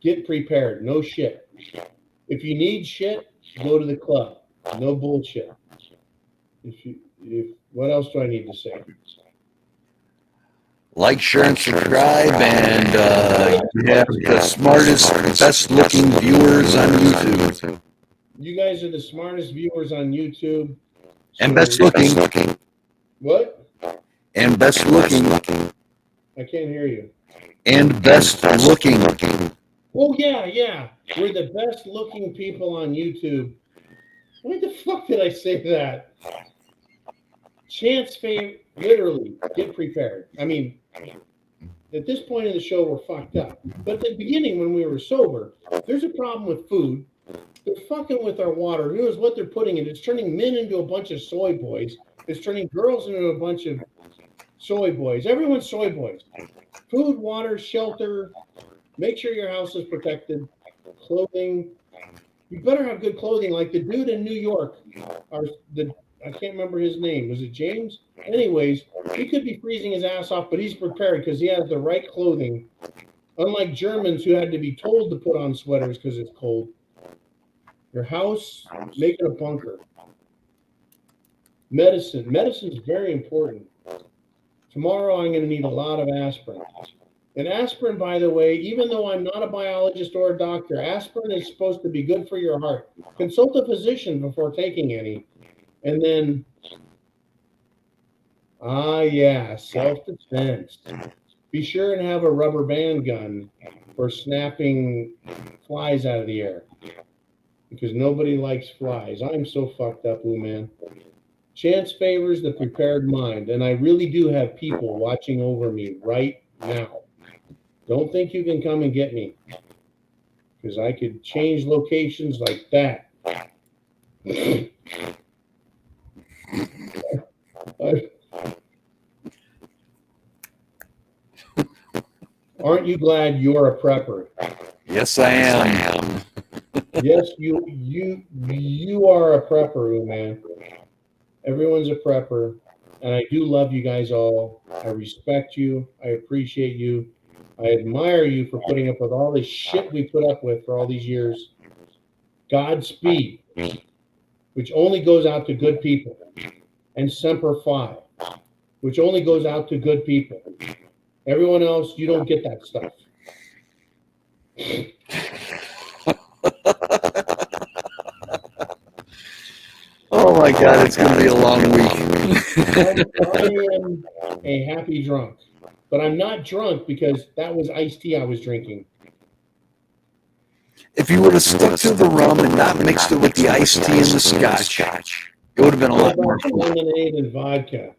Get prepared. No shit. If you need shit, go to the club. No bullshit. What else do I need to say? Like, share, and subscribe, and you have the smartest, best-looking viewers on YouTube. You guys are the smartest viewers on YouTube. And best-looking. What? And best-looking. I can't hear you. And best-looking. Oh, yeah. We're the best-looking people on YouTube. Why the fuck did I say that? Chance fame, literally, get prepared. I mean, at this point in the show, we're fucked up. But at the beginning, when we were sober, there's a problem with food. They're fucking with our water. Who knows what they're putting in? It's turning men into a bunch of soy boys. It's turning girls into a bunch of soy boys. Everyone's soy boys. Food, water, shelter. Make sure your house is protected. Clothing. You better have good clothing. Like the dude in New York, I can't remember his name. Was it James? Anyways, he could be freezing his ass off, but he's prepared because he has the right clothing. Unlike Germans who had to be told to put on sweaters because it's cold. Your house, make it a bunker. Medicine. Medicine is very important. Tomorrow I'm going to need a lot of aspirin. And aspirin, by the way, even though I'm not a biologist or a doctor, aspirin is supposed to be good for your heart. Consult a physician before taking any. And then, self-defense. Be sure and have a rubber band gun for snapping flies out of the air. Because nobody likes flies. I'm so fucked up, man. Chance favors the prepared mind. And I really do have people watching over me right now. Don't think you can come and get me. Because I could change locations like that. Aren't you glad you're a prepper? Yes, I am. Yes, you are a prepper, man. Everyone's a prepper, and I do love you guys all. I respect you. I appreciate you. I admire you for putting up with all this shit we put up with for all these years. Godspeed, which only goes out to good people, and Semper Fi, which only goes out to good people. Everyone else, you don't get that stuff. Oh my God, it's going to be a long week. I am a happy drunk, but I'm not drunk because that was iced tea I was drinking. If you would have stuck to the rum and not mixed it with the iced tea and the scotch, it would have been a lot more fun. Lemonade and vodka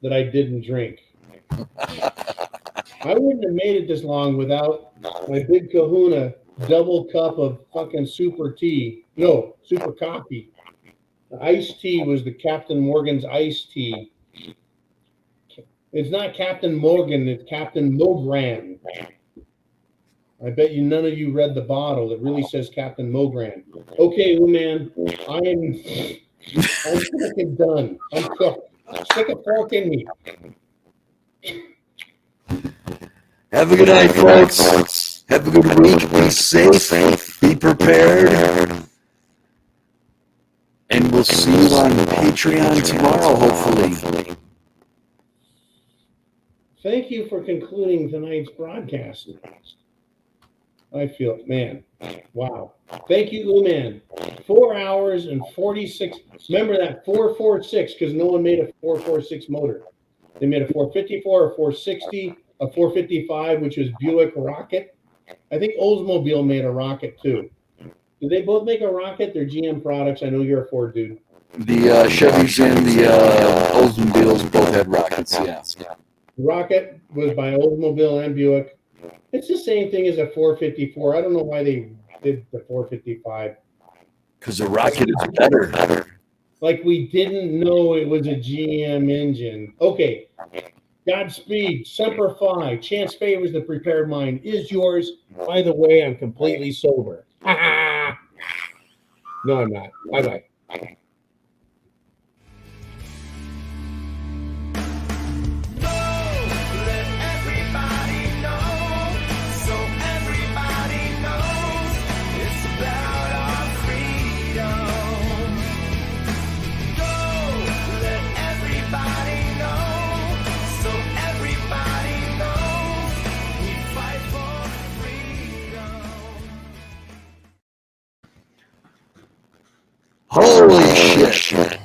that I didn't drink. I wouldn't have made it this long without my big kahuna double cup of fucking super tea. No, super coffee. The iced tea was the Captain Morgan's iced tea. It's not Captain Morgan, it's Captain Mogran. I bet you none of you read the bottle. It really says Captain Mogran. Okay, man, I'm fucking done. I'm cooked. Stick a fork in me. Have a good night, folks. Have a good week. Be safe. Be prepared. And we'll see you on Patreon tomorrow, hopefully. Thank you for concluding tonight's broadcast. I feel, man, wow. Thank you, Uman. 4 hours and 46. Remember that 446 because no one made a 446 motor. They made a 454, a 460, a 455, which was Buick Rocket. I think Oldsmobile made a Rocket too. Did they both make a Rocket? They're GM products. I know you're a Ford dude. The Chevys and the Oldsmobiles both had Rockets, yeah. The Rocket was by Oldsmobile and Buick. It's the same thing as a 454. I don't know why they did the 455. Because the Rocket is better. Like we didn't know it was a GM engine. Okay. Godspeed. Semper Fi. Chance favors the prepared mind is yours. By the way, I'm completely sober. No, I'm not. Bye-bye. Holy shit.